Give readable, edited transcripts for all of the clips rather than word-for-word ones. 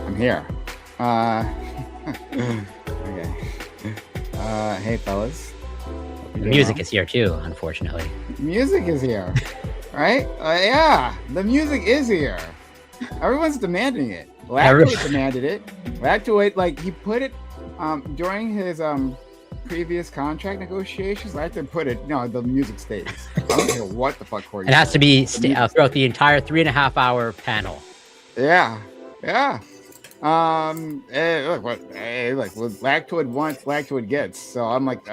I'm here. Okay. Hey, fellas. The music is here too, unfortunately. Music is here, right? Yeah, the music is here. Everyone's demanding it. Lactoid demanded it. Lactoid, like he put it during his previous contract negotiations. Lactoid put it. No, the music stays. I don't care what the fuck Corey. It has to be throughout the entire 3.5-hour panel. Yeah, yeah. Look what Lactoid wants, Lactoid gets. So I'm like,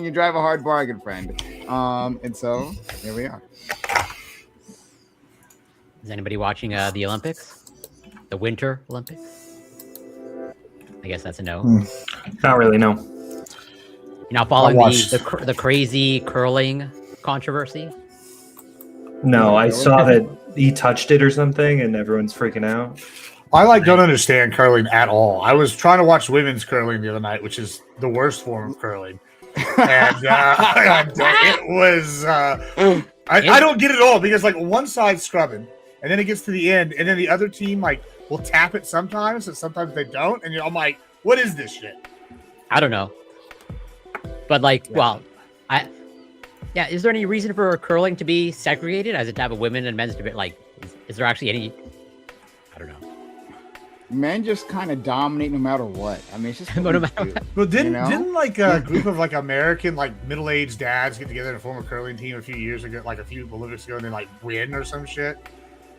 you drive a hard bargain, friend. And so here we are. Is anybody watching the Olympics? The Winter Olympics? I guess that's a no. Not really, no. You're not following the crazy curling controversy? No, I saw that he touched it or something, and everyone's freaking out. I don't understand curling at all. I was trying to watch women's curling the other night, which is the worst form of curling, and it was. I don't get it all because like one side's scrubbing, and then it gets to the end, and then the other team like will tap it sometimes, and sometimes they don't, and I'm like, what is this shit? I don't know, but like, well, is there any reason for curling to be segregated as it to have a women and men's debate? Like, is there actually any? I don't know. Men just kind of dominate no matter what. I mean, it's just no matter what. Well, didn't like a group of like American like middle-aged dads get together and form a curling team a few years ago, like a few Olympics ago, and then like win or some shit?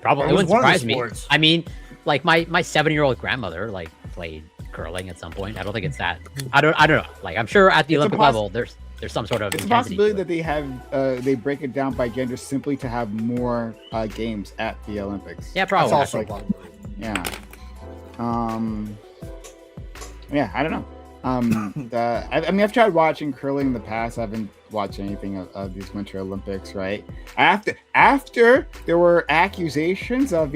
Probably, it wouldn't surprise me. I mean, like my 7-year-old grandmother like played curling at some point. I don't think it's that. I don't know. Like I'm sure at the Olympic level, there's some sort of. It's a possibility that they have they break it down by gender simply to have more games at the Olympics. Yeah, probably. That's also yeah. Yeah, I don't know. I mean, I've tried watching curling in the past. I haven't watched anything of these Winter Olympics, right? After there were accusations of,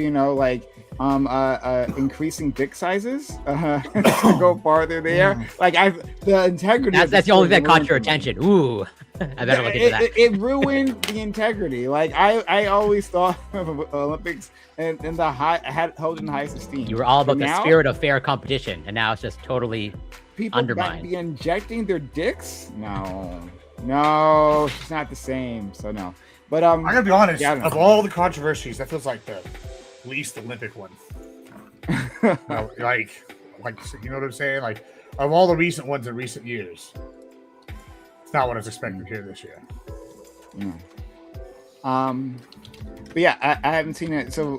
increasing dick sizes to go farther there. Like the integrity. That's the only thing that caught your attention. Ooh. I better look into that. It ruined the integrity. Like I always thought of Olympics and the held in highest esteem. You were all about the spirit of fair competition, and now it's just totally undermined. People be injecting their dicks? No, it's not the same. So no. But I gotta be honest. Of all the controversies, that feels like the least Olympic one. like you know what I'm saying? Like of all the recent ones in recent years. Not what I was expecting here this year. But yeah, I haven't seen it. So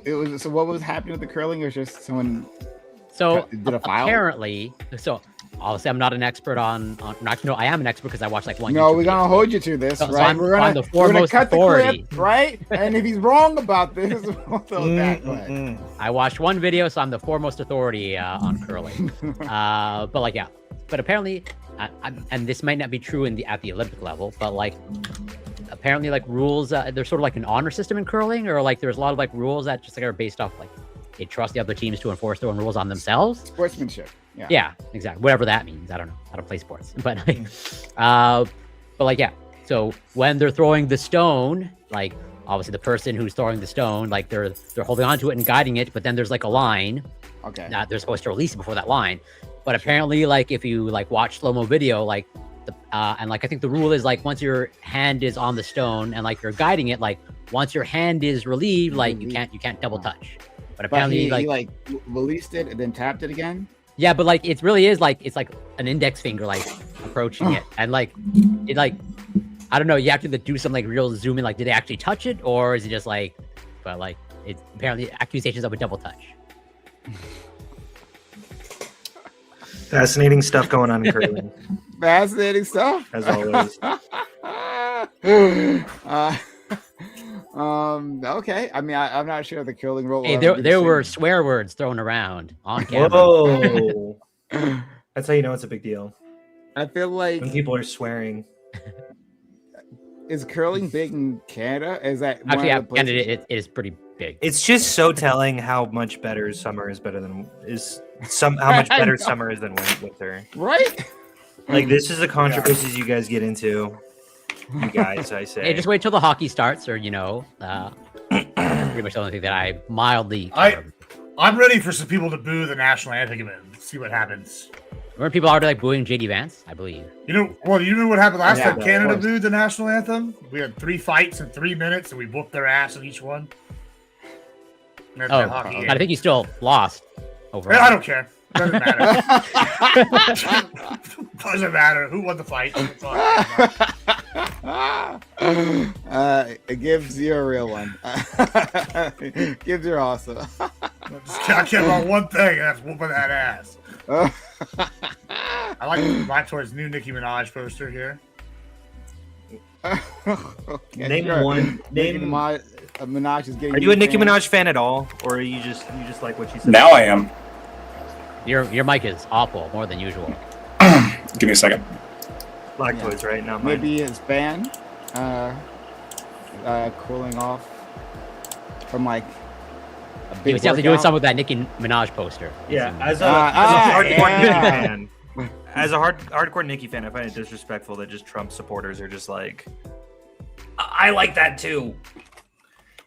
what was happening with the curling? It was just someone. So did a file? Apparently, so obviously I'm not an expert on. Actually, no, I am an expert because I watched like one. No, we're gonna hold you to this, right? So we're gonna cut authority. The clip, right? And if he's wrong about this, we'll throw it back. I watched one video, so I'm the foremost authority on curling. But apparently. And this might not be true at the Olympic level, but like apparently like rules, there's sort of like an honor system in curling, or like there's a lot of like rules that just like are based off like they trust the other teams to enforce their own rules on themselves. Sportsmanship. Yeah, exactly. Whatever that means. I don't know. I don't play sports, but so when they're throwing the stone, like obviously the person who's throwing the stone, like they're holding onto it and guiding it, but then there's like a line. Okay. They're supposed to release it before that line. But apparently, like if you like watch slow-mo video, like and like I think the rule is like once your hand is on the stone and like you're guiding it, like once your hand is relieved, like you can't double touch. But apparently, he released it and then tapped it again. Yeah, but like it really is like it's like an index finger like approaching it, and like it like I don't know. You have to do some like real zoom in. Like, did they actually touch it, or is it just like? But like it's apparently accusations of a double touch. Fascinating stuff going on in curling. Fascinating stuff, as always. Okay. I mean, I'm not sure the curling rule. Hey, there were swear words thrown around on camera. Whoa! That's how you know it's a big deal. I feel like when people are swearing. Is curling big in Canada? Is that actually? Yeah, Canada it is pretty big. It's just so telling how much better summer is how much better summer is than winter. Right? Like this is the controversies you guys get into. You guys, I say. Hey, just wait till the hockey starts, or pretty much the only thing that I mildly. I'm ready for some people to boo the national anthem and see what happens. Weren't people already like booing JD Vance? I believe. You know what happened last time Yeah, Canada booed the national anthem? We had 3 fights in 3 minutes, and we whooped their ass in each one. That's Oh, that hockey game. I think you still lost overall. I don't care. Doesn't matter. Doesn't matter. Who won the fight? That's all I care about. Gibbs, you're a real one. Gibbs, you're awesome. I care about one thing, and that's whooping that ass. I like my choice. New Nicki Minaj poster here. Name sure. one. Nicki Name. Minaj is getting. Are you a Nicki fans. Minaj fan at all, or are you just like what she said? Now I am. Your mic is awful, more than usual. Give me a second. Black Toys, right? Not mine. Maybe his band cooling off from like a He big was definitely doing workout. something with that Nicki Minaj poster. Yeah, as a yeah. hardcore Nicki fan, as a hardcore Nicki fan, I find it disrespectful that just Trump supporters are just like, I like that too.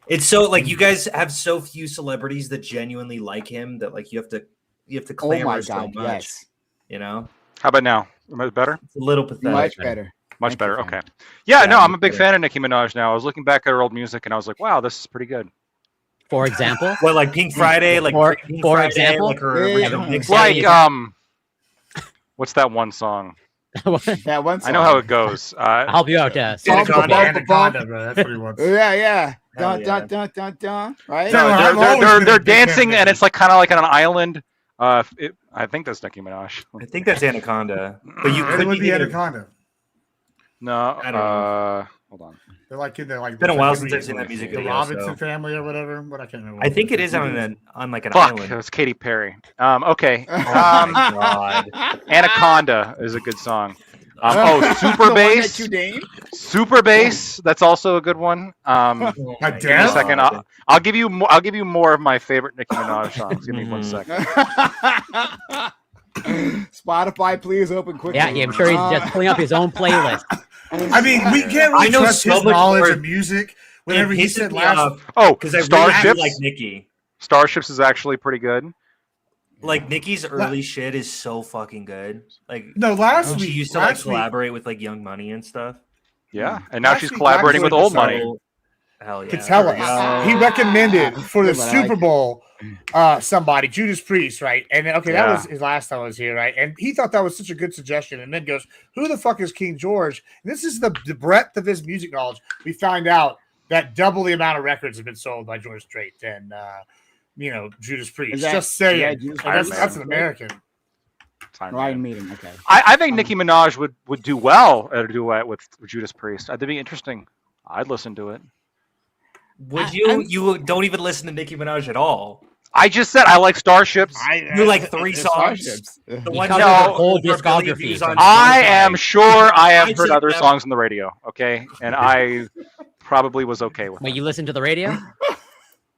It's so like you guys have so few celebrities that genuinely like him that like you have to Oh clamor my so god! much. Yes, You know, How about now? Am I better? it's a little pathetic. much better. Much Thank better. you, Okay. Frank. Yeah, Yeah, no, I'm a much big better. fan of Nicki Minaj now. I was looking back at her old music and I was like, wow, this is pretty good. For example, What, like Pink Friday, like For- Pink for Friday, example? like her Yeah, original yeah. mixtape. Like, what's that one song? That one. I know how it goes. I'll help you out. Anaconda. Anaconda, bro. That's what he wants. Yeah, yeah. Hell Dun, yeah. dun, dun, dun, dun. Right. No, I've always been They're a big fan of dancing and Nicki. it's like kind of like on an island. I think that's Nicki Minaj. I think that's Anaconda, but you It could would be be thinking of- Anaconda. No, I don't know. hold on. They're like been a while since I've seen that music the video, Robinson so- family or whatever, but I can't remember. I think it is on like an Fuck, island. it was Katy Perry. Okay. Oh my god. Anaconda is a good song. Super The one that bass. you named? Super bass. That's also a good one. God Give me a damn. second. I'll give you more. I'll give you more of my favorite Nicki Minaj songs. Give me 1 second. Spotify, please open quickly. Yeah, I'm sure he's just pulling up his own playlist. I mean, we can't I really know trust so his much knowledge more- of music. Whenever he said me last, off Oh, because I really Starships. do like Nicki. Starships is actually pretty good. Like Nicki's early shit is so fucking good. Like no, last she week, used to like last week, collaborate with like Young Money and stuff. Yeah, and now Last she's week, collaborating with actually, Old So- Money. Hell yeah. could tell There we us. go. He recommended for the Yeah, but Super Bowl somebody, Judas Priest, right? And okay, that Yeah. was his last time I was here, right? And he thought that was such a good suggestion, and then goes, "Who the fuck is King George?" And this is the breadth of his music knowledge. We find out that double the amount of records have been sold by George Strait than Judas Priest. Is that- Just saying, yeah, Judas And that's, Priest. that's an American. Fine, Ryan man. Meeting. Okay. I think Nicki Minaj would do well at a duet with Judas Priest. That'd be interesting. I'd listen to it. Would you? You don't even listen to Nicki Minaj at all. I just said I like Starships. You like 3 It's songs. Starships. The He one covers No. the whole over a billion discography. views from- on I Spotify. am sure I have I heard said other that- songs on the radio. Okay, and I probably was okay with Wait, it. you listen to the radio?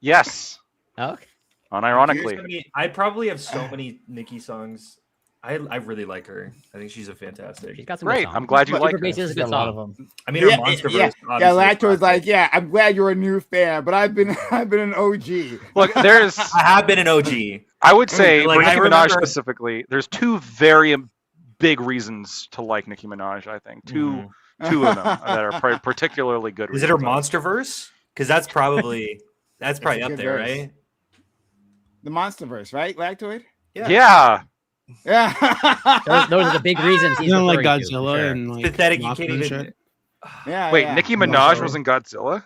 Yes, Oh, unironically. I probably have so many Nicki songs. I really like her. I think she's a fantastic. she's got some Great. good songs. I'm glad you Super like her. Bass is a good Got a lot of song. them. I mean, her Yeah, Monsterverse. yeah. obviously Yeah, is Lacto was like, classic. "Yeah, I'm glad you're a new fan, but I've been an OG." Look, there's. I have been an OG. I would say Like, for I Nicki Minaj remember- specifically, there's 2 very big reasons to like Nicki Minaj. I think 2 of them that are particularly good. Is it her reasons. Monsterverse? Because that's probably a up good there, verse. right? The Monsterverse, right? Lactoid. Yeah. Yeah. Those are the big reasons he's You don't like referring to, for Godzilla sure. and like Pathetic. You Mothra can't and even. shit? Yeah. Wait, yeah. Nicki No, Minaj sorry. was in Godzilla?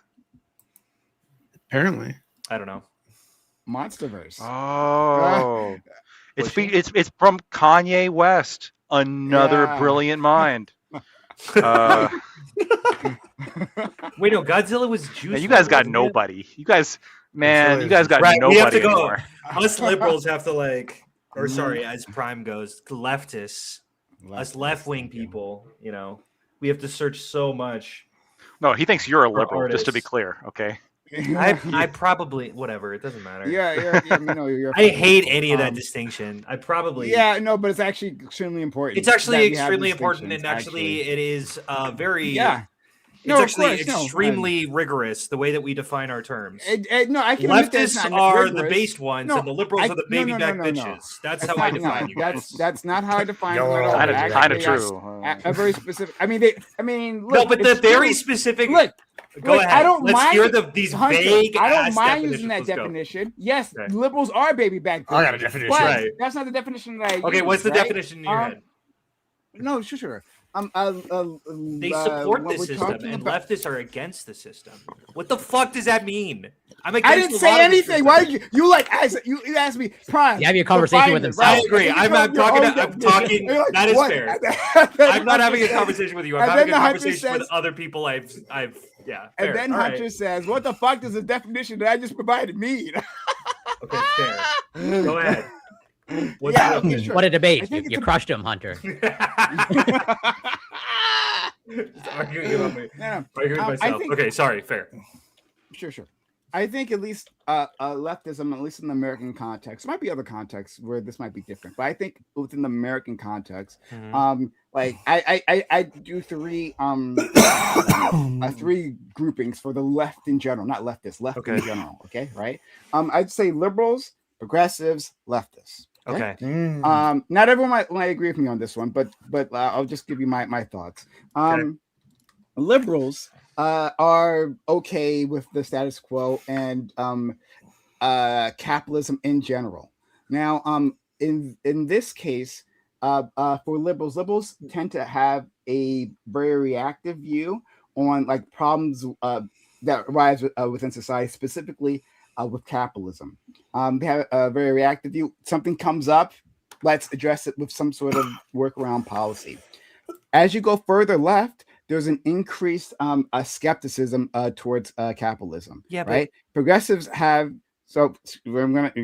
Apparently. I don't know. Monsterverse. Oh. Was It's from Kanye West, another Yeah. brilliant mind. Wait, no, Godzilla was Juice. Man, you guys got WRLD, wasn't it? nobody. You guys got Right, we nobody have to go. anymore. Us liberals have to like, or sorry, as Prime goes, leftists, us left-wing people. We have to search so much. No, he thinks you're a For liberal, just to be artists. clear, okay? I probably whatever. It doesn't matter. Yeah. You're I hate any of that Um, distinction. I probably Yeah, no, but it's actually extremely important. It's actually that we have extremely important, and distinctions, actually, it is very Yeah. No, of actually course, no, extremely rigorous the way that we define our terms. No, I can admit that it's Leftists not are rigorous. the based ones, No, and the liberals are the no, baby no, back no, no, bitches. no. That's It's how I not, define no, you guys. that's not how I define them at all. Kind Actually, of true. A very specific. I mean, look, No, but the it's very true. specific. Look, Go look, ahead. I don't Let's mind hear these Hunter, vague. I don't ass mind definitions. using that Let's go. definition. Yes, Okay. liberals are baby back bitches. I got a definition. But Right. that's not the definition that I Okay, use, what's the right? definition in your head? No, sure. They support what the we're system, talking and about- leftists are against the system. What the fuck does that mean? I'm against. I didn't say anything. Why did you like? You asked me, Prime. You have your conversation with himself. I agree. I'm talking. That is fair. I'm not having a conversation with you. I'm having a conversation with other people. I've. Yeah. Fair. And then All Hunter right. says, "What the fuck does the definition that I just provided mean?" Okay, fair. Go ahead. What's Yeah, the okay, definition? sure. What a debate! I think You it's a- crushed him, Hunter. Arguing about me. No, Arguing I myself. think- Okay, sorry. Fair. Sure. I think at least leftism, at least in the American context, might be other contexts where this might be different, but I think within the American context, like I do three groupings for the left in general, not leftists, left in general. Okay, right? I'd say liberals, progressives, leftists. Okay. Not everyone might agree with me on this one, but I'll just give you my thoughts. Liberals are okay with the status quo and capitalism in general. Now, in this case, for liberals tend to have a very reactive view on like problems that arise within society, specifically with capitalism. They have a very reactive view. Something comes up, let's address it with some sort of workaround policy. As you go further left, there's an increased skepticism towards capitalism. Yeah, right. Progressives have. So you want to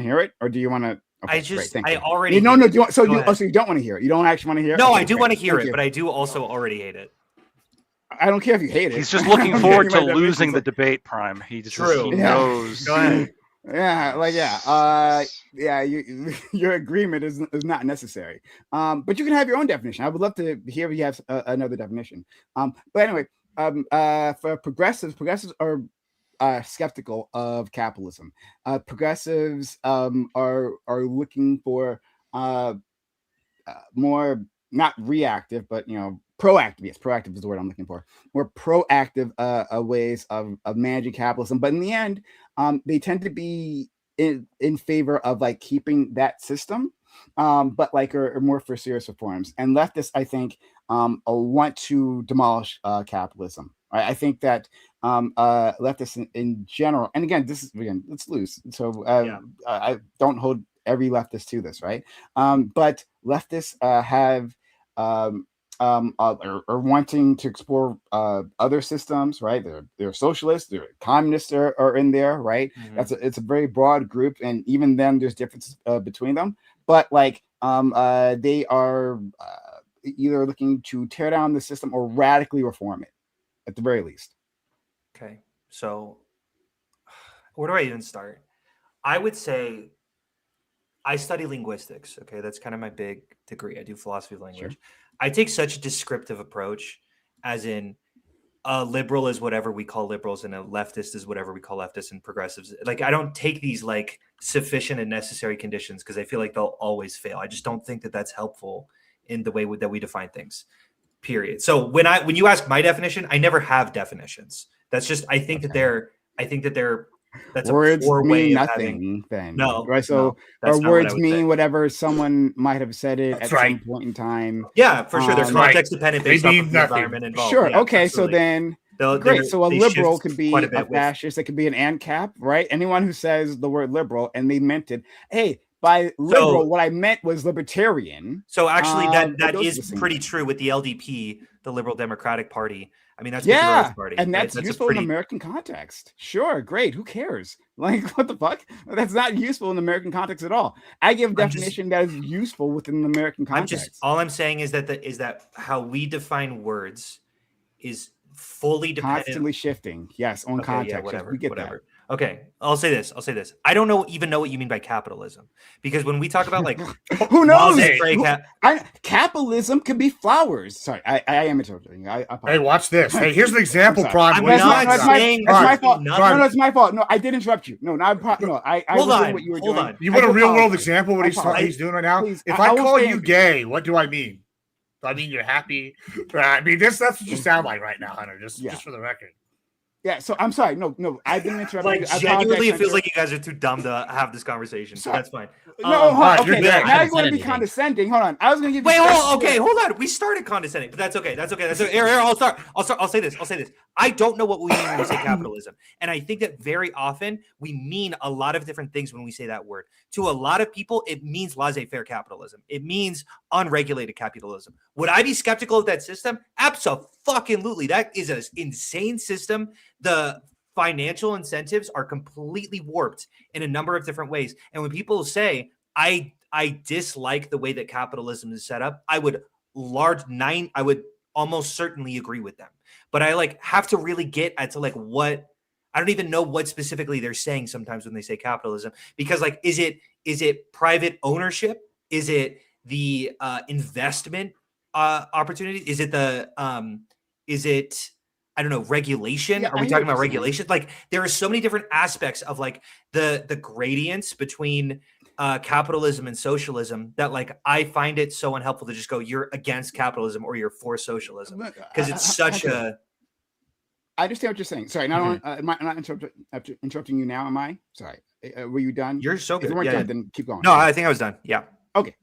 hear it, or do you want to? Okay, I already. No. Do you want, so you don't want to hear it. You don't actually want to hear it. No, Okay, I do want to hear Thank it, you. but I do also already hate it. I don't care if you hate it. He's just looking forward to My losing the definition's debate, Prime. He just True. he Yeah. knows. Go ahead. Your agreement is not necessary. But you can have your own definition. I would love to hear if you have another definition. But anyway, for progressives are skeptical of capitalism. Progressives are looking for more not reactive, but proactive. Yes, proactive is the word I'm looking for. More proactive ways of managing capitalism. But in the end, they tend to be in favor of like keeping that system, but like are more for serious reforms. And leftists, I think, want to demolish capitalism. I think that leftists in general, and again, it's loose. So I don't hold every leftist to this, right? But leftists are wanting to explore other systems, right? They're socialists, they're communists are in there, right? It's a very broad group, and even then there's differences between them. But like they are either looking to tear down the system or radically reform it, at the very least. Okay, so where do I even start? I would say I study linguistics. Okay, that's kind of my big degree. I do philosophy of language. Sure. I take such a descriptive approach, as in a liberal is whatever we call liberals and a leftist is whatever we call leftists, and progressives. Like, I don't take these like sufficient and necessary conditions because I feel like they'll always fail. I just don't think that that's helpful in the way that we define things, period. So when you ask my definition, I never have definitions. That's just, I think that that's words a poor mean way of nothing having, then. Right. So or words mean whatever someone might have said it at some point in time. Yeah, for sure. They're context dependent based off of the environment involved. Sure. Yeah, okay. absolutely. So then great. So a liberal could be a fascist. It could be an ANCAP, right? Anyone who says the word liberal and they meant it. Hey, by liberal, what I meant was libertarian. So actually that is pretty true with the LDP, the Liberal Democratic Party. I mean, that's party, and that's useful in American context. Sure, great. Who cares? Like, what the fuck? That's not useful in American context at all. I give a definition that is useful within the American context. All I'm saying is that how we define words is fully dependent, constantly shifting. Yes, on context. Yeah, whatever. We get whatever. that. Okay, I'll say this. I don't even know what you mean by capitalism, because when we talk about like who knows? Capitalism could be flowers. Sorry, I am interrupting. I apologize. Hey, watch this. Hey, here's an example, Prime. I'm not saying it's my fault. No, it's my fault. No, I did interrupt you. No, I hold was on. doing what you were doing. On. You want a real world example of what he's doing right now? Please, if I call you gay, what do I mean? Do I mean you're happy? I mean that's what you sound like right now, Hunter. Just for the record. Yeah, so I'm sorry. No, I didn't interrupt. Like genuinely, it feels like you guys are too dumb to have this conversation. So that's fine. Okay. Now you want to be condescending. Hold on. I was going to give you. Hold on. We started condescending, but that's okay. Here, I'll start. I'll say this. I don't know what we mean when we say capitalism, and I think that very often we mean a lot of different things when we say that word. To a lot of people, it means laissez-faire capitalism. It means unregulated capitalism. Would I be skeptical of that system? Absolutely. That is an insane system. The financial incentives are completely warped in a number of different ways. And when people say, I dislike the way that capitalism is set up, I would almost certainly agree with them. But I have to really get at what I don't even know what specifically they're saying sometimes when they say capitalism, because is it private ownership? Is it the investment opportunity? Is it I don't know, regulation? Yeah, are we talking about regulation? There are so many different aspects of the gradients between capitalism and socialism that I find it so unhelpful to just go, you're against capitalism or you're for socialism, because it's such a. I understand what you're saying. Sorry, am I not interrupting you now? Am I? Sorry. Were you done? You're so good. If you weren't done, then keep going. No, I think I was done. Yeah. Okay.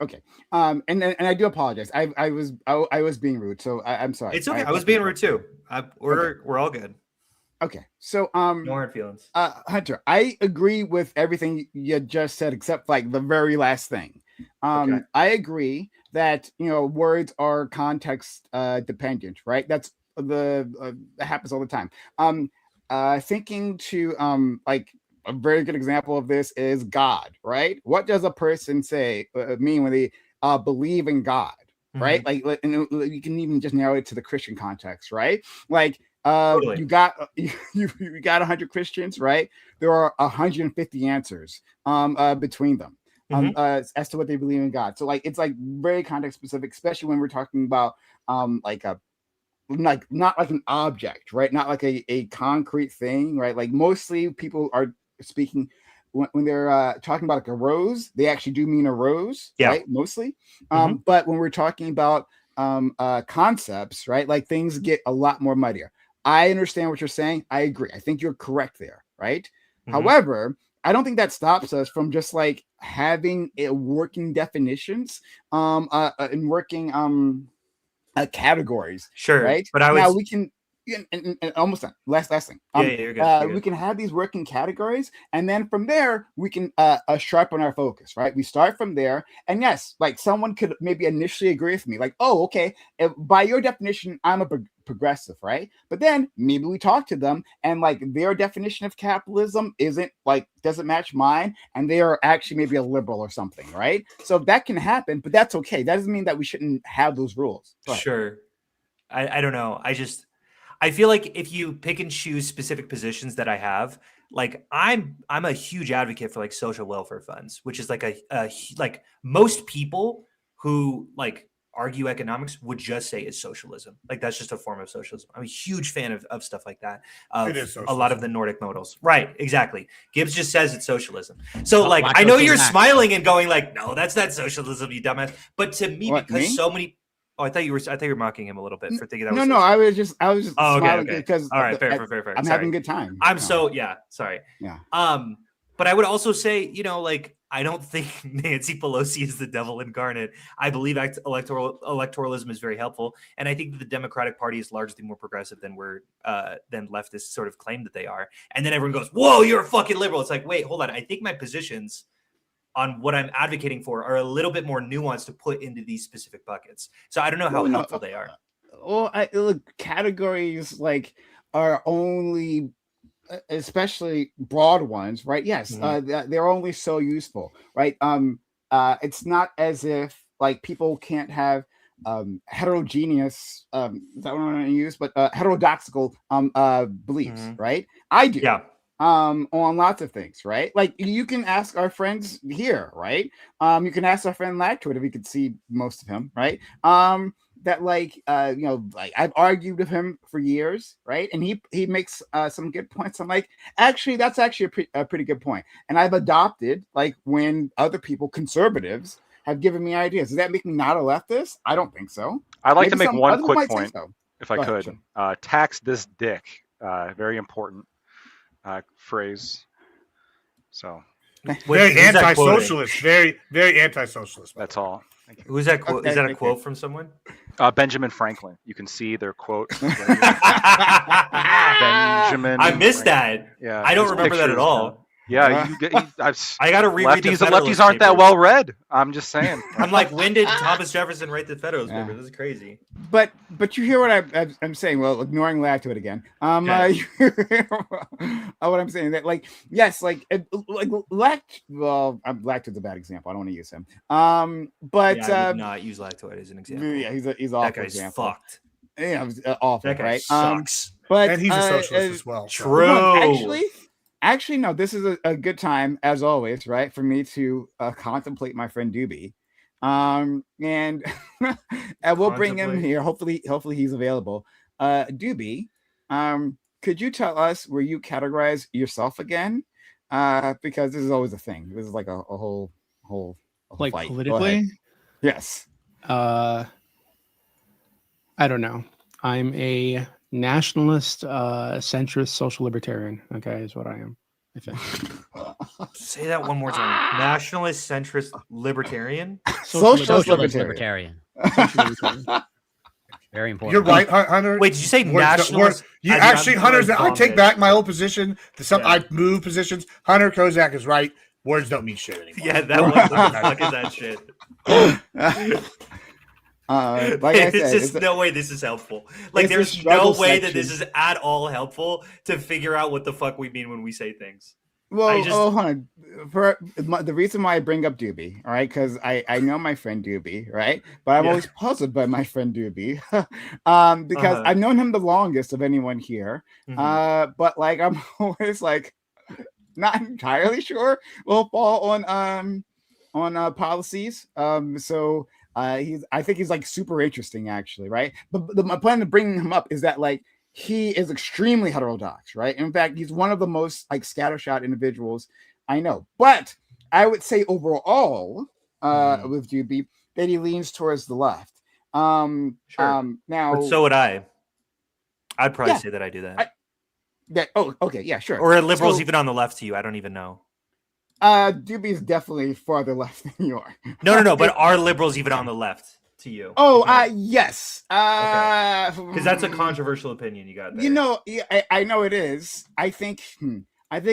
And I do apologize. I was being rude, so I'm sorry. It's okay. I was being rude too. We're all good. Okay. So no hard feelings. Hunter, I agree with everything you just said, except the very last thing. I agree that words are context dependent, right? That's that happens all the time. Thinking to a very good example of this is God, right? What does a person mean when they believe in God, right? Mm-hmm. You can even just narrow it to the Christian context, right? Totally. You got 100 Christians, right? There are 150 answers between them as to what they believe in God. So it's very context specific, especially when we're talking about not like an object, right? Not like a concrete thing, right? Mostly people are speaking when they're talking about a rose, they actually do mean a rose, right? Mostly. But when we're talking about concepts, right? Things get a lot more muddier. I understand what you're saying. I agree. I think you're correct there, right? However, I don't think that stops us from just having working definitions and working categories. Sure. Right. But now we can and almost done. Last thing. You're good. We can have these working categories, and then from there we can sharpen our focus, right? We start from there, and yes, someone could maybe initially agree with me, oh, okay, by your definition, I'm a progressive, right? But then maybe we talk to them, and their definition of capitalism doesn't match mine, and they are actually maybe a liberal or something, right? So that can happen, but that's okay. That doesn't mean that we shouldn't have those rules. Sure. I don't know. I feel like if you pick and choose specific positions that I have, I'm a huge advocate for social welfare funds, which is most people who argue economics would just say is socialism. That's just a form of socialism. I'm a huge fan of stuff like that. It is socialism. A lot of the Nordic models. Right, exactly. Gibbs just says it's socialism. So I know you're smiling and going no, that's not socialism, you dumbass. But to me, so many. Oh, I thought you were mocking him a little bit for thinking that was. No, I was just smiling because all right, fair. I'm having a good time. Sorry. Yeah. But I would also say, I don't think Nancy Pelosi is the devil incarnate. I believe electoralism is very helpful, and I think that the Democratic Party is largely more progressive than leftists sort of claim that they are. And then everyone goes, "Whoa, you're a fucking liberal." It's wait, hold on. I think my positions on what I'm advocating for are a little bit more nuanced to put into these specific buckets. So I don't know how helpful they are. Well, look, categories are only, especially broad ones, right? Yes, they're only so useful, right? It's not as if people can't have heterogeneous, is that what I'm going to use? But heterodoxical beliefs, right? I do. Yeah. on lots of things, right? Like you can ask our friends here, right? You can ask our friend Lactwood if we could see most of him, right? That like like I've argued with him for years, right? And he makes some good points. I'm like, actually, that's actually a pretty good point. And I've adopted like when other people, conservatives, have given me ideas. Does that make me not a leftist? I don't think so. I'd like Maybe to make some one other quick might say point, so. if I Go ahead, could. sure. Tax this dick. Very important phrase. So Very who's that quoting? anti-socialist. Very, very anti-socialist. that's all. Thank you. Who's that quote? Okay, Is that a thank quote you. from someone? Benjamin Franklin. You can see their quote. Benjamin. I missed that. Yeah, I don't his remember that at pictures, all. Yeah, I got to reread lefties. the Lefties Federalist aren't that Papers. well read. I'm just saying. I'm like, when did Thomas Jefferson write the Federalist Papers? This is crazy. But you hear what I'm saying. Well, ignoring Lactwood again. You hear what I'm saying, that like yes, like Lactwood's a bad example. I don't want to use him. But I would not use Lactwood as an example. Yeah, he's awful. That guy's example. fucked. Yeah, awful. That guy right? sucks. But And he's a socialist as well. so. True. Actually, no. This is a good time, as always, right, for me to contemplate my friend Doobie, and we'll bring him Contemplate. here. Hopefully he's available. Doobie, could you tell us where you categorize yourself again? Because this is always a thing. This is like a whole like fight. Go politically. ahead. Yes. I don't know. I'm a nationalist, centrist, social libertarian. Okay, is what I am. I think. Say that one more time. Nationalist, centrist, libertarian. Socialist libertarian. Social libertarian. Very important. You're right, Hunter. Wait, did you say nationalist? You I mean, actually, I'm Hunter's. gonna I take vomit. back my old position. Yeah. I move positions. Hunter Kozak is right. Words don't mean shit anymore. Yeah, that one. What the fuck is that shit? Like I There's said, just no way this is helpful. Like, it's a there's no struggle way that section. this is at all helpful to figure out what the fuck we mean when we say things. Well, I just- hold on. The reason why I bring up Doobie, all right, because I know my friend Doobie, right? But I'm Yeah. always puzzled by my friend Doobie, because I've known him the longest of anyone here. Mhm. But like I'm always like not entirely sure we'll fall on policies. So I think he's like super interesting actually, right? But my plan to bring him up is that like he is extremely heterodox, right? In fact, he's one of the most like scattershot individuals I know. But I would say overall, with Doobie, that he leans towards the left. Sure. Now, But so would I. I'd probably Yeah. say that I do that. Okay, yeah, sure. Or are liberals So- even on the left to you? I don't even know. Doobie is definitely farther left than you are. No. But are liberals even on the left to you? Oh, Okay. yes. Because that's a controversial opinion you got there. You know, I know it is. I think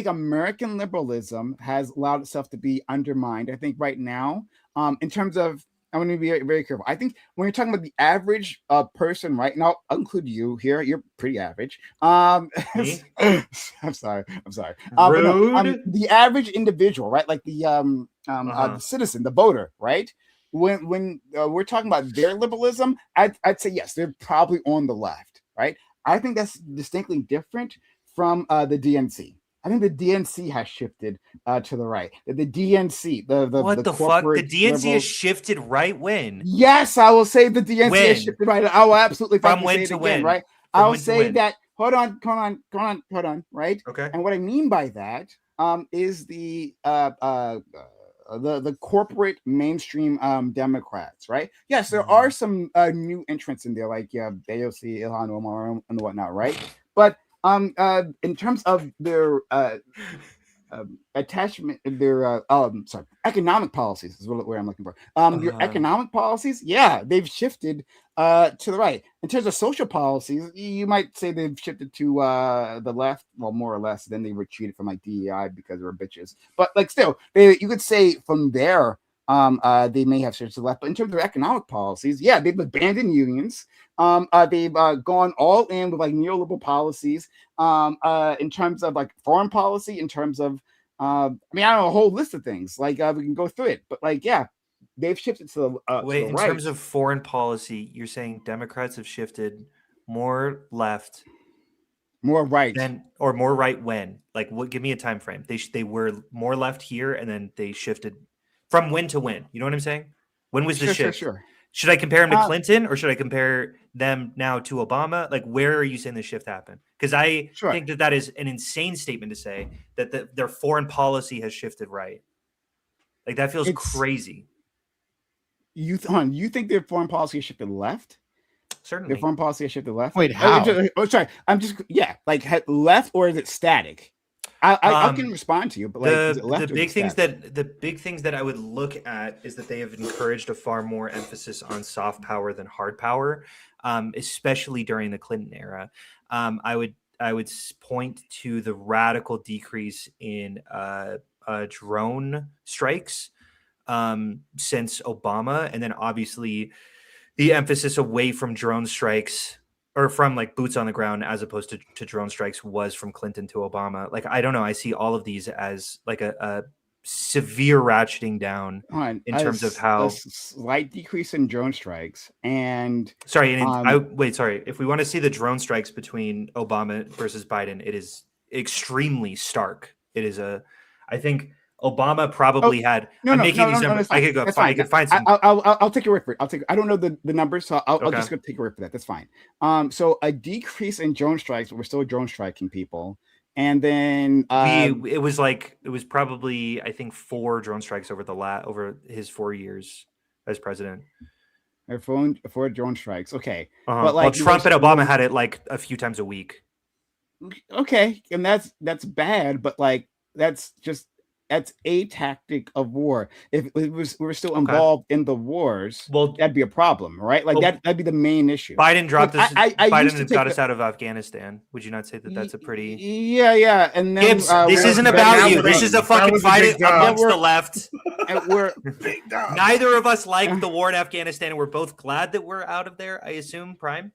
American liberalism has allowed itself to be undermined. I think right now, in terms of, I want to be very, very careful. I think when you're talking about the average person, right now, I'll include you here. You're pretty average. Me? I'm sorry. But no, Rude. the average individual, right? Like the citizen, the voter, right? When we're talking about their liberalism, I'd say yes, they're probably on the left, right? I think that's distinctly different from the DNC. I think the DNC has shifted to the right. The DNC, What the fuck? The corporate DNC has liberals- shifted right when? Yes, I will say the DNC When? has shifted right. I will absolutely From fucking when say it to again, when? right? From I will when to say when? that. Hold on, right? Okay. And what I mean by that is the corporate mainstream Democrats, right? Yes, there are some new entrants in there, like AOC, Ilhan Omar, and whatnot, right? But in terms of their attachment, their economic policies is where I'm looking for. Your economic policies, yeah, they've shifted to the right. In terms of social policies, you might say they've shifted to the left, well, more or less. Then they retreated from like DEI because they were bitches. But like still, you could say from there, they may have shifted to the left. But in terms of economic policies, yeah, they've abandoned unions. They've gone all in with like neoliberal policies. In terms of like foreign policy, in terms of I mean, I don't know, a whole list of things. Like we can go through it, but like yeah, they've shifted to the Wait, to the in right. terms of foreign policy, you're saying Democrats have shifted more left More right. Then or more right when? Like, what? Give me a time frame. They were more left here, and then they shifted from when to when. You know what I'm saying? When was the shift? Sure. Should I compare him to Uh, Clinton, or should I compare them now to Obama? Like, where are you saying the shift happened? Because I Sure. think that is an insane statement to say that their foreign policy has shifted right. Like, that feels crazy. You think their foreign policy has shifted left? Certainly. Their foreign policy has shifted left? Wait, how? Sorry. I'm just, like left, or is it static? I can respond to you, but like, is it left the or big is it things static? the big things that I would look at is that they have encouraged a far more emphasis on soft power than hard power, especially during the Clinton era. I would point to the radical decrease in drone strikes since Obama, and then obviously the emphasis away from drone strikes or from like boots on the ground as opposed to drone strikes was from Clinton to Obama. Like, I don't know. I see all of these as like a severe ratcheting down in terms of how a slight decrease in drone strikes and sorry. If we want to see the drone strikes between Obama versus Biden, it is extremely stark. It is I think Obama probably had. No, I'm making these numbers. I could go. I could find some. I'll take your word for it. I don't know the numbers, so I'll Okay. just go take your word for that. That's fine. So a decrease in drone strikes, but we're still drone striking people, and then it was probably, I think, 4 drone strikes over his 4 years as president. four drone strikes. Okay, But like Trump and Obama had it like a few times a week. Okay, and that's bad, but like that's a tactic of war. If we were still involved in the wars, well, that'd be a problem, right? Like that'd be the main issue. Biden dropped us. Biden got us out of Afghanistan. Would you not say that that's a pretty? Yeah. And then Gibbs, this isn't about you. This is a fucking fight amongst the left. We're neither of us like the war in Afghanistan, and we're both glad that we're out of there. I assume, Prime.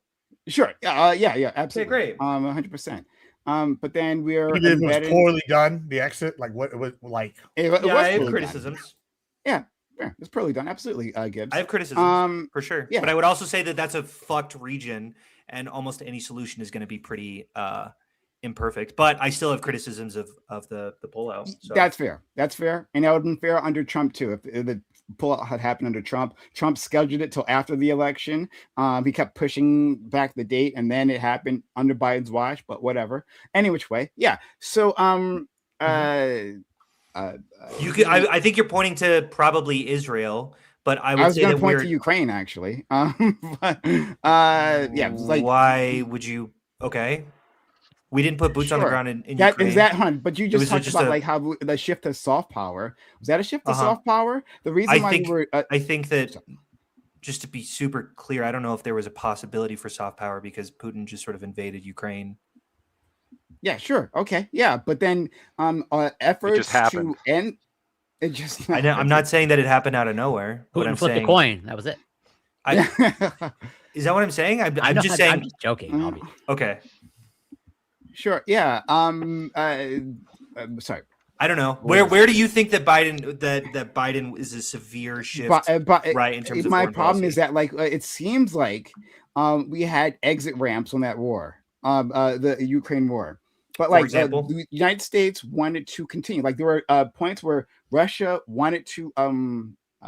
Sure. Yeah. Absolutely. Okay, great. 100%. But then we're it was poorly done. The exit, like what it was like. It was I have criticisms. Done. Yeah, it's poorly done. Absolutely, Gibbs. I have criticisms for sure. Yeah. But I would also say that that's a fucked region, and almost any solution is going to be pretty imperfect. But I still have criticisms of the pullout. So. That's fair. And that would have been fair under Trump too. If the pullout had happened under Trump scheduled it till after the election. He kept pushing back the date, and then it happened under Biden's watch. But whatever. Any which way, yeah. So I think you're pointing to probably Israel, but I was going to point to Ukraine actually. But yeah, like, why would you? Okay. We didn't put boots on the ground in Ukraine. Is that, hun? But you just talked about like how the shift to soft power. Was that a shift to soft power? The reason I think that, just to be super clear, I don't know if there was a possibility for soft power because Putin just sort of invaded Ukraine. Yeah, sure. Okay. Yeah. But then efforts to end it just I know, I'm not saying that it happened out of nowhere. Putin flipped a coin. That was it. Is that what I'm saying? I'm just saying. I'm just joking. Okay. Sure. Yeah. Sorry. I don't know. Where do you think that Biden is a severe shift? Right. In terms of my problem policy? is that like it seems like we had exit ramps on that war, the Ukraine war. But like the United States wanted to continue. Like there were points where Russia wanted to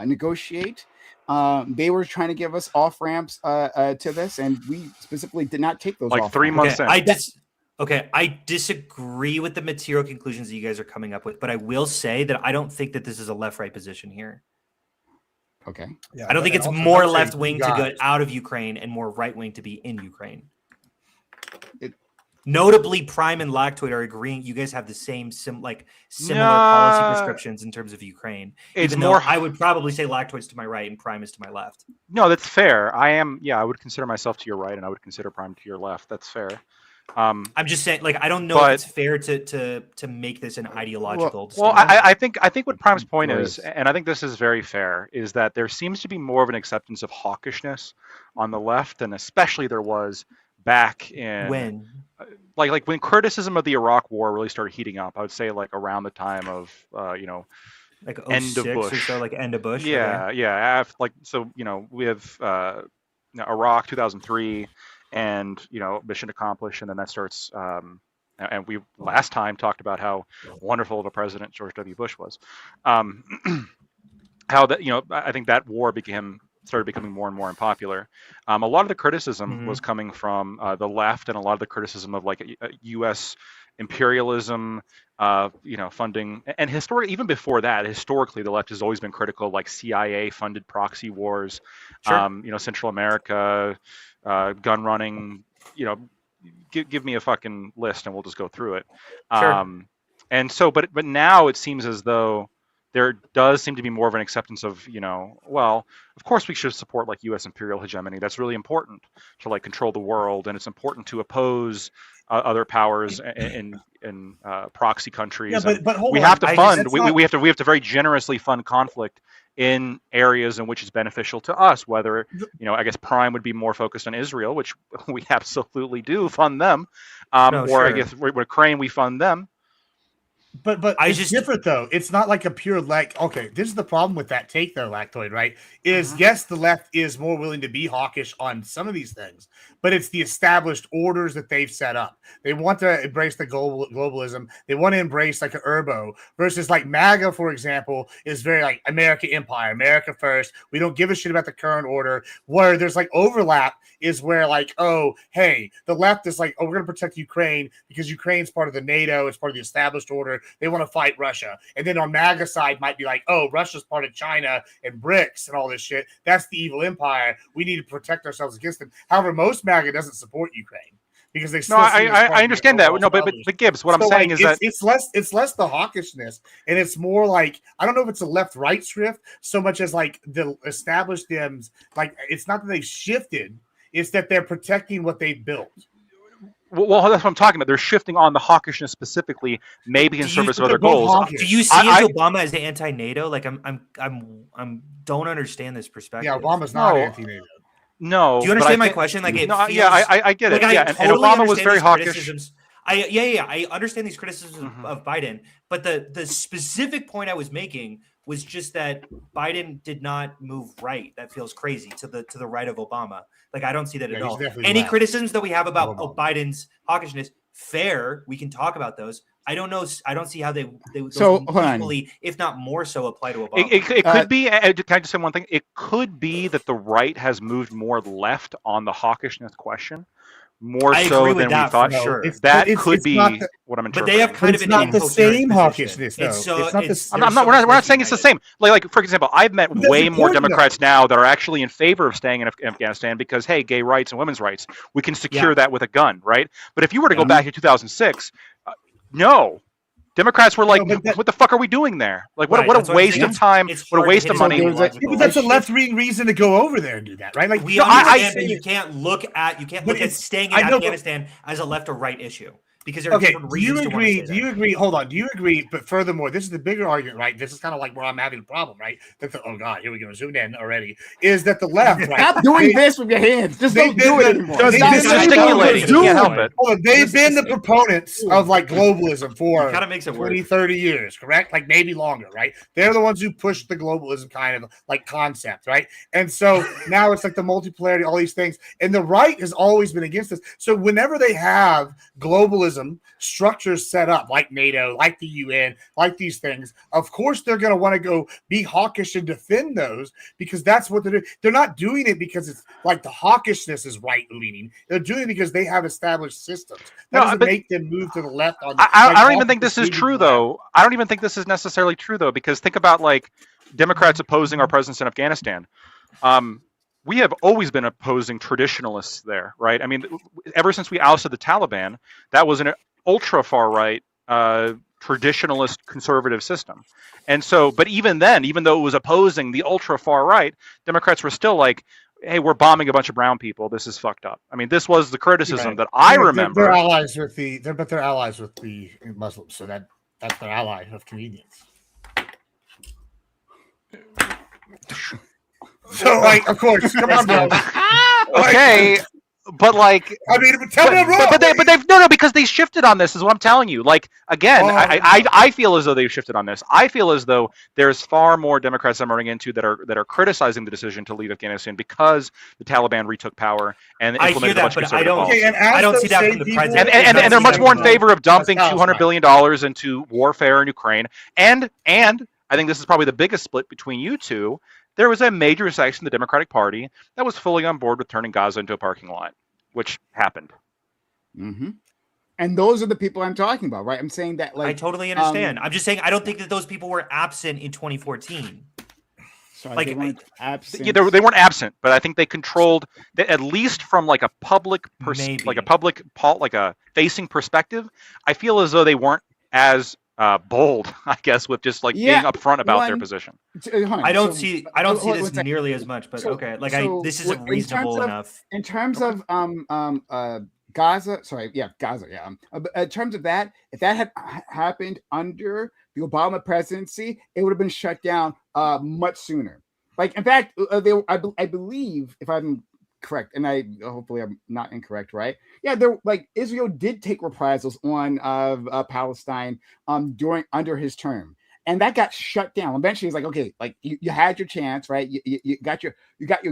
negotiate. They were trying to give us off ramps to this, and we specifically did not take those. Like 3 months in. I disagree with the material conclusions that you guys are coming up with, but I will say that I don't think that this is a left-right position here. Okay. Yeah, I don't think it's more left-wing to go out of Ukraine and more right-wing to be in Ukraine. Notably, Prime and Lactoid are agreeing. You guys have the same similar policy prescriptions in terms of Ukraine. Even though I would probably say Lactoid's to my right and Prime is to my left. No, that's fair. I would consider myself to your right, and I would consider Prime to your left. That's fair. I'm just saying, like, I don't know if it's fair to make this an ideological. Well, I think what Prime's point is, and I think this is very fair, is that there seems to be more of an acceptance of hawkishness on the left, and especially there was back in when when criticism of the Iraq War really started heating up. I would say like around the time of like end of Bush, or so, like end of Bush. Yeah, yeah. We have Iraq 2003. and mission accomplished, and then that starts. And we last time talked about how wonderful of a president George W. Bush was. How that I think that war started becoming more and more unpopular. A lot of the criticism was coming from the left, and a lot of the criticism of like U.S. imperialism, funding, and even before that, historically, the left has always been critical of like CIA-funded proxy wars, Sure. Central America, gun running, give me a fucking list and we'll just go through it. Sure. And so, but now it seems as though there does seem to be more of an acceptance of, well, of course we should support like U.S. imperial hegemony. That's really important to like control the world, and it's important to oppose other powers in proxy countries. Yeah, but hold we on. have to fund. We have to very generously fund conflict in areas in which it's beneficial to us. Whether I guess Prime would be more focused on Israel, which we absolutely do fund them, or I guess with Ukraine we fund them. But it's different though. It's not like a pure okay, this is the problem with that take though, Lactoid, right? Is yes, the left is more willing to be hawkish on some of these things, but it's the established orders that they've set up. They want to embrace the globalism. They want to embrace like an Urbo versus like MAGA, for example, is very like America Empire, America first. We don't give a shit about the current order. Where there's like overlap is where like, oh, hey, the left is like, oh, we're going to protect Ukraine because Ukraine's part of the NATO. It's part of the established order. They want to fight Russia. And then on MAGA side might be like, oh, Russia's part of China and BRICS and all this shit. That's the evil empire. We need to protect ourselves against them. However, most MAGA doesn't support Ukraine because they still I understand that. No, but Gibbs, what I'm saying is that it's less the hawkishness, and it's more like, I don't know if it's a left-right shift so much as like the established Dems, like it's not that they've shifted, it's that they're protecting what they built. Well, that's what I'm talking about. They're shifting on the hawkishness specifically, maybe in service of other goals. Do you see Obama as anti-NATO? Like, I'm don't understand this perspective. Yeah, Obama's not anti-NATO. No. Do you understand my question? Like, I get it. Yeah, and Obama was very hawkish. I understand these criticisms of Biden, but the specific point I was making was just that Biden did not move right. That feels crazy to the right of Obama. Like, I don't see that at all. Any criticisms that we have about Biden's hawkishness, fair. We can talk about those. I don't know. I don't see how they equally, if not more so, apply to Obama. It could be. Can I just say one thing? It could be that the right has moved more left on the hawkishness question. More so than we thought. Sure, that could be what I'm interpreting. But they have kind of an not the same hawkishness. We're not saying it's the same. Like for example, I've met way more Democrats now that are actually in favor of staying in Afghanistan because, hey, gay rights and women's rights, we can secure that with a gun, right? But if you were to go back to 2006, no. Democrats were like, what the fuck are we doing there? Like, what a waste of time, what a waste of money. But that's a left-wing reason to go over there and do that, right? Like, we understand, but you can't look at staying in Afghanistan as a left or right issue. Because there are different reasons. Do you agree? Hold on. Do you agree? But furthermore, this is the bigger argument, right? This is kind of like where I'm having a problem, right? Oh God, here we go. Zoomed in already. Is that the left? Right? Stop doing this with your hands. Just don't do it anymore. Just gesticulating. You can't help it. Well, they've been the proponents of like globalism for 20, 30 years, correct? Like maybe longer, right? They're the ones who pushed the globalism kind of like concept, right? And so now it's like the multipolarity, all these things, and the right has always been against this. So whenever they have globalism structures set up like NATO, like the UN, like these things, of course they're going to want to go be hawkish and defend those because that's what they're doing. They're not doing it because it's like the hawkishness is right leaning. They're doing it because they have established systems. That doesn't make them move to the left. I don't even think this is true though. I don't even think this is necessarily true though, because think about like Democrats opposing our presence in Afghanistan. We have always been opposing traditionalists there, right? I mean, ever since we ousted the Taliban, that was an ultra far right traditionalist conservative system. And so, but even then, even though it was opposing the ultra far right, Democrats were still like, hey, we're bombing a bunch of brown people. This is fucked up. I mean, this was the criticism that I remember. They're allies with they're allies with the Muslims, so that's their ally of convenience. So, like, of course, come on, bro. Okay, But like, I mean, tell me I'm wrong. but they've no, because they shifted on this. Is what I'm telling you. Like again, I feel as though they've shifted on this. I feel as though there's far more Democrats I'm running into that are criticizing the decision to leave Afghanistan because the Taliban retook power and implemented a bunch of conservative policies. I don't see that from the president. And they're much more in favor of dumping $200 billion into warfare in Ukraine. And I think this is probably the biggest split between you two. There was a major section of the Democratic Party that was fully on board with turning Gaza into a parking lot, which happened. Mm-hmm. And those are the people I'm talking about, right? I'm saying that, like, I totally understand. I'm just saying I don't think that those people were absent in 2014. Sorry, Like, they weren't absent. Yeah, they weren't absent, but I think they controlled, at least from like a public, like a facing perspective. I feel as though they weren't as bold, I guess, with just like being upfront about their position. I don't see this nearly as much, but okay, like this isn't reasonable enough. In terms of Gaza, Gaza, in terms of that, if that had happened under the Obama presidency, it would have been shut down much sooner. Like, in fact, I believe, if I'm correct, and hopefully I'm not incorrect, right? Yeah, Israel did take reprisals on Palestine under his term, and that got shut down. Eventually, it's like, okay, like you had your chance, right? You got your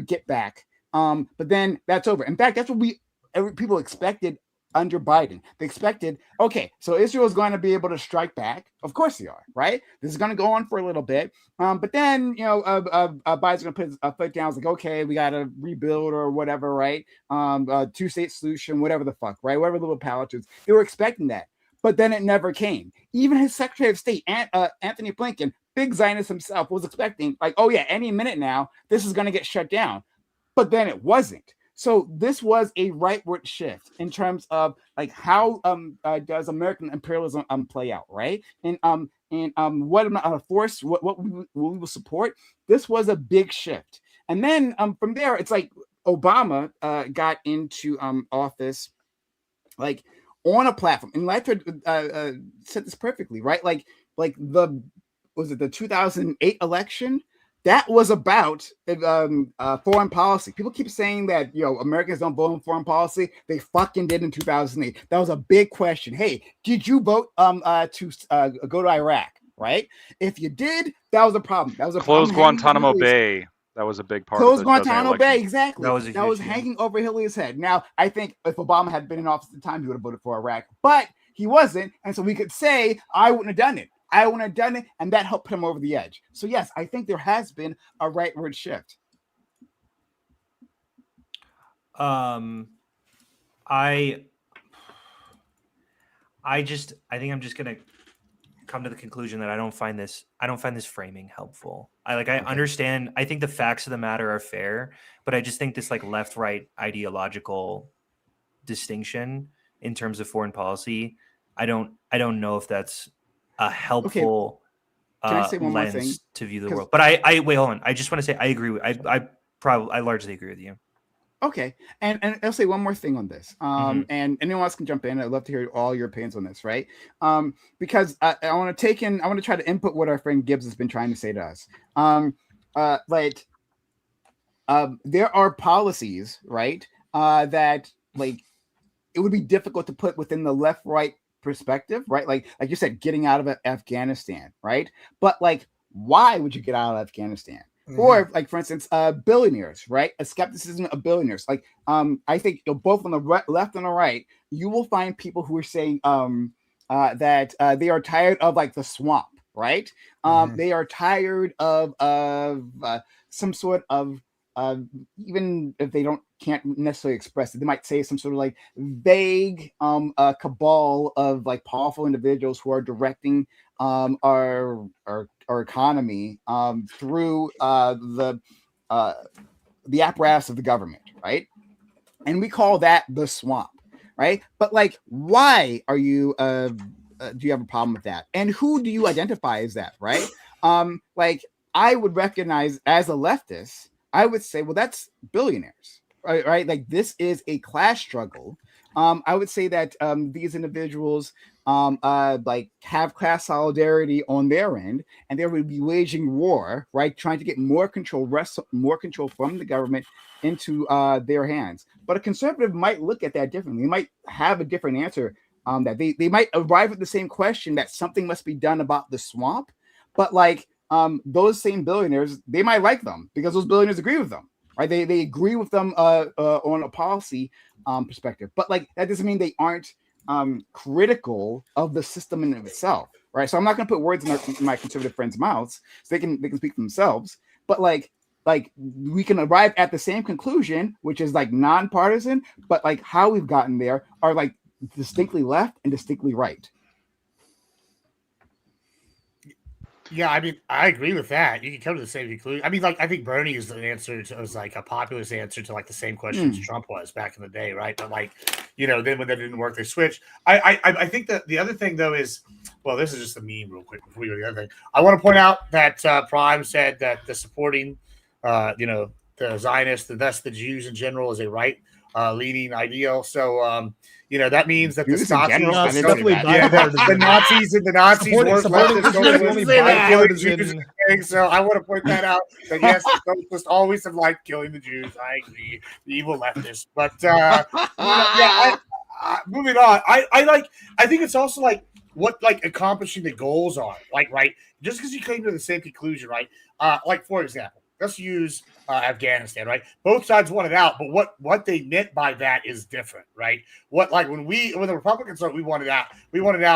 get back, but then that's over. In fact, that's what people expected under Biden. They expected, okay, so Israel is going to be able to strike back. Of course they are, right? This is going to go on for a little bit. But then, Biden's going to put his foot down. It's like, okay, we got to rebuild or whatever, right? Two-state solution, whatever the fuck, right? Whatever little politics. They were expecting that. But then it never came. Even his Secretary of State, Anthony Blinken, big Zionist himself, was expecting, like, oh yeah, any minute now, this is going to get shut down. But then it wasn't. So this was a rightward shift in terms of like how does American imperialism play out, right? And what amount of force, what we will support. This was a big shift, and then from there, it's like Obama got into office, like on a platform, and Ledford said this perfectly, right? Like the 2008 election. That was about foreign policy. People keep saying that Americans don't vote on foreign policy. They fucking did in 2008. That was a big question. Hey, did you vote to go to Iraq? Right? If you did, that was a problem. That was a close Guantanamo Bay. That was a big part. Close Guantanamo Bay. Exactly. That was hanging over Hillary's head. Now, I think if Obama had been in office at the time, he would have voted for Iraq, but he wasn't, and so we could say I wouldn't have done it. I wouldn't have done it, and that helped him over the edge. So yes, I think there has been a rightward shift. I think I'm just gonna come to the conclusion that I don't find this framing helpful. I understand. I think the facts of the matter are fair, but I just think this like left-right ideological distinction in terms of foreign policy, I don't know if that's a helpful lens to view the world. But I wait, hold on. I just want to say I agree. I largely agree with you. Okay, and I'll say one more thing on this. And anyone else can jump in. I'd love to hear all your opinions on this, right? Because I want to try to input what our friend Gibbs has been trying to say to us. There are policies, right, that like it would be difficult to put within the left-right perspective, right? Like you said, getting out of Afghanistan, right? But like, why would you get out of Afghanistan? Mm-hmm. Or like, for instance, billionaires, right? A skepticism of billionaires. Like, I think both on the left and the right, you will find people who are saying that they are tired of like the swamp, right? They are tired of some sort of even if they can't necessarily express it, they might say some sort of like vague cabal of like powerful individuals who are directing our economy through the apparatus of the government, right? And we call that the swamp, right? But like, why are you do you have a problem with that? And who do you identify as that, right? Like I would recognize as a leftist, I would say, well, that's billionaires, right? Like this is a class struggle I would say that these individuals like have class solidarity on their end, and they would be waging war, right, trying to get more control, more control from the government into their hands. But a conservative might look at that differently. They might have a different answer. That they might arrive at the same question that something must be done about the swamp, but like those same billionaires, they might like them because those billionaires agree with them, right? They agree with them on a policy perspective, but like that doesn't mean they aren't critical of the system in itself, right? So I'm not going to put words in my conservative friends' mouths, so they can speak for themselves. But like we can arrive at the same conclusion, which is like nonpartisan, but like how we've gotten there are like distinctly left and distinctly right. Yeah, I mean, I agree with that. You can come to the same conclusion. I mean, like, I think Bernie is an answer to, was like a populist answer to like the same questions Trump was back in the day, right? But like, you know, then when that didn't work, they switched. I think that the other thing though is, well, this is just a meme real quick before we go to the other thing. I want to point out that Prime said that the supporting, you know, the Zionists, thus the Jews in general, is a right leading ideal. So, you know, that means that the Nazis and the Nazis weren't leftist. So I want to point that out. That yes, the socialists always have liked killing the Jews. I agree, the evil leftists. But moving on, I think it's also like what like accomplishing the goals are. Like, right, just because you came to the same conclusion, right? Like for example, let's use Afghanistan, right? Both sides wanted out, but what they meant by that is different, right? What like when the Republicans said we wanted out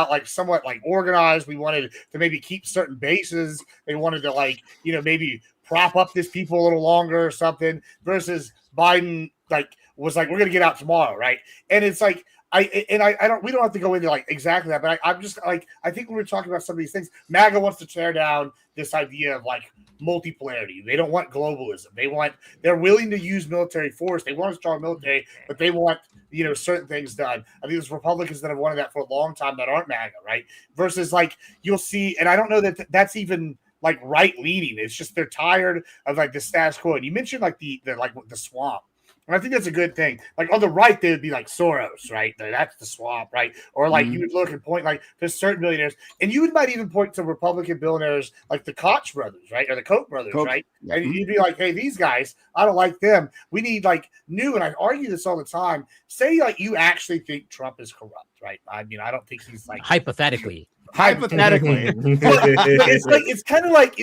like somewhat like organized. We wanted to maybe keep certain bases. They wanted to like, you know, maybe prop up this people a little longer or something. Versus Biden like was like, we're gonna get out tomorrow, right? And it's like we don't have to go into like exactly that, but I'm just like, I think when we're talking about some of these things, MAGA wants to tear down this idea of like multipolarity. They don't want globalism. They're willing to use military force. They want a strong military, but they want, you know, certain things done. I think there's Republicans that have wanted that for a long time that aren't MAGA, right? Versus like you'll see, and I don't know that that's even like right leaning. It's just they're tired of like the status quo. And you mentioned like the swamp. And I think that's a good thing. Like on the right, they would be like Soros, right? That's the swamp, right? Or like you would look and point like there's certain billionaires, and you might even point to Republican billionaires like the Koch brothers, right? Or the Koch brothers, right? Yeah. And you'd be like, hey, these guys, I don't like them. We need like new, and I argue this all the time. Say like you actually think Trump is corrupt, right? I mean, I don't think he's like hypothetically. It's kind of like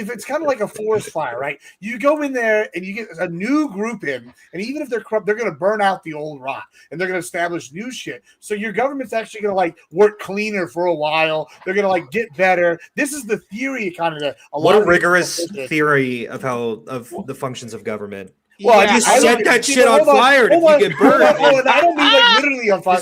a forest fire, right? You go in there and you get a new group in, and even if they're corrupt, they're going to burn out the old rot and they're going to establish new shit. So your government's actually going to like work cleaner for a while. They're going to like get better. This is the theory, kind of what a rigorous theory of the functions of government. Well, I just set that shit on fire if you get burned. I don't mean like literally on fire.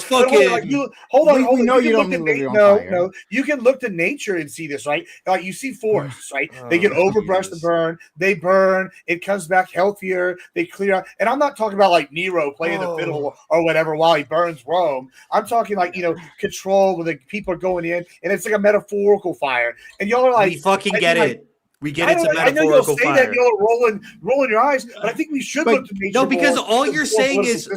Hold on. No, you don't mean literally on fire. No. You can look to nature and see this, right? Like you see forests, right? They get overbrushed and burn. They burn. It comes back healthier. They clear out. And I'm not talking about like Nero playing the fiddle or whatever while he burns Rome. I'm talking like, you know, control where the people are going in, and it's like a metaphorical fire. And y'all are like, we fucking get it. We get it's a metaphorical I know you'll say fire. That you're rolling your eyes, but I think we should look to nature. No, because all you're saying is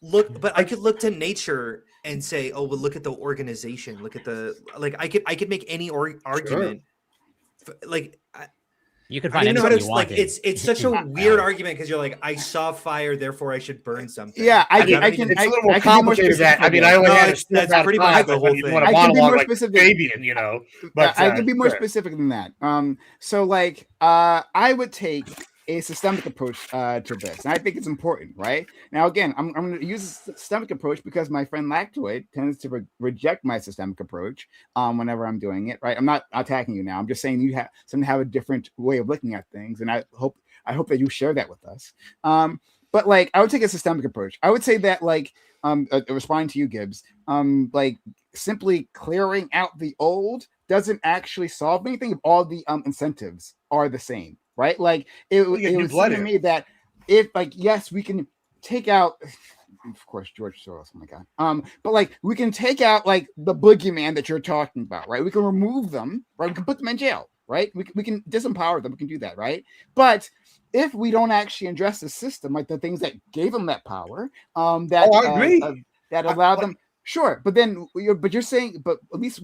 look. But I could look to nature and say, oh, well, look at the organization. Look at the like. I could make any argument. Like you could find anything you want. Like it's such a weird argument because you're like, I saw fire, therefore I should burn something. Yeah, I can. It's a little more complicated than that. I mean, I only that's pretty much the whole thing. I can be more specific. Fabian, you know, but I can be more specific than that. So like, I would take a systemic approach to this, and I think it's important. Right now, again, I'm going to use a systemic approach because my friend Lactoid tends to reject my systemic approach whenever I'm doing it. Right, I'm not attacking you now. I'm just saying you have a different way of looking at things, and I hope that you share that with us. But like, I would take a systemic approach. I would say that like, responding to you, Gibbs, like simply clearing out the old doesn't actually solve anything if all the incentives are the same. Right, like it would seem to me that if, like, yes, we can take out, of course, George Soros. Oh my God, but like we can take out like the boogeyman that you're talking about, right? We can remove them, right? We can put them in jail, right? We can disempower them. We can do that, right? But if we don't actually address the system, like the things that gave them that power, I agree. that allowed them. Sure, but then you're saying, but at least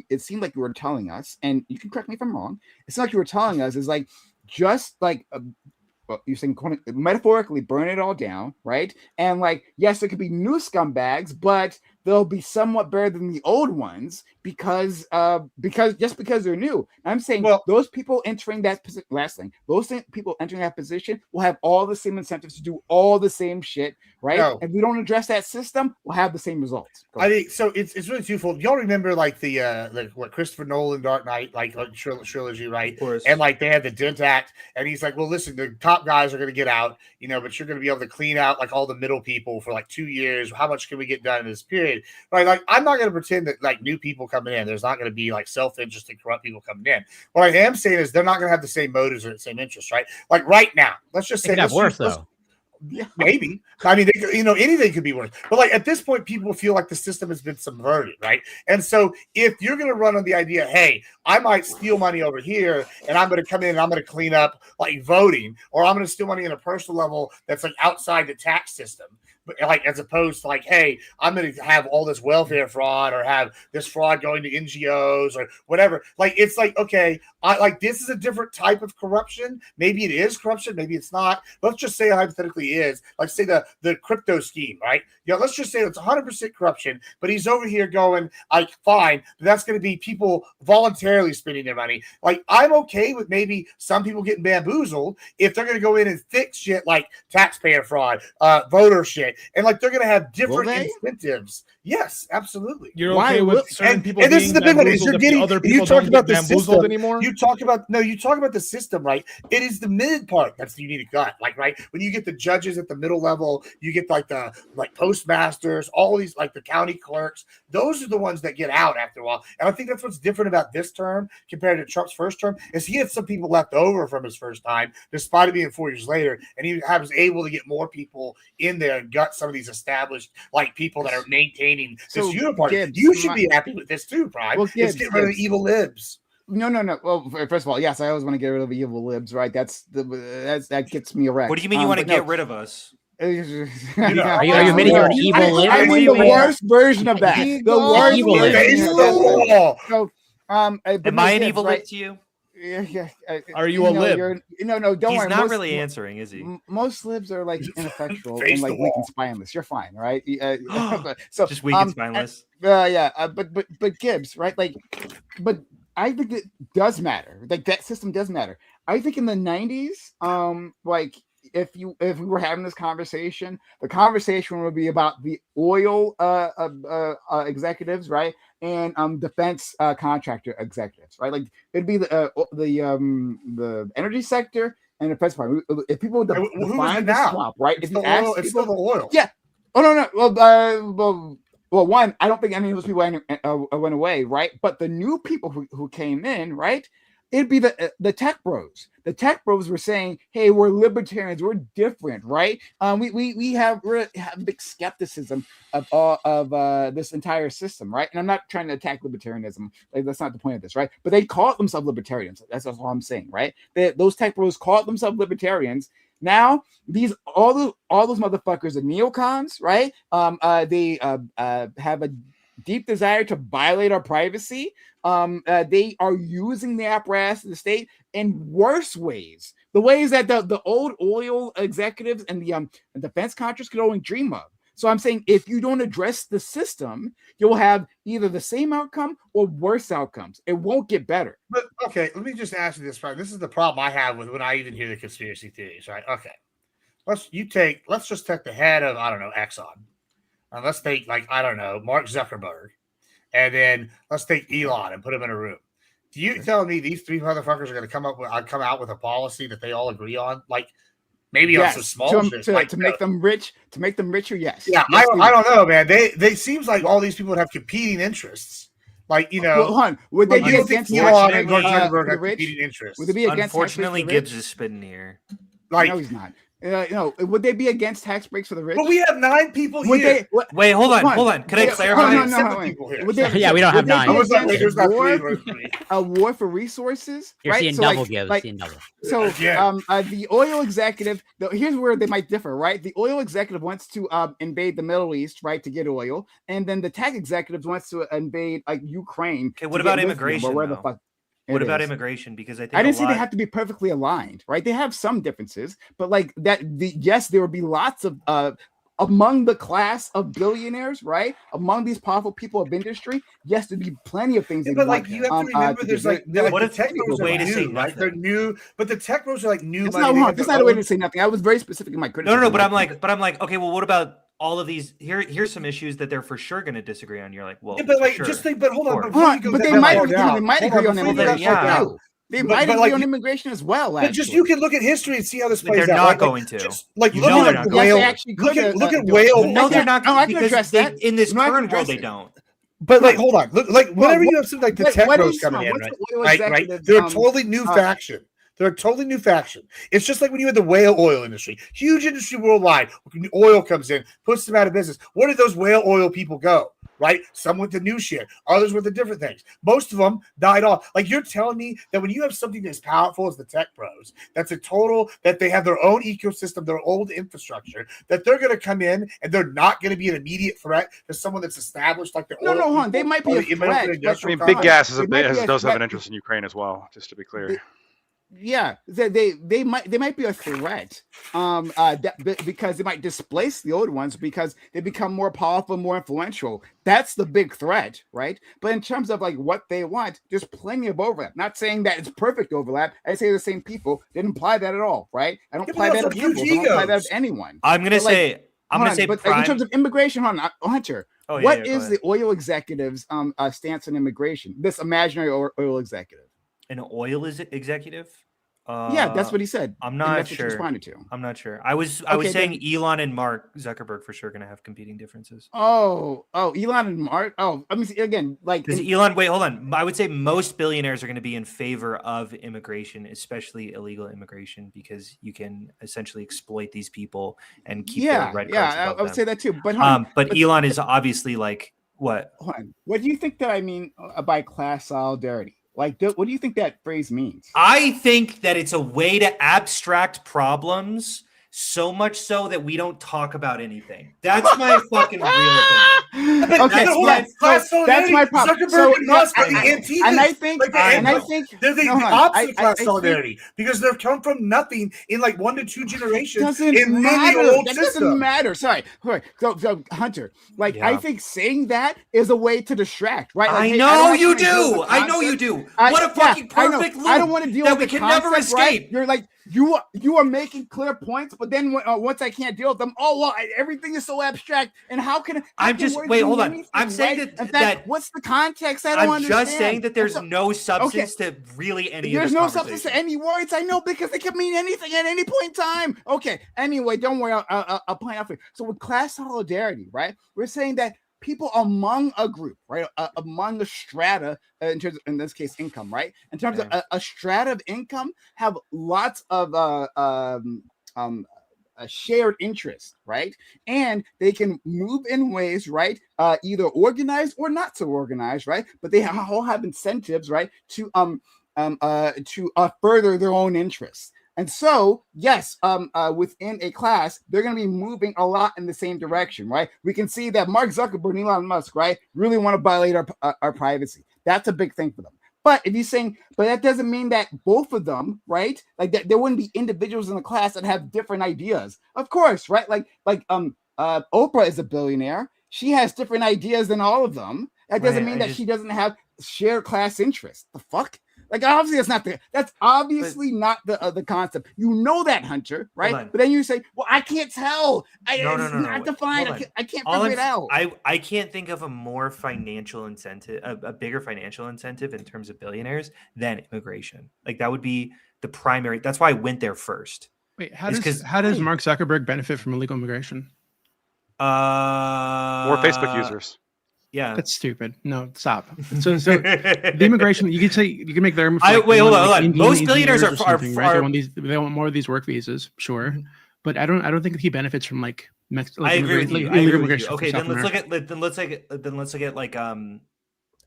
it seemed like you were telling us, and you can correct me if I'm wrong. It's not like you were telling us is like just like you're saying metaphorically burn it all down, right? And like yes, there could be new scumbags, but they'll be somewhat better than the old ones because they're new. I'm saying those people entering that position. Last thing, those people entering that position will have all the same incentives to do all the same shit, right? No. If we don't address that system, we'll have the same results. I think so. It's really twofold. Y'all remember like the what Christopher Nolan Dark Knight like trilogy, right? Of course. And like they had the Dent Act, and he's like, well, listen, the top guys are going to get out, but you're going to be able to clean out like all the middle people for like 2 years. How much can we get done in this period? Right? Like I'm not going to pretend that like new people coming in, there's not going to be like self-interest and corrupt people coming in. What I am saying is they're not going to have the same motives or the same interests, right? Like right now, let's just say it could have worse though. Yeah, maybe. I mean, anything could be worse. But like at this point, people feel like the system has been subverted, right? And so if you're going to run on the idea, hey, I might steal money over here, and I'm going to come in and I'm going to clean up like voting, or I'm going to steal money on a personal level that's like outside the tax system. But like as opposed to like, hey, I'm going to have all this welfare fraud or have this fraud going to NGOs or whatever. Like it's like, okay, this is a different type of corruption. Maybe it is corruption, maybe it's not. Let's just say it hypothetically is. Like say the crypto scheme, right? Let's just say it's 100% corruption, but he's over here going, like, fine, but that's going to be people voluntarily spending their money. Like I'm okay with maybe some people getting bamboozled if they're going to go in and fix shit like taxpayer fraud, voter shit. And like they're going to have different incentives. Yes, absolutely. You're okay with certain people and this is the big one. Is you're getting other people you talk about the system anymore. You talk about the system, right? It is the mid part that's you need to gut. Like right when you get the judges at the middle level, you get like the postmasters, all these like the county clerks. Those are the ones that get out after a while. And I think that's what's different about this term compared to Trump's first term is he had some people left over from his first time, despite it being 4 years later, and he was able to get more people in there and gut some of these established like people that are maintaining this uniparty. You should be happy with this too, Prime. Well, let's get rid of the evil libs. No. Well, first of all, yes, I always want to get rid of evil libs, right? That gets me erect. What do you mean you want to get rid of us? Are you admitting you're an evil lib? I mean the worst version of that. The worst version of that. So, am I an evil lib to you? Yeah. Are you a lib? No, don't worry. He's not really answering, is he? Most libs are like ineffectual and like weak and spineless. You're fine, right? So just weak and spineless. But Gibbs, right? Like, but I think it does matter. Like that system does matter. I think in the 90s, like if we were having this conversation, the conversation would be about the oil executives, right? And defense contractor executives, right? Like it'd be the energy sector and the defense part. If people define the swap, right? It's still the oil. Yeah. Oh no. Well, one, I don't think any of those people went away, right? But the new people who came in, right? It'd be the tech bros. The tech bros were saying, "Hey, we're libertarians. We're different, right? We have big skepticism of this entire system, right? And I'm not trying to attack libertarianism. Like, that's not the point of this, right? But they call it themselves libertarians. That's all I'm saying, right? Those tech bros call it themselves libertarians. Now, all those motherfuckers are neocons, right? They have a deep desire to violate our privacy. They are using the apparatus of the state in worse ways, the ways that the old oil executives and the defense contractors could only dream of. So I'm saying if you don't address the system, you'll have either the same outcome or worse outcomes. It won't get better. But okay, let me just ask you this, right? This is the problem I have with when I even hear the conspiracy theories, right? Okay, let's just take the head of Exxon, and let's take Mark Zuckerberg, and then let's take Elon and put him in a room. Do you tell me these three motherfuckers are going to come out with a policy that they all agree on? Like maybe on some small shit, to make them rich, to make them richer. Yes. Yeah, yes, I don't know, man. They seems like all these people would have competing interess. Like would they be against Elon and Mark Zuckerberg have competing interests? Would they be against? Unfortunately, Gibbs is spitting here. No, he's not. would they be against tax breaks for the rich? But we have 9 people Would here. Wait, hold on. Can I clarify? No. People here. Yeah, we don't have 9. I was like, wait, there's not 3. A war for resources. You're right? seeing So, double like, gives. like, Seeing double. So Yeah. the oil executive, here's where they might differ, right? The oil executive wants to invade the Middle East, right, to get oil, and then the tax executive wants to invade like Ukraine. Okay, what about immigration? Where the fuck? What about immigration? Because I think I didn't say they have to be perfectly aligned, right? They have some differences, but like that, yes, there would be lots of among the class of billionaires, right? Among these powerful people of industry, yes, there'd be plenty of things. But like you have to remember, there's like what the if tech bros way are to say new, right? nothing? They're new, but the tech bros are like new. That's not a way to say nothing. I was very specific in my criticism. No, but I'm like, okay, well, what about all of these? Here's some issues that they're for sure going to disagree on. You're like, well, yeah, but like, sure. just think, but hold on, but they might agree on immigration. Yeah. They might agree on immigration as well. But just you can look at history and see how this plays out. They're not going to. Just, like You look know at they're not whale. going Look at whale. No, they're not. I can Because address that. in this No, I can current world, address they it. don't. But like, hold on. Like whenever you have something like the tech what bros is- coming in, what's right? the oil Right. executives, They're a totally new faction. They're a totally new faction. It's just like when you had the whale oil industry, huge industry worldwide. When oil comes in, puts them out of business. Where did those whale oil people go? Right? Some went to new shit. Others went to different things. Most of them died off. Like you're telling me that when you have something as powerful as the tech pros, that's a total that they have their own ecosystem, their old infrastructure, that they're going to come in and they're not going to be an immediate threat to someone that's established like the oil. No, hon, they might be a threat. I mean, Big Gas does have an interest in Ukraine as well, just to be clear. Yeah, they might be a threat, because they might displace the old ones because they become more powerful, more influential. That's the big threat, right? But in terms of like what they want, there's plenty of overlap. Not saying that it's perfect overlap. I say the same people. Didn't imply that at all, right? I don't apply that to people. I don't apply that to anyone. I'm gonna say, but in terms of immigration, Hunter. Oh, what is the oil executive's stance on immigration? This imaginary oil executive. An oil executive? Yeah, that's what he said. I'm not sure. Responded to. I'm not sure. I was saying Elon and Mark Zuckerberg for sure going to have competing differences. Oh, Elon and Mark. Oh, I mean, again, like Elon. Wait, hold on. I would say most billionaires are going to be in favor of immigration, especially illegal immigration, because you can essentially exploit these people and keep their red cards above I would them. say that too. But Elon is obviously like what? What do you think that I mean by class solidarity? Like, what do you think that phrase means? I think that it's a way to abstract problems so much so that we don't talk about anything. That's my fucking real opinion. That's my problem. Zuckerberg and Musk are the antithesis. And I think they're the opposite of class solidarity because they've come from nothing in like 1 to 2 generations. Doesn't matter. Sorry. So Hunter, I think saying that is a way to distract, right? Like, I know you do. What a fucking perfect loop. I don't want to deal that with we the can never concept, escape. Right? You're like you are making clear points, but then once I can't deal with them, everything is so abstract. And how can wait, hold on. I'm saying that what's the context? I don't understand. I'm just saying that there's no substance to really any. There's no substance to any words. I know because they can mean anything at any point in time. Okay. Anyway, don't worry. I'll point out for you. So with class solidarity, right? We're saying that people among a group, right, among a strata, in this case, income, right, in terms of a strata of income, have lots of a shared interest, right, and they can move in ways, right, either organized or not so organized, right, but they all have incentives, right, to further their own interests. And so, yes, within a class, they're going to be moving a lot in the same direction, right? We can see that Mark Zuckerberg and Elon Musk, right, really want to violate our privacy. That's a big thing for them. But if you're saying, but that doesn't mean that both of them, right, like that there wouldn't be individuals in the class that have different ideas. Of course, right? Like Oprah is a billionaire. She has different ideas than all of them. That doesn't mean that she doesn't have shared class interests. The fuck? Like obviously that's obviously not the concept. You know that, Hunter, right? But then you say, "Well, I can't tell. It's not defined. I can't figure it out." I can't think of a more financial incentive, a bigger financial incentive in terms of billionaires than immigration. Like that would be the primary. That's why I went there first. Wait, how does Mark Zuckerberg benefit from illegal immigration? More Facebook users. Yeah, that's stupid. No, stop. So the immigration, you can make their wait, hold on. Most billionaires are right? They want more of these work visas, sure, but I don't think he benefits from like I agree with you. illegal immigration. Okay, from then South let's America. look at like and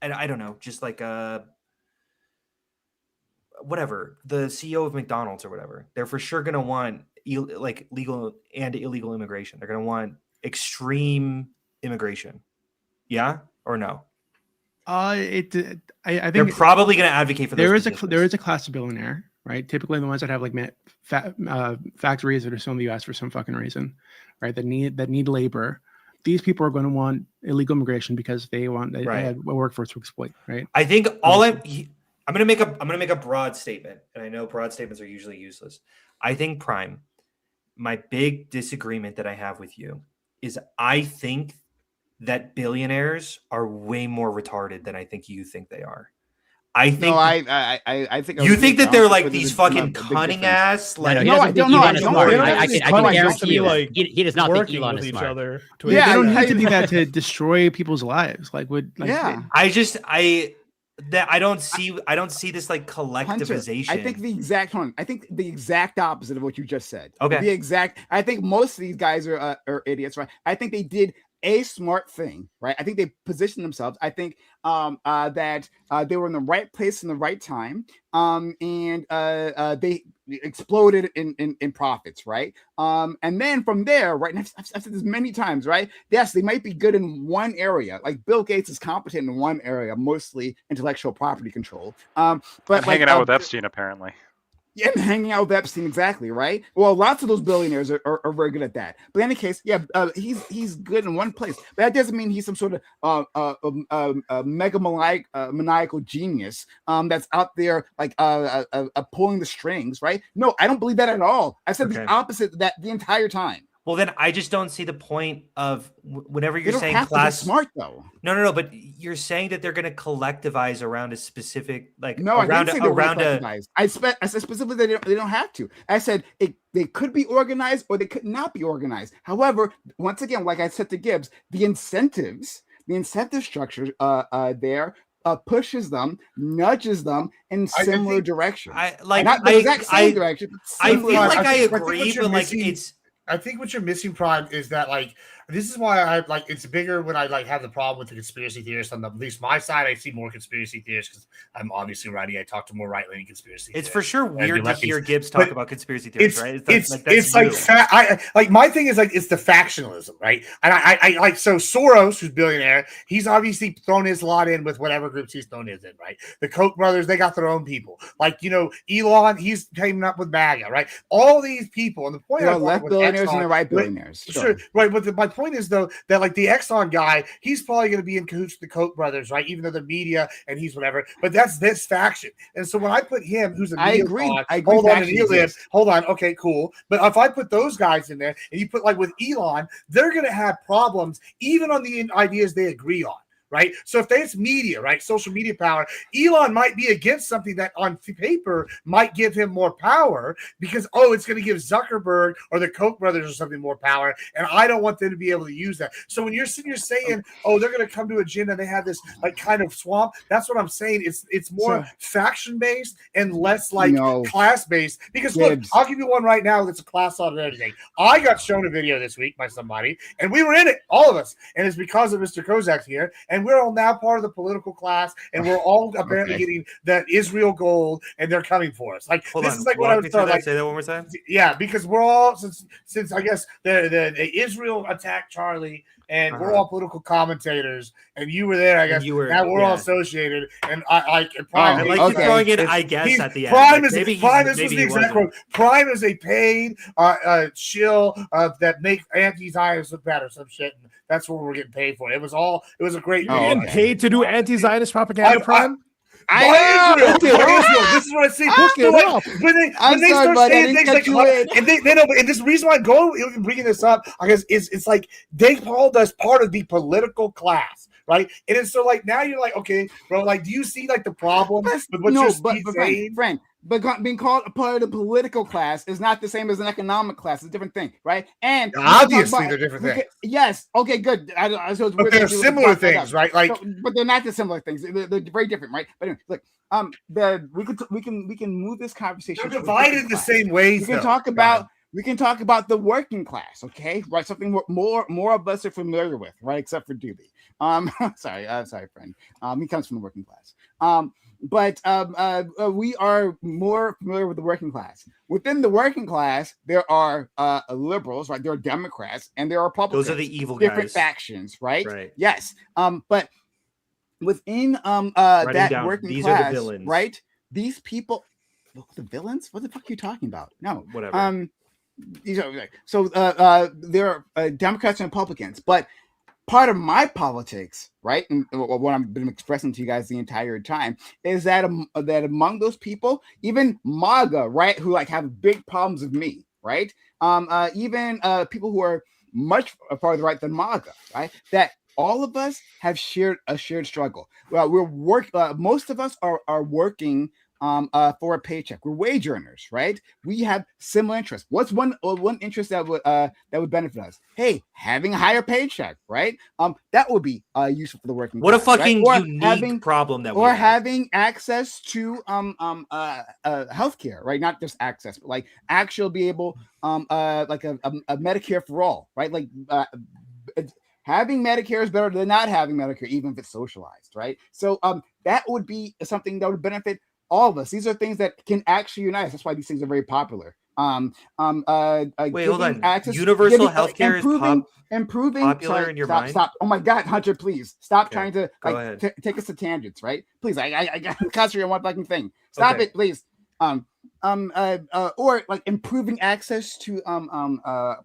I don't know, just like whatever, the CEO of McDonald's or whatever. They're for sure gonna want like legal and illegal immigration. They're gonna want extreme immigration. Yeah or no? I think They're probably going to advocate for those there is a class of billionaire, right? Typically the ones that have like factories that are still in the U.S. for some fucking reason, right? That need labor. These people are going to want illegal immigration because they want a workforce to exploit, right? I think I'm going to make a broad statement, and I know broad statements are usually useless. I think Prime, my big disagreement that I have with you is I think that billionaires are way more retarded than I think you think they are. I think. No, I think you think that they're like these fucking cunning ass. Like, no, I don't know. I can guarantee you, like, he does not think Elon is each smart. other. They don't need to do that to destroy people's lives. I don't see this like collectivization. Hunter, I think the exact opposite of what you just said. Okay. I think most of these guys are idiots, right? I think they did a smart thing, right? I think they positioned themselves. I think that they were in the right place in the right time, and they exploded in profits, right? And then from there, right? And I've said this many times, right? Yes, they might be good in one area. Like Bill Gates is competent in one area, mostly intellectual property control. But hanging out with Epstein, apparently. Yeah, and hanging out with Epstein, exactly, right? Well, lots of those billionaires are very good at that. But in any case, he's good in one place. But that doesn't mean he's some sort of maniacal genius that's out there like pulling the strings, right? No, I don't believe that at all. I said the opposite that the entire time. Well, then I just don't see the point of whenever you're saying class smart though. No, but you're saying that they're going to collectivize around a specific like no, around I didn't say around a. I said specifically they don't have to. I said they could be organized or they could not be organized. However, once again, like I said to Gibbs, the incentive structure there pushes them, nudges them in similar directions. Not the exact same direction. I feel like I agree, but like it's. I think what you're missing, Prime, is that like this is why I like it's bigger when I like have the problem with the conspiracy theorists on at least my side. I see more conspiracy theorists because I'm obviously writing. I talk to more right leaning conspiracy. It's for sure weird to hear Gibbs talk about conspiracy theories, right? Like my thing is like it's the factionalism, right? And I like so Soros, who's billionaire, he's obviously thrown his lot in with whatever groups he's thrown his in, right? The Koch brothers, they got their own people. Like Elon, he's teaming up with MAGA, right? All these people, and the point there are left billionaires and the right billionaires, sure, right? But my point is though that like the Exxon guy, he's probably going to be in cahoots with the Koch brothers, right? Even though the media and he's whatever, but that's this faction. And so when I put him, who's a I agree. Hold on, okay, cool. But if I put those guys in there, and you put like with Elon, they're going to have problems even on the ideas they agree on. Right. So if it's media, right, social media power, Elon might be against something that on paper might give him more power because, it's going to give Zuckerberg or the Koch brothers or something more power. And I don't want them to be able to use that. So when you're sitting here saying, they're going to come to a gin and they have this like kind of swamp, that's what I'm saying. It's more faction based and less like class based. Because look, I'll give you one right now that's a class audit and everything. I got shown a video this week by somebody and we were in it, all of us. And it's because of Mr. Kozak's here. And we're all now part of the political class, and we're all apparently getting that Israel gold, and they're coming for us. Like Hold this on. is like what I would like. Say that one more time. Yeah, because we're all since I guess the Israel attacked Charlie, and we're all political commentators, and you were there. I guess now we're all associated, and I like throwing it. I guess at the end, Prime is the exact quote. Prime is a paid shill that make anti-Zionists look bad or some shit. And that's what we're getting paid for. It was a great. Getting paid to do anti-Zionist propaganda, Prime. Israel. This is what I see. When they start saying things like, and they know, and this reason why I go even bringing this up, I guess it's like they called us part of the political class, right? And it's so like now you're like, okay, bro, like, do you see like the problem with what you're saying? Friend. But being called a part of the political class is not the same as an economic class. It's a different thing, right? And obviously they're different things. Yes. Okay, good. But they're similar things, right? Like, but they're not the similar things. They're very different, right? But anyway, look, we can move this conversation. They're divided the same ways. We can talk about we can talk about the working class, okay? Right, something more of us are familiar with, right? Except for Doobie. Sorry, friend. He comes from the working class. But we are more familiar with the working class. Within the working class, there are liberals, right? There are Democrats, and there are Republicans. Those are the evil different guys. factions, right? Right. Yes. But within that down, working these class, are the villains. right? These people, the villains? What the fuck are you talking about? No, Whatever. These are so there are Democrats and Republicans, but part of my politics, right, and what I've been expressing to you guys the entire time is that that among those people, even MAGA, right, who like have big problems with me, right, even people who are much farther right than MAGA, right, that all of us have shared struggle. Most of us are working for a paycheck. We're wage earners, right? We have similar interests. What's one interest that would benefit us? Hey, having a higher paycheck, right? That would be useful for the working What a class, fucking right? unique problem that we or have. having access to healthcare, right? Not just access, but like actually be able like a Medicare for all, right? Like having Medicare is better than not having Medicare, even if it's socialized, right? So that would be something that would benefit all of us. These are things that can actually unite us. That's why these things are very popular. Wait, hold on. Universal healthcare is improving. Popular in your mind? Stop. Oh my God, Hunter, please stop Okay, trying to go like ahead. take us to tangents, right? Please, I got to concentrate on one fucking thing. Stop Okay. it, please. Or like improving access to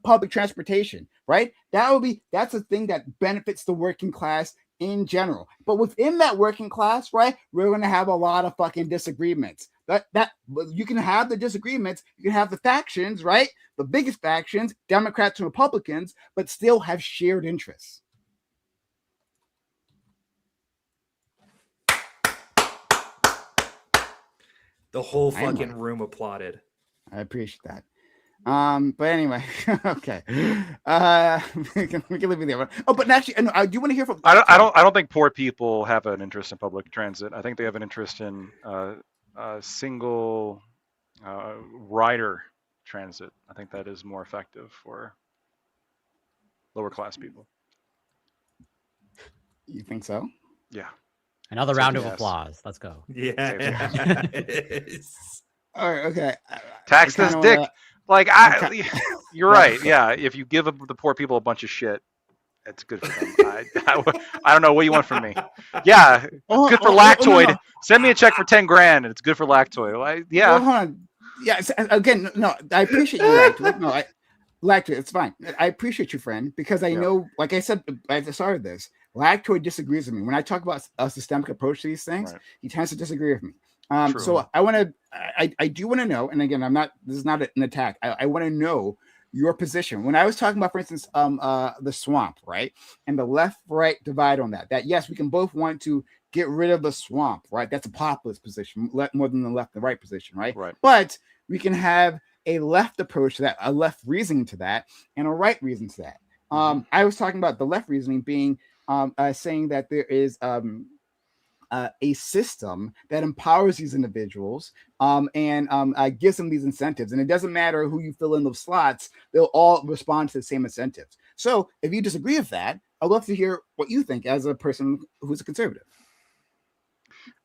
public transportation, right? That's a thing that benefits the working class in general. But within that working class, right, we're going to have a lot of fucking disagreements. That you can have the disagreements, you can have the factions, right? The biggest factions, Democrats and Republicans, but still have shared interests. The whole fucking room applauded. I appreciate that. But anyway, okay. We can leave it there. Oh, but actually, I do want to hear from. I don't think poor people have an interest in public transit. I think they have an interest in single rider transit. I think that is more effective for lower class people. You think so? Yeah. Another round of applause. Let's go. Yeah. All right. Okay. Tax this dick. You're right. Yeah. If you give the poor people a bunch of shit, it's good for them. I don't know what you want from me. Yeah. Good for Lactoid. No. Send me a check for 10 grand and it's good for Lactoid. Yeah. Well, hold on. Yeah. Again, no, I appreciate you, Lactoid. No, Lactoid, it's fine. I appreciate you, friend, because I know, like I said at the start of this, Lactoid disagrees with me. When I talk about a systemic approach to these things, he tends to disagree with me. So I do want to know, and again, this is not an attack. I want to know your position. When I was talking about, for instance, the swamp, right? And the left-right divide on that yes, we can both want to get rid of the swamp, right? That's a populist position, more than the left and right position, right? But we can have a left approach to that, a left reasoning to that, and a right reason to that. I was talking about the left reasoning being saying that there is a system that empowers these individuals and gives them these incentives. And it doesn't matter who you fill in those slots, they'll all respond to the same incentives. So if you disagree with that, I'd love to hear what you think as a person who's a conservative.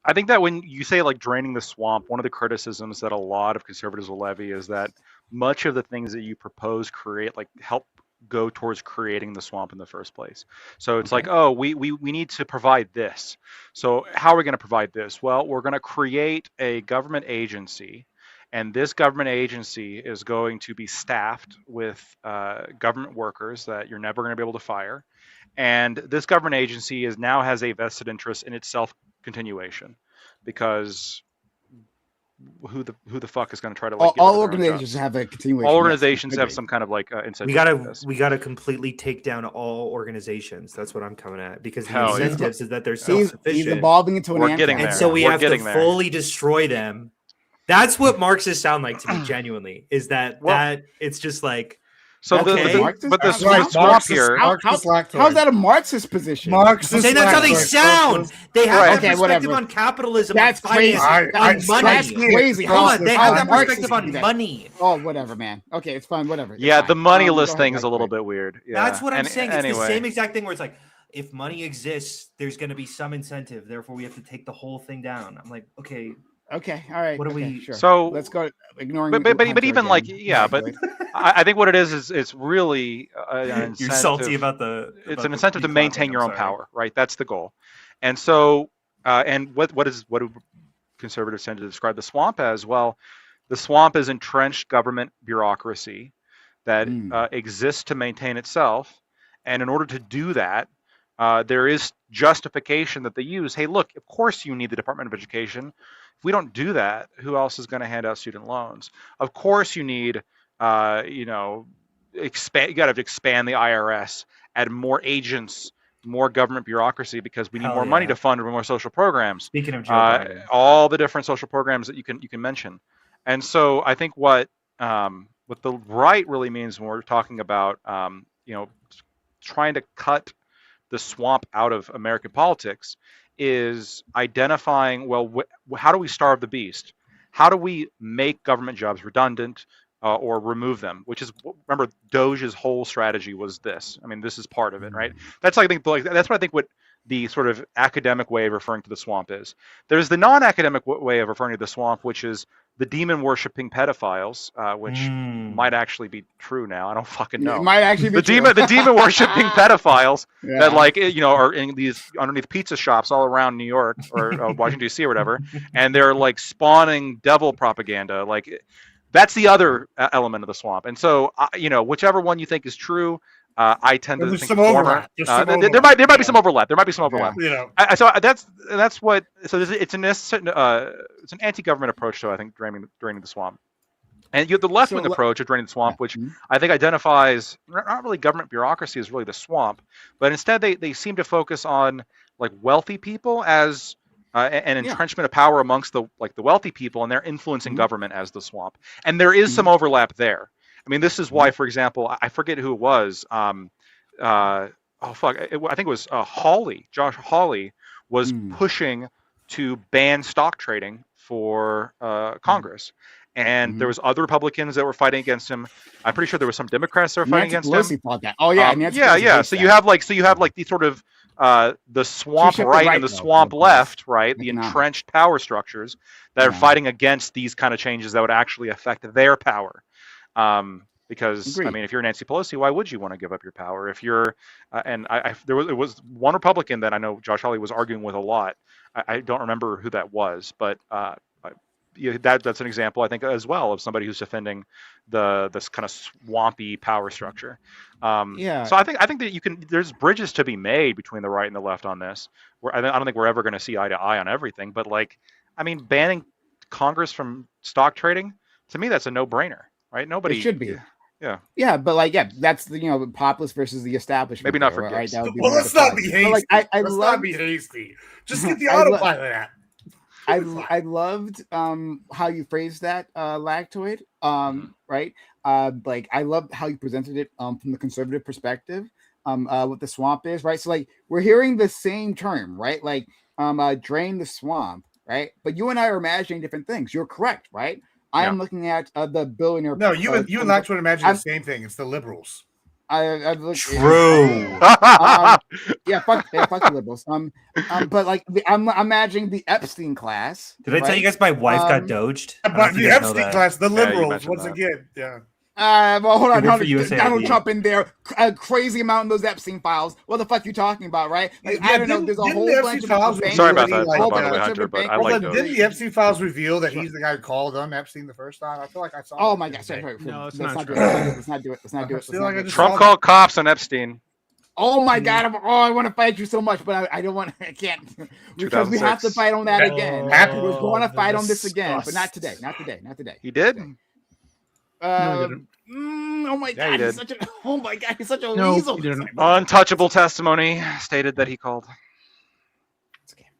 I think that when you say like draining the swamp, one of the criticisms that a lot of conservatives will levy is that much of the things that you propose help go towards creating the swamp in the first place. So it's like, oh, we need to provide this. So how are we going to provide this? Well, we're going to create a government agency, and this government agency is going to be staffed with government workers that you're never going to be able to fire. And this government agency now has a vested interest in its self-continuation, because who the fuck is going to try to all organizations have a continuation. All organizations have some kind of incentive. We gotta completely take down all organizations. That's what I'm coming at, because the incentives is that they're self-sufficient. He's evolving into an getting there. And so we have to fully destroy them. That's what Marxists sound like to me, genuinely, is that it's just like, So Okay. but the That's swamp Marxist, here. Marxist lactoid. How's that a Marxist position? Marxist I'm saying that's how they lactoid. sound. They have Right. that Okay, perspective whatever. on capitalism, That's on finance, crazy. on money. That's crazy. Come on, they have that Marxists perspective do on that? money. Oh, whatever, man. Okay, it's fine. Whatever. It's Yeah, fine. the money Go list ahead, thing is a little Lactoid. bit weird. Yeah. That's what I'm saying. It's the anyway. same exact thing where it's like, if money exists, there's going to be some incentive. Therefore, we have to take the whole thing down. I'm like, okay, Okay, all right. What do okay, we- Sure. So Let's go. Ignoring. but Hunter even like again. yeah, but I think what it is it's really an you're salty incentive. about the. It's about an the incentive to declapping, maintain your I'm own sorry. power, right? That's the goal. And so and what do conservatives tend to describe the swamp as? Well, the swamp is entrenched government bureaucracy that exists to maintain itself, and in order to do that, there is justification that they use. Hey, look, of course you need the Department of Education. If we don't do that, who else is going to hand out student loans? Of course you need, you got to expand the IRS, add more agents, more government bureaucity because we need Hell more money yeah. to fund more social programs. Speaking of Joe Biden, All the different social programs that you can mention. And so I think what the right really means when we're talking about trying to cut the swamp out of American politics is identifying, well, how do we starve the beast? How do we make government jobs redundant or remove them? Which is, remember, Doge's whole strategy was this. I mean, this is part of it, right? That's that's what I think what the sort of academic way of referring to the swamp is. There's the non-academic way of referring to the swamp, which is the demon-worshipping pedophiles, which might actually be true now. I don't fucking know. It might actually be the demon worshipping pedophiles Yeah. that are in these underneath pizza shops all around New York or Washington D.C. or whatever, and they're like spawning devil propaganda. Like that's the other element of the swamp. And so whichever one you think is true, I tend to There's think some the former. overlap. There's some There overlap. might be some overlap. There might be some overlap. So that's what. So it's an anti-government approach to, I think, draining the swamp. And you have the left-wing approach of draining the swamp, which I think identifies not really government bureaucracy as really the swamp, but instead they seem to focus on like wealthy people as an entrenchment of power amongst the wealthy people, and they're influencing government as the swamp. And there is some overlap there. I mean, this is why, for example, I forget who it was. I think it was Josh Hawley was pushing to ban stock trading for Congress. And there was other Republicans that were fighting against him. I'm pretty sure there were some Democrats that were fighting against him. Fought that. Oh yeah, yeah. So you have the sort of the swamp right and the swamp left, right? The entrenched power structures that are fighting against these kind of changes that would actually affect their power. Because Agreed. I mean, if you're Nancy Pelosi, why would you want to give up your power? If you're, it was one Republican that I know Josh Hawley was arguing with a lot. I don't remember who that was, but that's an example, I think, as well of somebody who's defending this kind of swampy power structure. So I think that there's bridges to be made between the right and the left on this. I don't think we're ever going to see eye to eye on everything, but banning Congress from stock trading, to me, that's a no-brainer, right? Nobody It should be. Yeah, but that's the populist versus the establishment. Maybe not for right? kids. That would be Well, more let's not defined. be hasty. Let's not be hasty. Just get the autopilot out. I loved how you phrased that, Lactoid. Right? I loved how you presented it from the conservative perspective. What the swamp is, right? So we're hearing the same term, right? Drain the swamp, right? But you and I are imagining different things. You're correct, right? I am looking at the billionaire. No, you and Lactoid imagine the same thing. It's the liberals. True. Yeah, fuck the liberals. But I'm imagining the Epstein class. Did I tell you guys my wife got doged? But the Epstein class, the liberals, mentioned once that. again, yeah. Well, hold on. Donald USAID. Trump in there, a crazy amount of those Epstein files. What the fuck you talking about, right? I don't know. There's a whole bunch of files banks. Sorry about that, Banks, Hunter, but I Well, like then, those. didn't the Epstein files reveal that he's the guy who called on Epstein the first time? I feel like I saw. Oh my gosh! Sorry. No, it's Let's not do true. it. Let's not do it. Let's not do it. I feel like I just Trump called cops on Epstein. Oh my God! I want to fight you so much, but I don't want. I can't because we have to 2006. fight on that again. We're going to fight on this again, but not disgust. today. Not today. He did? Oh my Yeah, he God! did. Oh my God! He's such a No, weasel. he didn't. Untouchable testimony stated that he called.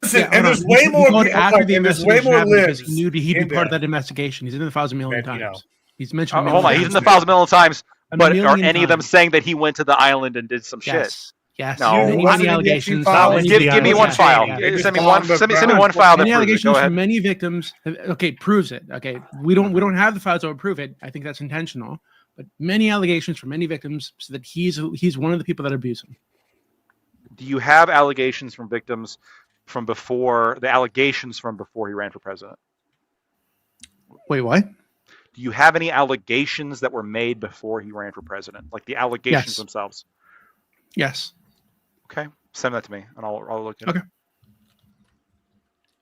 Listen, Yeah, and there's hold on. way He more. called after the There's way investigation more happened because libs. he knew he'd be in part of there. that investigation. He's in the files a million That, you know. times. He's mentioned. Hold on, he's in the files a million times. But are million any of them times. saying that he went to the island and did some shit? Yes. Yes. No. Many, Wasn't many it the allegations. file? Many Give me one allegations. file. Yeah. Send me one. Send me one file that Many proves it. allegations Go from ahead. many victims. Okay, proves it. Okay, we don't have the files that would prove it. I think that's intentional. But many allegations from many victims so that he's one of the people that abuse him. Do you have allegations from victims from before he ran for president? Wait, what? Do you have any allegations that were made before he ran for president? Like the allegations Yes. themselves? Yes. Okay. Send that to me and I'll look at it.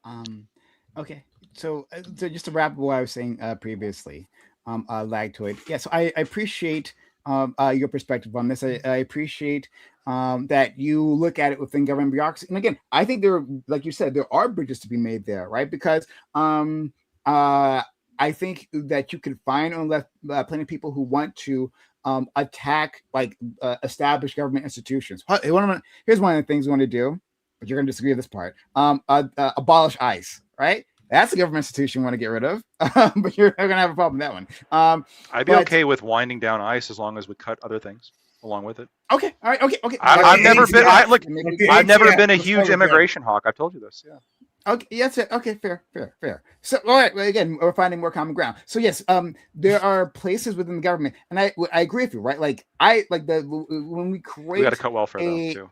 Okay. Okay. So just to wrap up what I was saying previously, Lagtoid. Yeah, so I appreciate your perspective on this. I appreciate that you look at it within government bureaucracy. And again, I think there, like you said, there are bridges to be made there, right? Because I think that you can find on left plenty of people who want to attack like established government institutions. Here's one of the things we want to do, but you're going to disagree with this part. Abolish ICE, right? That's a government institution we want to get rid of, but you're going to have a problem with that one. I'd be okay with winding down ICE as long as we cut other things along with it. Okay, all right, okay. I've never been. I've never been a let's huge go with immigration hawk. I've told you this. Yeah. Okay, yes, okay, fair. So, all right, well, again, we're finding more common ground. So, yes, there are places within the government, and I agree with you, right? Like, when we create We got to cut welfare though too.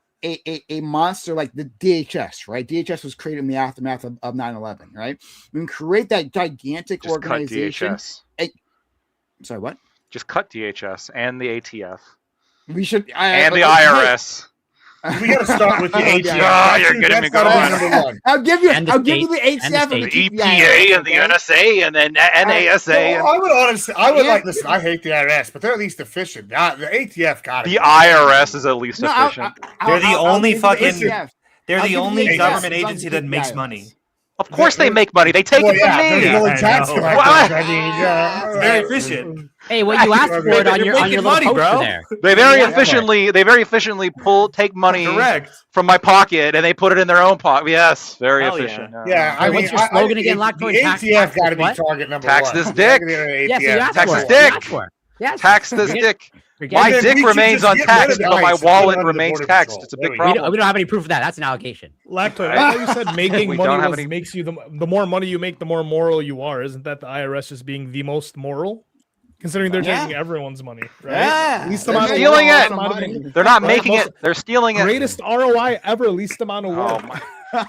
A monster like the DHS, right? DHS was created in the aftermath of 9/11, right? When we create that gigantic Just organization. cut DHS. Sorry, what? Just cut DHS and the ATF We should and the IRS. We got to start with the ATF. Oh, you're getting me going. Number one. I'll give you And the the ATF and the and The the EPA and the NSA and then NASA. Well, I would honestly, listen. I hate the IRS, but they're at least efficient. The ATF got it. The IRS is at least efficient. They're the only fucking- ATF. They're I'll the give you only the government ATF. agency that makes money. Of course they make money. They take Well, it from yeah, me. they're the only I tax know. collectors. What? I mean, It's very efficient. Hey, what you asked for it on You're your making little money, poster bro. there. They very efficiently take money Correct. from my pocket and they put it in their own pocket. Yes, very Hell yeah. efficient. Yeah, I Hey, mean, what's your slogan again, Lacto? The Tax- ATF got to be what? target number Tax one. this dick. Yeah, so you asked Tax for this it. dick. You asked for it. Yes. Tax this dick. Forget My it. then dick we should remains just get rid untaxed, of but my ICE. wallet Put it under remains Border taxed. Patrol. It's a There big we go. problem. We don't have any proof of that. That's an allegation. Lacto, I thought you said making We don't money have was, any- makes you the more money you make, the more moral you are. Isn't that the IRS just being the most moral? Considering they're Yeah. taking everyone's money, right? Yeah. Least They're amount of stealing work, it. least amount of money. They're not Right, making most- it. They're stealing it. Greatest ROI ever, least amount of Oh work. my.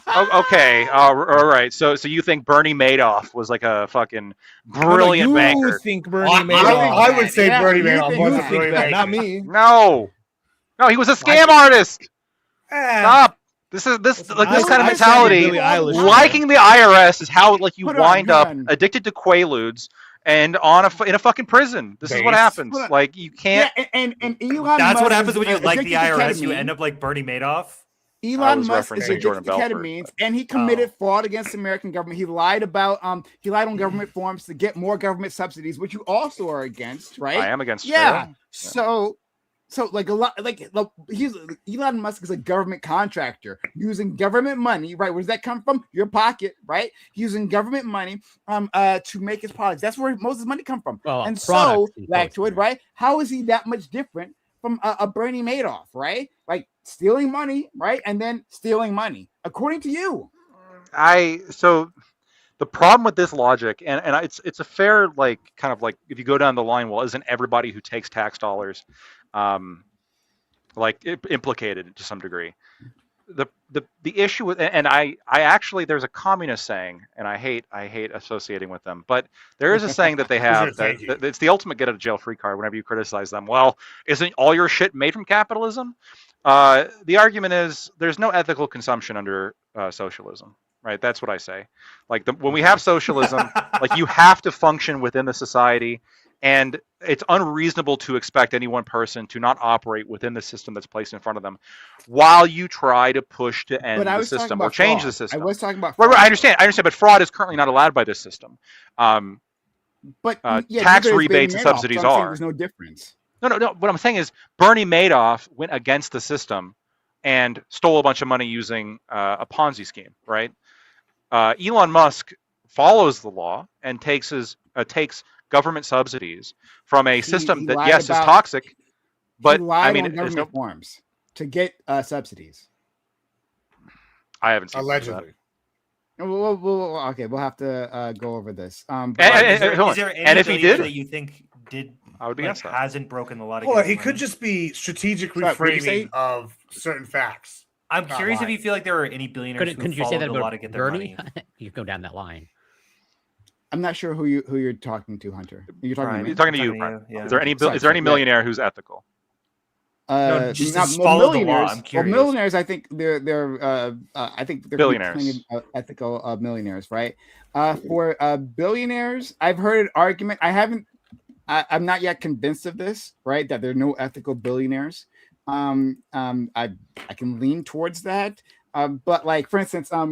Oh, okay. All right. So you think Bernie Madoff was like a fucking brilliant you banker? think Bernie I Madoff? would say Yeah, Bernie you Madoff think was you a think brilliant that, not banker. me. No, he was a scam artist. Eh, Stop. This kind of I said mentality. Billie Eilish. Liking the IRS is how like you Hold on, wind hold up on. addicted to Quaaludes and in a fucking prison. This is what Base. happens. Hold on. Like you can't. Yeah, and Elon That's Musk what happens is when you like the addicted to IRS. You ketamine. end up like Bernie Madoff. I Elon was Musk is referencing addicted Jordan to Belfort, ketamine, and he committed fraud against the American government. He lied about he lied on government forms to get more government subsidies, which you also are against, right? I am against. Yeah. Sure. So like a lot like Elon Musk is a government contractor using government money, right? Where does that come from? Your pocket, right? Using government money to make his products. That's where most of his money come from. Well, and products, so he back posts to it, there. right? How is he that much different from a Bernie Madoff, right? Like stealing money, right? And then stealing money, according to you. So the problem with this logic, and it's a fair like kind of like if you go down the line, well, isn't everybody who takes tax dollars implicated to some degree? The issue with and I actually there's a communist saying, and I hate associating with them, but there is a saying that they have that it's the ultimate get out of jail free card whenever you criticize them. Well, isn't all your shit made from capitalism? The argument is there's no ethical consumption under socialism, right? That's what I say. Like when we have socialism, like you have to function within the society, and it's unreasonable to expect any one person to not operate within the system that's placed in front of them, while you try to push to end But I the was talking system or about change fraud. the system. I was talking about Right, fraud. I understand, but fraud is currently not allowed by this system. But yeah, tax neither is rebates Bernie and Madoff, subsidies so I'm saying are. There's no difference. No. What I'm saying is Bernie Madoff went against the system and stole a bunch of money using a Ponzi scheme, right? Elon Musk follows the law and takes government subsidies from a He system that lied yes is about- toxic, but he lied I mean on there's government no. forms to get subsidies. I haven't seen that. Allegedly. Okay, we'll have to go over this. But Hold on. any And if he billionaire did, that you think did I would be like, against that. hasn't broken the law to Hold on, get he money? could just be strategic Sorry, what'd you say? reframing of certain facts. I'm not curious if lying. you feel like there are any billionaires Couldn't who you say followed that the law about to get their Bernie? money. You go down that line. I'm not sure who you're talking to, Hunter. You're talking Prime. to me? You're talking to I'm you, talking to Prime. you, yeah. Is there any Sorry, is there any yeah. millionaire who's ethical? No, just not follow the law. millionaires. I'm Well, curious. millionaires, I think they're I think there Billionaires. could be plenty of ethical millionaires, right? For billionaires, I've heard an argument. I'm not yet convinced of this, right? That there are no ethical billionaires. I can lean towards that. But like, for instance, I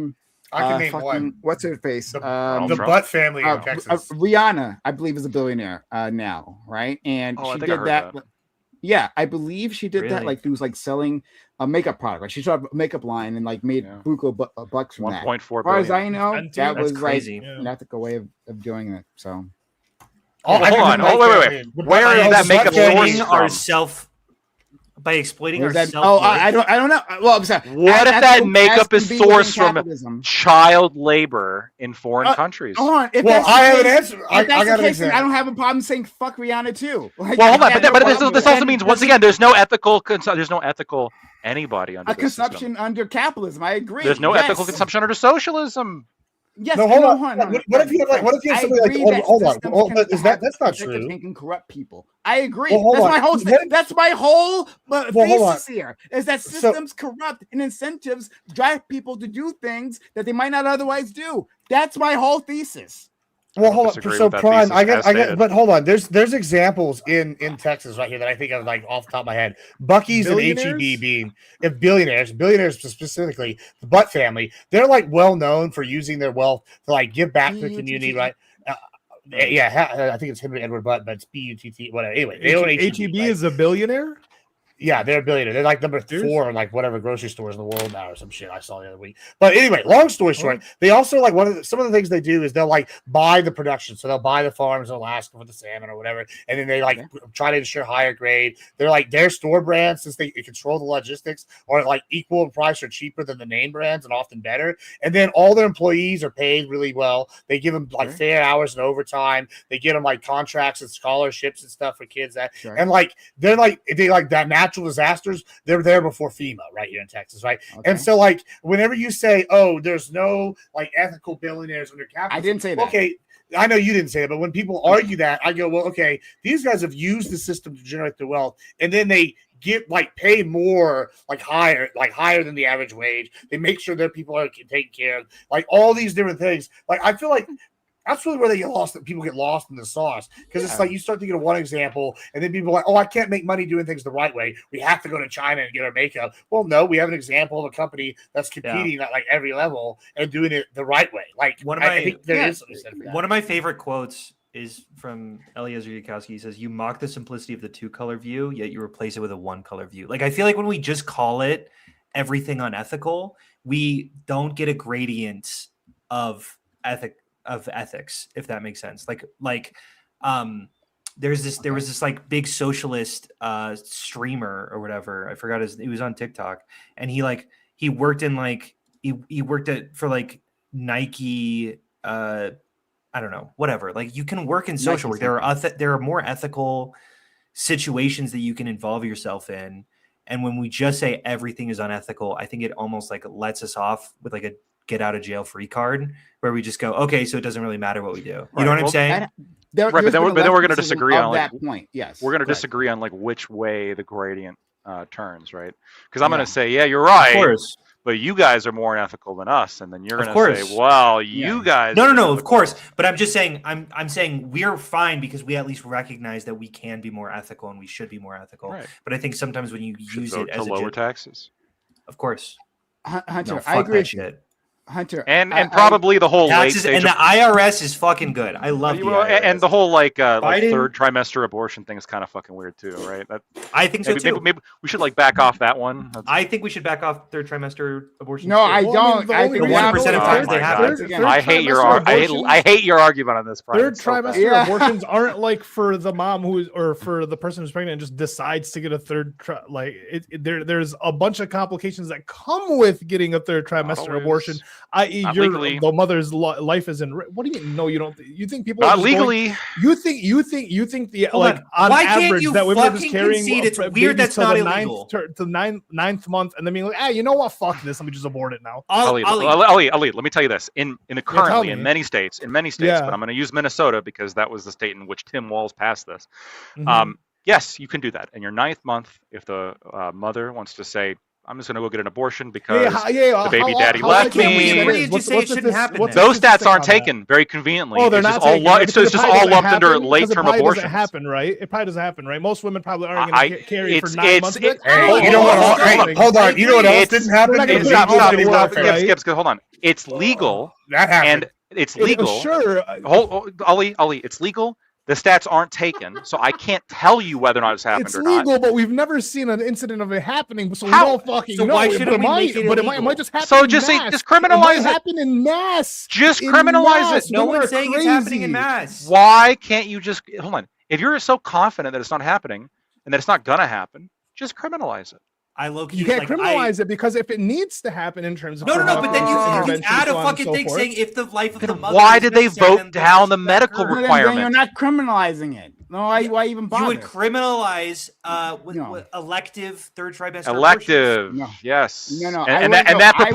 can name one. what's her face? The Trump. Butt family in Texas. Rihanna, I believe, is a billionaire now, right? And Oh, I she think I did heard that. that. Yeah, I believe she did that. Really? Like, through like selling a makeup product. Like, she started a makeup line and like made Yeah. buku bucks from that. 1.4 As far as billion. I know, And that that's was crazy. like Yeah. an ethical way of doing it. So Oh, Hold on. Oh, wait. Where is that makeup exploiting sourced ourself by exploiting Where's that? ourselves. I don't know. Well, I'm sorry. What if that Ethical makeup has is to be within sourced from capitalism. child labor in foreign countries? Hold on. If Well, that's the I have an case- answer. I If that's got the an case, then I example. don't have a problem saying fuck Rihanna too. Like, Well, hold on, I have but no this problem with also that. means once again there's no ethical anybody under A this system. consumption under capitalism. I agree. There's no Yes. ethical consumption under socialism. Yes. No, hold no, on. hold on. What if you have like? What if you have somebody like? Hold on. Well, is that's not true? And can corrupt people. I agree. Well, hold That's on. my whole. What if- That's my whole hold on. thesis here. Is that So- systems corrupt and incentives drive people to do things that they might not otherwise do. That's my whole thesis. Well, hold on. disagree So with that Prime, thesis I as got, stated. but hold on. There's examples in Texas right here that I think of like off the top of my head. Bucky's and Billionaires? HEB being if billionaires specifically the Butt family, they're like well known for using their wealth to like give back to the community, right? I think it's Henry Edward Butt, but it's BUTT, whatever. Anyway, they own HEB right? is a billionaire. Yeah, they're a billionaire. They're like number Seriously? 4 in like whatever grocery stores in the world now or some shit I saw the other week. But anyway, long story short, they also like some of the things they do is they'll like buy the production. So they'll buy the farms in Alaska for the salmon or whatever, and then they like try to ensure higher grade. They're like their store brands, since they control the logistics, are like equal in price or cheaper than the name brands and often better. And then all their employees are paid really well. They give them like fair hours and overtime. They give them like contracts and scholarships and stuff for kids and like they like that natural disasters. They're there before FEMA right here in Texas, right? Okay. And so, like, whenever you say, "Oh, there's no like ethical billionaires under capitalism," I didn't say that. Okay, I know you didn't say it, but when people argue that, I go, "Well, okay, these guys have used the system to generate their wealth, and then they get like pay more, like higher than the average wage. They make sure their people are taken care of, like all these different things. Like, I feel like." That's really where they get lost. That people get lost in the sauce because it's like you start thinking of one example, and then people are like, "Oh, I can't make money doing things the right way. We have to go to China and get our makeup." Well, no, we have an example of a company that's competing at like every level and doing it the right way. Like I think there is something said for that. One of my favorite quotes is from Eliezer Yudkowsky. He says, "You mock the simplicity of the 2-color view, yet you replace it with a 1-color view." Like, I feel like when we just call it everything unethical, we don't get a gradient of ethics, if that makes sense. There was this like big socialist streamer or whatever. I forgot he was on TikTok, and he worked in like he worked for like Nike. I don't know, whatever. Like, you can work in social work. There are more ethical situations that you can involve yourself in. And when we just say everything is unethical, I think it almost like lets us off with like a get out of jail free card, where we just go, okay, so it doesn't really matter what we do. You know what I'm saying? But then we're going to disagree on like that point. Yes, we're going to disagree on like which way the gradient turns, right? Because I'm going to say, yeah, you're right, Of course. but you guys are more unethical than us, and then you're Of going to course. say, well, you guys. No, of course. But I'm just saying, I'm saying we're fine because we at least recognize that we can be more ethical and we should be more ethical. Right. But I think sometimes when you Should use vote it as to lower taxes. of course, Hunter, no, I fuck agree that with you. shit. Hunter, and probably the whole late Taxes, stage and the IRS is fucking good. I love the IRS. and the whole like Biden- third trimester abortion thing is kind of fucking weird too, right? I think so too. Maybe we should like back off that one. I think we should back off third trimester abortion. No, I don't. the I only think reason- 1% of Oh times my they God. happen. Again, I hate your trimester I hate your argument on this. Brian. Third It's so bad. trimester Yeah. abortions aren't like for the mom or for the person who's pregnant and just decides to get a third there's a bunch of complications that come with getting a third trimester always. abortion, i.e. Not your legally. the mother's life is in what do you mean? No, you don't. You think people Not are just going- legally. you think the Hold like on Why can't average you that women are just fucking carrying concede it's babies weird that's till not the illegal? ninth month and then being like, you know what, fuck this, let me just abort it now. Ali, let me tell you this. In tell currently me. in many states, Yeah. but I'm going to use Minnesota because that was the state in which Tim Walz passed this. Mhm. Yes, you can do that. In your 9th month, if the mother wants to say, I'm just going to go get an abortion because the baby daddy left me. Where did you say it shouldn't happen then? Those stats aren't taken very conveniently. Oh, they're it's not just all taken, right? it's just Because it all probably lumped doesn't under happen, because late it term probably abortions. doesn't happen, right? It probably doesn't happen, right? Most women probably aren't I- going to carry for it's- 9 it's- months. it- Hey, you know what? Oh, Hey, okay. hold on. You know what else It's- didn't happen? We're not gonna Is put Stop, it equal work, welfare. right? Skips, hold on. It's legal, That happened. and it's legal. Sure. Ali, it's legal. The stats aren't taken, so I can't tell you whether or not it's happened It's or legal, not. but we've never seen an incident of it happening, so How? we don't fucking So know. why But shouldn't we make it it illegal? might just happen. So in just say- mass. just criminalize might it. happen in mass. Just In criminalize mass. it. No Women one's are saying it's happening in crazy. mass. Why can't you just hold on? If you're so confident that it's not happening and that it's not gonna happen, just criminalize it. I low-key, You can't like, criminalize it because if it needs to happen in terms of No, but then you intervention, add a so on and fucking so thing forth. saying if the life of the mother. Why is did they necessary, vote then down the that's medical her. Then requirement? you're not criminalizing it. No, why even bother? You would criminalize No. with elective third trimester Elective, No. yes. No, no, I And would- that no, I would-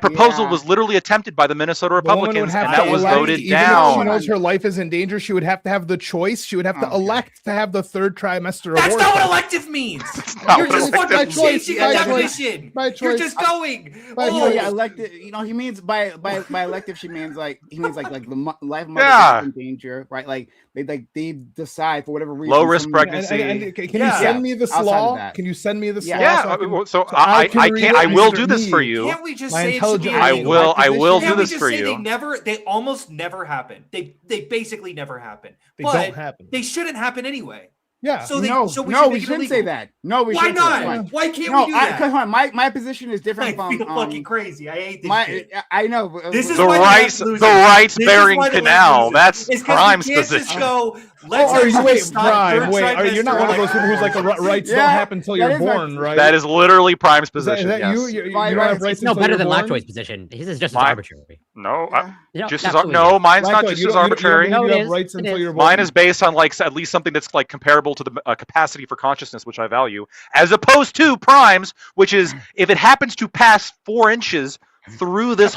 proposal Yeah. was literally attempted by the Minnesota The woman would Republicans, have and to that was elect, voted even if she down. knows her life is in danger, she would have to have the choice. She would have to Okay. elect to have the third trimester That's abortion. not what elective means. not You're what just elective fucking means. changing By the choice. definition. By You're choice. just going. By You know, choice. yeah, elective. You know, he means by elective. He means like the life of mother Yeah. is in danger, right? Like they decide for whatever reason. Low risk some- pregnancy. And can Yeah. you send me this Outside of law? that. Can you send me this law? Yeah, so I can- so I can read it I and will Mr. do this for Me. you. Can't we just My say it should be intelligent- I illegal? will Can't do we this just for say you. They almost never happen. They basically never happen. They but don't happen. They shouldn't happen anyway. Yeah. So we no, should we make it shouldn't say illegal. that. No, we Why shouldn't say that. not? Fine. Why can't No, we do that? because my position is I different from feel fucking crazy. I hate this my. shit. I know. But, This is The why the rights left loses. rights This is bearing why the left canal. loses. That's It's 'cause Prime's we can't just position. go, Oh, let's are you actually wait, stop Prime? third Wait, you're not one of those people who's like rights Yeah, don't happen until you're that is born, not- right? That is literally Prime's Is that position. yes. you? You Right, don't right. have rights It's no until better you're than born? Lockjoy's position. His is just as Mine- arbitrary. No, Yeah. just No, as absolutely no, is. mine's not Lockjoy, just you as don't- arbitrary. You don't No, it have is. rights It until is. you're born. Mine is based on like at least something that's like comparable to the capacity for consciousness, which I value, as opposed to Prime's, which is if it happens to pass 4 inches through this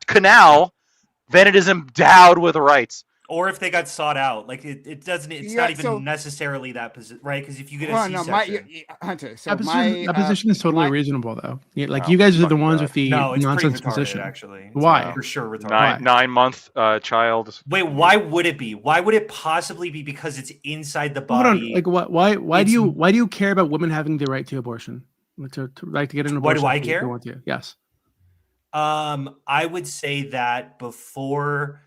canal, then it is endowed with rights. Or if they got sought out, like it doesn't. It's Yeah, not even so- necessarily that position, right? Because if you get a Well, no, C-section, Hunter. So That position, my that position is totally my- reasonable, though. Yeah, like Oh, you guys are the fuck ones that. with the no, it's pretty nonsense retarded position. actually. It's, Why? for sure retarded. Why? 9-month child. Wait, why would it be? Why would it possibly be? Because it's inside the Hold body. on, like why It's- do you care about women having the right to abortion? To right to get an Why do abortion? I if they care? want to? Yes. I would say that before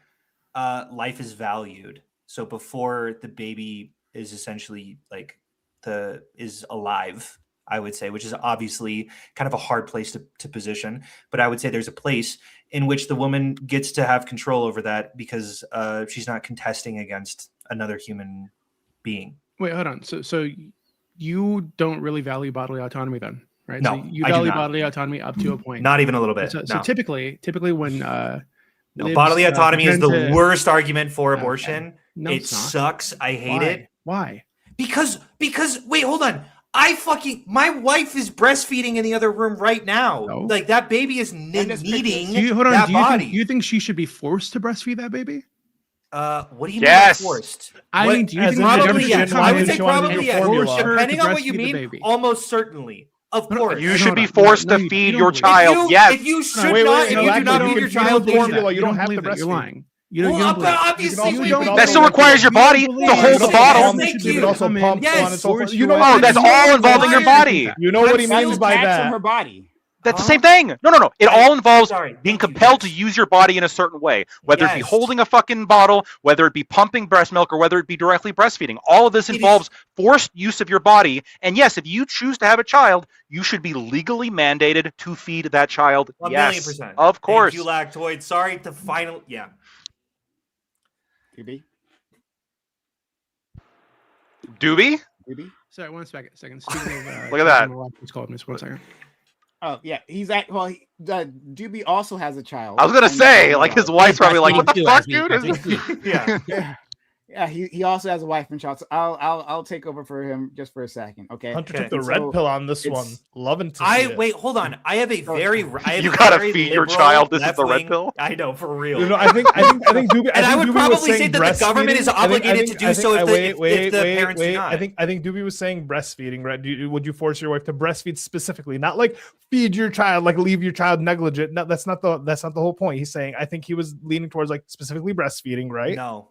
life is valued, so before the baby is essentially like is alive, I would say, which is obviously kind of a hard place to position, but I would say there's a place in which the woman gets to have control over that because she's not contesting against another human being. Wait, hold on. So you don't really value bodily autonomy then, right? No, so you I do value not. bodily autonomy up to a point. Not even a little bit. So no. typically when No, libs, bodily autonomy is the pretend to- worst argument for Okay. abortion. No, it it's not. sucks. I hate Why? it. Why? Because wait, hold on. My wife is breastfeeding in the other room right now. No. Like that baby is just needing Do you, hold on. that Do you body. think, you think she should be forced to breastfeed that baby? What do you Yes. mean by forced? I What- mean, do you as think in the the Probably government yes. should I would try say to probably your yes. formula. Depending to on what you breastfeed the mean, baby? almost certainly. Of course. You no, should no, be no, forced no, to you feed don't your believe child. Yes. If you should Wait, not, wait, if no, you do actually, not you feed can your feed your child, formula. you You don't have believe to that. You're breastfeed. lying. You Well, don't but believe it. obviously, You we can would- also- That still requires your body to Yes, hold the yes, bottle. thank You you. could also pump Yes. so on and so forth. Force You know your what? Oh, that's all involving your body. You know what he I'm means still by attached to that. her body. That's the same thing. No. It all involves being Thank you, compelled to yes. use your body in a certain way, whether it be Yes. holding a fucking bottle, whether it be pumping breast milk, or whether it be directly breastfeeding. All of this It involves forced use of your body. And yes, if you choose to have a child, you should be legally mandated to feed that child. A Yes, million %. of course. Thank you, Lactoid. Sorry to final. Yeah. TB? Doobie? TB? Sorry, one second. Speaking of, Look at that. It's called Miss. 1 second. Oh yeah, he's at. Well, Doobie also has a child. I was gonna and- say, like, his wife's probably like, "What the Too, fuck, actually. dude?" Yeah. Yeah, he also has a wife and child. So I'll take over for him just for a second. Okay. Hunter Okay. took the So red pill on this one. it's- Loving to see it. Wait, hold on. I have a very. You gotta feed your child. This is the red left-wing- pill? I know, for real. You know, I think Doobie. And I think would Doobie was probably say saying that the government is breastfeeding. obligated to do so if the parents do not. I think Doobie was saying breastfeeding, right? Would you force your wife to breastfeed specifically, not like feed your child, like leave your child negligent? No, that's not the whole point. He's saying I think he was leaning towards like specifically breastfeeding, right? No.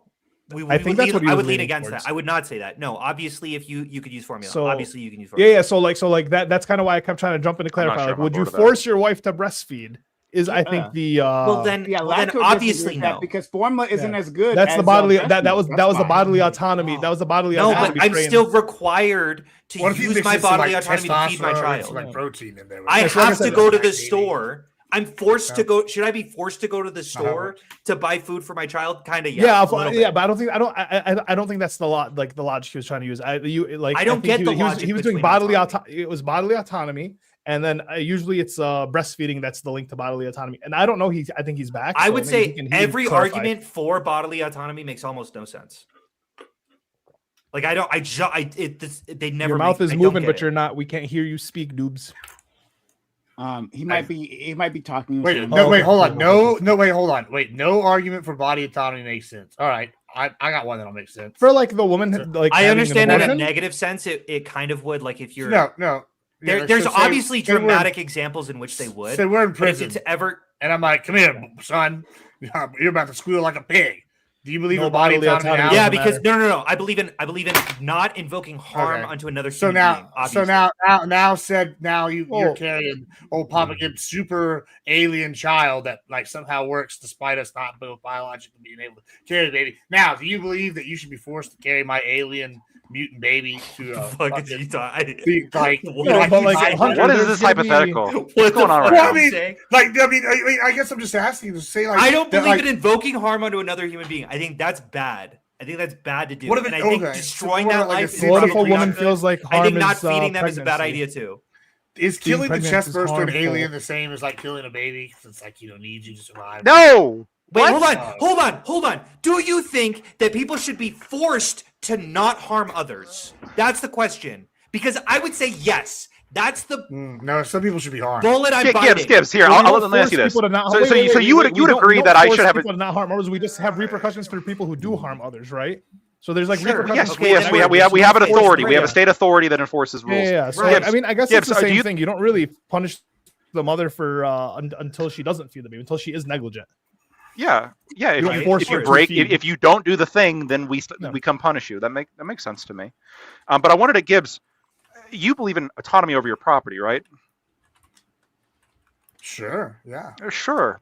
I think that's what he I was would lean leaning against towards. that. I would not say that. No, obviously, if you could use formula, So- obviously you can use formula. Yeah. So like that's kind of why I kept trying to jump in to I'm not clarify. sure Like, I'm on would you board with that. force your wife to breastfeed? Is I think the Well, then Lactose obviously disagrees with that no. because formula isn't Yeah. as good. that's as, the bodily breast that milk. was That's the fine. bodily autonomy. That was the bodily No, autonomy. but I'm trained. still required to What if you use mix my in some, bodily like, autonomy to feed my testosterone, child. some, like protein in there? I That's like I have to said, go to like the baby. store. I'm forced to go. Should I be forced to go to the store to buy food for my child? Kind of, Yeah, a little bit. but I don't think that's the like the logic he was trying to use. I don't think get he the was logic he was doing between bodily autonomy. it was bodily autonomy, and then usually it's breastfeeding that's the link to bodily autonomy. And I don't know. I think he's back. I so would maybe say he can every clarify. argument for bodily autonomy makes almost no sense. Like I don't. They never. Your mouth make- is I don't moving, get but it. you're not. We can't hear you speak, noobs. He might be talking. Wait, to no, wait, hold on. someone. Wait, hold on. Wait, no argument for body autonomy makes sense. All right, I got one that'll make sense. For like the woman, like I having an understand in a abortion? negative sense. It kind of would. Like if you're No. Yeah, there's so obviously say we're in- dramatic examples in which they would. Say we're in But if prison, it's ever and I'm like, "Come here, son. You're about to squeal like a pig." Do you believe No in body bodily autonomy? autonomy. now? yeah, doesn't because matter. no. I believe in not invoking harm Okay. onto another So human being. now, Obviously. you're Oh. carrying old Papa Gibbs' super alien child that like somehow works despite us not both biologically being able to carry the baby. Now, do you believe that you should be forced to carry my alien mutant baby to The fuck is he talking? like, What? No, but like I- Hunter, What is there's this gonna be- hypothetical? What What's going on right Well, now? I mean, saying? I guess I'm just asking to say like I don't that, believe like, in invoking harm onto another human being. I think that's bad. I think that's bad to do. What if and it- I think okay, destroying so that what, like, life a is What if a probably woman not good. feels like I harm think not is, feeding them is a bad pregnancy? idea too. is being killing the pregnant chest is burster an harmful. alien the same as like killing a baby? 'Cause it's like needs you to survive. No. Wait, What? hold on. Do you think that people should be forced to not harm others? That's the question. Because I would say yes. That's the No, some people should be harmed. bullet I'm biting. Gibbs. Here, We I'll don't let me ask you force this. people to not- So, wait, so, wait, so wait, you would wait, you would we don't- agree we that don't I force should have a people to not harm others. We just have repercussions for people who do harm others, right? So there's like Sure. repercussions. Yes, for Okay, yes, then we we're have an just authority. We have a forced- state authority that enforces rules. Yeah. So Right. I mean, I guess Gibbs, it's the do same you- thing. You don't really punish the mother for until she doesn't feed the baby, until she is negligent. Yeah. If, don't you, force if you her to break, feed. if you don't do the thing, then we No. come punish you. That makes sense to me. But I wanted to Gibbs. You believe in autonomy over your property, right? Sure, yeah. Sure.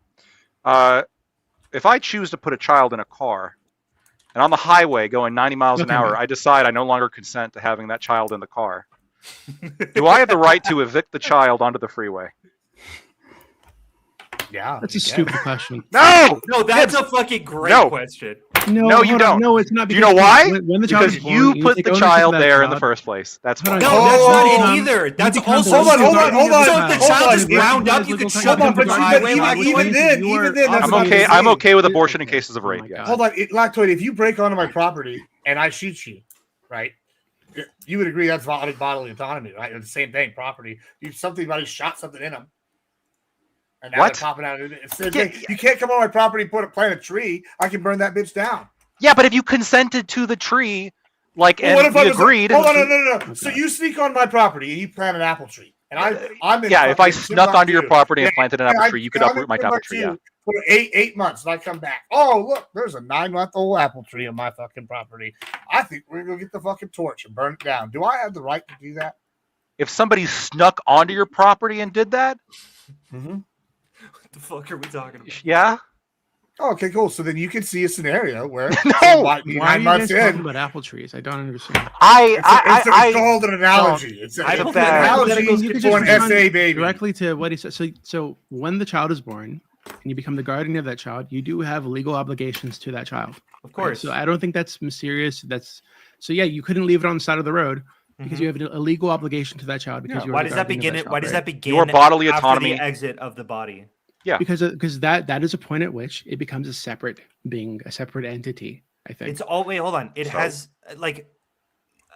If I choose to put a child in a car, and on the highway going 90 miles an Okay, hour, man. I decide I no longer consent to having that child in the car. Do I have the right to evict the child onto the freeway? Yeah. That's a you stupid can. question. No. No, that's a fucking great No. question. No, you hold on. don't. No, it's not. Do you know because why? When the child Because is born, you need put to take the ownership child of that there in the child. first place. That's Hold why. on. No, that's Oh, not it um, either. That's you become also the Hold on, hold on, hold on. So if the Hold child on. is ground up, you could shove Hold them on, in the but highway. even while then, doing- even then, that's I'm not okay. the I'm same. okay with abortion in cases of Oh rape. my Yes. God. Hold on, Lactoid, if you break onto my property and I shoot you, right? You would agree that's bodily autonomy, right? It's the same thing, property. Somebody shot something in them. And now What? they're popping out. It's the same thing. You can't come on my property and plant a tree. I can burn that bitch down. Yeah, but if you consented to the tree, like, Well, what and if I we was agreed. Hold on, no. So you sneak on my property and you plant an apple tree, and I'm in Yeah, if I fucking snuck onto your Timbuktu. property and Yeah, planted an and apple tree, you could I'm in uproot my apple tree. Yeah. Timbuktu For 8 months, and I come back. Oh, look, there's a 9-month-old apple tree on my fucking property. I think we're gonna go get the fucking torch and burn it down. Do I have the right to do that? if somebody snuck onto your property and did that, Mhm. What the fuck are we talking about? yeah. Oh, okay, cool. So then you can see a scenario where No! Why are 9 you guys months talking in, about apple trees? I don't understand. it's called an analogy. It's I an have bad- analogy You could for an respond SA baby. directly to what he said. So when the child is born and you become the guardian of that child, you do have legal obligations to that child. Of Right? course. So I don't think that's mysterious. So yeah, you couldn't leave it on the side of the road because Mhm. you have a legal obligation to that child. Because you are Why the does that guardian of begin? child, Why does right? that begin? Your bodily after autonomy. the exit of the body. Because that is a point at which it becomes a separate being, a separate entity. I think. It's all wait, hold on. It So- has like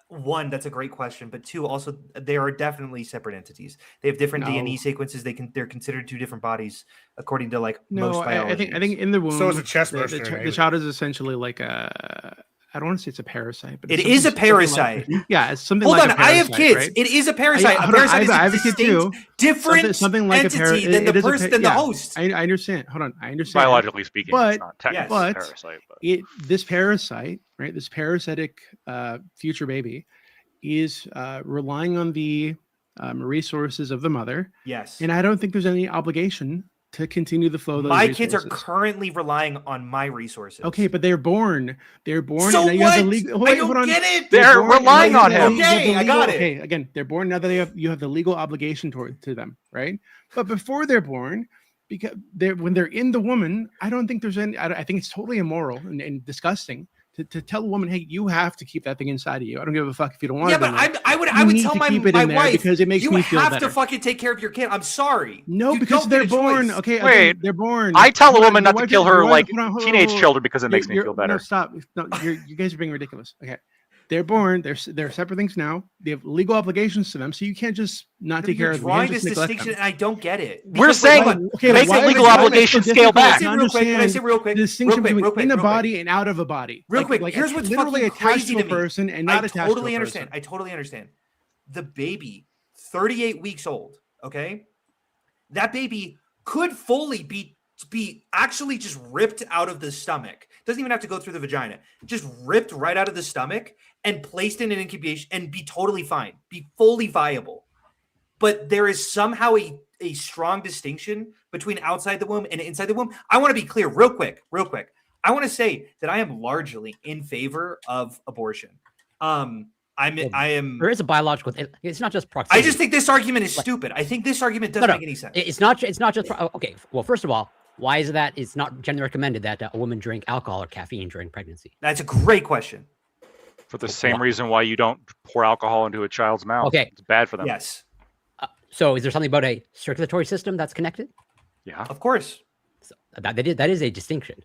one, that's a great question, but two, also they are definitely separate entities. They have different DNA No. sequences. They're considered two different bodies according to like No, most biology. I think in the womb, So is a chest the, burster the, in ch- the Alien. child is essentially like a. I don't want to say it's a parasite, but It it's is a something like- parasite. yeah, it's something. Hold like on, a I have parasite, kids. right? It is a parasite. hold A on, parasite is I a have a kid too. distinct, different Something like entity a than the it is a person than the yeah, host. I understand. Hold on, I understand. Biologically speaking, But- it's not technically Yes. a but- parasite. But This parasite, right? This parasitic future baby is relying on the resources of the mother, Yes. and I don't think there's any obligation to continue the flow of those My resources. kids are currently relying on my resources. Okay, but they're born. They're born. So and now you have the what? legal, I wait, don't hold on. get it. They're born, and now relying you have on the him. le- you have Okay, the I got legal- it. Okay, again, they're born now that you have the legal obligation to them, right? But before they're born, because when they're in the woman, I don't think there's any. I think it's totally immoral and disgusting to tell a woman, hey, you have to keep that thing inside of you. I don't give a fuck if you don't want Yeah, it. but in there. I would You need tell to my keep it my in there wife because it makes you me feel have better. to fucking take care of your kid. I'm sorry. No, You because don't they're get a born. choice. Okay, Wait, again, they're born. I tell a Hold on, woman your not to wife- kill your her wife- like hold on, hold on, teenage hold on. children because it makes me feel No, better. stop. No, you guys are being ridiculous. Okay. They're born. They're separate things now. They have legal obligations to them, so you can't just not take care You're of them. You drawing can't this just neglect distinction, them. and I don't get it. We're Because, saying hold on. Okay, make why the is legal it- why is it obligations so scale difficult back. to Can I say real quick? Can I say understand real quick? the distinction Real quick, between in real a quick. body and out of a body. Real quick, here's what's literally fucking attached crazy to a to me. person and I not attached totally to a understand. person. I totally understand. The baby, 38 weeks old, okay? That baby could fully be actually just ripped out of the stomach. Doesn't even have to go through the vagina. Just ripped right out of the stomach and placed in an incubation and be totally fine, be fully viable. But there is somehow a strong distinction between outside the womb and inside the womb. I want to be clear real quick. I want to say that I am largely in favor of abortion. I am. There is a biological. It's not just proximity. I just think this argument is stupid. I think this argument doesn't No, make any sense. It's not just. Okay. Well, first of all, why is it that it's not generally recommended that a woman drink alcohol or caffeine during pregnancy? That's a great question. For the same reason why you don't pour alcohol into a child's mouth. Okay. It's bad for them. Yes, So, is there something about a circulatory system that's connected? Yeah. of course. So that is a distinction.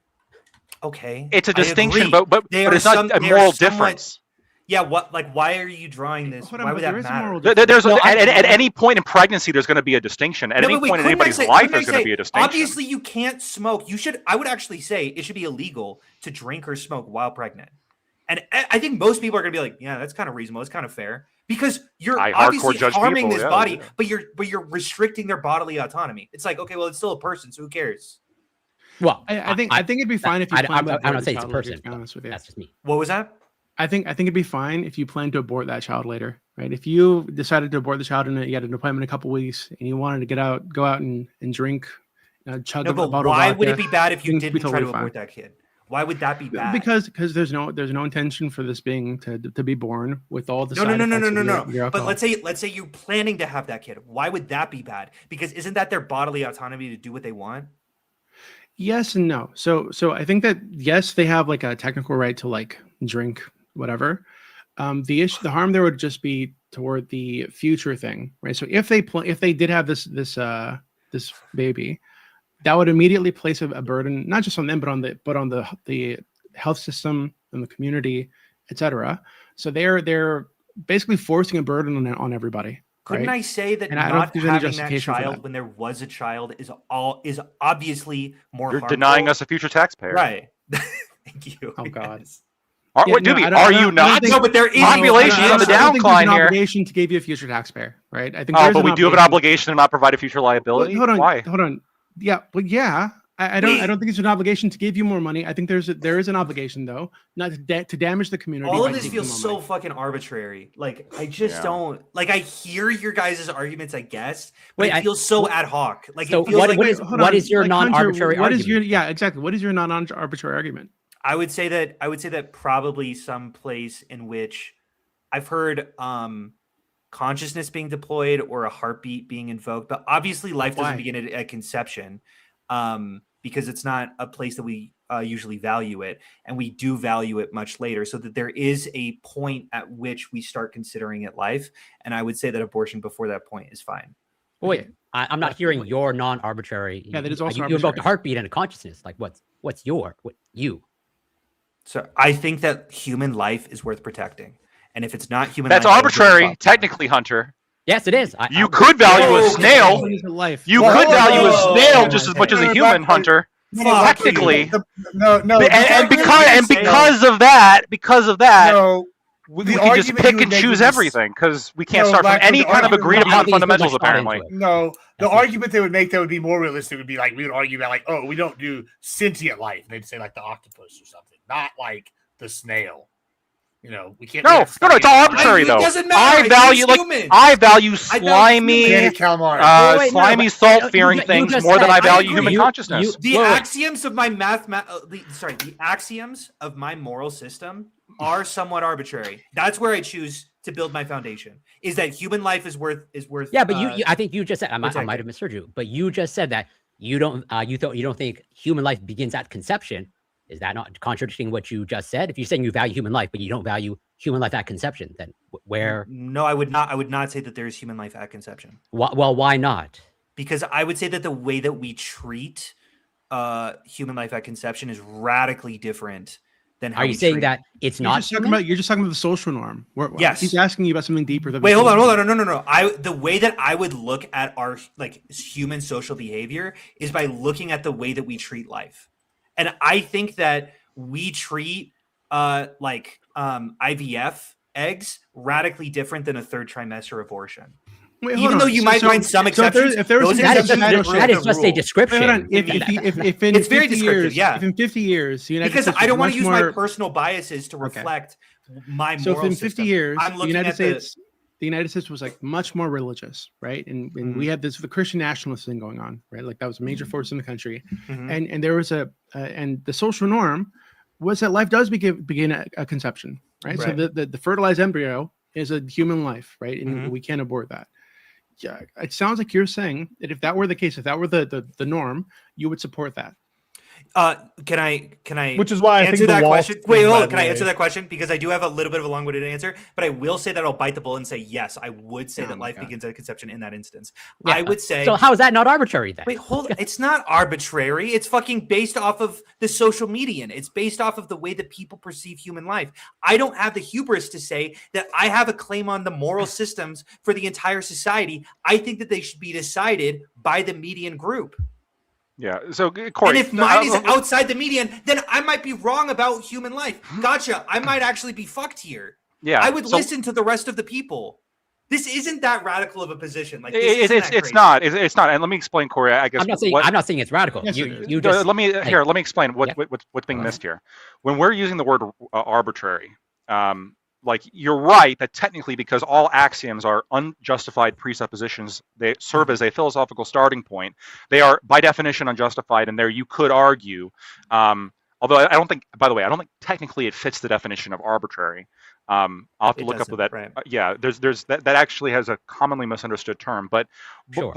Okay, It's a I distinction, agree. but They it's are not a they are moral somewhat- difference. Yeah, what? Like, why are you drawing this? Hold on, Why but would there that is a matter? moral There's Well, at any point in pregnancy, there's going to be a distinction. At No, any but wait, point in couldn't I anybody's say- life, couldn't I there's going to say, be a distinction. Obviously, you can't smoke. I would actually say it should be illegal to drink or smoke while pregnant. And I think most people are going to be like, yeah, that's kind of reasonable. It's kind of fair because you're I hardcore obviously judge harming people, this yeah, body, yeah. but you're restricting their bodily autonomy. It's like, okay, well, it's still a person, so who cares? Well, I think it'd be fine if you. I'm plan to not abort the saying it's a child later, person. to be honest with you. That's just me. What was that? I think it'd be fine if you plan to abort that child later, right? If you decided to abort the child and you had an appointment in a couple weeks and you wanted to go out and drink, chug No, a but bottle of why vodka, would it be bad if you things would be didn't try to totally abort that kid? Why would that be bad? Because there's no intention for this being to be born with all the No. side effects of your But alcohol. let's say you're planning to have that kid. Why would that be bad? Because isn't that their bodily autonomy to do what they want? Yes and no. So I think that yes, they have like a technical right to like drink whatever. The harm there would just be toward the future thing, right? So if they did have this baby, that would immediately place a burden not just on them but on the health system and the community, etc. So they're basically forcing a burden on everybody. Couldn't right? I say that And I don't not think there's any having that justification for child that. when there was a child is obviously more You're harmful? denying us a future taxpayer. Right. Thank you. Oh, God. Yes. Are, Yeah, wait, no, Doobie, I don't- are I don't- you I don't not? think- No, but there is Population I on the don't- I don't think there's downcline an here. obligation to give you a future taxpayer, right? I think Oh, there's but an we do have an obligation to not provide a future Well, liability. hold on, Why? hold on. Yeah, well, yeah. I don't think it's an obligation to give you more money. I think there is an obligation though, not to damage the community. All by of this taking feels more so money. fucking arbitrary. Like I just don't like. I hear your guys' arguments, I guess, but Wait, it feels so ad hoc. Like so it feels like what is your non-arbitrary What is argument? your exactly? What is your non-arbitrary argument? I would say that probably some place in which I've heard consciousness being deployed or a heartbeat being invoked, but obviously life doesn't Why? begin at conception. Because it's not a place that we usually value it, and we do value it much later, so that there is a point at which we start considering it life. And I would say that abortion before that point is fine. Wait, I'm not hearing your non-arbitrary. Yeah, that is also you invoked a arbitrary. heartbeat and a consciousness. Like what you? So I think that human life is worth protecting, and if it's not human, That's life, I would arbitrary, give up. technically, Hunter. Yes, it is. You could value a snail. Life. You Well, could hold on, value a hold on. snail just as much as a human, Hunter. Fuck Technically, No. and because of that, No. we The can just argument pick you and would make choose is- everything because we can't No, start from Blackwood, any the kind of argument- agreed I don't upon think there's fundamentals. much thought into Apparently, it. No, the That's argument they would make that would be more realistic would be like we would argue about like, oh, we don't do sentient life. They'd say like the octopus or something, not like the snail. You know, we can't. no, it's all arbitrary It though. doesn't matter. I value He's like human. I value slimy, Candy calamari. Wait, no, slimy, but- salt-fearing you things just more than said- I I value agree. human consciousness. The Wait. axioms of my the axioms of my moral system are somewhat arbitrary. That's where I choose to build my foundation. Is that human life is worth? Yeah, but I think you just said I might protected. have misheard you, but you just said that you don't think human life begins at conception. Is that not contradicting what you just said? If you're saying you value human life, but you don't value human life at conception, then where? No, I would not say that there is human life at conception, Well, why not? because I would say that the way that we treat human life at conception is radically different than how Are you we saying treat- that it's not human? You're just talking about the social norm. Yes. He's asking you about something deeper than. Wait, hold on. No. The way that I would look at our like human social behavior is by looking at the way that we treat life, and I think that we treat IVF eggs radically different than a third trimester abortion. Wait, hold Even on. though you might find some exceptions, if there was those some That is exceptions just, prove that is the just a rule. description. Hold on. If in It's very 50 descriptive, years, yeah. if in 50 years, the United Because States I was don't want much to use my more- personal biases to reflect my So if moral in 50 system. years, I'm the looking United at States, the United States was like much more religious, right? And Mm-hmm. we had the Christian nationalist thing going on, right? Like that was a major force in the country, Mhm. and there was and the social norm was that life does begin at a conception, right? So Right. the fertilized embryo is a human life, right? And Mhm. we can't abort that. Yeah, it sounds like you're saying that if that were the case, if that were the norm, you would support that. Can I Which is why I answer think the that wall question? thing, Wait, by hold on. the Can I way. answer that question? Because I do have a little bit of a long-winded answer, but I will say that I'll bite the bullet and say yes. I would say Oh that my life God. begins at conception in that instance. Yeah, I would say. So how is that not arbitrary then? Wait, hold on. It's not arbitrary. It's fucking based off of the social median. It's based off of the way that people perceive human life. I don't have the hubris to say that I have a claim on the moral systems for the entire society. I think that they should be decided by the median group. Yeah. So Corey, And if mine is outside the median, then I might be wrong about human life. Gotcha. I might actually be fucked here. yeah, I would so listen to the rest of the people. This isn't that radical of a position. Like this isn't that It's crazy. not. It's not. And let me explain, Corey. I guess I'm not saying it's radical. Yes, you it is. you just let me explain yeah. what's being missed here. When we're using the word arbitrary, like you're right that technically, because all axioms are unjustified presuppositions, they serve as a philosophical starting point. They are by definition unjustified, and there you could argue. Although I don't think, by the way, I don't think technically it fits the definition of arbitrary. I'll have to It look up doesn't, that. right. Yeah, there's that actually has a commonly misunderstood term. But Sure.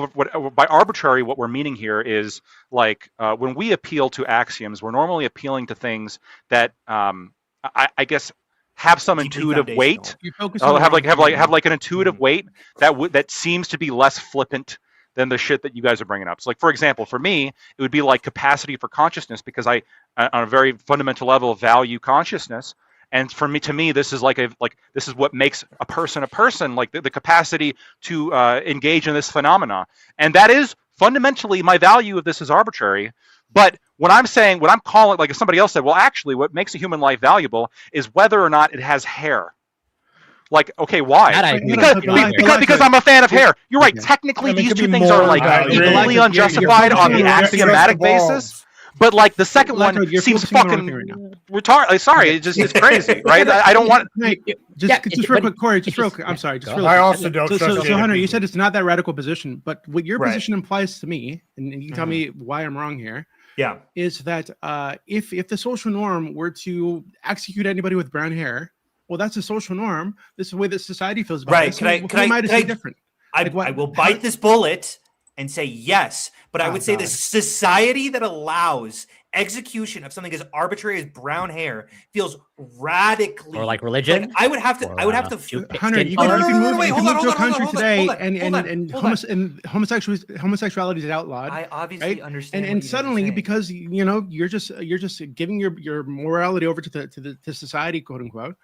by arbitrary, what we're meaning here is like when we appeal to axioms, we're normally appealing to things that I guess have some Deeply intuitive weight. foundational. You focus on the Have wrong like an intuitive weight that seems to be less flippant than the shit that you guys are bringing up. So like, for example, for me, it would be like capacity for consciousness, because I, on a very fundamental level, value consciousness. And to me, this is this is what makes a person, like the capacity to engage in this phenomena. And that is fundamentally my value of this is arbitrary. But what I'm calling, like if somebody else said, well, actually, what makes a human life valuable is whether or not it has hair. Like, okay, why? That I agree Because I'm a fan of hair. You're right. Okay. Technically, I mean, it these could two be things are more like valuable. equally You're unjustified on the focusing on axiomatic the balls. basis. But like the second one Lacto, you're seems focusing on the fucking wrong thing right retarded. Sorry, it's crazy, right? I don't want. Just real quick, Corey. Just real quick. I'm sorry. Just real quick. I also don't trust So Jada Hunter, you Pinkett. said it's not that radical position, but what your Right. position implies to me, and you tell me why I'm wrong here, Yeah. is that if the social norm were to execute anybody with brown hair, well, that's a social norm. This is the way that society feels about Right. this. Can I- Who can I- am to can say I- different? I Like, what- will bite this bullet and say yes, but I Oh, would say the God. society that allows execution of something as arbitrary as brown hair feels radically Or like religion. Like, I would have to. Or, I would have uh, to. Skin Hunter, you color. can move. wait, You hold can on, move to a hold on, country hold on, today, hold on, and homosexuality is outlawed. I obviously right? understand. And what you guys are suddenly, saying. because you're just giving your morality over to society, quote unquote.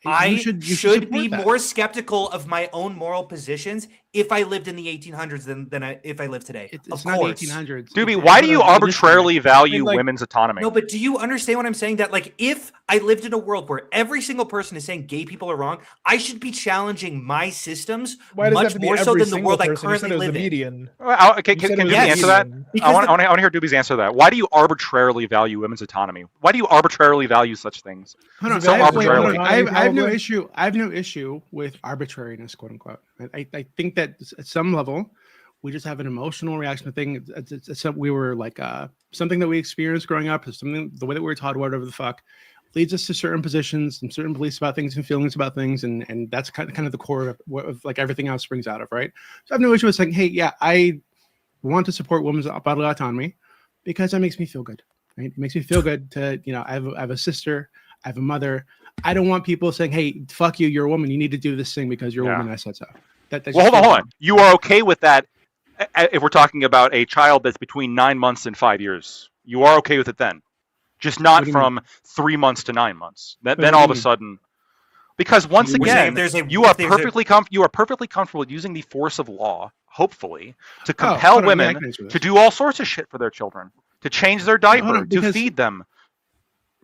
I should should be support that. more skeptical of my own moral positions if I lived in the 1800s than if I live today. It's Of not the course. 1800s. Doobie, It's why do not you a tradition. arbitrarily value like- women's autonomy? No, but do you understand what I'm saying? That like if I lived in a world where every single person is saying gay people are wrong, I should be challenging my systems Why does it have much to be more so every than the single world I person? You said currently it was live the in? median. Okay, You can said it was Doobie yes. answer that? median. Because I want to hear Doobie's answer to that. Why do you arbitrarily value women's autonomy? Why do you arbitrarily value such things? Hold on, So I have- wait, hold arbitrarily. on. I have no Probably. issue. I have no issue with arbitrariness, quote unquote. I think that at some level, we just have an emotional reaction to things. We were like something that we experienced growing up, is something the way that we were taught, whatever the fuck, leads us to certain positions and certain beliefs about things and feelings about things, and that's kind of the core of like everything else springs out of, right? So I have no issue with saying, hey, yeah, I want to support women's bodily autonomy because that makes me feel good. Right? It makes me feel good to, I have a sister, I have a mother. I don't want people saying, hey, fuck you, you're a woman, you need to do this thing because you're a Yeah. woman, I said so. That's Well, just hold on. You are okay with that if we're talking about a child that's between 9 months and 5 years. You are okay with it then, just What not do you from 3 months to 9 months. What Then do all you of a mean? sudden, because once We're saying again, if there's a- you are if there's a- perfectly comfortable with using the force of law, hopefully, to Oh, compel hold on, yeah, I women can answer this. to do all sorts of shit for their children, to change their hold diaper, on, to because- feed them.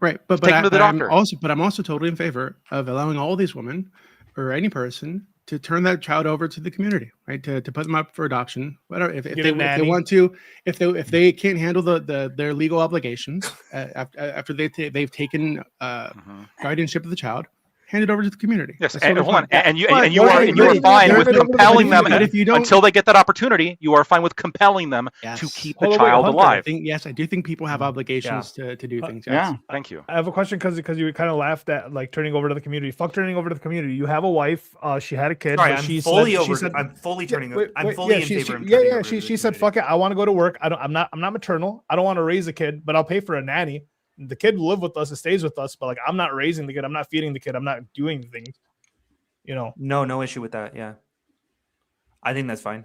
Right, but Take them to the I'm doctor. also totally in favor of allowing all these women or any person to turn that child over to the community, right? To put them up for adoption, whatever. If Get they a if they nanny. want to, if they can't handle their legal obligations after they've taken guardianship of the child, hand it over to the community. Yes, That's and totally hold on, fine. and you But- and you but- are but- and you are but- fine but- with but- compelling them but if you don't- until they get that opportunity. You are fine with compelling them to Yes. keep the Hold on, wait, child Hunter, alive. I do think people have obligations to do things. Yes. Yeah. Thank you. I have a question because you kind of laughed at like turning over to the community. Fuck turning over to the community. You have a wife. She had a kid. Sorry, but I'm she fully said, over. She said, I'm fully turning. Wait, I'm wait, fully yeah, in she- favor. of she- turning yeah. over to the She said, community. "Fuck it. I want to go to work. I'm not maternal. I don't want to raise a kid, but I'll pay for a nanny. The kid will live with us. It stays with us. But like, I'm not raising the kid. I'm not feeding the kid. I'm not doing things. You know No issue with that. Yeah, I think that's fine.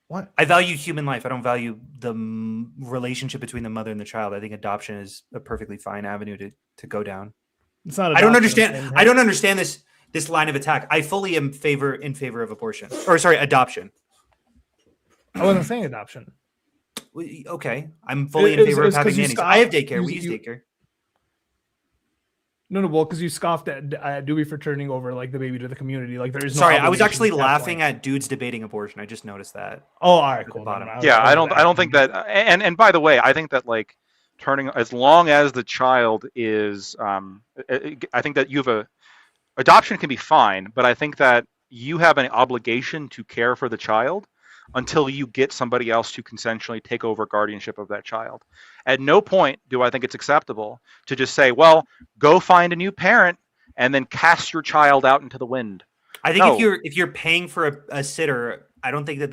what? I value human life. I don't value the relationship between the mother and the child. I think adoption is a perfectly fine avenue to go down. It's not. I don't adoption, understand. it's- I don't understand this line of attack. I fully am in favor of abortion, or sorry, adoption. I wasn't saying adoption. Okay, I'm fully in It was- favor it of was having 'cause you nannies. I have scoffed- daycare. We you- use daycare. No, well, because you scoffed at Dewey for turning over like the baby to the community. Like there is no. Sorry, I was obligation actually at that laughing point. at dudes debating abortion. I just noticed that. Oh, all right, the cool. bottom. Then Yeah, I was don't think that. And by the way, I think that like turning, as long as the child is, I think that you have adoption can be fine, but I think that you have an obligation to care for the child until you get somebody else to consensually take over guardianship of that child. At no point do I think it's acceptable to just say, well, go find a new parent and then cast your child out into the wind. I think No. if you're paying for a sitter, I don't think that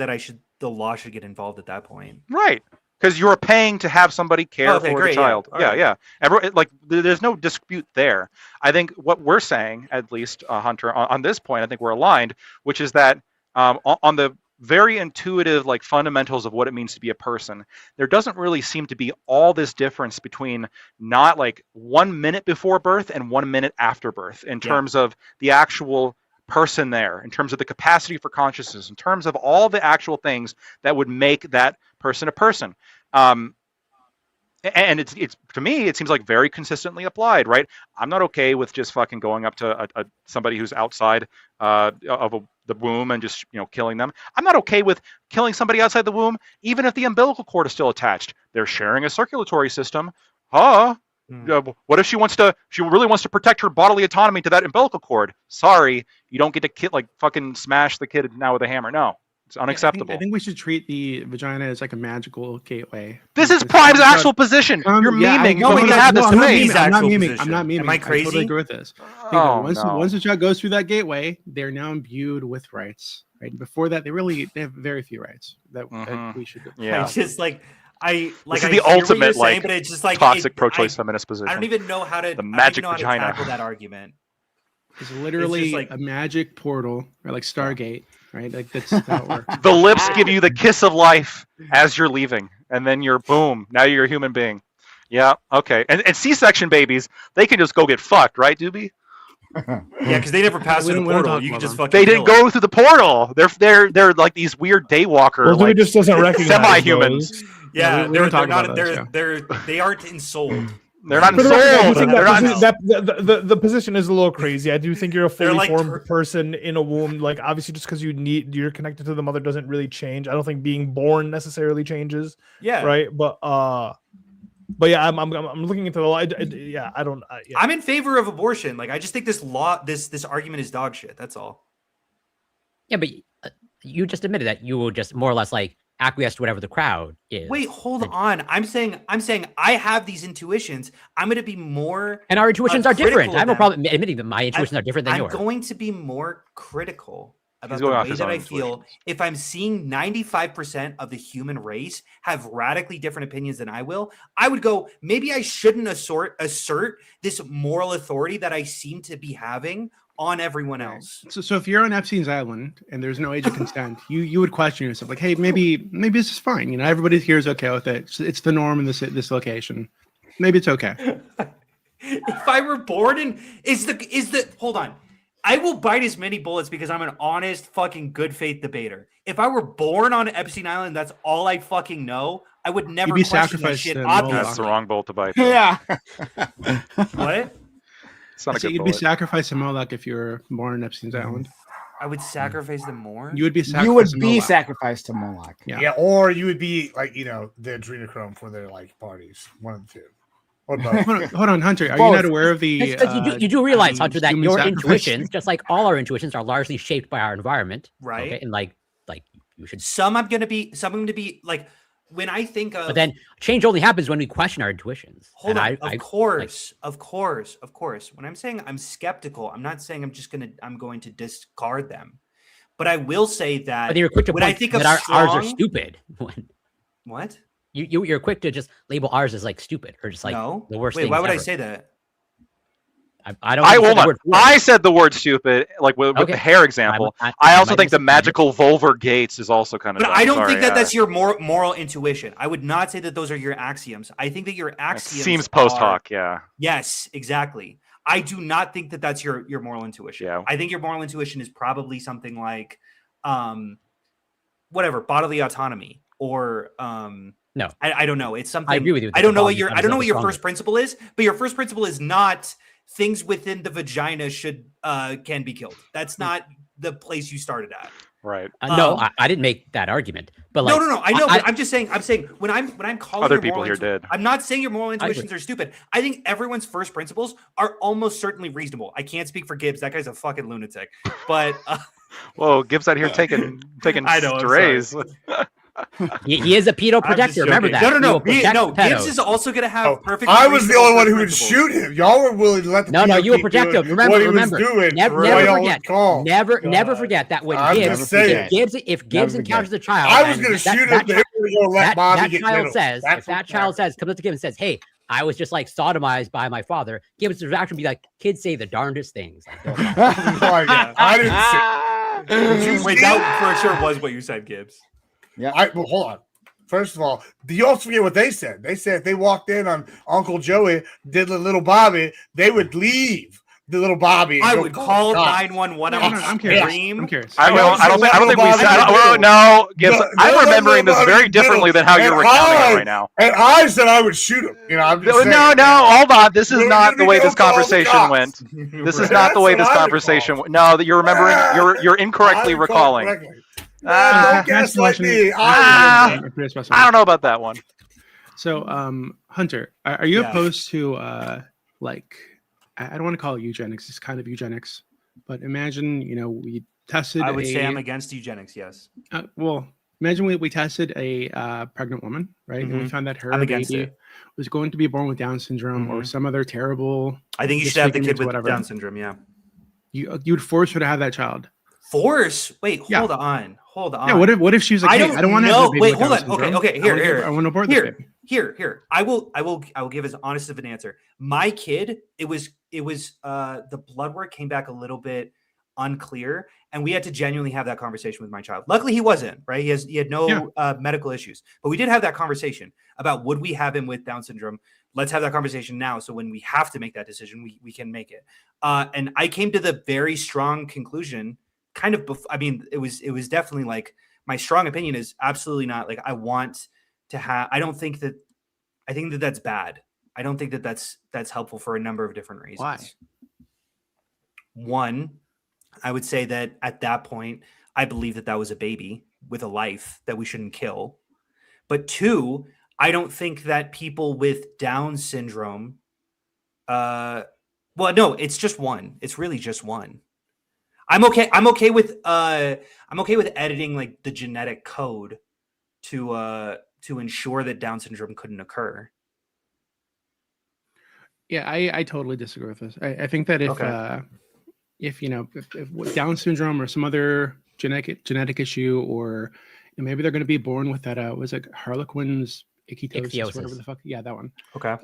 the law should get involved at that point. Right. Because you're paying to have somebody care Okay, for great, the yeah. child. All Yeah, right. yeah. There's no dispute there. I think what we're saying, at least, Hunter, on this point, I think we're aligned, which is that on the very intuitive like fundamentals of what it means to be a person, there doesn't really seem to be all this difference between not like 1 minute before birth and 1 minute after birth in terms of the actual person there, in terms of the capacity for consciousness, in terms of all the actual things that would make that person a person. And it's to me, it seems like very consistently applied, right? I'm not okay with just fucking going up to somebody who's outside of the womb and just killing them. I'm not okay with killing somebody outside the womb, even if the umbilical cord is still attached. They're sharing a circulatory system. What if she really wants to protect her bodily autonomy to that umbilical cord? Sorry, you don't get to fucking smash the kid now with a hammer. No, it's unacceptable. I think we should treat the vagina as like a magical gateway. This is Prime's actual position. You're memeing. No, He had this I'm not debate. memeing. I'm not memeing. Am I crazy? I totally agree with this. Once the child goes through that gateway, they're now imbued with rights. Right? Before that, they have very few rights that we should. Yeah. It's just like. This is the ultimate but it's just like toxic pro-choice feminist position. I don't even know how to. The magic vagina. Tackle that argument. It's literally a magic portal, or like Stargate, right? Like that's how it works. The lips give you the kiss of life as you're leaving, and then you're boom. Now you're a human being. Yeah. Okay. And C-section babies, they can just go get fucked, right, Doobie? Yeah, because they never passed through the portal. You can just fucking. They didn't go through the portal. They're like these weird daywalker, well, Doobie just doesn't recognize semi-humans. Yeah, they aren't ensouled. They're not ensouled. They're the position is a little crazy. I do think you're a fully formed person in a womb. Like obviously, just because you're connected to the mother doesn't really change. I don't think being born necessarily changes. Yeah. Right. But yeah, I'm looking into the law. Yeah, I don't. Yeah. I'm in favor of abortion. Like I just think this argument is dog shit. That's all. Yeah, but you just admitted that you will just more or less like acquiesce to whatever the crowd is. Wait, hold on. I'm saying I have these intuitions. I'm going to be more. And our intuitions are different. I have no problem admitting that my intuitions are different than yours. I'm going to be more critical about the way that I feel if I'm seeing 95% of the human race have radically different opinions than I will. I would go, maybe I shouldn't assert this moral authority that I seem to be having on everyone else. So if you're on Epstein's island and there's no age of consent, you would question yourself, like, hey, maybe this is fine. Everybody here is okay with it. It's the norm in this location. Maybe it's okay. If I were born in hold on. I will bite as many bullets because I'm an honest, fucking good faith debater. If I were born on Epstein Island, that's all I fucking know. I would never question that shit. That's the wrong bolt to bite. Yeah. What? It's not a good you'd be sacrificed to Moloch if you were born on Epstein's island. I would sacrifice them more. You would be sacrificed to Moloch. Yeah, or you would be like the adrenochrome for their parties. One of the two. Hold on, Hunter. Are you not aware of the? You do realize, Hunter, that your intuitions, just like all our intuitions, are largely shaped by our environment, right? Okay? And like you should. Some I'm going to be like. When I think of, but then change only happens when we question our intuitions. Hold on, of course. When I'm saying I'm skeptical, I'm not saying I'm going to discard them, but I will say that but you're quick to when I think that of ours are stupid. What? You're quick to just label ours as like stupid or just like the worst. Wait, why would ever. I say that? I said the word stupid, like with the hair example. I also think the magical vulvar gates is also kind of. But I don't think that's your moral intuition. I would not say that those are your axioms. I think that your axioms seems post hoc. Yeah. Yes, exactly. I do not think that that's your moral intuition. Yeah. I think your moral intuition is probably something like, whatever, bodily autonomy or No, I don't know. It's something. I agree with you. I don't know what your first principle is, but your first principle is not things within the vagina can be killed. That's not the place you started at. Right. No, I didn't make that argument. But like, no. I know. But I'm just saying. I'm saying when I'm calling other people here did. I'm not saying your moral intuitions are stupid. I think everyone's first principles are almost certainly reasonable. I can't speak for Gibbs. That guy's a fucking lunatic. But whoa, Gibbs out here taking strays. He is a pedo protector. Remember that. No. Gibbs is also going to have perfect. I was the only one who would shoot him. Y'all were willing to let the no. You would protect him. Remember. Never forget that when if Gibbs encounters a child, I was going to shoot him. If that child says, comes up to Gibbs and says, "Hey, I was just like sodomized by my father," Gibbs' reaction would be like, "Kids say the darndest things." I didn't say. Wait, that for sure was what you said, Gibbs. Yeah. Well, hold on. First of all, you also forget what they said. They said if they walked in on Uncle Joey, did little Bobby, they would leave. the little Bobby. I go would call call the cops. 911. No, no, I'm curious. Scream. I'm curious. I don't think we said. Well, no, Gibbs, I'm remembering this very differently than how you're recounting it right now. And I said I would shoot him. You know, I'm just saying. No, hold on. This is We're not gonna the way go this call the conversation cops. went. This is Right. not the way That's this what I would conversation call. went. No, that you're remembering. You're incorrectly I recall recalling. correctly. Ah, Don't gaslight me. Ah. I'm curious about I don't know about that one. So, Hunter, are you Yeah. opposed to like, I don't want to call it eugenics. It's kind of eugenics, but imagine, we tested. I would say I'm against eugenics. Yes. Well, imagine we tested a pregnant woman, right? And we Mhm. found that her I'm against baby it. was going to be born with Down syndrome or Mhm. some other terrible. I think you should have the kid disfigurement, with whatever. Down syndrome. Yeah. You'd force her to have that child. Force. Wait. Yeah. Hold on. Hold on. Yeah. What if she's like, I hey, don't I don't want to have know. a baby Wait, with hold Down on. syndrome. Okay, here, here. I want to abort this Here. baby. Here. I will give as honest of an answer. My kid, it was the blood work came back a little bit unclear, and we had to genuinely have that conversation with my child. Luckily, he wasn't, right? He had no medical issues, but we did have that conversation about would we have him with Down syndrome. Let's have that conversation now, so when we have to make that decision, we can make it. And I came to the very strong conclusion, kind of. I mean, it was definitely like my strong opinion is absolutely not like I want to have. I think that that's bad. I don't think that that's helpful for a number of different reasons. Why? One, I would say that at that point, I believe that was a baby with a life that we shouldn't kill. But two, I don't think that people with Down syndrome, well, no, it's just one. It's really just one. I'm okay with editing like the genetic code to ensure that Down syndrome couldn't occur. Yeah, I totally disagree with this. I think that if with Down syndrome or some other genetic issue, or maybe they're going to be born with that was it Harlequin's ichthyosis, whatever the fuck. Yeah, that one. Okay.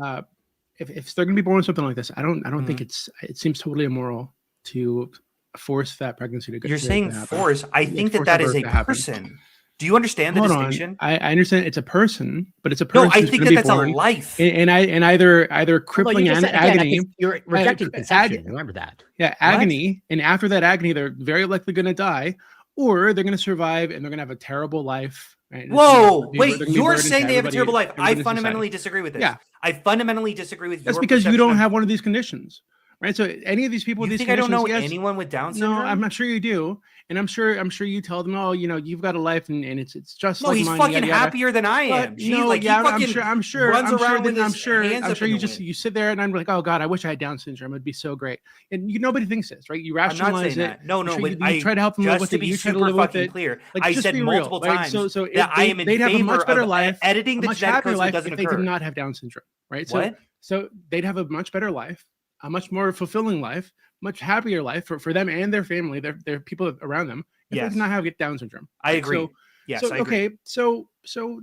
If they're going to be born with something like this, I don't think it seems totally immoral to force that pregnancy to go. You're saying force. I think that is a person. Do you understand the distinction? I understand it's a person, but it's a person. No, I think that's born a life. And either crippling agony. You're rejecting conception. Remember that. Yeah, agony. And after that agony, they're very likely going to die, or they're going to survive and they're going to have a terrible life. Right? Whoa, wait, you're saying they have a terrible life. I fundamentally disagree with this. Yeah. I fundamentally disagree with That's because you don't have one of these conditions. Right, so any of these people with these I conditions, don't know anyone with Down syndrome? No, I'm not sure you do, and I'm sure you tell them, oh, you've got a life, and it's just no, like he's mine, fucking yada, yada. happier than I am. Jeez, no, like, yeah, I'm sure runs around with I'm his sure hands up in you the just wind. you sit there and I'm like, oh god, I wish I had Down syndrome. It'd be so great, and nobody thinks this, right? You I'm not rationalize saying it. that. No, you try to help them live with it. You try to live with it. Clear, like, I just said be multiple real, times so that I am in they'd have a favor much better of life, editing a the much genetic happier code so it life doesn't if they occur. did not have Down syndrome, right? What? So they'd have a much better life, a much more fulfilling life, much happier life for them and their family, their people around them. If they did not have Down syndrome. I agree. Yes, I agree. Okay, so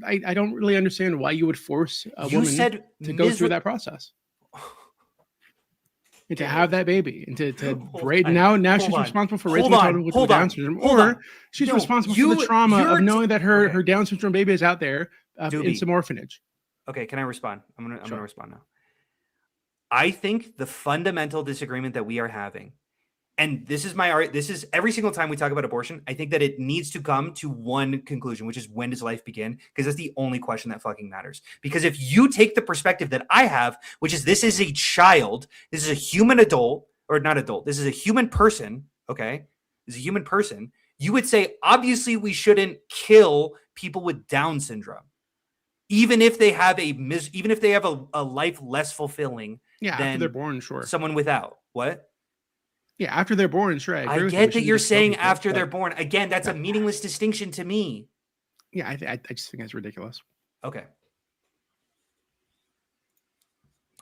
I don't really understand why you would force a woman to go through that process. And to have that baby, and to break now she's responsible for raising a child with Down syndrome, or she's responsible for the trauma of knowing that her Down syndrome baby is out there in some orphanage. Okay, can I respond? I'm gonna respond now. I think the fundamental disagreement that we are having, and this is every single time we talk about abortion, I think that it needs to come to one conclusion, which is when does life begin? Because that's the only question that fucking matters. Because if you take the perspective that I have, which is this is a child, this is a human adult, or not adult, this is a human person, okay? This is a human person, you would say, obviously we shouldn't kill people with Down syndrome. Even if they have a life less fulfilling than after they're born, sure. Someone without. What? Yeah, after they're born, sure. I get that you're saying after they're born. Again, that's a meaningless distinction to me. Yeah, I just think that's ridiculous. Okay.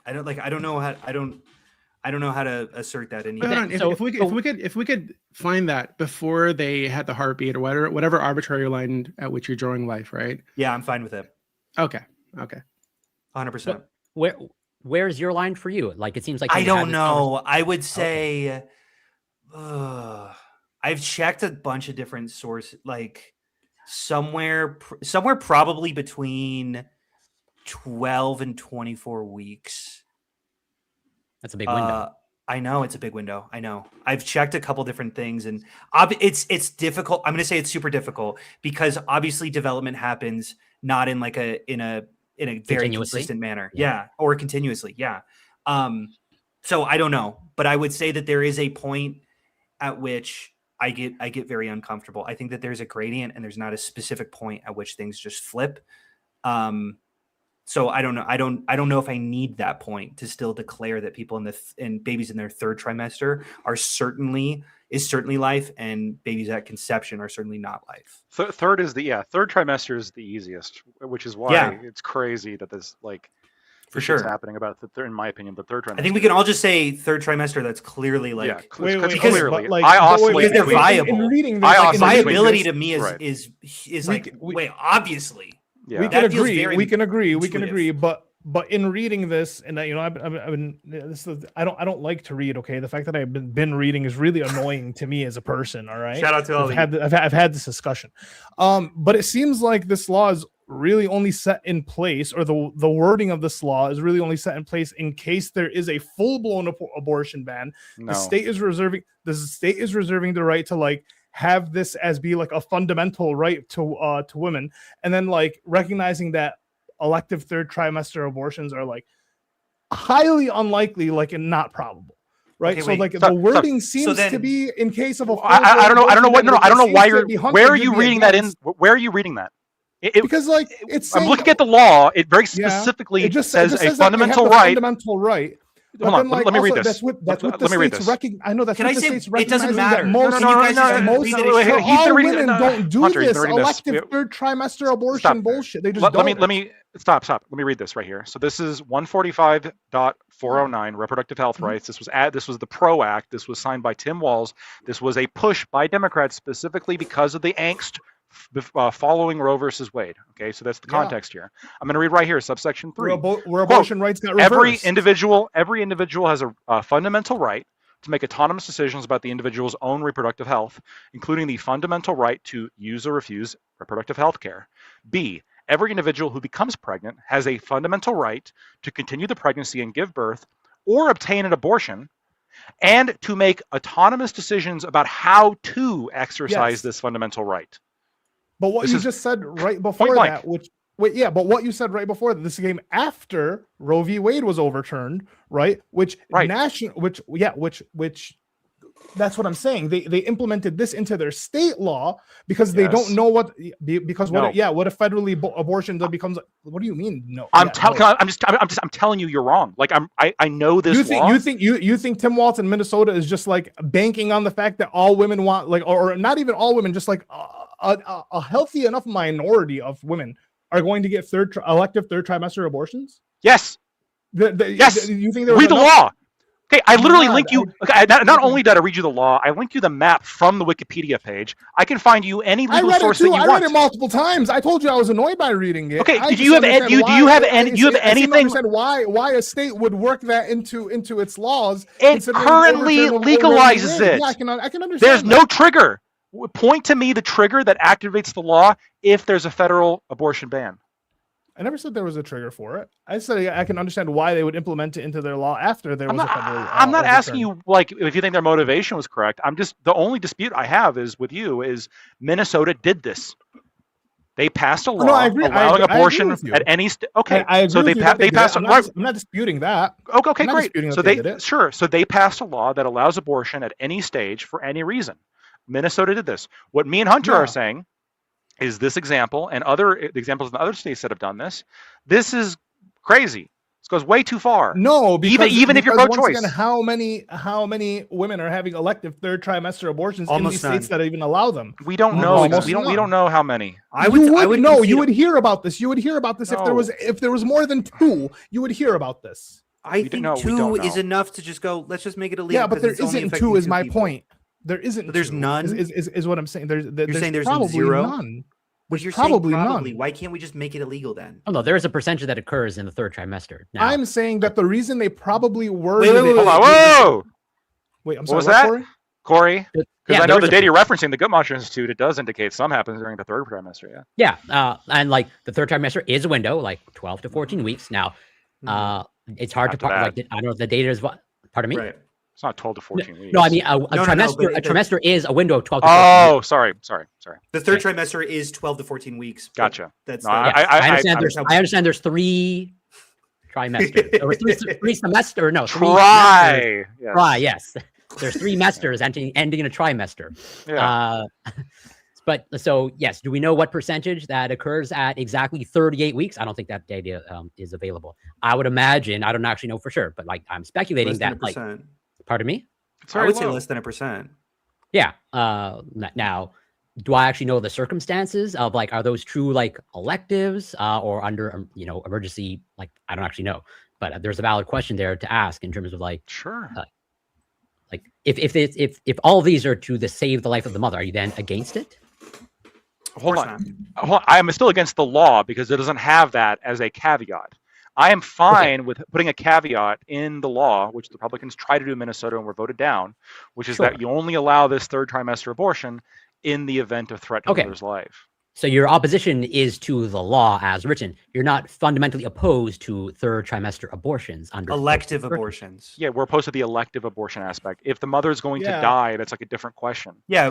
I don't know how to assert that in here. If we could find that before they had the heartbeat or whatever arbitrary line at which you're drawing life, right? Yeah, I'm fine with it. Okay. 100%. Where's your line for you? Like, it seems like I don't know. I would say I've checked a bunch of different sources, like somewhere probably between 12 and 24 weeks. That's a big window. I know it's a big window. I know. I've checked a couple different things, and it's difficult. I'm going to say it's super difficult because obviously development happens not in like in a very consistent manner. Yeah, or continuously. Yeah. So I don't know, but I would say that there is a point at which I get very uncomfortable. I think that there's a gradient, and there's not a specific point at which things just flip. So I don't know. I don't know if I need that point to still declare that people in babies in their third trimester is certainly life, and babies at conception are certainly not life. Third trimester is the easiest, which is why it's crazy that this for sure happening about the third. In my opinion, the third trimester. I think we can all just say third trimester. That's clearly clearly. I oscillate because they're viable. In reading this, viability to me is obviously. Yeah. We can agree. But in reading this, and I've been I don't like to read. Okay, the fact that I've been reading is really annoying to me as a person. All right, shout out to Ali. I've had this discussion, but it seems like this law is really only set in place, or the wording of this law is really only set in place in case there is a full blown abortion ban. No. The state is reserving the right to have this as be a fundamental right to women, and then recognizing that elective third trimester abortions are highly unlikely, and not probable, right? Okay, so the wording seems to be in case of a I don't know why you're where are you reading that in? Where are you reading that? Because it's I'm looking at the law. It very specifically says a fundamental right. Fundamental right. Hold on, let me read this. That's what the states I know that's what the states recognize. It doesn't matter. All women don't do this elective third trimester abortion bullshit. They just don't. Let me stop. Let me read this right here. So this is 145.409 reproductive health rights. This was the PRO Act. This was signed by Tim Walz. This was a push by Democrats specifically because of the angst following Roe versus Wade. Okay, so that's the context here. I'm going to read right here, subsection 3. Where abortion rights got reversed. Every individual has a fundamental right to make autonomous decisions about the individual's own reproductive health, including the fundamental right to use or refuse reproductive health care. B, every individual who becomes pregnant has a fundamental right to continue the pregnancy and give birth or obtain an abortion, and to make autonomous decisions about how to exercise this fundamental right. But what you just said right before that, but what you said right before that, this came after Roe v. Wade was overturned, right? Which that's what I'm saying. They implemented this into their state law because they don't know what if federally abortion becomes. What do you mean? No, I'm telling you, you're wrong. I know this. You think Tim Walz in Minnesota is just banking on the fact that all women want or not even all women, just a healthy enough minority of women are going to get elective third trimester abortions? Yes. Yes. You think read the law? Okay, I literally link you. Okay, not only did I read you the law, I linked you the map from the Wikipedia page. I can find you any legal source that you want. I read it multiple times. I told you I was annoyed by reading it. Okay, do you have anything? I understand why a state would work that into its laws. It currently legalizes it. Yeah, I can understand. There's no trigger. Point to me the trigger that activates the law if there's a federal abortion ban. I never said there was a trigger for it. I said I can understand why they would implement it into their law after there was a federal. I'm not asking you if you think their motivation was correct. The only dispute I have is with you is Minnesota did this. They passed a law allowing abortion at any okay. So they passed. I'm not disputing that. Okay, great. So they passed a law that allows abortion at any stage for any reason. Minnesota did this. What me and Hunter are saying is this example and other examples in other states that have done this. This is crazy. This goes way too far. No, because even if you're pro-choice. Again, how many women are having elective third trimester abortions in these states that even allow them? We don't know. We don't know how many. You would hear about this. You would hear about this if there was more than 2. You would hear about this. I think 2 is enough to just go. Let's just make it illegal. Yeah, but there isn't 2. Is my point. There isn't. But there's none. Is what I'm saying. You're saying there's probably 0? None. But you're probably saying probably. None. Why can't we just make it illegal then? Oh no, there is a percentage that occurs in the third trimester. Now. I'm saying that the reason they probably were. Whoa! Wait, I'm sorry. What was that, Corey? Because I know the data you're referencing, the Guttmacher Institute, it does indicate some happens during the third trimester. Yeah, and the third trimester is a window, 12 to 14 weeks. Now, it's hard to I don't know if the data is. Pardon me. Right. It's not 12 to 14 weeks. No, I mean a no, trimester. but A trimester is a window of 12 to 14 Oh, weeks. sorry. The third trimester is 12 to 14 weeks. but Gotcha. That's No, the- Yes, I understand. I I understand. There's 3 trimesters or three semester. No, 3 semesters. Try. Yes. Try. Yes, there's 3 semesters ending in a trimester. Yeah. But so yes, do we know what percentage that occurs at exactly 38 weeks? I don't think that data is available. I would imagine. I don't actually know for sure, but like I'm speculating less than that a percent. pardon me. It's I very would say low. less than a percent. Yeah. Now, do I actually know the circumstances of like, are those true like electives or under emergency? Like, I don't actually know, but there's a valid question there to ask in terms of like, Sure. like if all of these are to save the life of the mother, are you then against it? Hold on. I am still against the law because it doesn't have that as a caveat. I am fine with putting a caveat in the law, which the Republicans tried to do in Minnesota and were voted down, which is that you only allow this third trimester abortion in the event of threat to the mother's life. So your opposition is to the law as written. You're not fundamentally opposed to third trimester abortions under Elective abortions. Yeah, we're opposed to the elective abortion aspect. If the mother's going to die, that's like a different question. Yeah,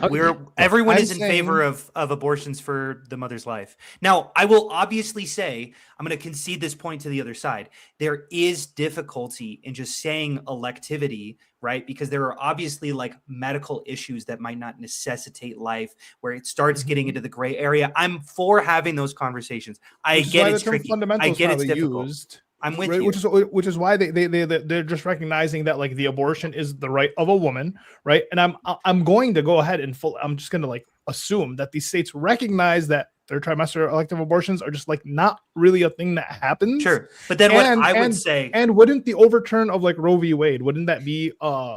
everyone I'm is in favor of abortions for the mother's life. Now, I will obviously say, I'm going to concede this point to the other side. There is difficulty in just saying electivity, right? Because there are obviously like medical issues that might not necessitate life, where it starts getting into the gray area. I'm for having those conversations. I get it's tricky. I get it's difficult. I'm with you. Which is why they're just recognizing that like the abortion is the right of a woman, right? And I'm going to go ahead and I'm just going to like assume that these states recognize that third trimester elective abortions are just like not really a thing that happens. Sure, but then what I would say, and wouldn't the overturn of like Roe v. Wade, wouldn't that be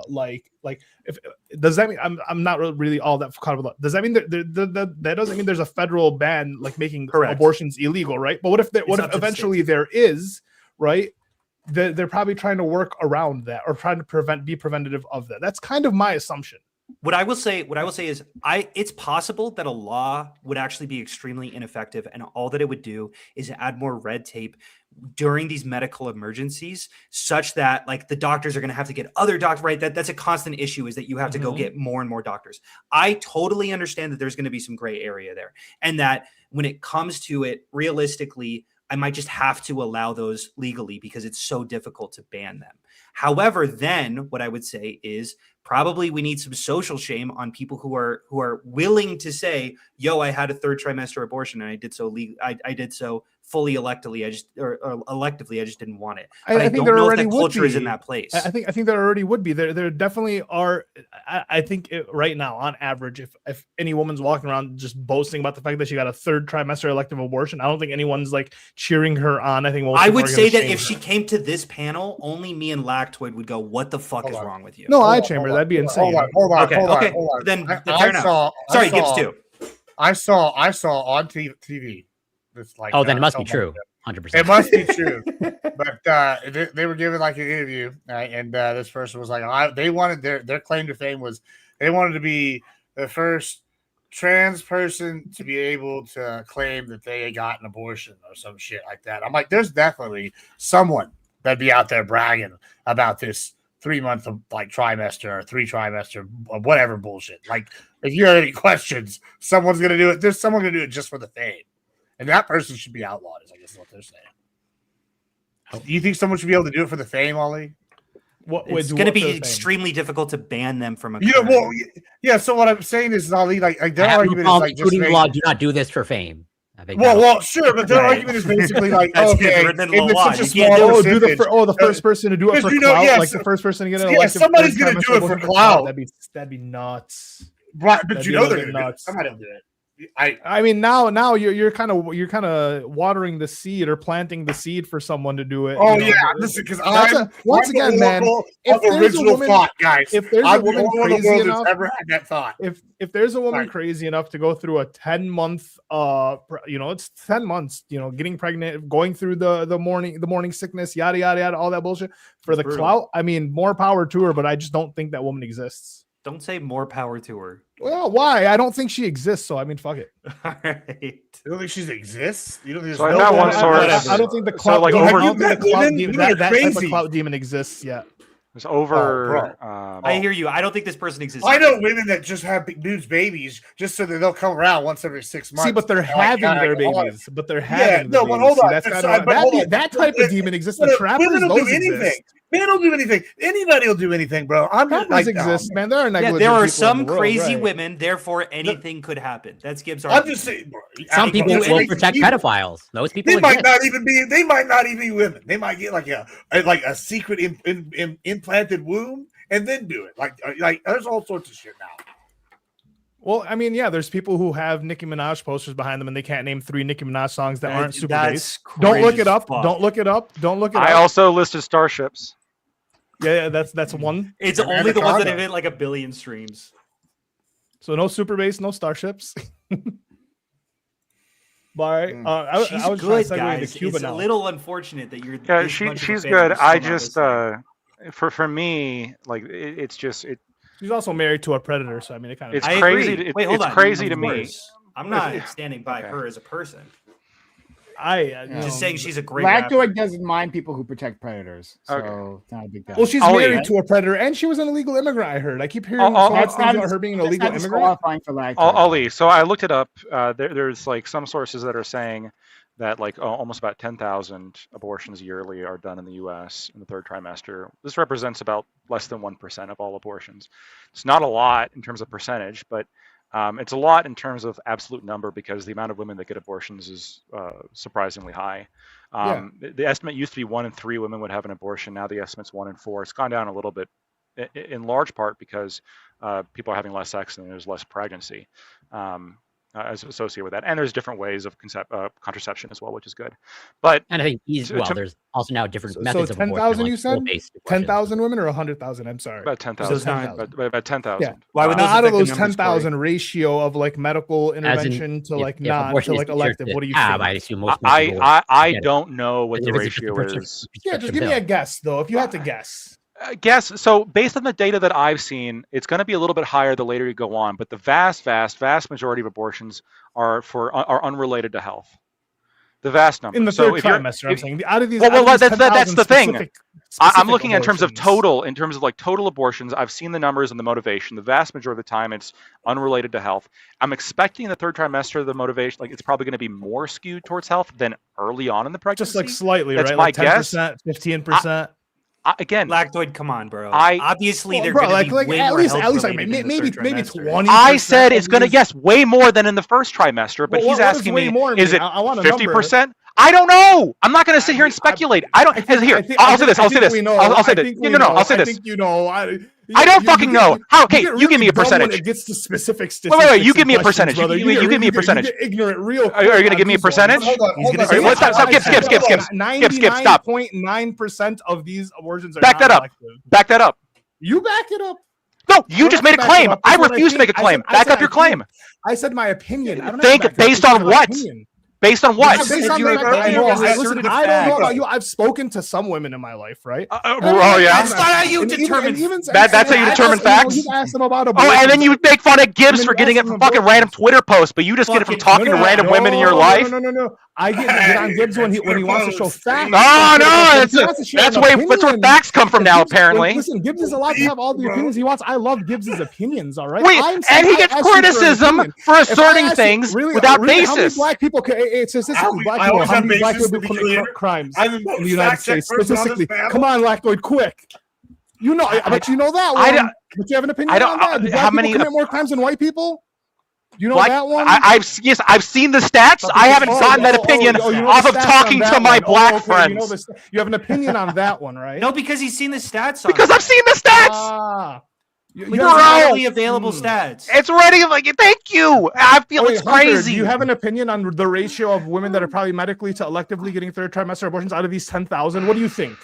like if does that mean I'm not really all that caught up? Does that mean that doesn't mean there's a federal ban like making abortions illegal, right? But what if eventually there is, right? They're probably trying to work around that or trying to be preventative of that. That's kind of my assumption. What I will say is it's possible that a law would actually be extremely ineffective, and all that it would do is add more red tape during these medical emergencies, such that like the doctors are going to have to get other doctors, right? That's a constant issue, is that you have to go get more and more doctors. I totally understand that there's going to be some gray area there, and that when it comes to it, realistically, I might just have to allow those legally because it's so difficult to ban them. However, then what I would say is probably we need some social shame on people who are willing to say, "Yo, I had a third trimester abortion and I did so I did so fully electively. Electively, I just didn't want it." But I don't know if that culture is in that place. I think there already would be. There definitely are. I think right now, on average, if any woman's walking around just boasting about the fact that she got a third trimester elective abortion, I don't think anyone's like cheering her on. I think I would say that if she came to this panel, only me and Lactoid would go, "What the fuck is wrong with you?" No, Chamber, that'd be insane. Hold on. Then fair enough. Sorry, Gibbs too. I saw on TV. Like, then it must be true. 100%. It must be true. But they were given like an interview, and this person was like, they wanted their claim to fame was they wanted to be the first trans person to be able to claim that they had got an abortion or some shit like that. I'm like, there's definitely someone that'd be out there bragging about this 3-month like trimester or 3 trimester or whatever bullshit. Like, if you have any questions, someone's gonna do it. There's someone gonna do it just for the fame. And that person should be outlawed, is I guess what they're saying. Do you think someone should be able to do it for the fame, Ollie? It's going to be extremely difficult to ban them from a. So what I'm saying is, Ollie, like their argument is like, including the law, do not do this for fame. Well, sure, but their argument is basically like, okay, the first person to do it for clout, like the first person to get an elective. Somebody's going to do it for clout. That'd be nuts. Right, but you know they're nuts. Somebody will do it. I mean, now you're kind of watering the seed or planting the seed for someone to do it. Oh yeah, listen, because once again, man, if there's a woman, guys, if there's a woman crazy enough, ever had that thought. If there's a woman crazy enough to go through a 10-month, it's 10 months, getting pregnant, going through the morning sickness, yada yada yada, all that bullshit for the clout. I mean, more power to her, but I just don't think that woman exists. Don't say more power to her. Well, why? I don't think she exists, so I mean, fuck it. All right. You don't think she exists? You don't think so I got one source. I don't think the clout. So like that type of clout demon exists yet. There's over. I hear you. I don't think this person exists. I know women that just have dudes babies just so that they'll come around once every 6 months. See, but they're having their babies. But they're having no, the but babies. hold on. See, that type of demon exists. The trappers, women will those do anything. exist. Men will do anything. Anybody will do anything, bro. I'm just Trappers like, exist, man. There are negligent there are people in some the world, crazy right? women. Therefore, anything could happen. That's Gibbs' I'm argument. just saying. Bro, Some people will protect pedophiles. Those people They might exist. not even be. They might not even be women. They might get like a secret implanted womb and then do it. Like there's all sorts of shit now. Well, I mean, yeah, there's people who have Nicki Minaj posters behind them, and they can't name 3 Nicki Minaj songs that aren't super bass. Don't look it up. Don't look it up. Don't look it up. I also listed Starships. Yeah, that's one. It's only the ones that have hit like 1 billion streams. So no super bass, no Starships. But She's I was good, trying to segue guys. into Cuba It's now. a little unfortunate that you're. Yeah, this much of a she's fan good. and I still not just listening. for me, like it's just She's also married to a predator, so I mean, it kind of. it's I crazy. agree. Wait, hold It's on. crazy to Of me. course. I'm not standing by her as a person. Just saying she's a great Lactoid rapper. doesn't mind people who protect predators, so Okay. it's not a big deal. Well, she's Ollie, married to a predator, and she was an illegal immigrant. I heard. I keep hearing so much That's things not about her being an that's illegal not immigrant. disqualifying for Lactoid. Ali, so I looked it up. There's like some sources that are saying that like almost about 10,000 abortions yearly are done in the U.S. in the third trimester. This represents about less than 1% of all abortions. It's not a lot in terms of percentage, but it's a lot in terms of absolute number because the amount of women that get abortions is surprisingly high. The estimate used to be 1 in 3 women would have an abortion. Now the estimate's 1 in 4. It's gone down a little bit, in large part because people are having less sex and there's less pregnancy as associated with that. And there's different ways of contraception as well, which is good. But And I think there's also now different So methods of 10,000 abortion, you like said? full-based abortion. 10,000 women or 100,000? I'm sorry. about So 10,000. 10,000. About 10,000. Yeah. Why would Now, those out of affect the those numbers, 10,000 ratio of like medical intervention to like if not abortion to is like considered elective, to what do you have, think? I assume most I people get it. don't know what the If it's a ratio prescription- is. Yeah, just prescription give me a pill. guess though. If you had to guess. Guess so based on the data that I've seen, it's going to be a little bit higher the later you go on, but the vast majority of abortions are unrelated to health. The vast number In the So third if you're- trimester, I'm saying out of these. Well, out of these that's 10,000 the thing. specific I'm looking in terms of abortions. total abortions. I've seen the numbers and the motivation. The vast majority of the time, it's unrelated to health. I'm expecting the third trimester, the motivation, like it's probably going to be more skewed towards health than early on in the pregnancy. Just like slightly, That's right? my Like guess. 10%, 15%. Again, Lactoid, come on, bro. I- Obviously, Well, they're bro, going to like be way at more least health like related in the maybe third maybe trimester. 20. I said it's going to yes way more than in the first trimester, but he's asking me, is it I want a 50%? I don't know. I'm not going to sit here and speculate. I don't. I'll say this. I'll say this. I'll say this. No, I'll say this. I think you know. I don't fucking know. How? Okay, you give me a percentage. It gets to specific statistics. Wait. You give me a and percentage. questions, You brother. give me a percentage. You get ignorant real. Are you going to give me a percentage? Hold on. He's gonna All right, what's that? Stop. Skip. Stop. 99.9% of these abortions are Back that not up. elective. Back that up. You back it up. No, you just made a back claim. it up. I That's what refuse to think. make a claim. I Back said up your I think. claim. I said my opinion. I don't Think have to back based it up. on It's my what? opinion. Based on what? Based on you the were fact that I know. earlier Listen, asserted I don't know fact. about you. I've spoken to some women in my life, right? Oh yeah. That's not how you determine. That's how you determine facts? You asked them about Oh, abortion. and then you make fun of Gibbs And for then getting it ask from them fucking about random Twitter posts, but you just get it from talking to random women in your life. No. I get on Gibbs when he wants to show facts. That's where facts come from now, apparently. Listen, Gibbs is allowed to have all the opinions he wants. I love Gibbs's opinions, all right? Wait, I'm saying and he I gets asked you for an criticism opinion. for If I asserting asked you, things really, without How many basis. black people? It's statistically black people. How many black people commit crimes I'm the in most the United fact-checked States? person on this Statistically, panel. come on, Lactoid, quick. You know, I bet you know that I one. don't- But you have an opinion I don't- on that? Do black how people many- commit more crimes than white people? You know Like, that one? I've seen the stats. I haven't gotten that opinion you know off the of stats talking on to that my one. black Okay, friends. you have an opinion on that one, right? No, because he's seen the stats on Because it. I've seen the stats. Ah. With Bro. readily available stats. It's ready. Like, thank you. I feel Wait, it's Hunter, crazy. do you have an opinion on the ratio of women that are probably medically to electively getting third trimester abortions out of these 10,000? What do you think?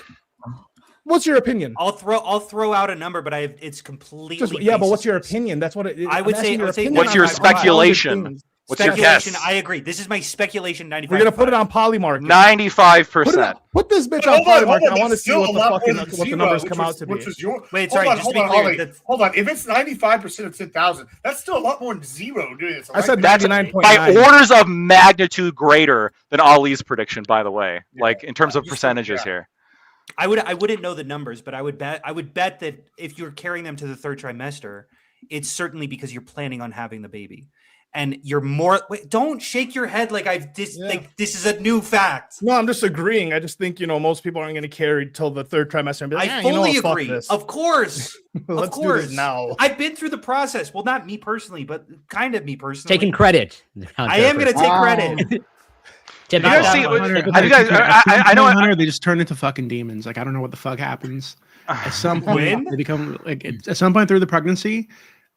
What's your opinion? I'll throw out a number, but it's completely But what's your opinion? That's what it. I would say- What's your speculation? What's your speculation. guess? I agree. This is my speculation. 95. We're gonna put it on Polymarket. 95%. Put this bitch But on hold Polymarket. I that's want to see still what a the lot more fucking than what the zero, numbers which come was- out to be. Which was your Wait, hold sorry, on, just to be hold on, clear, Ollie. that's- Hold on. If it's 95% of 10,000, that's still a lot more than zero doing this. I said That's 99.9. by orders of magnitude greater than Ali's prediction, by the way. Like in terms of percentages here. I wouldn't know the numbers, but I would bet that if you're carrying them to the third trimester, it's certainly because you're planning on having the baby. And you're more. Wait, don't shake your head like like this is a new fact. No, I'm just agreeing. I just think most people aren't going to carry till the third trimester. And be like, I fully agree. This. Of course, Let's of course. do this now. I've been through the process. Well, not me personally, but kind of me personally. Taking credit. I am going to take credit. Tim, You guys see? I know. Hunter, they just turn into fucking demons. Like I don't know what the fuck happens. At some point, they become like at some point through the pregnancy,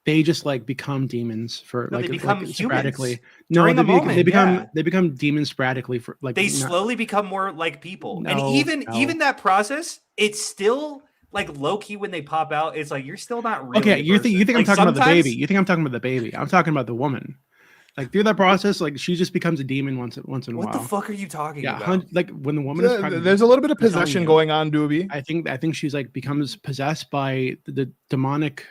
they just like become demons for No, like they become sporadically. during No, the moment, they become demons sporadically for like they slowly become more like people. No, And no. even that process, it's still like low key when they pop out. It's like you're still not really. Okay, you think I'm like, talking about the sometimes- baby? You think I'm talking about the baby? I'm talking about the woman. Like through that process, like she just becomes a demon once in a What while. the fuck are you talking Yeah, about? like when the woman is pregnant. There's a little bit of I'm telling possession you. going on, Doobie. I think she's like becomes possessed by the demonic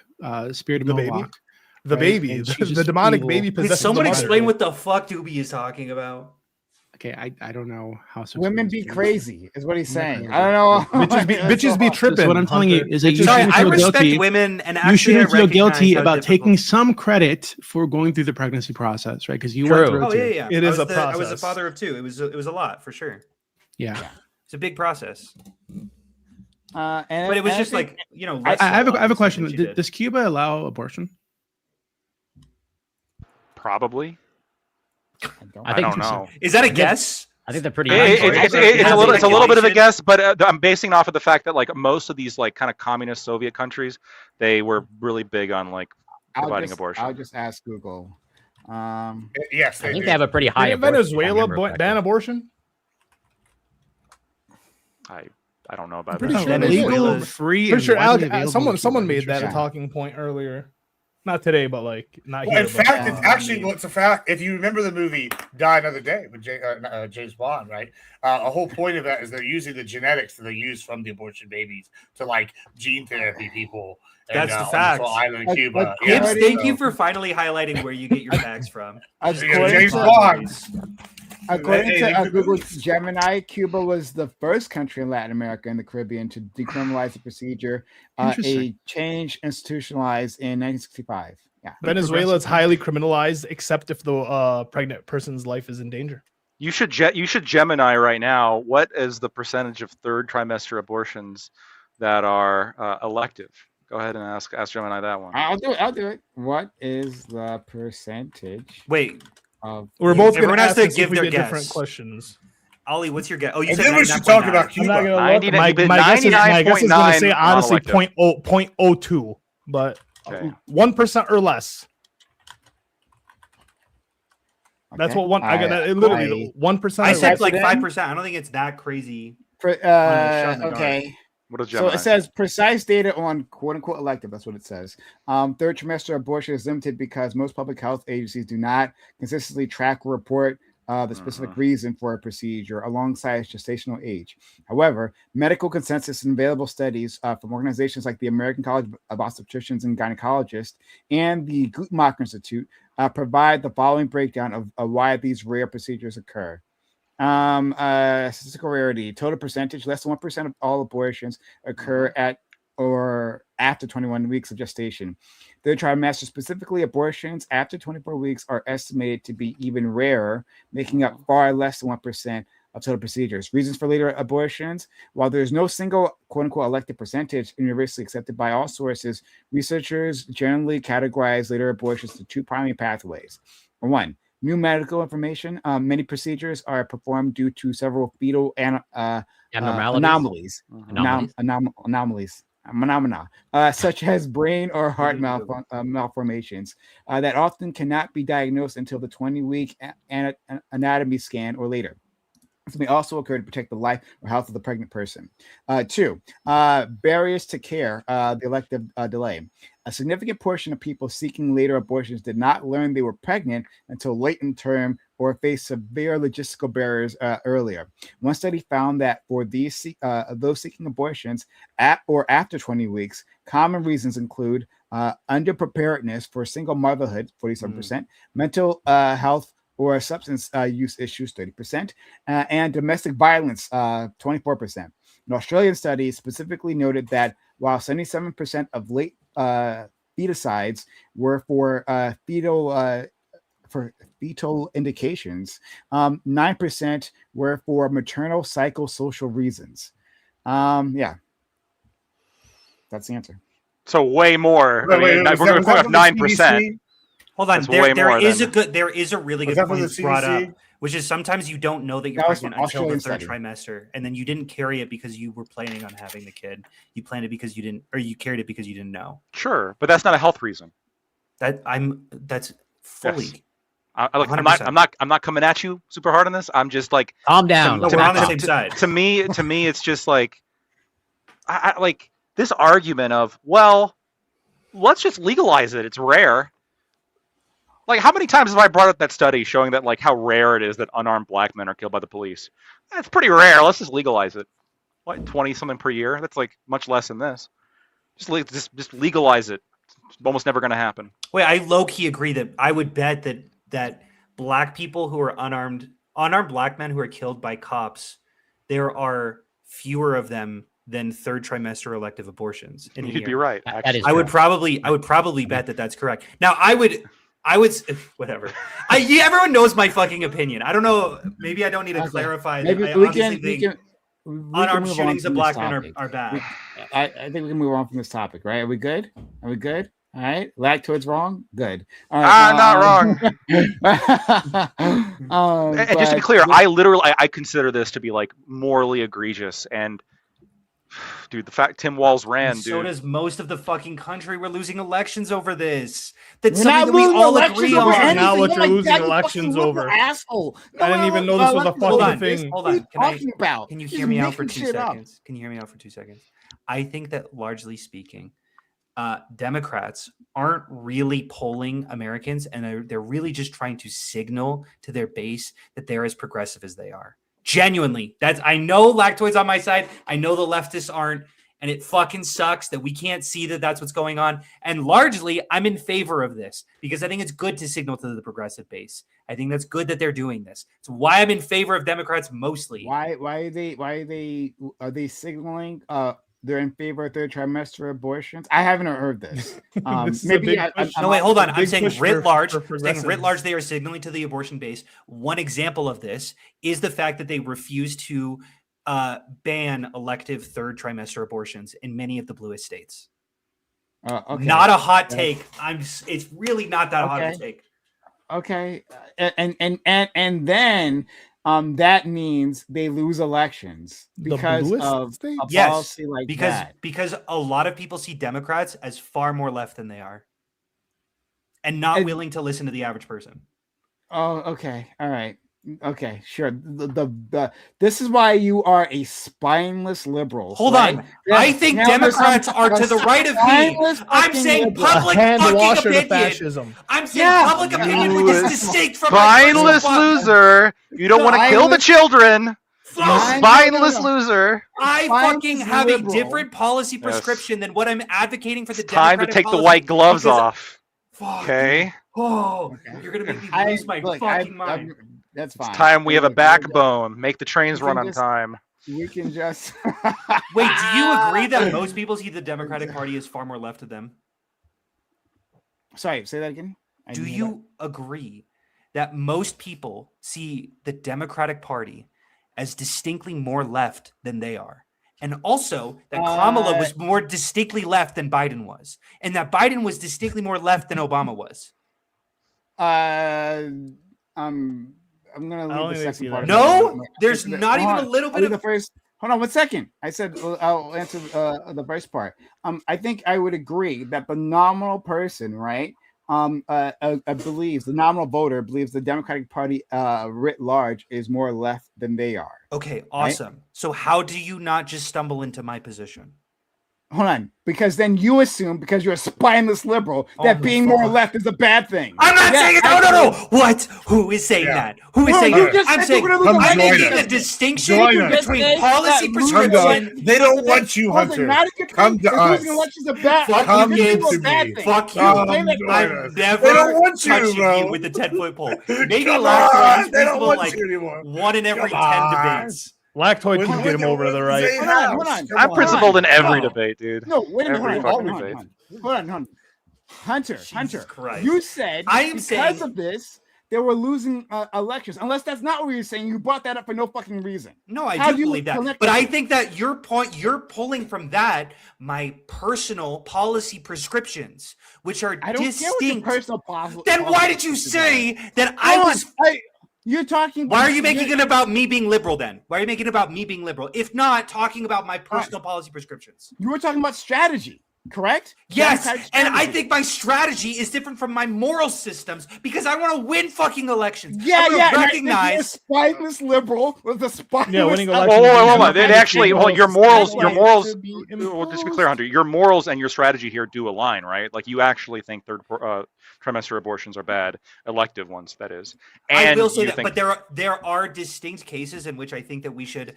spirit of The baby? Moloch. The Right? baby, And the she's just demonic evil. baby Could possesses someone the mother. explain what the fuck Doobie is talking about? Okay, I don't know how Women be sexual- crazy, is what he's saying. crazy. I don't know. Bitches be tripping. So what I'm telling you Hunter. is that you Sorry, shouldn't I feel respect guilty. women, and You actually, shouldn't I feel recognize guilty how about difficult- taking some credit for going through the pregnancy process, right? Because you True. went through it Oh too. yeah. It is a I was a process. father of two. It was a lot for sure. Yeah. It's a big process. And But it was and I just think- like I have a question. Obviously, that she did. Does Cuba allow abortion? Probably. I I think don't know. Is that a guess? I think they're pretty. It's a little bit of a guess, but I'm basing off of the fact that like most of these like kind of communist Soviet countries, they were really big on like providing abortion. I'll just ask Google. Yes, I think do. they have a pretty high. Didn't abortion, if I Venezuela remember correctly. ban abortion? I don't know about Pretty that. sure Venezuela- Legal, free. Pretty and sure widely available someone in Cuba. made that a Interesting. talking point earlier. Not today, but like not Well, here. in but- fact, it's actually what's a fact. If you remember the movie Die Another Day with James Bond, right? A whole point of that is they're using the genetics that they use from the abortion babies to like gene therapy people. That's the on this fact. little island in Like- Cuba. like Gibbs, Yeah, thank so- you for finally highlighting where you get your facts from. According James to, Bond. according Hey, to hey, Google Gemini, Cuba was the first country in Latin America and the Caribbean to decriminalize the procedure. A Interesting. change institutionalized in 1965. Yeah. Venezuela is highly criminalized, except if the pregnant person's life is in danger. You should Gemini right now. What is the percentage of third trimester abortions that are elective? Go ahead and ask Gemini that one. I'll do it. What is the percentage Wait, of We're both going Everyone to has ask to and see give if we their get guess. different questions. Ollie, what's your guess? Oh, you And said then we should 99.9. talk about I'm Cuba. not gonna look. 99 My guess is going to 99.9 say honestly non-elective. 0.02, but Okay. 1% or less. That's Okay. what one. I got that. Literally 1%. I or said less. like President? 5%. I don't think it's that crazy. For, shot in the dark. okay. What is So Gemini? it says precise data on quote unquote elective. That's what it says. Third trimester abortion is limited because most public health agencies do not consistently track or report the specific reason for a procedure alongside gestational age. However, medical consensus and available studies from organizations like the American College of Obstetricians and Gynecologists and the Guttmacher Institute provide the following breakdown of why these rare procedures occur. Statistical rarity, total percentage, less than 1% of all abortions occur at or after 21 weeks of gestation. Third trimester, specifically abortions after 24 weeks, are estimated to be even rarer, making up far less than 1% of total procedures. Reasons for later abortions: while there is no single quote-unquote elective percentage universally accepted by all sources, researchers generally categorize later abortions to two primary pathways. One, new medical information. Many procedures are performed due to several fetal Abnormalities. anomalies, phenomena, such as brain or heart malformations that often cannot be diagnosed until the 20-week anatomy scan or later. This may also occur to protect the life or health of the pregnant person. Two, barriers to care, the elective delay. A significant portion of people seeking later abortions did not learn they were pregnant until late in term or faced severe logistical barriers earlier. One study found that for those seeking abortions at or after 20 weeks, common reasons include underpreparedness for single motherhood, 47%, mental health or substance use issues, 30%, and domestic violence, 24%. An Australian study specifically noted that while 77% of late feticides were for fetal indications, 9% were for maternal psychosocial reasons. Yeah, that's the answer. So way more. I mean, we're going to point up 9%. Hold on, That's way more than- there is a really Was good that from point the brought up, CDC? which is sometimes you don't know that you're That was pregnant an until the Australian third study. trimester, and then you didn't carry it because you were planning on having the kid. You planned it because you didn't, or you carried it because you didn't know. Sure, but that's not a health reason. That's fully. Yes. I'm not coming at you super hard on this. I'm just like, Calm down. No, we're on the same side. to me, it's just like, I like this argument of, well, let's just legalize it. It's rare. Like, how many times have I brought up that study showing that, like, how rare it is that unarmed black men are killed by the police? That's pretty rare. Let's just legalize it. What, 20 something per year? That's like much less than this. Just legalize it. It's almost never going to happen. Wait, I low key agree that I would bet that black people who are unarmed black men who are killed by cops, there are fewer of them than third trimester elective abortions in a You'd year. be right. That Actually. is I would probably bet that that's correct. Now I would whatever. Everyone knows my fucking opinion. I don't know. Maybe I don't need to Okay. clarify. Maybe that I we obviously can think unarmed move on shootings from of this black men topic. are bad. I think we can move on from this topic, right? Are we good? All right. Lactoid's wrong. Good. All right, Not wrong. And just to be clear, I consider this to be like morally egregious. And dude, the fact Tim Walz ran, And so dude. does most of the fucking country. We're losing elections over this. That's We're something not that we losing all elections agree over on. anything. Now what You're you're like, losing "That you elections fucking over." asshole. I didn't even know this was a fucking Hold on, thing. hold What are on. you talking about? Can you He's hear me out for making 2 shit up. seconds? Can you hear me out for 2 seconds? I think that largely speaking, Democrats aren't really polling Americans, and they're really just trying to signal to their base that they're as progressive as they are. Genuinely, I know Lactoid's on my side. I know the leftists aren't, and it fucking sucks that we can't see that that's what's going on. And largely, I'm in favor of this because I think it's good to signal to the progressive base. I think that's good that they're doing this. It's why I'm in favor of Democrats mostly. Why are they signaling they're in favor of third trimester abortions? I haven't heard this. This is a Maybe big push. No, wait, hold on. I'm big saying push writ large. for progressives. They are signaling to the abortion base. One example of this is the fact that they refuse to ban elective third trimester abortions in many of the bluest states. Okay. Not a hot take. It's really not that hot of a Okay. take. Okay, and then that means they lose elections The because bluest of states? a Yes, policy like that. because a lot of people see Democrats as far more left than they are, and not And- willing to listen to the average person. Oh, okay, all right, okay, sure. This is why you are a spineless liberal. Hold right? on. I think Now Democrats listen, are to the right of me. spineless I'm fucking saying liberal. public Hand fucking washer to opinion. fascism. I'm saying Yeah. public opinion, which is distinct from Spineless my personal loser. You don't want to kill the Spineless- children. You Fuck. spineless loser. I Spineless fucking have liberal. a different policy prescription than what I'm advocating for the It's time to Democratic take the policy white gloves because- off. Fuck. Okay. Oh, Okay. you're gonna make me I- lose my look, fucking mind. That's fine. It's time we have a Look, backbone. Make the trains we run can on just- time. We can just Wait, do you agree that most people see the Democratic Party as far more left of them? Sorry, say that again. I Do didn't hear you agree that most people see the Democratic Party as distinctly more left than they are? And also that Kamala was more distinctly left than Biden was, and that Biden was distinctly more left than Obama was. I'm gonna I don't leave the think they see second part. that. No, there's not even a little I'll bit leave of. the first. Hold on 1 second. I said I'll answer the first part. I think I would agree that the nominal person, right, believes the nominal voter believes the Democratic Party writ large is more left than they are. Okay, awesome. So how do you not just stumble into my position? Hold on, because then you assume because you're a spineless liberal Oh that my being more God. left is a bad thing. I'm not Yeah, saying it. No. What? Who is saying Yeah. that? Who is No, saying you that? just I'm said saying you were gonna lose I'm the making election. a distinction Join us. between policy That prescription. They don't want you, Hold on, Hunter. not a good Come thing. to If us. losing elections a bad Fuck Come you're you, gonna do a to bad me. thing. Fuck you. Come Say that join right. us. I'm never They don't want you, touching bro. you with the 10-foot pole. Maybe Come last on. year They don't want like you anymore. one in every Come 10 on. debates. Lactoid can get him over to the right. Hold on. I'm principled in every No. debate, dude. No, wait a minute. Every Hold fucking on. debate. Hold on. Hunter, Christ. you said I am because saying- of this, they were losing elections. Unless that's not what you're saying. You brought that up for no fucking reason. No, I How do do you believe that. connect But it? I think that your point, you're pulling from that my personal policy prescriptions, which are I don't care what your distinct. personal policy. Then why did you say that I was? You're talking. Why are you making it about me being liberal then? Why are you making it about me being liberal? If not, talking about my personal policy prescriptions. You were talking about strategy, correct? Yes, Democratic and I strategy. think my strategy is different from my moral systems because I want to win fucking elections. Yeah, I wanna yeah. recognize. Spineless liberal with a spineless. Yeah, winning Whoa, elections. hold on. It actually, well, your morals, well, just imposed. to be clear, Hunter, your morals and your strategy here do align, right? Like you actually think third trimester abortions are bad, elective ones, that is. And I will say you that, think, but there are distinct cases in which I think that we should.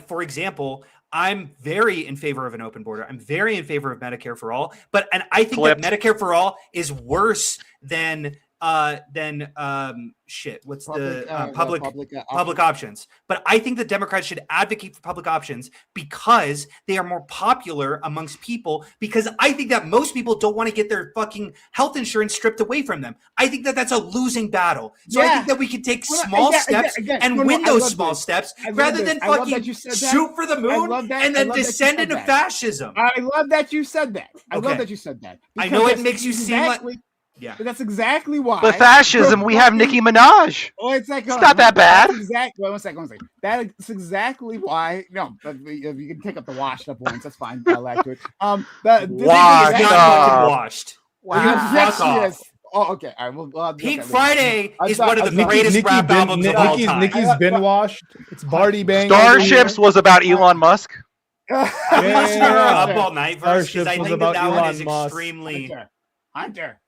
For example, I'm very in favor of an open border. I'm very in favor of Medicare for all. And I think Flipped. that Medicare for all is worse than what's public options. But I think the Democrats should advocate for public options because they are more popular amongst people, because I think that most people don't want to get their fucking health insurance stripped away from them. I think that that's a losing battle. So I think that we can take small steps and win those small steps rather than fucking shoot for the moon and then descend into fascism. I love that you said that. I love that you said that. I know it makes you seem like... Yeah, but that's exactly why. the fascism, we have Nicki Minaj. Oh, it's not that bad. Exactly. One second. That's exactly why. No, if you can take up the washed up ones, that's fine. I like it. Washed. Yes, yes. Oh, okay. All right. Well, Pink Friday is one of the greatest rap albums of all time. Nicki's been washed. It's Barty Bang. Starships was about Elon Musk. Up all night verse, because I Starships was think about that one is Elon Musk. extremely. Hunter.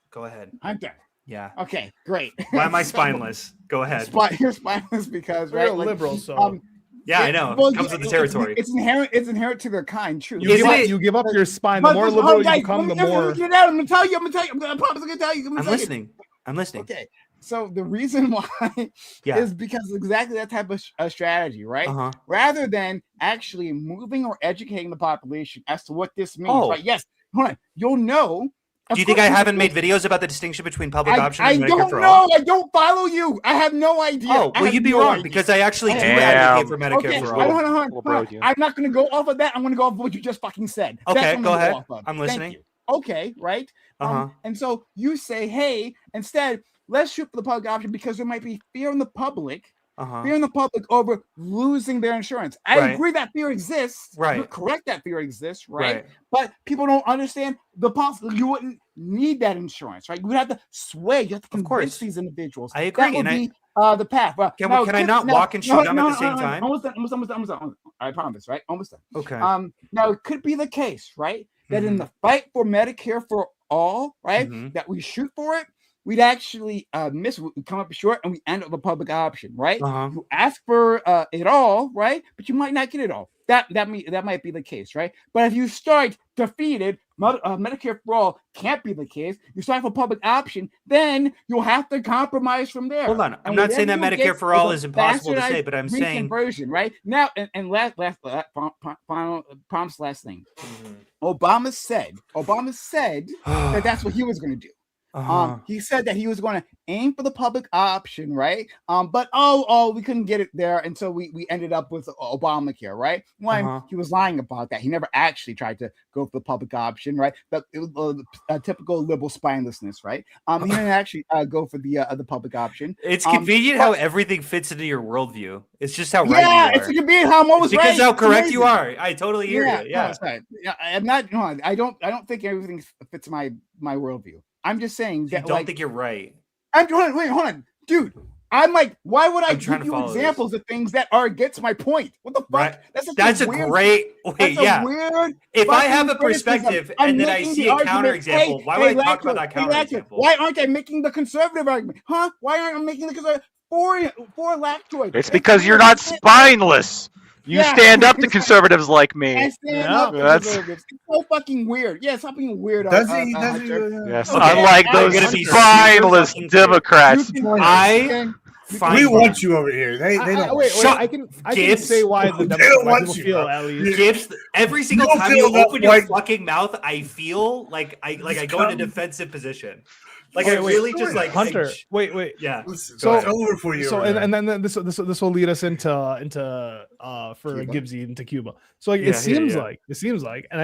Go ahead. Hunter. Yeah. Okay, great. Why am I spineless? Go ahead. You're spineless because We're right, liberal, so yeah, I know. Well, It comes with the territory. It's inherent. It's inherent to their kind. True. you give up your spine. The more liberal you become, the more. I'm gonna tell you. I promise I'm gonna tell you. I'm listening. I'm listening. Okay. So the reason why is because exactly that type of strategy, right? Rather than actually moving or educating the population as to what this means. Right? Yes. Hold on. You'll know. Do you think I haven't made videos about the distinction between public option and Medicare for all? all? I don't follow you. I have no idea. Oh, well, you'd be wrong because I actually do advocate for Medicare for all. Hold on. I'm not going to go off of that. I'm going to go off of what you just fucking said. Okay, go ahead. I'm listening. Okay, right? And so you say, hey, instead, let's shoot for the public option because there might be fear in the public. Fear in the public over losing their insurance. I agree that fear exists. Right. You're correct that fear exists, right? But people don't understand the possibility. You wouldn't need that insurance, right? You would have to sway. You have to convince these individuals. I agree. That would be the path. But can I not walk and shoot them at the same time? Almost done. I promise, right? Almost done. Okay. Now it could be the case, right? That in the fight for Medicare for all, right? That we shoot for it. We'd actually miss, we come up short, and we end up with a public option, right? You ask for it all, right? But you might not get it all. That might be the case, right? But if you start defeated, Medicare for all can't be the case. You start for public option, then you'll have to compromise from there. Hold on, I'm not saying that Medicare for all is impossible to say, but I'm saying version, right? Now, and last thing. Obama said that that's what he was going to do. He said that he was going to aim for the public option, right? But we couldn't get it there, and so we ended up with Obamacare, right? He was lying about that. He never actually tried to go for the public option, right? But it was a typical liberal spinelessness, right? He didn't actually go for the public option. It's convenient how everything fits into your worldview. It's just how right you are. It's convenient how I'm always right. Because how correct you are. I totally hear you. Yeah, I'm not. No, I don't think everything fits my worldview. I'm just saying that. I don't think you're right. Hold on, dude. I'm like, why would I give you examples of things that are against my point? What the fuck? Right. That's a great way. Yeah. Weird. If I have a perspective and then I see a counterexample, why would I talk about that counterexample? Why aren't I making the conservative argument? Huh? Why aren't I making the conservative for lactoid? It's because you're not spineless. You stand up to conservatives like me. I stand up to conservatives. It's so fucking weird. Yeah, it's fucking weird. Does he? Yes, unlike those spineless Democrats. Fine. We want you over here. They don't. Wait, Shut- I can Gibbs. say why the They don't Democrats want people you, feel bro. at least. Gibbs, every single don't time feel you that open your way. fucking mouth, I feel like I go into defensive position. Like Wait, I wait, really just like Hunter. Wait. Yeah. Listen, So- it's over for you. So over there. and then this will lead us into for Cuba. Gibbsy into Cuba. So like Yeah, it seems yeah. like, and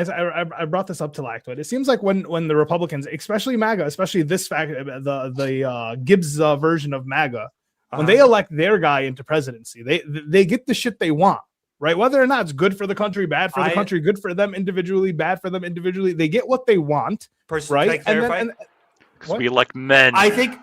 I brought this up to Lactoid. It seems like when the Republicans, especially MAGA, especially this fact, the Gibbs version of MAGA, when they elect their guy into presidency, they get the shit they want. Right, whether or not it's good for the country, bad for the country, good for them individually, bad for them individually, they get what they want. Personally, Right, can I clarify? and Because we elect men. I think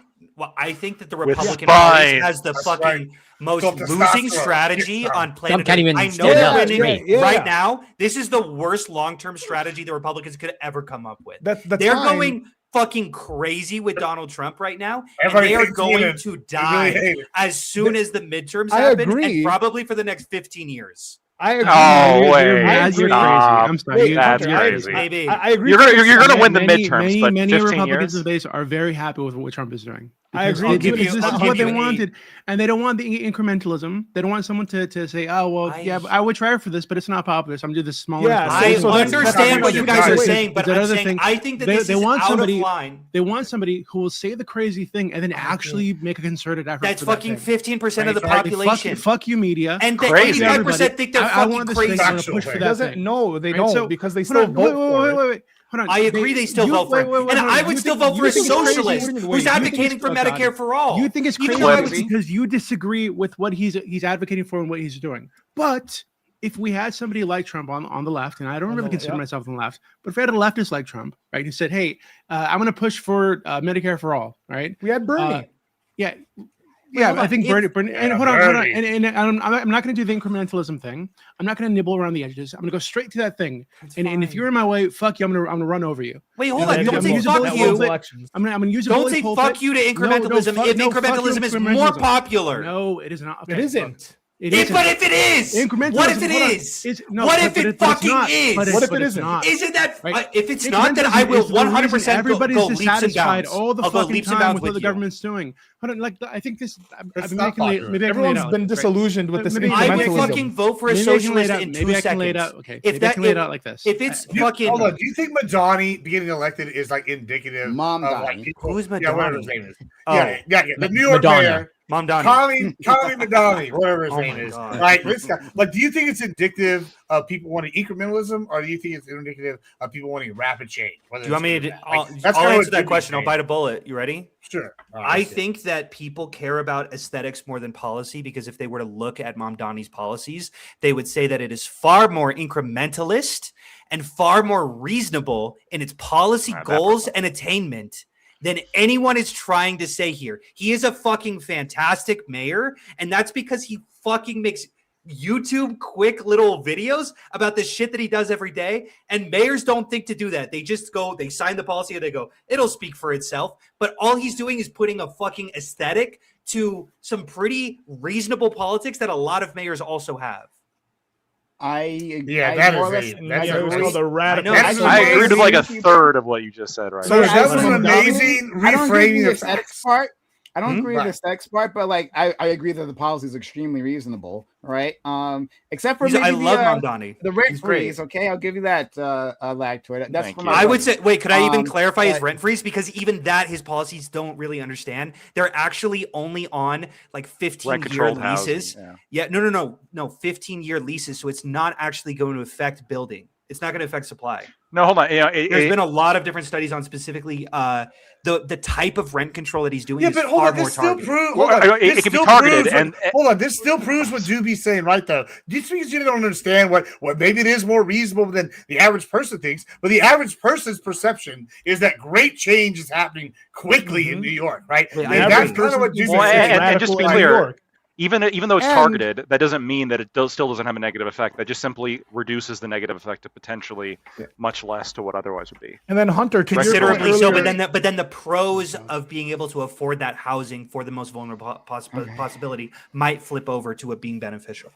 that the With Republican Party spines. has the That's fucking right. most Got the losing testosterone. strategy Yeah. on planet can't Earth. even I know stand they're up winning straight. Yeah. right now. This is the worst long-term strategy the Republicans could ever come up with. that's They're fine. going fucking crazy with Donald Trump right now, Everybody and they are hates going him. to They really die hate it. as soon as the midterms I happen, agree. and probably for the next 15 years. I agree. Oh, You're wait. mad, you're crazy. Stop. I'm sorry. Wait, That's Hunter, crazy. Maybe. I agree. You're gonna Many- win the many, midterms, many, but many 15 Republicans years? in the base are very happy with what Trump is doing. I Because agree. I'll give this you- is I'll what give they you an wanted, and they don't want the incrementalism. They don't want someone to say, "Oh, well, yeah, but I would try for this, but it's not popular, so I'm doing this smaller." Yeah, I so that's understand what you guys are Wait, saying, but that I'm other saying thing- I think that they- this they is want out somebody- of line. They want somebody who will say the crazy thing and then actually make a concerted effort. That's for that fucking thing. 15% of the Right, population. Fuck you, media. And the Crazy. 85% think they're I fucking want this crazy. thing. I'm gonna Factual push for thing. that Doesn't thing. no, they Right, don't so- because they Hold still on, vote for it. wait. Hold on. I agree they still vote for it. And hold on. I would You still think- vote for a you think it's crazy? socialist Wait, you who's think advocating it's- for oh, God. Medicare for all. You think it's Even crazy though I was- because you disagree with what he's advocating for and what he's doing. But if we had somebody like Trump on the left, and I don't really consider myself on the left, but if we had a leftist like Trump, right, who said, "Hey, I'm going to push for Medicare for all," right? We had Bernie. Yeah. hold I on. think If- Bernie, and Yeah, hold on, Bernie. and I'm not going to do the incrementalism thing. I'm not going to nibble around the edges. I'm going to go straight to that thing. And if you're in my way, fuck you. I'm going to run over you. Wait, hold Yeah, on. yeah, Don't yeah, say use a fuck bullet you. bullet. Elections. I'm going to use a Don't bullet say pulpit. fuck you to incrementalism fuck- if no, fuck you incrementalism to is more incrementalism. popular. No, it is not. Okay, It isn't. It But isn't. if it is, Incrementalism, what if it hold on. is? No, What but- if but it but it's fucking not. is? But What if but it it's isn't? not. Isn't that Right. if it's not, then I Incrementalism will is the reason 100% everybody's go leaps and dissatisfied bounds. all the I'll go fucking leaps and time bounds with what with the you. government's doing. Hold on, like I think this. It's Maybe I not can lay, popular. maybe I can lay it Everyone's out, been right? disillusioned with this Maybe I would incrementalism. fucking vote for a Maybe I can lay socialist it out. in Maybe 2 I can lay it seconds. out. Okay. If Maybe I that can lay it out like this. if it's You- fucking hold on. Do you think Madani getting elected is like indicative Mom of Donnie. like people- Who's Yeah, whatever his Madani? name is. Oh. Yeah. The New York Madonna. mayor, Mom Donnie. Tommy Madani, whatever his Oh name my is. God. Like this guy. Like, do you think it's indicative of people wanting incrementalism, or do you think it's indicative of people wanting rapid change? Do you want me to? I'll That's I'll kinda answer what that Jimmy's question. I'll saying. bite a bullet. You ready? Sure. I think that people care about aesthetics more than policy because if they were to look at Mom Donnie's policies, they would say that it is far more incrementalist and far more reasonable in its policy goals and attainment than anyone is trying to say here. He is a fucking fantastic mayor, and that's because he fucking makes YouTube quick little videos about the shit that he does every day. And mayors don't think to do that. They just go, they sign the policy and they go, it'll speak for itself. But all he's doing is putting a fucking aesthetic to some pretty reasonable politics that a lot of mayors also have. Yeah, I that more or is less- a- that's Yeah, it was a- called a radical. I know. That's I agreed with like a amazing. third of what you just said, right? So Yeah, that was I an don't amazing I don't agree reframing with of the sex facts. part. I don't Hmm? agree with the Right. sex part, but like I agree that the policy is extremely reasonable, right? Except for I maybe love the, Mom Donnie. the rent He's great. freeze. Okay, I'll give you that, lag to it. That's Thank for you. my I would point. say, wait, could I even clarify his but- rent freeze? Because even that, his policies don't really understand. They're actually only on like 15-year Rent-controlled leases. housing, yeah. Yeah, no, 15-year leases. So it's not actually going to affect building. It's not going to affect supply. No, hold on. There's been a lot of different studies on specifically the type of rent control that he's doing. Yeah, is but hold far on. more This still targeted. proves. Well, it can be targeted, and hold on. This still proves what Doobie's saying, right? Though, do you think you don't understand what maybe it is more reasonable than the average person thinks? But the average person's perception is that great change is happening quickly in New York, right? Wait, And I that's agree. kind of what Doobie's Well, saying. and just to be Radical in clear, New York. even though it's And- targeted, that doesn't mean that it still doesn't have a negative effect. That just simply reduces the negative effect to potentially much less to what otherwise would be. And then Hunter, to your point Considerably so, earlier- but then the pros of being able to afford that housing for the most vulnerable possibility might flip over to it being beneficial.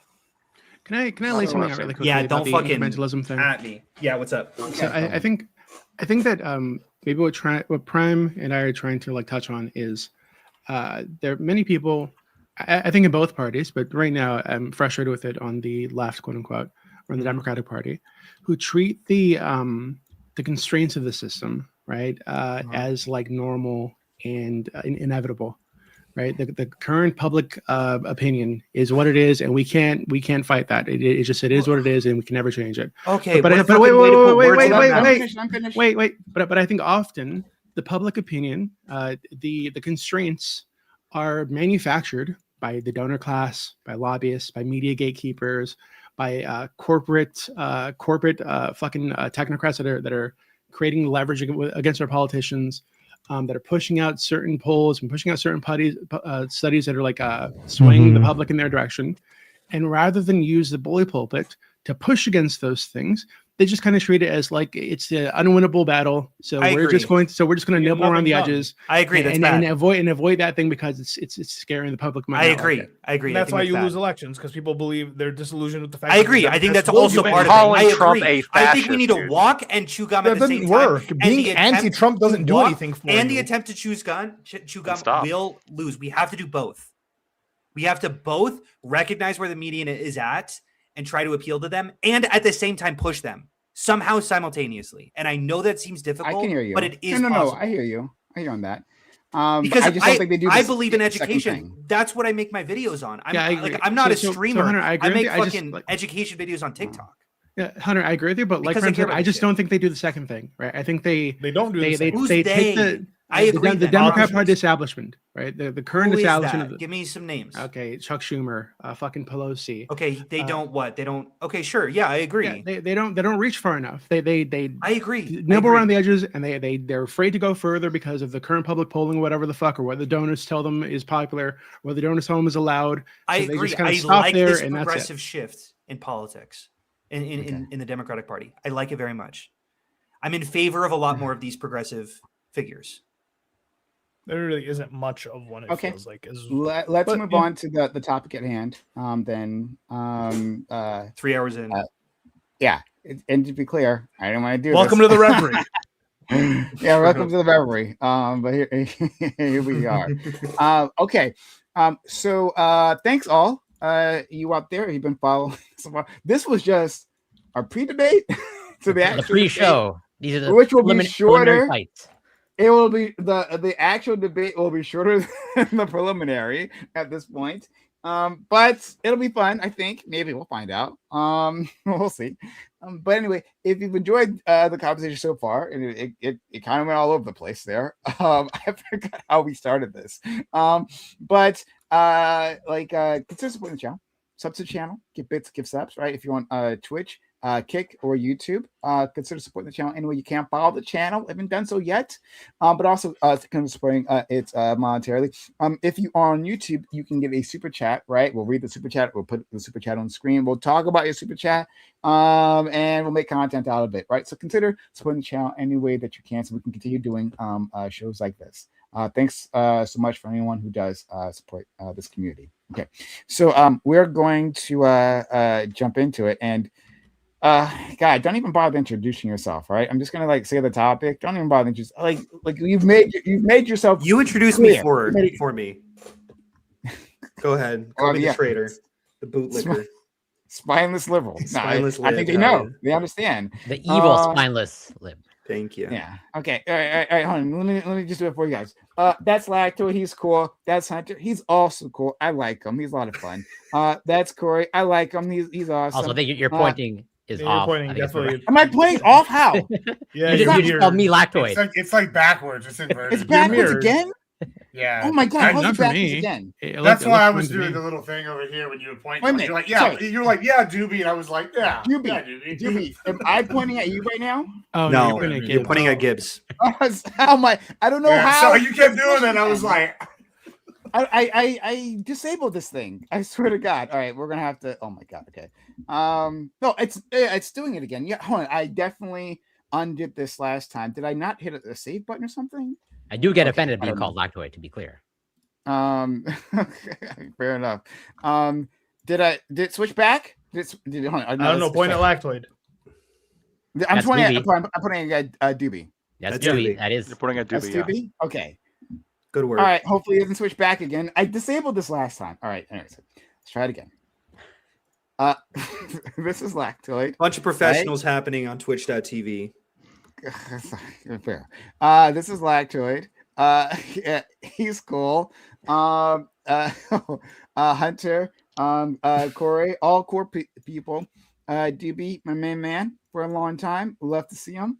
Can I lay something out really quickly? Yeah, about don't the fucking incrementalism thing. at me. Yeah, what's up? So I think that maybe what Prime and I are trying to like touch on is there are many people I think in both parties, but right now I'm frustrated with it on the left, quote unquote, or the Democratic Party, who treat the constraints of the system, right, as like normal and inevitable, right? The current public opinion is what it is, and we can't fight that. It is what it is, and we can never change it. Okay, but what a fucking way to put words in my mouth. I'm finished. Wait. But I think often the public opinion, the constraints are manufactured by the donor class, by lobbyists, by media gatekeepers, by corporate fucking technocrats that are creating leverage against our politicians, that are pushing out certain polls and pushing out certain studies that are like swaying the public in their direction. And rather than use the bully pulpit to push against those things, they just kind of treat it as like it's an unwinnable battle. So we're just going to nibble around the edges. I agree. That's and bad. avoid that thing because it's scaring the public mind. I agree. I agree. And that's why you bad. lose elections, because people believe they're disillusioned with the fact. I agree. I think that's will also you part in. of it. I Trump agree. a I think we need to fascist, walk and chew gum That at the doesn't same work. time. Being anti-Trump doesn't do anything for and you. the attempt to chew gum Stop. will lose. We have to do both. We have to both recognize where the median is at and try to appeal to them, and at the same time push them somehow simultaneously. And I know that seems difficult. I can hear you. But it is no. possible. I hear you. I hear on that. Because I just don't think they do. I this believe in second education. thing. That's what I make my videos on. Yeah, I agree. I'm not a So, streamer. Hunter, I agree with make you. I just, fucking like- education videos on TikTok. Yeah, Hunter, I agree with you, but like Because I Fran care said, about I this just shit. don't think they do the second thing, right? I think they don't do the Who's they they? take I agree. the then. Democrat Party establishment, right? The current Who is establishment that? of the, Give me some names. okay, Chuck Schumer, fucking Pelosi. Okay, they don't what? They don't. Okay, sure. Yeah, I agree. Yeah, they don't reach far enough. They I agree. nibble I around agree. the edges, and they're afraid to go further because of the current public polling, whatever the fuck, or what the donors tell them is popular, what the donors tell them is allowed. I So they agree. just kinda I stop like there, this and that's it. progressive shift in politics, in the Democratic Party. I like it very much. I'm in favor of a lot more of these progressive figures. There really isn't much of one. It Okay. feels like. Let's But, move yeah. on to the topic at hand. 3 hours in. Yeah, and to be clear, I don't want to do. Welcome this. to the Reverie. Yeah, welcome to the Reverie. But here we are. Okay. So thanks all. You out there, you've been following so far. This was just our pre-debate to the The actual pre-show. These are the which will be preliminary shorter. fights. It will be the actual debate will be shorter than the preliminary at this point. But it'll be fun, I think. Maybe we'll find out. We'll see. But anyway, if you've enjoyed the conversation so far, and it kind of went all over the place there. I forgot how we started this. But consider supporting the channel, sub to the channel, give bits, give subs, right? If you want Twitch, Kick, or YouTube, consider supporting the channel any way you can. Follow the channel, haven't done so yet, but also kind of supporting it monetarily. If you are on YouTube, you can give a super chat, right? We'll read the super chat, we'll put the super chat on the screen, we'll talk about your super chat, and we'll make content out of it, right? So consider supporting the channel any way that you can so we can continue doing shows like this. Thanks so much for anyone who does support this community. Okay, so we're going to jump into it. And God, don't even bother introducing yourself, right? I'm just gonna say the topic. Don't even bother introducing. Like you've made yourself. You introduced clear. me for me. Go ahead. Call me the traitor, the bootlicker. Spineless liberal. Spineless I think they lib, know. yeah. They understand. The evil spineless lib. Thank you. Yeah. Okay. All right. Hold on. Let me just do it for you guys. That's Lacto. He's cool. That's Hunter. He's also cool. I like him. He's a lot of fun. That's Corey. I like him. He's awesome. Also, I think you're pointing is You're off. pointing I think it's definitely. right. Am I playing off? How? Yeah, You just called me lactoid. It's like backwards. It's inverted. It's backwards mirrored. again. Yeah. Oh my God! How's Not it for backwards me. again? That's why I was doing the little thing over here when you were pointing. Wait a minute, You're like, yeah. sorry. You're like, yeah, Doobie, and I was like, yeah, Doobie. yeah, Doobie. Doobie, am I pointing at you right now? Oh No, you're you're pointing at Gibbs. How am I? I don't know Yeah, how. so you kept doing it. I was like, I disabled this thing. I swear to God. All right, we're gonna have to. Oh my God. Okay. No, it's doing it again. Yeah, hold on. I definitely undid this last time. Did I not hit a save button or something? I do get Okay, offended I being don't called lactoid, to be clear. Fair enough. Did it switch back? Hold on, I don't know. Point at lactoid. I'm That's pointing Doobie. I'm putting a Doobie. That's That's Doobie. Doobie. That is. You're putting a That's Doobie. Yeah. Doobie. Okay. Good work. All right. Hopefully it doesn't switch back again. I disabled this last time. All right. Anyways, let's try it again. This is Lactoid. Bunch of professionals happening on Twitch.tv. Fair. This is Lactoid. Yeah, he's cool. Hunter, Corey, all core people. DB, my main man for a long time. Love to see him.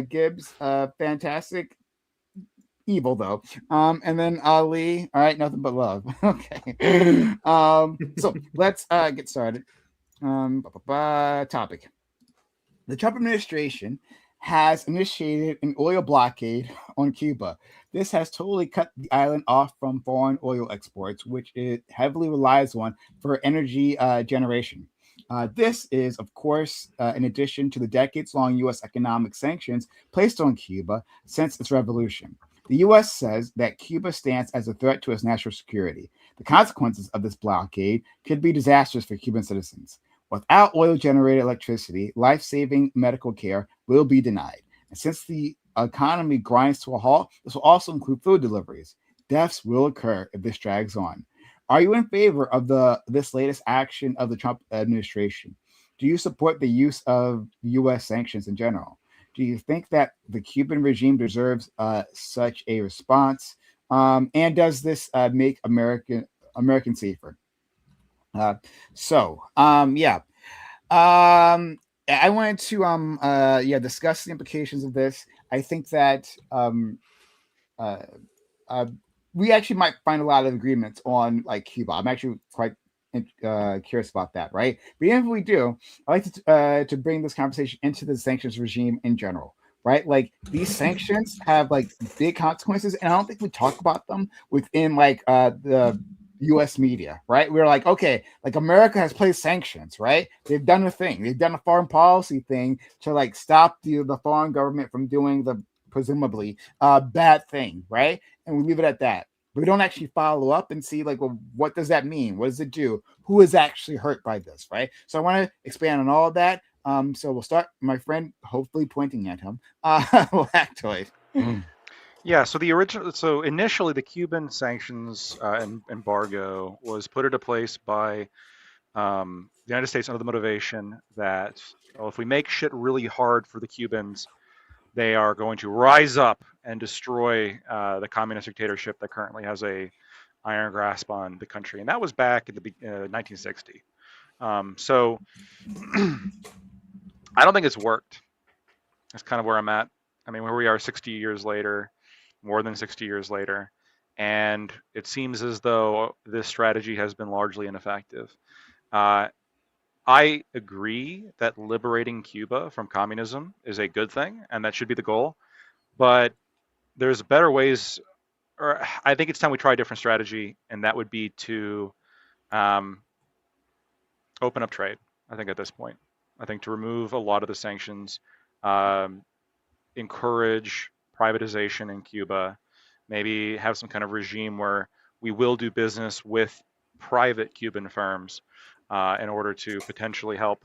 Gibbs, fantastic. Evil though. And then Ali. All right, nothing but love. Okay. So let's get started. Topic. The Trump administration has initiated an oil blockade on Cuba. This has totally cut the island off from foreign oil exports, which it heavily relies on for energy generation. This is, of course, in addition to the decades-long U.S. economic sanctions placed on Cuba since its revolution. The U.S. says that Cuba stands as a threat to its national security. The consequences of this blockade could be disastrous for Cuban citizens. Without oil-generated electricity, life-saving medical care will be denied. And since the economy grinds to a halt, this will also include food deliveries. Deaths will occur if this drags on. Are you in favor of this latest action of the Trump administration? Do you support the use of U.S. sanctions in general? Do you think that the Cuban regime deserves such a response? And does this make American safer? I wanted to discuss the implications of this. I think that we actually might find a lot of agreements on like Cuba. I'm actually quite curious about that, right? But even if we do, I'd like to bring this conversation into the sanctions regime in general, right? Like these sanctions have like big consequences, and I don't think we talk about them within like the U.S. media, right? We're like, okay, like America has placed sanctions, right? They've done a thing. They've done a foreign policy thing to like stop the foreign government from doing the presumably bad thing, right? And we leave it at that. We don't actually follow up and see like, well, what does that mean? What does it do? Who is actually hurt by this, right? So I want to expand on all of that. So we'll start, my friend, hopefully pointing at him, Lactoid. Yeah, so initially the Cuban sanctions embargo was put into place by the United States under the motivation that, well, if we make shit really hard for the Cubans, they are going to rise up and destroy the communist dictatorship that currently has a iron grasp on the country. And that was back in the 1960. So I don't think it's worked. That's kind of where I'm at. I mean, where we are 60 years later, more than 60 years later, and it seems as though this strategy has been largely ineffective. I agree that liberating Cuba from communism is a good thing, and that should be the goal. But there's better ways, or I think it's time we try a different strategy, and that would be to open up trade. I think at this point, I think to remove a lot of the sanctions, encourage privatization in Cuba, maybe have some kind of regime where we will do business with private Cuban firms in order to potentially help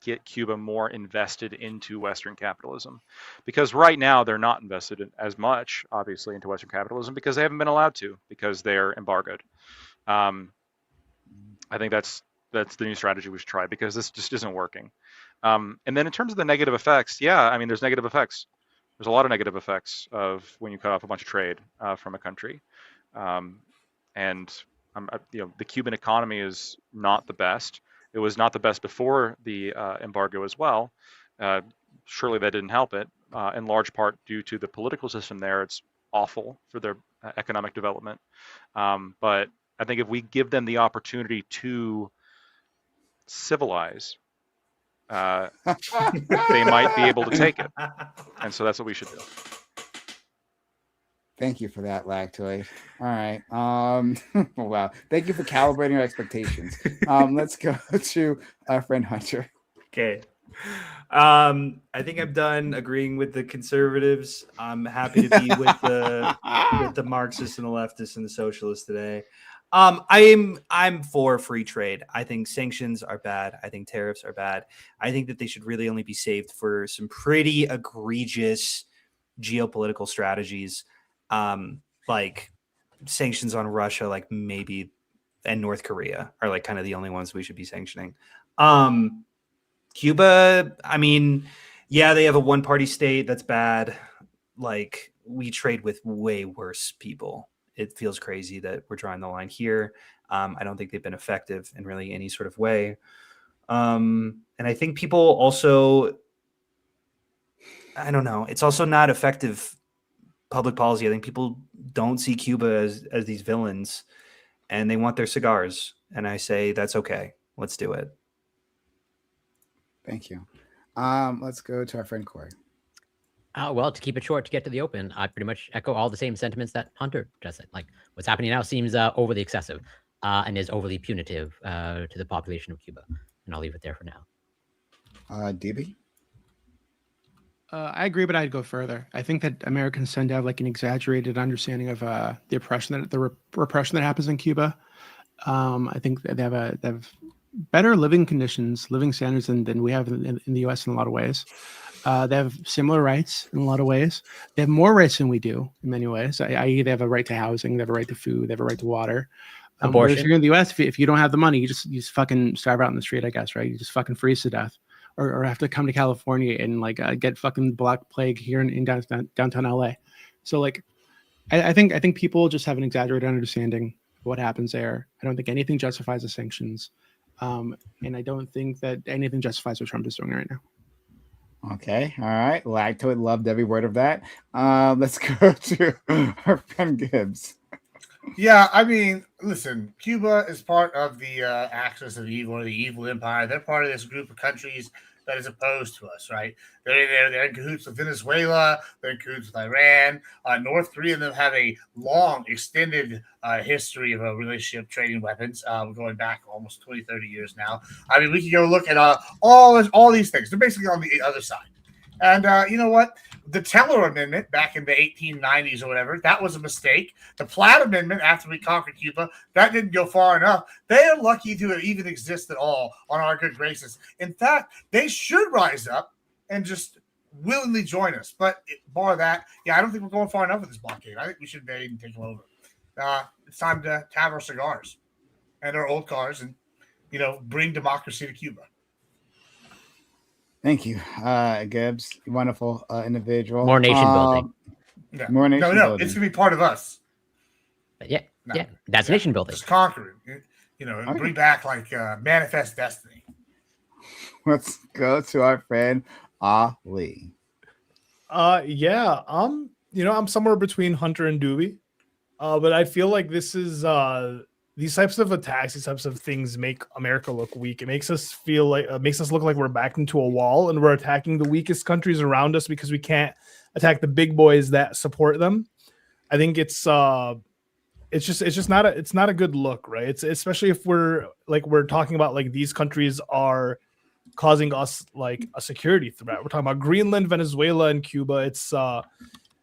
get Cuba more invested into Western capitalism. Because right now they're not invested in as much, obviously, into Western capitalism because they haven't been allowed to, because they're embargoed. I think that's the new strategy we should try, because this just isn't working. And then in terms of the negative effects, yeah, I mean, there's negative effects. There's a lot of negative effects of when you cut off a bunch of trade from a country. The Cuban economy is not the best. It was not the best before the embargo as well. Surely that didn't help it, in large part due to the political system there. It's awful for their economic development. But I think if we give them the opportunity to civilize, they might be able to take it. And so that's what we should do. Thank you for that, Lactoid. All right. Wow. Thank you for calibrating your expectations. Let's go to our friend Hunter. Okay. I think I'm done agreeing with the conservatives. I'm happy to be with the Marxists and the leftists and the socialists today. I'm for free trade. I think sanctions are bad. I think tariffs are bad. I think that they should really only be saved for some pretty egregious geopolitical strategies. Like sanctions on Russia, like maybe, and North Korea are like kind of the only ones we should be sanctioning. Cuba, I mean, yeah, they have a one-party state. That's bad. Like, we trade with way worse people. It feels crazy that we're drawing the line here. I don't think they've been effective in really any sort of way. And I think people also, I don't know, it's also not effective public policy. I think people don't see Cuba as these villains, and they want their cigars. And I say, that's okay. Let's do it. Thank you. Let's go to our friend Corey. Well, to keep it short, to get to the open, I pretty much echo all the same sentiments that Hunter just said. Like, what's happening now seems overly excessive and is overly punitive to the population of Cuba. And I'll leave it there for now. DB? I agree, but I'd go further. I think that Americans tend to have like an exaggerated understanding of the oppression repression that happens in Cuba. I think that they have better living conditions, living standards than we have in the U.S. in a lot of ways. They have similar rights in a lot of ways. They have more rights than we do in many ways. I.e., they have a right to housing, they have a right to food, they have a right to water. Abortion. Here in the U.S., if you don't have the money, you just fucking starve out in the street, I guess, right? You just fucking freeze to death, or have to come to California and like get fucking black plague here in downtown LA. So like, I think people just have an exaggerated understanding of what happens there. I don't think anything justifies the sanctions, and I don't think that anything justifies what Trump is doing right now. Okay, all right. Lactoid loved every word of that. Let's go to our friend Gibbs. Yeah, I mean, listen, Cuba is part of the axis of evil, or the evil empire. They're part of this group of countries that is opposed to us, right? They're in cahoots with Venezuela. They're in cahoots with Iran. North Korea and them have a long, extended history of a relationship trading weapons, going back almost 20, 30 years now. I mean, we can go look at all these things. They're basically on the other side. And you know what? The Teller Amendment back in the 1890s or whatever, that was a mistake. The Platt Amendment after we conquered Cuba, that didn't go far enough. They are lucky to even exist at all on our good graces. In fact, they should rise up and just willingly join us. But bar that, yeah, I don't think we're going far enough with this blockade. I think we should invade and take them over. It's time to have our cigars and our old cars and, bring democracy to Cuba. Thank you, Gibbs. Wonderful individual. More nation building. Yeah. More nation building. It's gonna be part of us. Yeah, that's nation building. Just conquer it. And bring back like manifest destiny. Let's go to our friend Ali. Yeah, I'm somewhere between Hunter and Doobie, but I feel like this is these types of attacks, these types of things make America look weak. It makes us feel like, makes us look like we're backed into a wall and we're attacking the weakest countries around us because we can't attack the big boys that support them. I think it's just not a good look, right? It's especially if we're talking about like these countries are causing us like a security threat. We're talking about Greenland, Venezuela, and Cuba. It's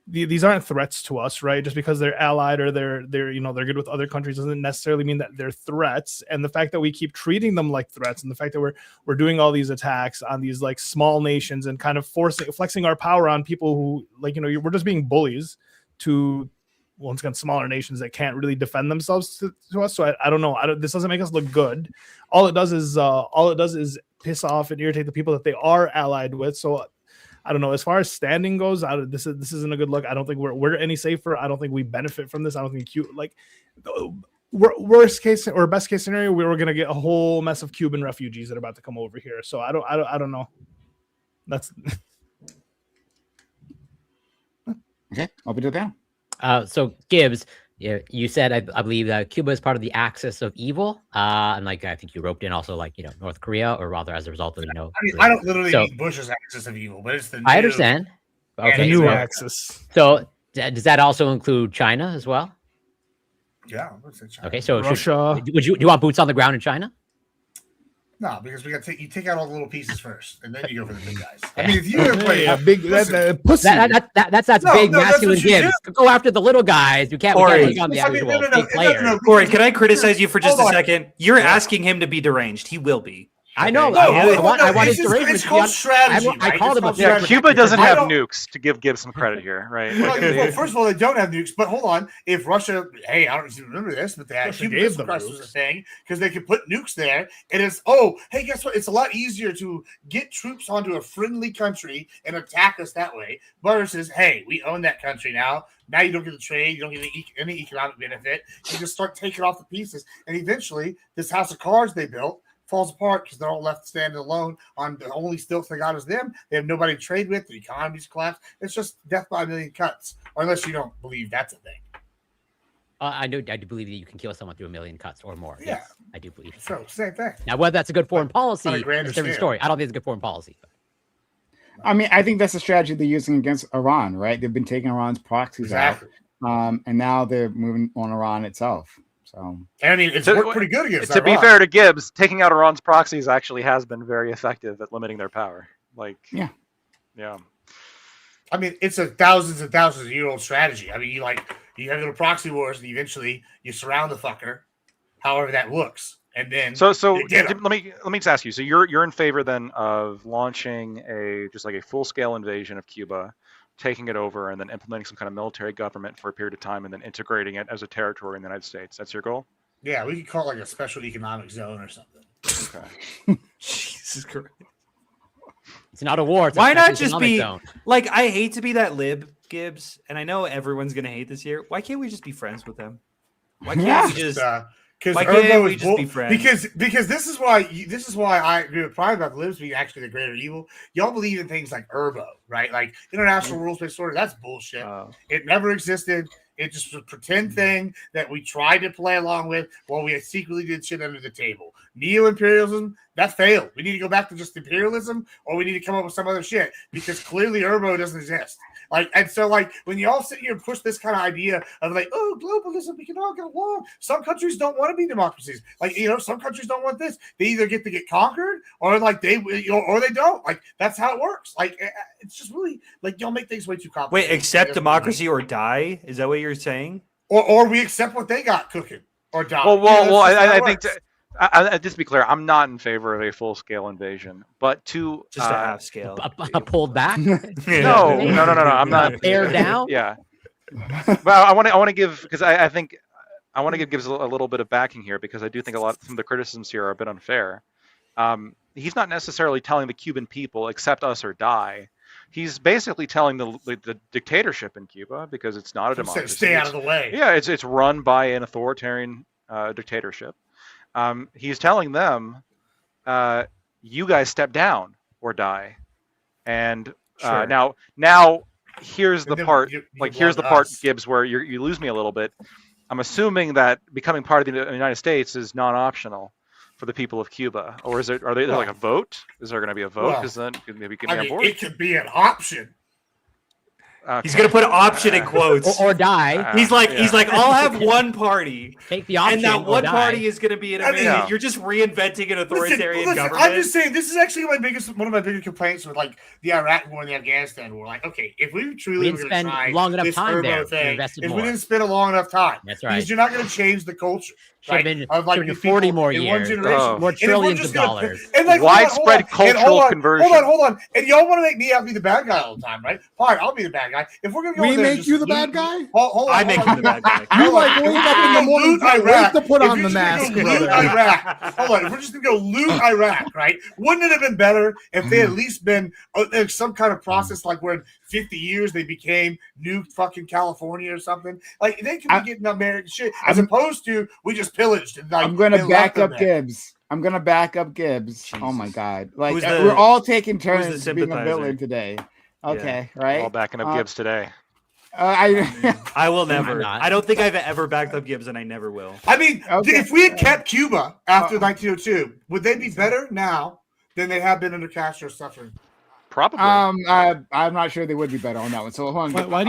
these aren't threats to us, right? Just because they're allied or they're good with other countries doesn't necessarily mean that they're threats. And the fact that we keep treating them like threats, and the fact that we're doing all these attacks on these like small nations and kind of flexing our power on people who we're just being bullies to once again smaller nations that can't really defend themselves to us. So I don't know. This doesn't make us look good. All it does is piss off and irritate the people that they are allied with. So I don't know. As far as standing goes, this isn't a good look. I don't think we're any safer. I don't think we benefit from this. I don't think worst case or best case scenario, we were gonna get a whole mess of Cuban refugees that are about to come over here. So I don't know. That's okay. I'll be down. So Gibbs, you said I believe that Cuba is part of the axis of evil, and I think you roped in also North Korea, or rather as a result of I don't literally mean Bush's axis of evil, but it's the I understand. Okay, new axis. So does that also include China as well? Yeah, let's say China. Okay, so Russia. do you want boots on the ground in China? No, because you take out all the little pieces first, and then you go for the big guys. I mean, if you ever play big pussy, that's big masculine Gibbs. Go after the little guys. We can't take on the actual big player. Corey, can I criticize you for just a second? You're asking him to be deranged. He will be. I know. No, I want it's inspiration. It's called strategy. I call them a Yeah, Cuba doesn't I have don't- nukes to give Gibbs some credit here, right? Well, Like, well, first of all, they don't have nukes. But hold on, if Russia, hey, I don't even remember this, but that Russia Cuban gave Missile them Crisis was a nukes. thing because they could put nukes there, and it's hey, guess what? It's a lot easier to get troops onto a friendly country and attack us that way versus, hey, we own that country now. Now you don't get the trade, you don't get any economic benefit. You just start taking off the pieces, and eventually, this house of cards they built falls apart because they're all left standing alone on the only stilts they got is them. They have nobody to trade with. The economy's collapsed. It's just death by a million cuts, unless you don't believe that's a thing. I do believe that you can kill someone through a million cuts or more. Yeah. Yes, I do believe. So same thing. Now, whether that's a good foreign policy on a is grander a different scale. story. I don't think it's a good foreign policy. I mean, I think that's the strategy they're using against Iran, right? They've been taking Iran's proxies Exactly. out, and now they're moving on Iran itself. So, I mean, it's worked pretty good against to be Iran. fair to Gibbs, taking out Iran's proxies actually has been very effective at limiting their power. Like, yeah. I mean, it's a thousands and thousands of year old strategy. I mean, you have little proxy wars, and eventually you surround the fucker, however that looks, and then So they get 'em. let me just ask you. So you're in favor then of launching a full scale invasion of Cuba, taking it over, and then implementing some kind of military government for a period of time, and then integrating it as a territory in the United States. That's your goal? Yeah, we could call it like a special economic zone or something. Okay. Jesus Christ. It's not a war. It's a Why not special just economic be zone. like? I hate to be that lib, Gibbs, and I know everyone's gonna hate this year. Why can't we just be friends with them? Why can't we just? Because Why can't Erbo we is just be friends? because this is why I agree with Prime about the libs being actually the greater evil. Y'all believe in things like Erbo, right? Like international rules-based order. That's bullshit. It never existed. It's just a pretend thing that we tried to play along with while we secretly did shit under the table. Neo-imperialism, that failed. We need to go back to just imperialism, or we need to come up with some other shit because clearly Erbo doesn't exist. And so when you all sit here and push this kind of idea of globalism, we can all get along. Some countries don't want to be democracies. Some countries don't want this. They either get to get conquered or or they don't. That's how it works. It's just really y'all make things way too complicated. Wait, accept democracy or die? Is that what you're saying? Or we accept what they got cooking or die. I think. Just to be clear, I'm not in favor of a full-scale invasion, but to Just a half scale. Pulled back. no. I'm not Pared down. Yeah. Well, I want to give because I think I want to give Gibbs a little bit of backing here because I do think some of the criticisms here are a bit unfair. He's not necessarily telling the Cuban people accept us or die. He's basically telling the dictatorship in Cuba because it's not a democracy. Stay out of the way. Yeah, it's run by an authoritarian dictatorship. He's telling them, you guys step down or die. And Sure. now here's the part, here's the part, Gibbs, where you lose me a little bit. I'm assuming that becoming part of the United States is non-optional for the people of Cuba, or is it? Are they like a vote? Is there going to be a vote? Because then maybe get me on board. It could be an option. Okay. He's gonna put option in quotes. Or die. He's like, I'll have one party, Take the option. and that one or die. party is gonna be an amazing. yeah. You're just reinventing an authoritarian Listen, government. I'm just saying this is actually one of my biggest complaints with the Iraq war and the Afghanistan war. Okay, if we truly We were didn't going to spend try long enough this time Erbo there to thing, invest in if more. we didn't spend a long enough time, That's right. because you're not going to change the culture. Should have been of these 40 40 more in one years. generation. Oh. More And if we're trillions just of gonna- dollars. and hold on, Widespread cultural conversion. Hold on. And y'all want to make me out be the bad guy all the time, right? Fine, I'll be the bad guy. If we're going to go We over there and make just you the loot- bad guy? Hold on, I make you the bad guy. You Hold like on. wake If up we're in the gonna morning, loot can't Iraq, wait to put if on you're the just gonna mask, go loot brother. Iraq. Hold on. If we're just going to go loot Iraq, right? Wouldn't it have been better if they at least been some kind of process like where in 50 years they became new fucking California or something? They could be getting American shit as opposed to we just pillaged. And, I'm going to they back left them up there. Gibbs. I'm going to back up Gibbs. Oh my God. Who's the- we're all taking the turns being a sympathizer? villain today. Okay, right? All backing up Gibbs today. I will never. not? I don't think I've ever backed up Gibbs, and I never will. I mean, Okay. if we had kept Cuba after 1902, would they be better now than they have been under Castro suffering? Probably. I'm not sure they would be better on that one. So hold on. Why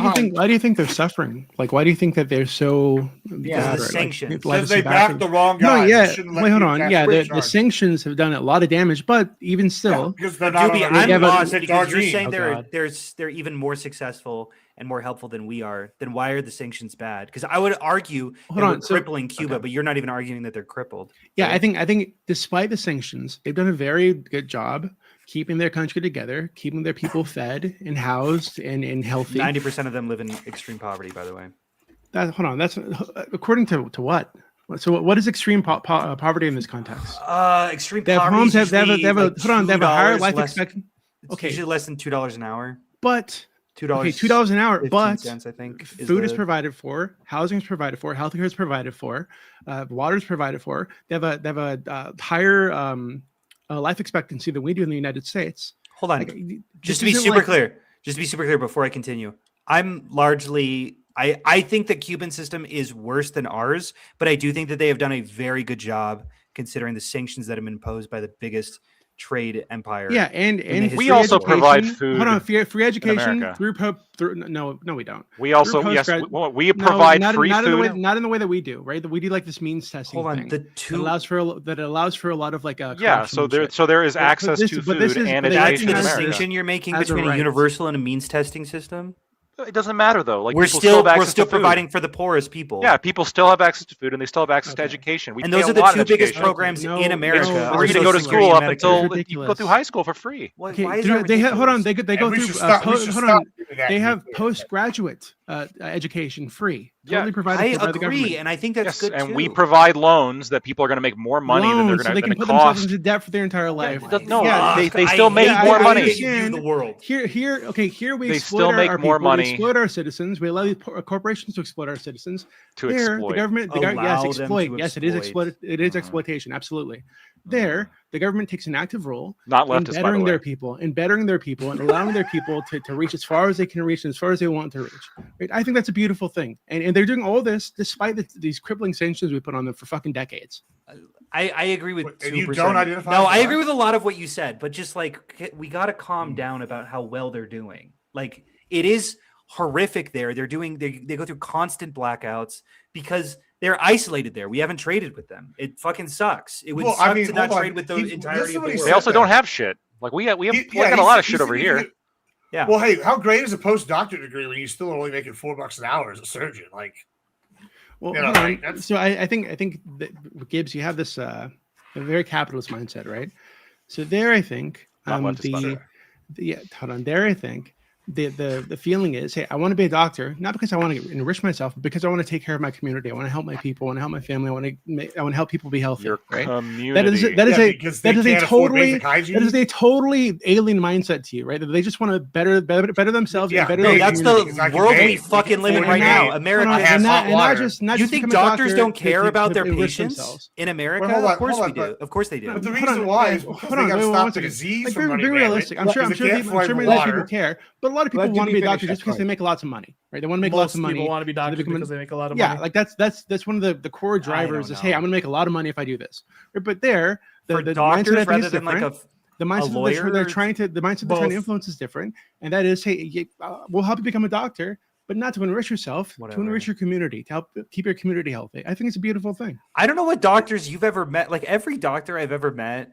do you think they're suffering? Why do you think that they're so? Yeah, the desperate? sanctions. Because they backed the wrong guy. No, They yeah. shouldn't let Wait, hold Cuba on. Castro Yeah, the charge. sanctions have done a lot of damage, but even Yeah, still, because they're not Doobie, on I'm Yeah, but- lost it's because you're Argentine. saying Oh, God. they're even more successful and more helpful than we are, then why are the sanctions bad? Because I would argue Hold on, so- crippling Cuba, okay. but you're not even arguing that they're crippled. Yeah, right? I think despite the sanctions, they've done a very good job keeping their country together, keeping their people fed and housed and healthy. 90% of them live in extreme poverty, by the way. Hold on, that's according to what? So what is extreme poverty in this context? Extreme They have poverty. homes. Is They have usually a like hold on. They have a higher $2 life less- expectancy. It's Okay. usually less than $2 an hour. But $2. okay, $2 an hour. 15 But cents, I think. food is provided for, housing is provided for, healthcare is provided for, water is provided for. They have a higher life expectancy than we do in the United States. Hold on. Like, Just to this be isn't super like- clear. Just to be super clear before I continue. I'm largely I think the Cuban system is worse than ours, but I do think that they have done a very good job considering the sanctions that have been imposed by the biggest trade empire. Yeah, and the free history We also of the world. provide education- food Hold on, free education America. through no, we don't. We also Through yes, postgrad- we No, provide not, free not in the way food. not in the way that we do, right? That we do like this means testing Hold on. thing The that two allows for a lot of like Yeah, corruption so and there shit. there is But access this- to but this food is- and but that's education the in as- America. distinction you're making As a between a right. universal and a means testing system. It doesn't matter though. Like We're people still have we're access still to food. providing for the poorest people. Yeah, people still have access to food and they still have access to Okay. education. We And pay those a are the lot two of biggest education. programs No, in no, America. no, are Free to Social go to Security school and up Medicare. until It's you go through ridiculous. high school for free. Why Okay, is that they have, hold on. ridiculous? They go And we through should stop- we hold should on. stop doing that, They to be have clear. postgraduate education free, Yeah. totally provided I for by the agree, government. and I think that's Yes, good and too. we provide loans that people are going to make more money than they're Loans, going so to they than can it put themselves costs. into debt for their entire life. No, Yeah, they still make yeah, more I money. understand. The world. Here we They exploit still make our more people, money. We exploit our citizens. We allow these corporations to exploit our citizens. To There, exploit. the government, Allow yes, them exploit. to Yes, it is exploit. exploit. It is exploitation. Absolutely. There, the government takes an active role Not in leftist, by the bettering way. their people, and allowing their people to reach as far as they can reach and as far as they want to reach. Right? I think that's a beautiful thing, and they're doing all this despite these crippling sanctions we put on them for fucking decades. I agree with What, and 2%. you don't identify No, as I black? agree with a lot of what you said, but just like we got to calm down about how well they're doing. Like it is horrific there. They go through constant blackouts because they're isolated there. We haven't traded with them. It fucking sucks. It would Well, suck I mean, to not hold on. trade with the He- entirety listen of what the he world. They said also that. don't have shit. Like we have He- got a he lot said- of he shit said over you here. can- Yeah. Well, hey, how great is a postdoctorate degree when you still only making $4 an hour as a surgeon? Like, Well, You know, hold on. like, that's- So I think that Gibbs, you have this a very capitalist mindset, right? So there, I think Not leftist, by the way. yeah, hold on. There, I think the feeling is, hey, I want to be a doctor, not because I want to enrich myself, but because I want to take care of my community. I want to help my people. I want to help my family. I want to help people be healthy. Your right? community. That is Yeah, a because they that is a can't afford totally basic hygiene. that is a totally alien mindset to you, right? That they just want to better themselves Yeah, and better No, their that's community. the Because I can world bathe. we fucking live in And right not- now. America. I have hot water. Not You just think become a doctors doctor don't care to about their enrich patients themselves. in America? Well, hold on, Of course hold we on, do. Of course they do. But the Hold reason on, why guys, is because hold they on, got to wait, stop one the second. disease Like, from be running realistic. I'm rampant, sure because they can't many fluoride of the these people water. care, but a lot of people Let want to Jimmy be doctors finish just that because they point. make lots of money, right? They want to make Most lots of money. people want to be doctors become- because they make a lot of Yeah, money. like that's one of the core drivers is, hey, know. I'm going to make a lot of money if I do this. Right? But there, For the mindset doctors I think rather is than like different. a The mindset that lawyer they're or trying to both? influence is different, and that is, hey, we'll help you become a doctor, but not to enrich yourself, Whatever. to enrich your community, to help keep your community healthy. I think it's a beautiful thing. I don't know what doctors you've ever met. Like every doctor I've ever met,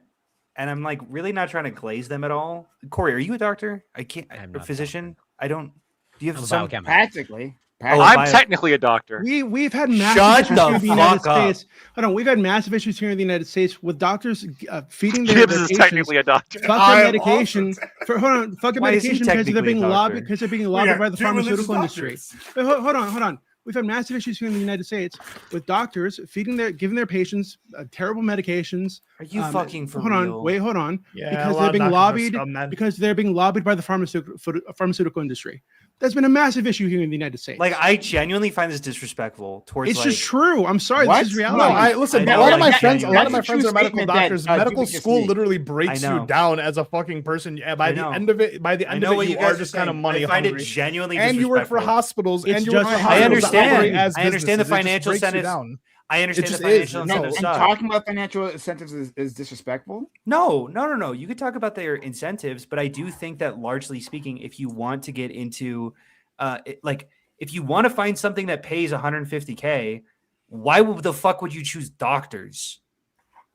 and I'm like really not trying to glaze them at all. Corey, are you a doctor? I can't. I'm A not a physician? I don't. Do you have I'm a some? biochemist. Practically. I'm bio- technically a doctor. We've had Shut massive issues the here in the United fuck up. States. Hold on, we've had massive issues here in the United States with doctors feeding their Gibbs is patients technically a doctor. fucking I am medication also for fucking Why is he medication because they're technically a being doctor? lobbied because they're being We lobbied got by the two religious pharmaceutical industry. doctors. Wait, hold on. We've had massive issues here in the United States with doctors giving their patients terrible medications. Are you fucking for hold real? on, wait, hold on. Yeah, because a lot they're of being doctors are lobbied scummen. because they're being lobbied by the pharmaceutical industry. That's been a massive issue here in the United States. Like I genuinely find this disrespectful towards. it's like, just true. I'm sorry. What? This is reality. No, I listen. I A know, lot of my like, friends, a lot of that's my a friends true are medical statement that, doctors. Jimmy Medical just school made. literally breaks I you know. down as a fucking person. Yeah, by I the know. end of it, by the I end know of what it, you you guys are just saying. kind of money I find hungry. it genuinely And you work for disrespectful. hospitals, It's and you work just for a hospitals hobby. that I operate understand. as I understand the businesses. It just financial breaks you incentives. down. I understand just the is. financial No, No, incentives and suck. talking about financial incentives is disrespectful. No. You could talk about their incentives, but I do think that largely speaking, if you want to get into, if you want to find something that pays 150K, why the fuck would you choose doctors?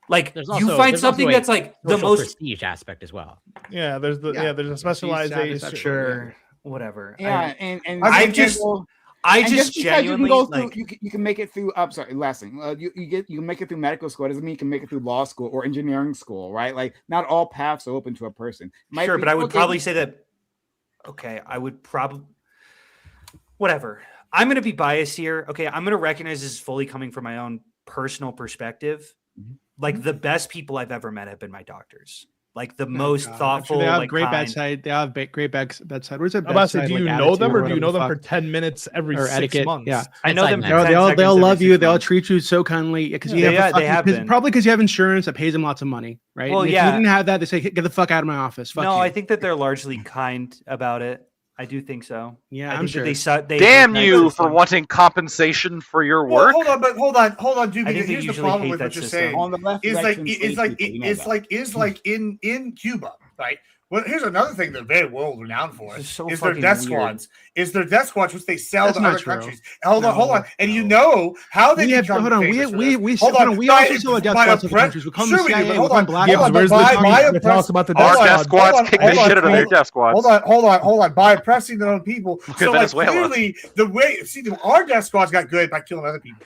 Like There's you also- find there's also something a that's like the social most. prestige aspect as well. Yeah, there's a Yeah, specialization. satisfaction. Sure. whatever. Yeah, and I just because genuinely you can go like. through, you can make it through. I'm sorry, last thing. You can make it through medical school. It doesn't mean you can make it through law school or engineering school, right? Like not all paths are open to a person. Sure, but I would probably say that. Okay, I would probably. Whatever. I'm going to be biased here. Okay, I'm going to recognize this is fully coming from my own personal perspective. Like the best people I've ever met have been my doctors. Like the most thoughtful. They have like, great kind. bedside. They have great bedside. What is it? I'm about to say, Bedside, do you like, know them, attitude or do you know them whatever for the 10 minutes every or 6 etiquette, months? yeah. I know them. Bedside For 10 They'll seconds every love 6 you. They'll months. treat you so kindly because you Yeah, have they have been. probably because you have insurance that pays them lots of money, right? Well, and if yeah. you didn't have that, they say, "Get the fuck out of my office." Fuck No, you. I think that they're largely kind about it. I do think so. Yeah, I I'm think sure. that they Damn hate that you for system. wanting compensation for your Well, work. hold on, dude. I Because think they here's the usually problem hate with that what you're system. saying. on the left. It's like people, in Cuba, right? Well, here's another thing they're very world renowned for This is so is their fucking death weird. squads. Is their death squads, which they sell That's to not other true. countries. Hold on. And you know how they We have become hold on. famous for this. We hold on. we also sell a death squad to other countries. We call them Sure we do, CIA. but We hold call them on. black. Hold on, Where's but the by document that talks about the Our death death squad? squads kick the shit out of their death squads. Hold on. By oppressing their own people. So like, Venezuela. clearly, our death squads got good by killing other people.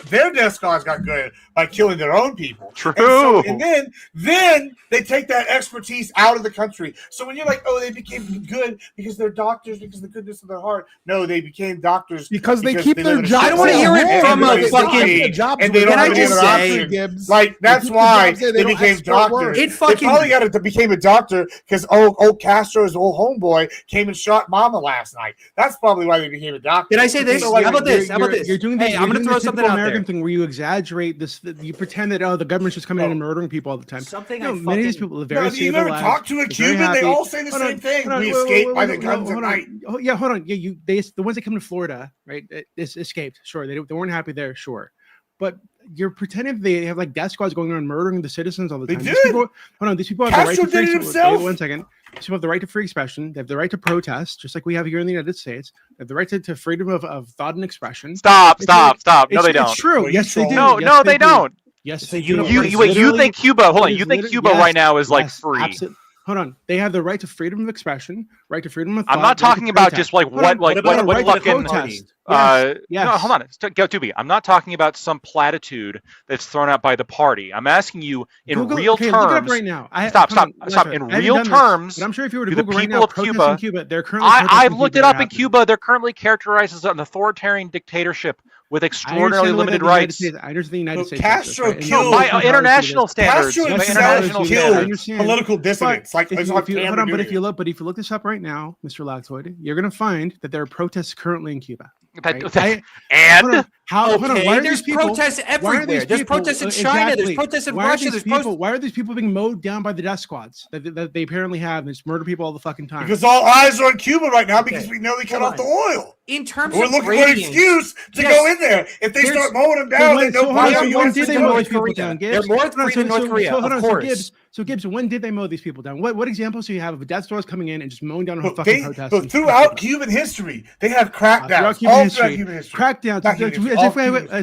Their death squads got good by killing their own people. True. And then they take that expertise out of the country. So when you're like, oh, they became good because they're doctors because of the goodness of their heart. No, they became doctors Because they keep live their in a jobs. shit I don't wanna hole. hear it And from a everybody's fucking- paid, jobs. and they don't Can I have any just other say- option. Gibbs, Like that's keep the why jobs there, they don't became export work. doctors. It They fucking- probably became a doctor because old Castro's old homeboy came and shot Mama last night. That's probably why they became a doctor. Did I say this? So, like, How about this? How about this? You're doing Hey, I'm going to throw something out American there. thing where you exaggerate this. You pretend that the government's just coming in and murdering people all the time. Something No, I many of these fucking- people live No, very you stable never lives. talk to a They're very Cuban. They happy. all say the Hold same on, thing. hold on, We wait, escaped wait, by the wait, guns at hold on. night. Oh, yeah, hold on. Yeah, the ones that come to Florida, right? Escaped. Sure, they weren't happy there. Sure, but you're pretending they have like death squads going around murdering the citizens all the They time. did. These people, hold on. These people have Castro the right to did it free himself. Wait, 1 second. These people have the right to free expression. They have the right to protest, just like we have here in the United States. They have the right to freedom of thought and expression. Stop. It's No, it's, they it's don't. true. Well, you Yes, they do. troll. No, Yes, no, they do. don't. Yes, It's they a do. universal- You wait. You think Cuba? Hold on. It is You think literally- Cuba yes, right now is like yes, free? Hold on. They have the right to freedom of expression, right to freedom of thought. I'm not right to talking about protest. just like Hold on, what about what a right to fucking protest? No, Yes. hold on. Go to me. I'm not talking about some platitude that's thrown out by the party. I'm asking you in Google, real okay, look it up terms. right now. Stop. hold on, Stop. Lester, In I haven't real done this, terms, but I'm sure if you were to do the Google right people now, of protests Cuba- in Cuba, they're currently. I've protesting looked Cuba, it they're up in happening. Cuba. They're currently characterized as an authoritarian dictatorship with I extraordinarily understand limited the United rights. States- I understand the United But States. does this, Castro right? And killed- no, By it's not international hard to do this. standards. Castro By Yes, himself international I killed standards. understand. political dissidents. Like If it's you, on if you, camera hold on, but doing if you it. look, but if you look this up right now, Mr. Lactoid, you're going to find that there are protests currently in Cuba. That- Right? and Hold on. Hold on. Okay, Why are there's these people, protests why are everywhere. these There's people- protests in China. There's exactly. protests in Why are Russia. these There's people? protests. Why are these people being mowed down by the death squads that they apparently have and just murder people all the fucking time? Because all eyes are on Cuba right now because Okay. we know they cut Hold off the on. oil. In terms We're of looking for an radiance, excuse to yes, go in there. If they there's- start mowing them So down, when, they know hold why on, are so you when in did they the mow North these people Korea. down, They're Gibbs? more Hold on, free than North Korea, hold of on, course. So Gibbs, when did they mow these people down? What examples do you have of death squads coming in and just mowing down a But, fucking protest? but in throughout Cuba? Cuban history, they have crackdowns. Throughout Cuban all history, throughout Cuban history. crackdowns, Not Cuban history, as all if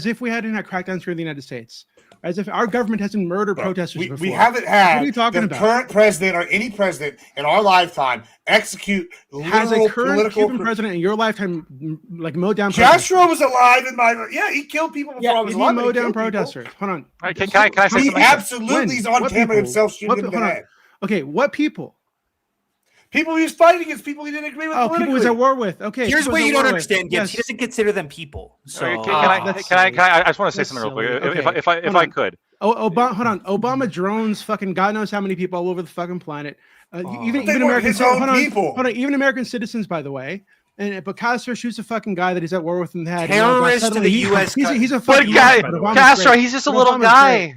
Cuban we hadn't had crackdowns here in the United States, as if our government hasn't murdered protesters we, before. we haven't What had are you talking the about? current president or any president in our lifetime execute Has literal a current political. Cuban president in your lifetime like mowed down Castro was alive in my. Yeah, he killed people before I was Did he alive. but mow down killed people. protesters? Hold on. Right, can I say He something? absolutely is on What camera people? himself shooting What- in the hold on. head. Okay, what people? People he was fighting against, people he didn't agree with. Oh, people he was at war with. Okay. Here's people what he was you at don't war with. understand, Gibbs. Yes. He doesn't consider them people. So I just want to say That's something real silly. quick, Okay, if hold I on. could. Obama, hold on. Obama drones fucking God knows how many people all over the fucking planet. Even They weren't American his own hold on, people. hold on, even American citizens, by the way. And but Castro shoots a fucking guy that he's at war with in the head. Terrorist to Suddenly the he's- US He's a But fucking guy, but Obama's Castro, great. he's just a But little Obama's guy.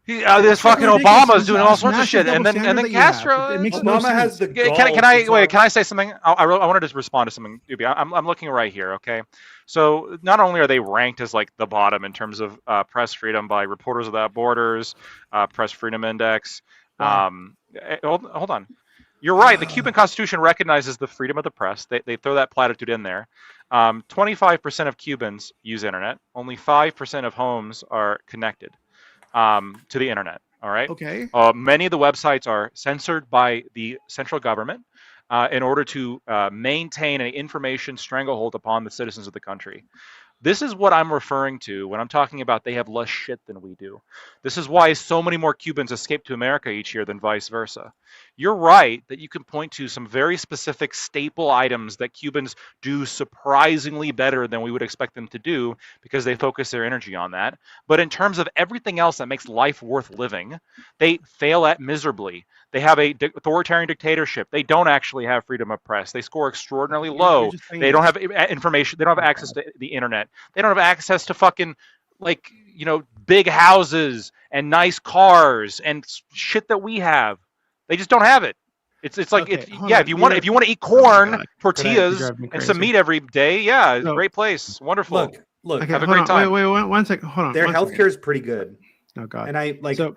This fucking ridiculous. Obama's doing all sorts of Massive shit, and double then standard that then you have. Castro. It makes no Obama sense. has the Can I wait? Can I say something? I wanted to just respond to something. Doobie. I'm looking right here. Okay, so not only are they ranked as like the bottom in terms of press freedom by Reporters Without Borders, Press Freedom Index. Hold on. You're right. The Cuban Constitution recognizes the freedom of the press. They throw that platitude in there. 25% of Cubans use internet. Only 5% of homes are connected to the internet. All right. Okay. Many of the websites are censored by the central government. in order to maintain an information stranglehold upon the citizens of the country. This is what I'm referring to when I'm talking about they have less shit than we do. This is why so many more Cubans escape to America each year than vice versa. You're right that you can point to some very specific staple items that Cubans do surprisingly better than we would expect them to do because they focus their energy on that. But in terms of everything else that makes life worth living, they fail at miserably. They have a authoritarian dictatorship. They don't actually have freedom of press. They score extraordinarily low. They don't have information. They don't have access to the internet. They don't have access to fucking, like, you know, big houses and nice cars and shit that we have. They just don't have it. It's like, Okay, if you want to eat corn, tortillas, drive me and some crazy. meat every day, yeah, it's a So- great place. Wonderful. Look, Okay, Have a hold great on, time. Wait, 1 second. Hold on. their one second. healthcare is pretty good, Oh God. and I like. So-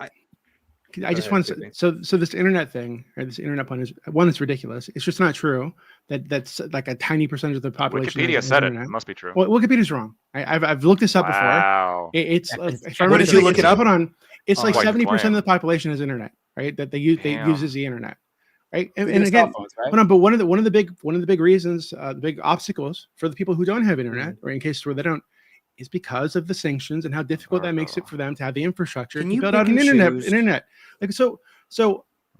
I just ahead, want Tiffany. to so this internet thing, or this internet pun is one that's ridiculous. It's just not true that's like a tiny percentage of the population. Wikipedia has said it. internet. It must be true. Well, Wikipedia's wrong. I've looked this up before. Wow. It's What if I remember did you correctly, look it up? Hold on. It's Oh, like quite 70% of claim. the population has internet, right? That they Damn. uses the internet, right? And Look at again, cell phones, right? hold on, but one of the big reasons, the big obstacles for the people who don't have internet, or in cases where they don't, is because of the sanctions and how difficult that makes it for them to have the infrastructure Can to you build out pick an and internet. choose? Internet, like so.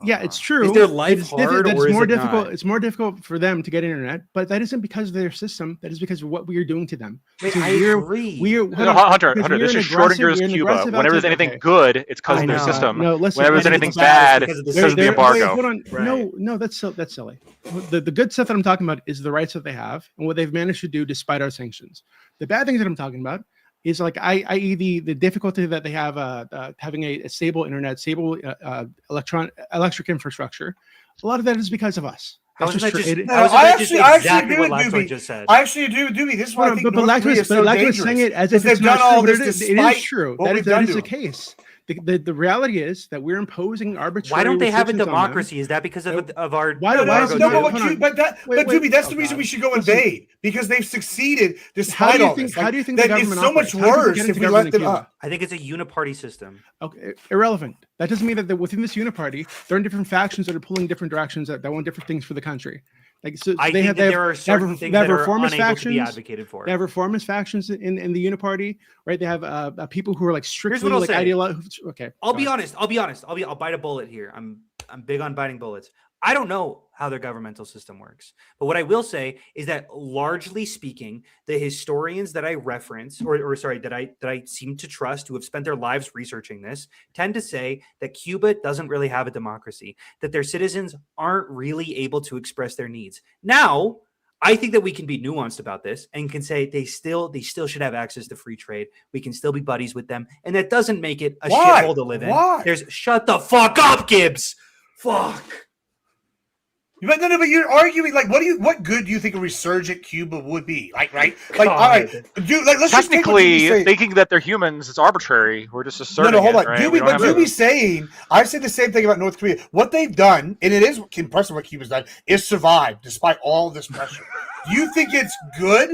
Yeah, it's true. Is their life It's hard, that or it's is more it difficult. not? It's more difficult for them to get internet, but that isn't because of their system. That is because of what we are doing to them. Wait, So I agree. We're No, Hunter, because this we're is an aggressive- Schrodinger's we're an Cuba. aggressive Whenever there's outside- anything okay. good, it's because I of their know. system. No, listen. Whenever there's When anything it's bad, bad, it's it's because because of of their- the Wait, embargo. hold on. Right. No, that's silly. The good stuff that I'm talking about is the rights that they have and what they've managed to do despite our sanctions. The bad things that I'm talking about is like i.e. the difficulty that they have having a stable internet, stable electric infrastructure. A lot of that is because of us. How That's is that true. just? It- How is I that just actually exactly agree what with Lactoid Doobie. just said? I actually agree with Doobie. This is why I Hold on, think but North Korea is so Lactoid is dangerous. saying it as Because if it's they've not done all true, but this it is despite true. what That we've is done the to them. case. The reality is that we're imposing arbitrary. Why don't they have a restrictions on them. democracy? Is that because of our? Why- No, why no, is it no, not- but hold on. but Wait, Doobie, that's oh, the reason God. we should go Listen. invade, because they've succeeded How despite do you all think? this. How Like, do you think the that government is so much operates? How do you think worse getting if the we government let them in Cuba? up. I think it's a uniparty system. Okay, irrelevant. That doesn't mean that within this uniparty, there are different factions that are pulling different directions that want different things for the country. Like so, I they think have that there are certain things that are reformist unable to be factions. advocated for. They have reformist factions in the uniparty, right? They have people who are like strictly what I'll like say. ideological. Okay, I'll go be ahead. honest. I'll bite a bullet here. I'm big on biting bullets. I don't know how their governmental system works, but what I will say is that, largely speaking, the historians that I reference, or sorry, that I seem to trust, who have spent their lives researching this, tend to say that Cuba doesn't really have a democracy, that their citizens aren't really able to express their needs. Now, I think that we can be nuanced about this and can say they still should have access to free trade. We can still be buddies with them, and that doesn't make it a Why? shithole to live in. Why? There's shut the fuck up, Gibbs. Fuck. But no, but you're arguing like, what good do you think a resurgent Cuba would be? Like, right? Like, all right, dude. Like, let's just take what Doobie's Technically, saying. thinking that they're humans is arbitrary. We're just No, asserting hold on. it, right? Doobie, We don't but have to- Doobie's saying, I say the same thing about North Korea. What they've done, and it is impressive what Cuba's done, is survive despite all this pressure. Do you think it's good?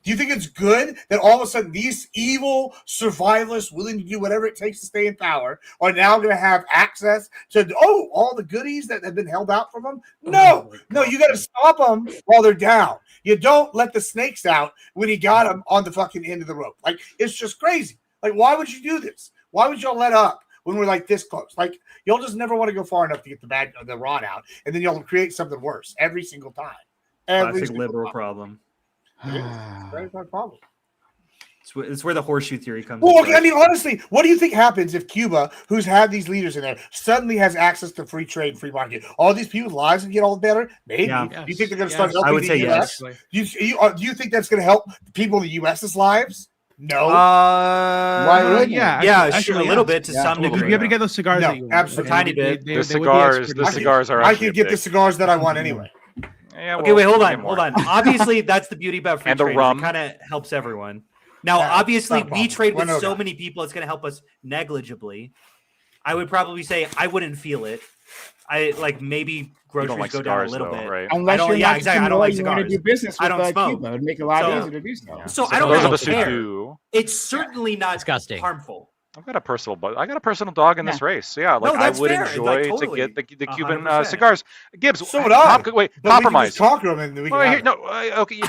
Do you think it's good that all of a sudden these evil survivalists willing to do whatever it takes to stay in power are now going to have access to all the goodies that have been held out from them? No, you got to stop them while they're down. You don't let the snakes out when you got them on the fucking end of the rope. Like, it's just crazy. Like, why would you do this? Why would y'all let up when we're like this close? Like, y'all just never want to go far enough to get the rod out, and then y'all create something worse every single time. Classic liberal problem. That's my problem. It's where the horseshoe theory comes. Well, into okay, I play. mean, honestly, what do you think happens if Cuba, who's had these leaders in there, suddenly has access to free trade and free market? All these people's lives would get all better? Maybe. Yeah. Do you think they're going to start Yes. helping I would the say U.S.? yes. Do you think that's going to help people in the U.S.'s lives? No. Why wouldn't it? Yeah, yeah, actually, sure, a yeah. little bit to Yeah. some You'd degree. be able to get those cigars No, that you want. absolutely. A tiny bit. The cigars are I actually can get big. the cigars that I want anyway. Yeah, Okay, well, wait, hold we'll on, get more. hold on. Obviously, that's the beauty about free And the trade. rum. It kind of helps everyone. Now, Yeah, obviously, not a we problem. trade with We're no so guy. many people, it's going to help us negligibly. I would probably say I wouldn't feel it. I like maybe You groceries don't like go down a cigars, little though, bit. right? Unless don't- you're yeah, not exactly. I don't like you want to cigars. do business I with don't smoke. Cuba. It'd make it a lot So- easier to do so. Yeah. So I Those don't are really the care. Suku. It's certainly not Disgusting. harmful. I've got a personal dog in this race. So yeah, like I that's would fair. enjoy Like, to totally. get the Cuban 100%. cigars. Gibbs, So would I. wait, But compromise. We can just conquer them and we can Well, have here, them. no, okay.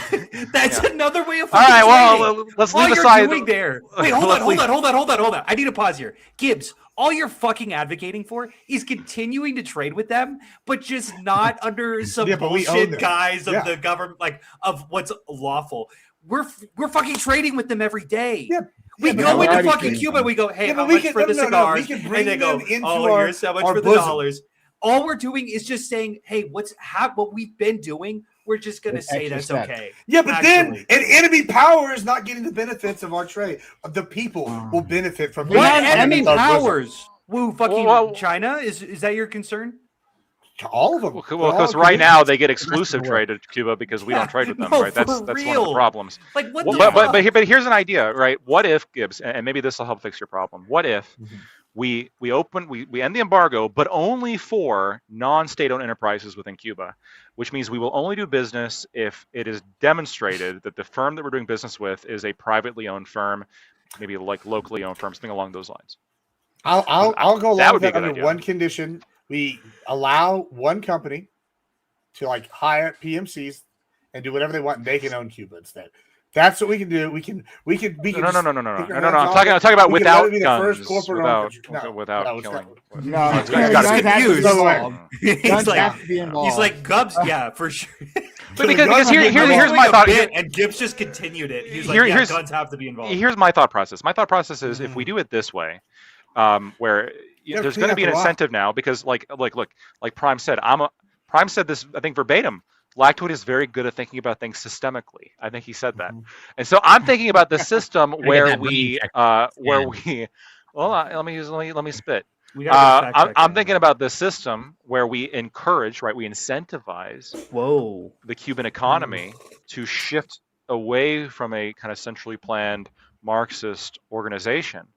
That's Yeah. another way of All fucking right, trading. well, let's All leave you're aside. doing there. Wait, hold Let's on. leave- I need to pause here. Gibbs, all you're fucking advocating for is continuing to trade with them, but just not under some Yeah, but we own bullshit them. guise of Yeah. the government, like of what's lawful. We're fucking trading with them every day. Yeah. We Yeah, but go we're into already fucking trading Cuba. them. We go, hey, Yeah, but how we much can- for the no, cigars? we can And bring they go, them into oh, our- here's so much our for the bosom. dollars. All we're doing is just saying, hey, what we've been doing. We're just gonna With say extra that's steps. okay. Yeah, but Actually. then an enemy power is not getting the benefits of our trade. The people will benefit from What being enemy in our bosom. powers? Woo, fucking Well- China? Is that your concern? All of them. Well, They're because all right now Canadians. they get exclusive trade to Cuba because we don't trade with them, No, right? That's for one of the real. problems. Like what? Well, the but fuck? but here's an idea, right? What if, Gibbs, and maybe this will help fix your problem. What if Mhm. we end the embargo, but only for non-state-owned enterprises within Cuba, which means we will only do business if it is demonstrated that the firm that we're doing business with is a privately owned firm, maybe like locally owned firm, something along those lines. I'll go That along would with be a that good under idea. one condition. We allow one company to like hire PMCs and do whatever they want, and they can own Cuba instead. That's what we can do. We can. No. just I'm pick our talking hands off. about We can let without it be the guns, first corporate without owner. without No, it's killing. not. No, It's guns gotta have be to be confused. involved. he's Guns like, have to be involved. he's like Gubs. Yeah, for sure. But because here's Doing my a thought. bit, and Gibbs just continued it. He's like, Here's- guns have to be involved. Here's my thought process. My thought process is if we do it this way, where Yeah, there's clean going to up be an the lot. incentive now because look, like Prime said, Prime said this, I think verbatim. Lactoid is very good at thinking about things systemically. I think he said that, and so I'm thinking about the system where that we, brain check. well, let me spit. We gotta fact check I'm that. thinking about this system where we encourage, right? We incentivize Whoa. the Cuban economy to shift away from a kind of centrally planned Marxist organization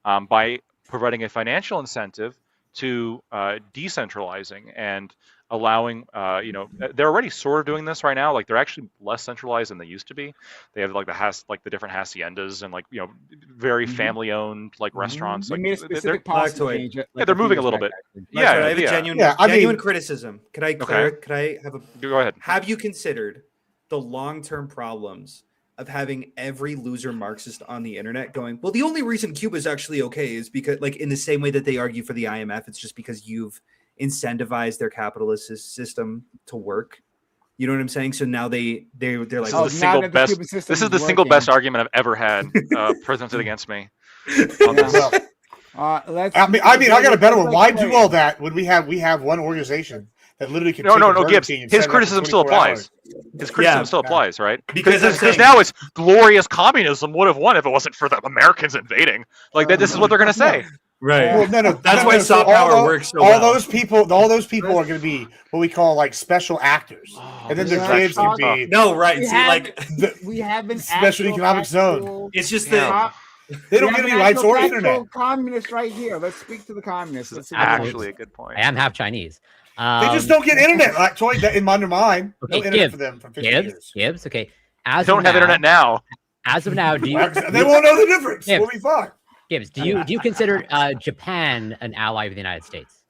by providing a financial incentive to decentralizing and allowing, they're already sort of doing this right now. Like they're actually less centralized than they used to be. They have like the different haciendas and like very family-owned like restaurants. They Like made a specific policy Lactoid. change. Yeah, they're moving a little bit. Yeah, I have yeah. a genuine, Yeah, I genuine mean- criticism. Could I have a? Go ahead. Have you considered the long-term problems of having every loser Marxist on the internet going, well, the only reason Cuba is actually okay is because, like, in the same way that they argue for the IMF, it's just because you've incentivized their capitalist system to work. You know what I'm saying? So now they're like, This Oh, is the now single that the best. Cuban system This is is the single working. best argument I've ever had presented against me. On this. Well, Let's. I mean, I got a better one. Why do all that when we have one organization that literally can No, take a Burger Gibbs. King and His set it up for criticism still 24 applies. hours? His criticism Yeah. still applies, right? Because I'm Because saying- now it's glorious communism would have won if it wasn't for the Americans invading. Like that. This is what they're going to say. right. Well, no. That's no, why no, soft all power tho- works so all well. those people are going to be what we call like special actors, and then this their is kids can actually be No, right. We See, have- like, We have an Special actual economic zone. factual- it's just Yeah. that. they don't we get have any an rights actual or factual internet. communist right here. Let's speak to the communists. Let's see what Actually, a good point. I am half Chinese. They just don't get internet. Like toy that in under mine. No Okay, internet Gibbs, for them for 50 years. Gibbs. Okay. They As don't of have now, internet now. As of now, do you? They won't know the difference. Gibbs. We'll be fine. Gibbs, do you consider Japan an ally of the United States?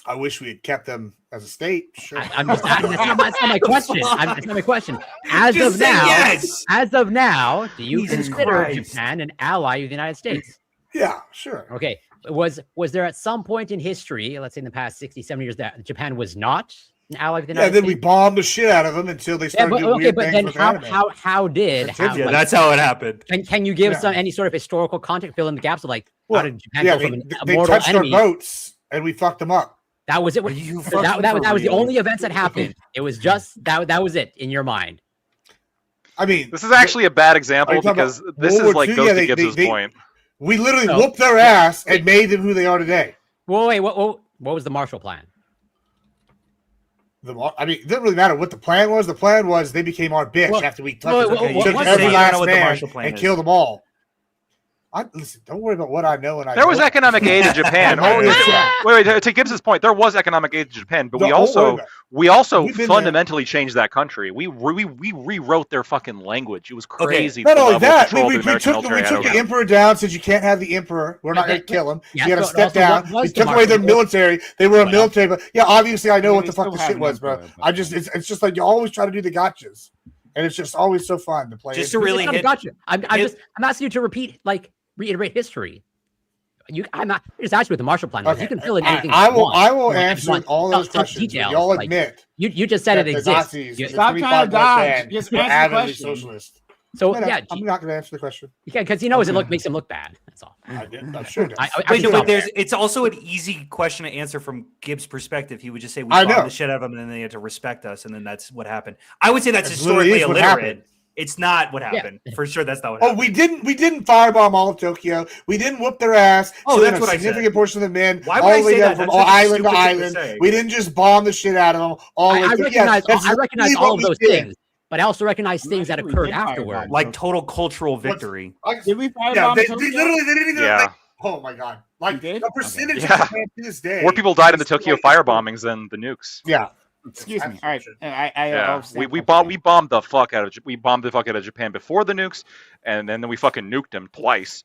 I wish we had kept them as a state. Sure. I'm just that's not my question. That's not my question. As Just of say now, yes. as of now, do you Jesus consider Christ. Japan an ally of the United States? Yeah, sure. Okay. Was there at some point in history, let's say in the past 60, 70 years, that Japan was not an ally of the Yeah, United then we States? bombed the shit out of them until they Yeah, started but, doing okay, weird but things then with their anime. how did That's it. how, Yeah, like, that's how it happened. can you give Yeah. any sort of historical context, fill in the gaps of like Well, how did Japan yeah, go from a they mortal touched enemy? our boats and we fucked them up. That was it. Are you That, fucking that, for that was the real? only events that happened. It was just that was it in your mind. I mean, This is actually a bad Are example you talking because about this World is War like II? goes Yeah, to they- Gibbs's they- point. we literally No. whooped their ass and made them who they are today. Well, wait, what was the Marshall Plan? I mean, it doesn't really matter what the plan was. The plan was they became our bitch Well, after we touched well, them well, and well, took what- every say you don't last know what the man Marshall Plan and is. killed them all. Listen, don't worry about what I know and I There was don't. economic aid in Japan. Might be a Wait, to Gibbs's point, there was economic aid to Japan, but we Don't worry also about it. We also We've been fundamentally changed that country. We rewrote their fucking language. It was crazy. Not the only level of that, control we the American took military had over the them. emperor down. Said you can't have the emperor. We're not going to kill him. Yeah, You got to so step also down. what was We the took away their martial law? military. They were a Well, military, but yeah, obviously I know I mean, what they the fuck still the have shit an was, bro. emperor, but- I just it's just like you always try to do the gotchas, and it's just always so fun to play. Just it. to really It's not a hit- gotcha. I'm asking you to reiterate history. I'm not just asking what the Marshall Plan was. Okay. You can fill in anything. I you will. want. I will You know, answer want- all tell- those tell questions. details, Y'all like, admit You just said that it the exists. Nazis, You- the Stop 25 trying to blood dodge. band, Just were answer the avidly question. socialist. so No, yeah, I'm not going to answer the question. because he knows it makes him look bad. That's all. I'm sure it does. I Wait, can no, stop but there. it's also an easy question to answer from Gibbs' perspective. He would just say we I bombed know. the shit out of them, and then they had to respect us, and then that's what happened. I would say that's That's literally historically what happened. illiterate. It's not what happened for sure. That's not what Oh, happened. we didn't firebomb all of Tokyo. We didn't whoop their ass. Oh, so that's then what a I said. significant portion of the men, Why would all I the way say down that? from That's such a island to stupid thing to island. say. We didn't just bomb the shit out of them all the way I through. recognize Yes, I recognize literally all what of we those did. things, but I also recognize things that We occurred did firebomb. afterwards. Like total cultural victory. Did we Yeah, firebomb they Tokyo? literally they didn't even. Yeah. Like, oh my god! Like You did? the percentage Okay. of Japan to this day. More people died in the is Tokyo like- fire bombings than the nukes. Yeah. Excuse me. Absolutely All right. true. Yeah, we bombed the fuck out of Japan before the nukes, and then we fucking nuked them twice.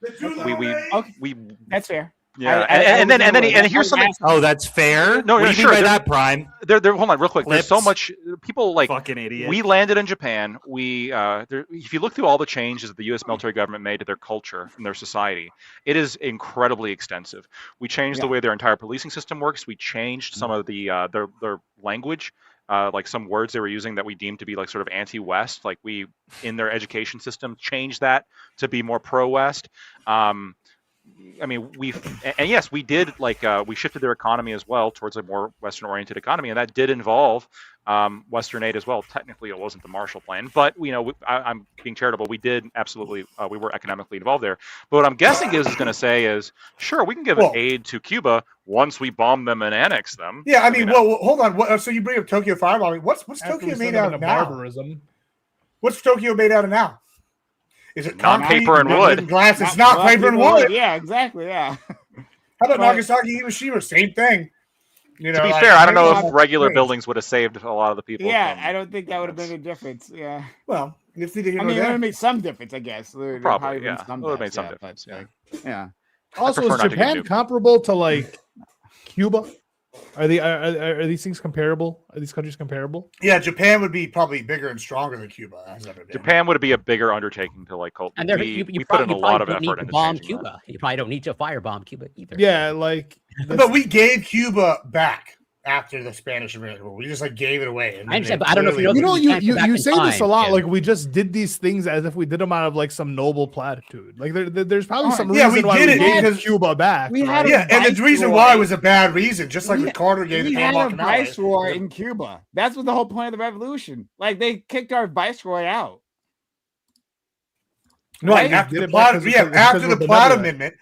We That's fair. yeah, I and then was here's gonna something. ask- Oh, that's fair. No, what do yeah, you sure, mean by there- that, Prime? There, hold on, real quick. There's so Clips. much people like Fucking idiot. we landed in Japan. If you look through all the changes that the U.S. military government made to their culture and their society, it is incredibly extensive. We changed the way their entire policing system works. We changed some of the their language. Like some words they were using that we deemed to be like sort of anti-West, like we in their education system changed that to be more pro-West. I mean, and yes, we did we shifted their economy as well towards a more Western-oriented economy, and that did involve Western aid as well. Technically, it wasn't the Marshall Plan, but I'm being charitable. We did absolutely, we were economically involved there. But what I'm guessing is going to say is, sure, we can give aid to Cuba once we bomb them and annex them. Yeah, I mean, well, hold on. So you bring up Tokyo firebombing. What's After Tokyo we made send them out of into now? barbarism. What's Tokyo made out of now? Is it Not concrete, paper and wood. glass? It's not paper and wood. Yeah, exactly. Yeah. How about But- Nagasaki, Hiroshima? Same thing. You know, To be like, fair, I don't know not if regular great. buildings would have saved a lot of the people. Yeah, from- I don't think that would have made a difference. Yeah. Well, it's neither here I nor mean, it would there. have made some difference, I guess. There would Probably, been yeah. some It would have made deaths, some yeah, difference, but, yeah. like, yeah. Also, prefer is not to get Japan nuked. comparable to like Cuba? Are these things comparable? Are these countries comparable? Yeah, Japan would be probably bigger and stronger than Cuba has ever been. Japan would be a bigger undertaking to like cult. And We put in a lot of effort into bomb changing that. Cuba. You probably don't need to firebomb Cuba either. Yeah, like But we gave Cuba back after the Spanish American War. We just like gave it away. And I understand, they but I don't know if you clearly- know you can't go back you in say this a time, lot. Jim. Like we just did these things as if we did them out of like some noble platitude. Like there's probably some Yeah, reason we why did we it gave because Cuba back. we right? had a Yeah, and the viceroy. reason why was a bad reason, just like We- when Carter gave We the had Panama a Canal. viceroy in Cuba. That's what the whole point of the revolution. Like they kicked our viceroy out. No, Right? we After did the it back Platt, because- yeah, because after we're the Platt benevolent. Amendment.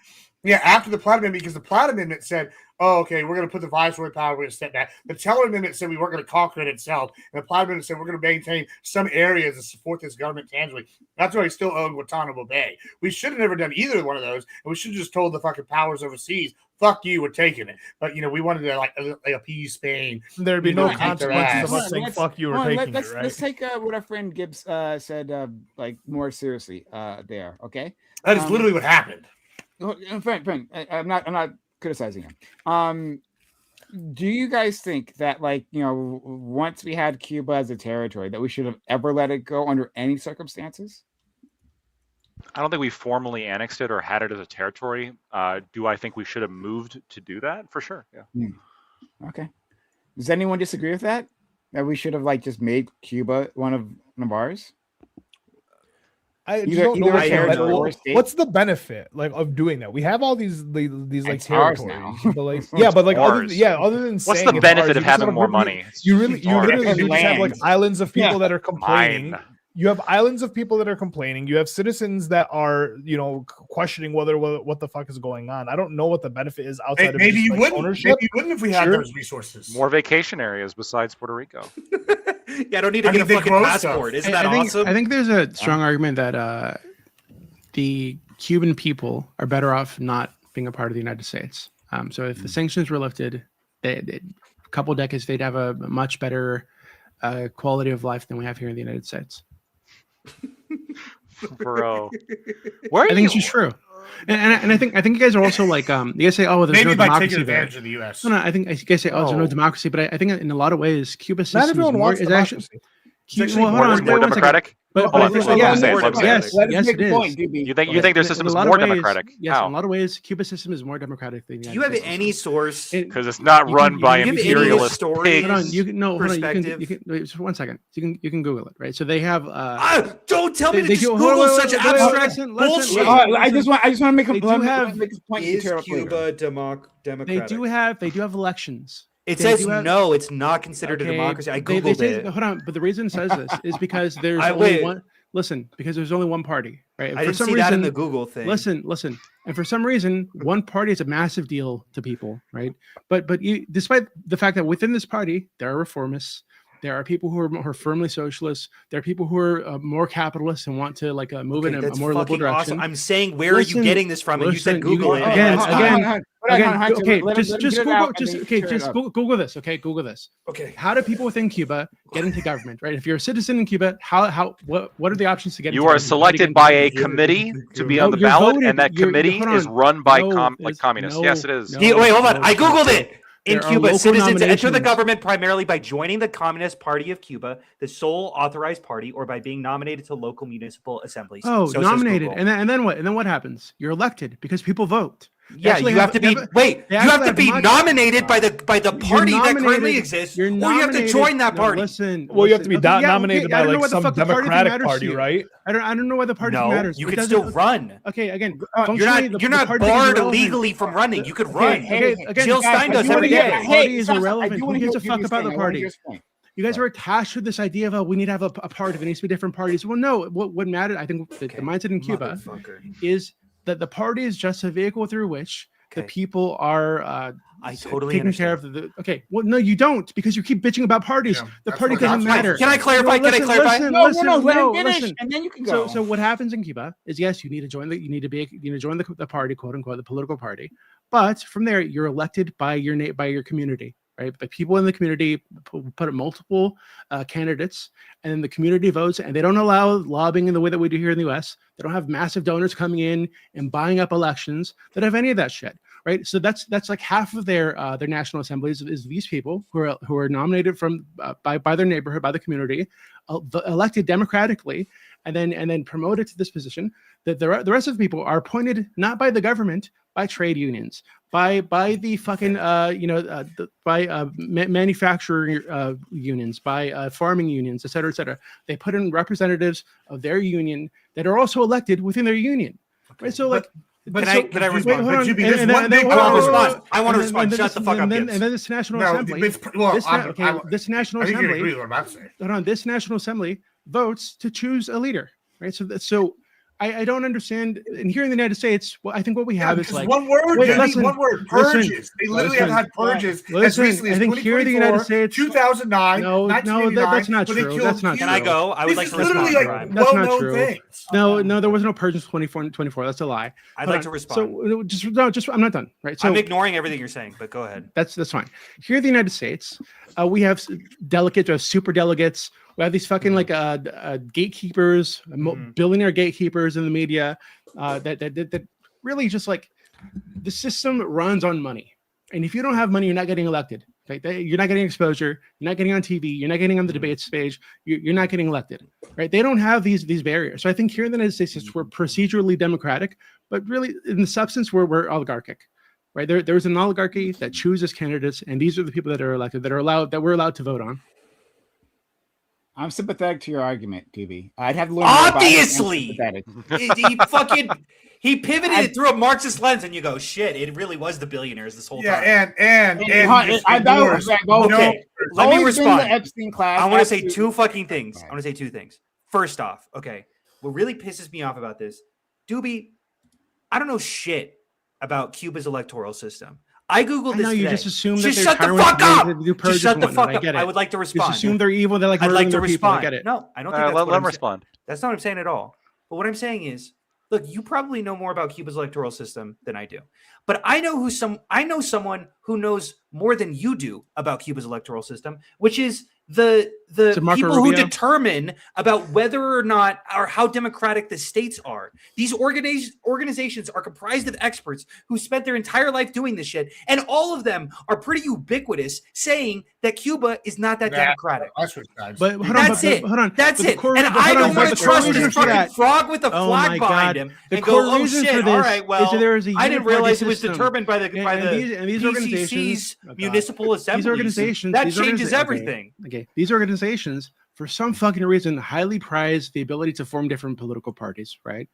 Yeah, after the Platt Amendment, because the Platt Amendment said, "Oh, okay, we're going to put the viceroy power. We're going to step back." The Teller Amendment said we weren't going to conquer it itself, and the Platt Amendment said we're going to maintain some areas to support this government tangibly. That's why we still own Guantanamo Bay. We should have never done either one of those, and we should have just told the fucking powers overseas, "Fuck you, we're taking it." But we wanted to like appease Spain. There'd be You no know, take their consequences ass. of us saying Let's- "fuck you" or Hold on, taking let's, it, right? let's take what our friend Gibbs said like more seriously there. Okay. That is literally what happened. Friend, I'm not criticizing him. Do you guys think that once we had Cuba as a territory that we should have ever let it go under any circumstances? I don't think we formally annexed it or had it as a territory. Do I think we should have moved to do that? For sure. Yeah. Okay. Does anyone disagree with that? That we should have just made Cuba one of ours? I just Either- don't know either what a the- territory or a state? what's the benefit of doing that? We have all these like It's ours territories, now. but yeah, but like other Ours. than What's saying the it's benefit ours, of you just having have more a- money? You It's literally ours. do just have like Land. islands of people Yeah. that are complaining. Mine. You have islands of people that are complaining. You have citizens that are, questioning what the fuck is going on. I don't know what the benefit is outside of Maybe just, you like, wouldn't. ownership. Maybe you wouldn't if we had Sure. those resources. More vacation areas besides Puerto Rico. Yeah, I don't need to I get mean, a they fucking grow passport. stuff. Isn't that I think, awesome? I think there's a strong argument that the Cuban people are better off not being a part of the United States. So if the sanctions were lifted, couple decades, they'd have a much better quality of life than we have here in the United States. Bro, where are I think you? it's just true. And I think you guys are also like you guys say, oh, there's Maybe no by democracy taking there. advantage of the U.S. No, I think you guys say, oh, there's no No. democracy, but I think in a lot of ways, Cuba's Not system everyone wants is actually. democracy. Well, hold on, more wait one second. democratic? But Hold on, I think, let me yes, say it, let me say yes, it. Let us yes, make it a point, is. DB. You think Okay. their In system a is lot more of ways, democratic? Yes, How? in a lot of ways, Cuba's system is more democratic than the Do United you have States any source? Because it's not You run can- by you can- imperialist stories? Hold on, pigs. you can no, hold on, perspective? you can wait, just 1 second. You can Google it, right? So they have Don't tell me to they just do- hold on, Google wait, such wait, wait, abstract listen, bullshit. listen. I just want to make They a do let me have- make this point Is terribly clear. Cuba democratic? they do have elections. It They says do have- no. It's not considered a Okay, democracy. I they googled say, it. hold on, but the reason it says this is because there's only wait. one. Listen, because there's only one party, right? And I didn't see that in the Google thing. Listen, and for some reason, one party is a massive deal to people, right? But despite the fact that within this party there are reformists, there are people who are firmly socialists, there are people who are more capitalists and want to move in a That's more liberal fucking direction. awesome. I'm saying, where are you Listen, getting this from? And you listen, said Google it. again, That's okay, not- just Google, just Google this, okay? Google this. Okay. How do people within Cuba get into government, right? If you're a citizen in Cuba, what are the options to get into You are government? How do you get selected into by a government? committee to be No, on the you're ballot, voted. and that You're- committee hold is on. run by No, like it's- communists. no, Yes, it is. no. Wait, hold on. I no, googled it. In There are Cuba, local citizens enter the nominations. government primarily by joining the Communist Party of Cuba, the sole authorized party, or by being nominated to local municipal assemblies. Oh, So says nominated, Google. and then what? And then what happens? You're elected because people vote. They Yeah, actually you have to be. Wait, they you actually have to have be much- nominated by the party that currently nominated- exists, you're or you have to nominated- join that no, party. listen, Well, you have to be listen. Okay, yeah, nominated okay, I by don't know like what the some fuck the party thing Democratic matters to Party, you. right? I don't know why the party thing No, matters. you It can doesn't- still run. Okay, again, You're functionally, not. You're the not party thing is barred irrelevant. illegally from running. You could Okay, run. hey, again, Jill guys, Stein I does do wanna every hear- day. Party is stop, stop. irrelevant. I do Who wanna gives hear a what fuck Jimmy's about the saying. I wanna party? hear his point. You guys are attached to this idea of we need to have a party. There needs to be different parties. Well, no. What mattered, I think, the mindset in Cuba Motherfucker. is that the party is just a vehicle through which the Okay. people are I totally taking care of the. Okay, well, no, you don't, because you keep bitching about parties. Yeah, The that's party what- doesn't that's right. matter. Can I clarify? No, Can I clarify? Listen, No, listen, no, let him no, finish, listen. and then you can go. So what happens in Cuba is, yes, you need to join the party, quote unquote, the political party, but from there you're elected by your community, right? The people in the community put up multiple candidates, and then the community votes, and they don't allow lobbying in the way that we do here in the U.S. They don't have massive donors coming in and buying up elections that have any of that shit, right? So that's like half of their national assemblies is these people who are nominated from by their neighborhood, by the community, elected democratically, and then promoted to this position. That the rest of the people are appointed not by the government, by trade unions, by the fucking manufacturing unions, by farming unions, et cetera, et cetera. They put in representatives of their union that are also elected within their union, right? So like. Can I respond? Wait, hold But on. Jimmy, And- there's and one then- big and then- I want to whoa, whoa, whoa, respond. I want to and then- respond. and Shut the fuck up, and then Gibbs. this National No, Assembly. this This National National I think you Assembly. agree with what I'm about to say. Hold on, this National Assembly votes to choose a leader, right? So I don't understand. And here in the United States, well, I think what we have is Because like one word, wait, Jimmy, listen, one word, listen, purges. They literally listen, have had purges as listen, recently as I think here in the United 2024, States, 2009, no, that's 1989, not where they true. killed That's not Can I true. go? I would This like is to literally respond. like Ryan. That's not well-known true. things. No, there was no purges 24. That's a lie. I'd Hold like to on. respond. So I'm not done, right? So I'm ignoring everything you're saying, but go ahead. that's fine. Here in the United States, we have delegates, we have super delegates. We have these fucking gatekeepers, billionaire gatekeepers in the media that really just like the system runs on money. And if you don't have money, you're not getting elected. Okay? You're not getting exposure. You're not getting on TV. You're not getting on the debate stage. You're not getting elected. Right? They don't have these barriers. So I think here in the United States, we're procedurally democratic, but really in the substance, we're oligarchic. Right? There's an oligarchy that chooses candidates, and these are the people that are elected, that we're allowed to vote on. I'm sympathetic to your argument, DB. I'd have to learn more about it. I'm Obviously! sympathetic. He pivoted it through a Marxist lens, and you go, shit, it really was the billionaires this whole time. And Okay, Let me The respond. Epstein class. I want to say absolutely. two fucking things. Right. I want to say two things. First off, okay, what really pisses me off about this, Doobie, I don't know shit about Cuba's electoral system. I googled I this know you today. just assume that Just they're shut the tyrants fuck and up. they do Just purges shut and the whatnot. fuck I up. get it. I would like to Just respond. assume they're evil. They're like I'd like to murdering their people. I respond. get it. No, I don't think that's Let what I'm him saying. respond. That's not what I'm saying at all. But what I'm saying is, look, you probably know more about Cuba's electoral system than I do, but I know someone who knows more than you do about Cuba's electoral system, which is the Marco people who Rubio? determine about whether or not or how democratic the states are. These organizations are comprised of experts who spent their entire life doing this shit, and all of them are pretty ubiquitous, saying that Cuba is not that democratic. But hold That's on, it. hold on. That's But the it. core- And but I hold on, don't but want the to core trust reason this for fucking that- frog with a Oh flag my behind God. him The and core go, oh reason shit, for all this right, is well, that there is a I didn't uniparty realize it was system. determined by the these PCC's organizations, oh God. municipal assemblies. These organizations, That these changes organiza- everything. Okay, these organizations, for some fucking reason, highly prize the ability to form different political parties. Right?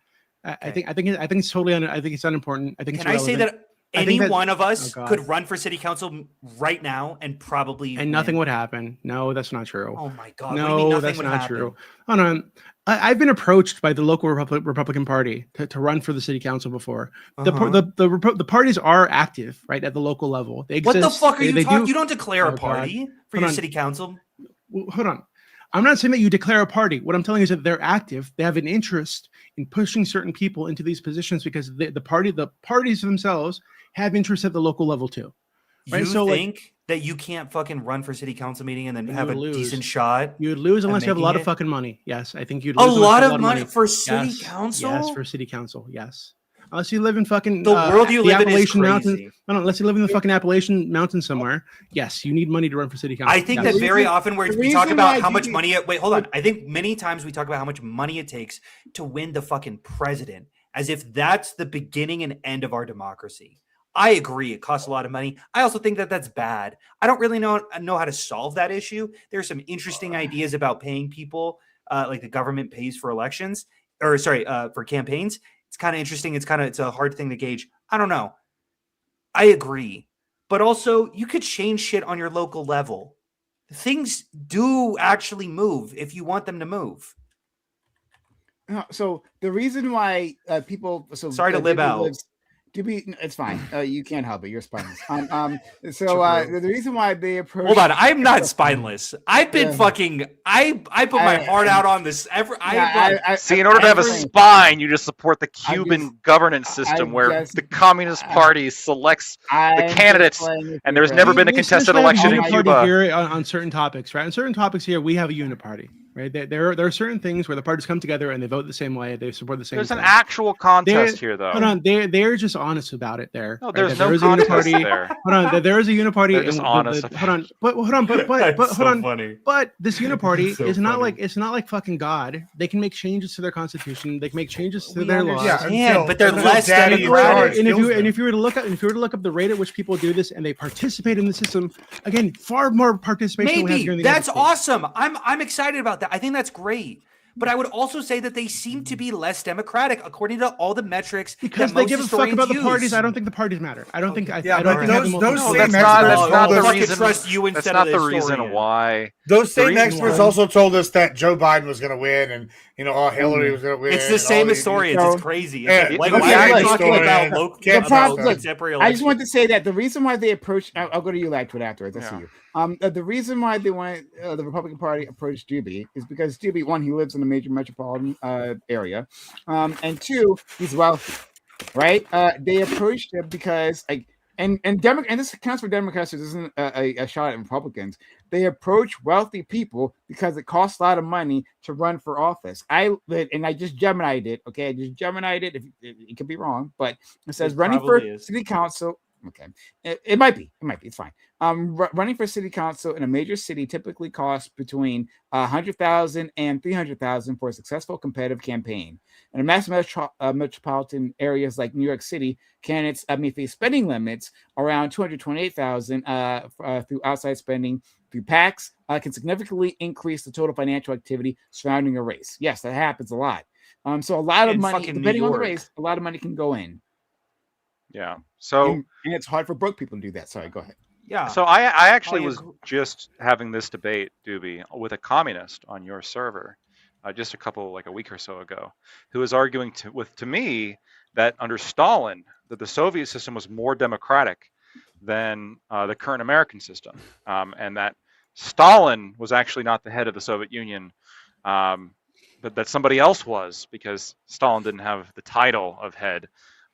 I think it's totally. I think it's unimportant. I think Can it's I say irrelevant. that I think any that- one of us oh, God. could run for city council right now and probably And nothing win? would happen. No, that's not true. Oh my god! What do you No, mean nothing that's would not happen? true. Hold on. I've been approached by the local Republican Party to run for the city council before. Uh-huh. The parties are active, right, at the local level. They exist. What the fuck are you they talking? do- You don't declare Oh, a God. party for Hold your on. city council. Well, hold on. I'm not saying that you declare a party. What I'm telling you is that they're active. They have an interest in pushing certain people into these positions because the parties themselves have interest at the local level too. Right, You so, like- think that you can't fucking run for city council meeting and then You have a would lose. decent shot? You would lose unless you have a making lot of it? fucking money. Yes, I think you'd A lose. unless you lot have of money for city Yes, council? Yes, for city council. Yes. Unless you live in fucking The world you the live in is Appalachian Mountains. crazy. No, unless you live in the fucking Appalachian Mountains somewhere. Yes, you need money to run for city council. I think Yes. that very reason- often where the we talk reason about why how much you- money. Wait, hold on. I think many times we talk about how much money it takes to win the fucking president, as if that's the beginning and end of our democracy. I agree. It costs a lot of money. I also think that that's bad. I don't really know how to solve that issue. There's some interesting ideas about paying people, like the government pays for elections, or sorry, for campaigns. It's kind of interesting. It's a hard thing to gauge. I don't know. I agree, but also you could change shit on your local level. Things do actually move if you want them to move. No, so the reason why people Sorry to lib out. It's fine. You can't help it. You're spineless. So True. the reason why they approach. Hold on, I'm not spineless. I've been Yeah. fucking. I put my heart out on this. See, in order to have a every- spine, you just support the I Cuban just- governance system where just- the Communist Party selects the candidates, and there's never been a contested election in Cuba. Here on certain topics, right? On certain topics here, we have a uniparty, right? There are certain things where the parties come together and they vote the same way, they support the same. There's an thing. actual contest here, though. Hold on, they're just honest about it. There, No, right? there's That no there is a contest uniparty. there. Hold on, there is a uniparty. They're just and honest hold on, but hold on, but That's hold on. funny. But this uniparty So is not funny. like fucking God. They can make changes to their constitution. They can make changes to We their laws. understand, but they're until less daddy democratic. is And ours. if you were to look up the rate at which people do this and they participate in the system, again, far more participation. than we have here in Maybe the that's United States. awesome. I'm excited about that. I think that's great. But I would also say that they seem to be less democratic according to all the metrics. Because that they most give a fuck historians about the use. parties. I don't think the parties matter. I don't think. Yeah, I don't but think having those multiple- No, same that's experts not. That's told not the us- fucking reason. trust you That's instead not of the the reason historian. why. Those The same reason experts why- also told us that Joe Biden was going to win, and Hillary was going to win. It's the and all same these- historians. So- It's crazy. Yeah, It's like, okay, why are you look, talking about historian, local can't about trust them. contemporary I just elections? wanted to say that the reason why they approached. I'll go to you, Lactwood, afterwards. I see Yeah. you. The reason why they wanted the Republican Party approached Doobie is because Doobie, one, he lives in a major metropolitan area, and two, he's wealthy, right? They approached him because and this counts for Democrats. This isn't a shot at Republicans. They approach wealthy people because it costs a lot of money to run for office. I just Gemini'd it. Okay, I just Gemini'd it. If it could be wrong, but it says running for probably is. city council. Okay, it might be. It's fine. Running for city council in a major city typically costs between 100,000 and 300,000 for a successful competitive campaign. In mass metropolitan areas like New York City, candidates face spending limits around 228,000 through outside spending through PACs can significantly increase the total financial activity surrounding a race. Yes, that happens a lot. So a lot of In money, fucking New depending on the York. race, a lot of money can go in. Yeah. So. And it's hard for broke people to do that. Sorry, go ahead. Yeah. So I actually I was agree. just having this debate, Doobie, with a communist on your server, just a week or so ago, who was arguing to me that under Stalin, that the Soviet system was more democratic than the current American system, and that Stalin was actually not the head of the Soviet Union. but that somebody else was, because Stalin didn't have the title of head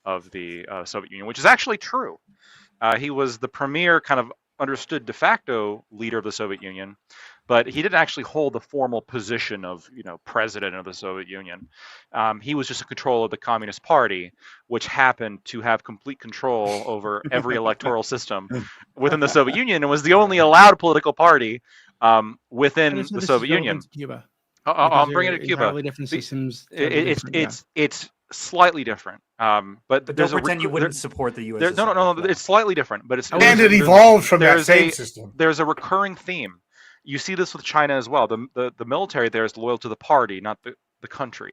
of the Soviet Union, which is actually true. He was the premier kind of understood de facto leader of the Soviet Union, but he didn't actually hold the formal position of, president of the Soviet Union. He was just in control of the Communist Party, which happened to have complete control over every electoral system within the Soviet Union, and was the only allowed political party within the Soviet Union. Cuba. I'm bringing it to Cuba. Entirely different systems. It's slightly different. But don't pretend you wouldn't support the U.S. No. It's slightly different, but it's and it evolved from that same system. There's a recurring theme. You see this with China as well. The military there is loyal to the party, not the country.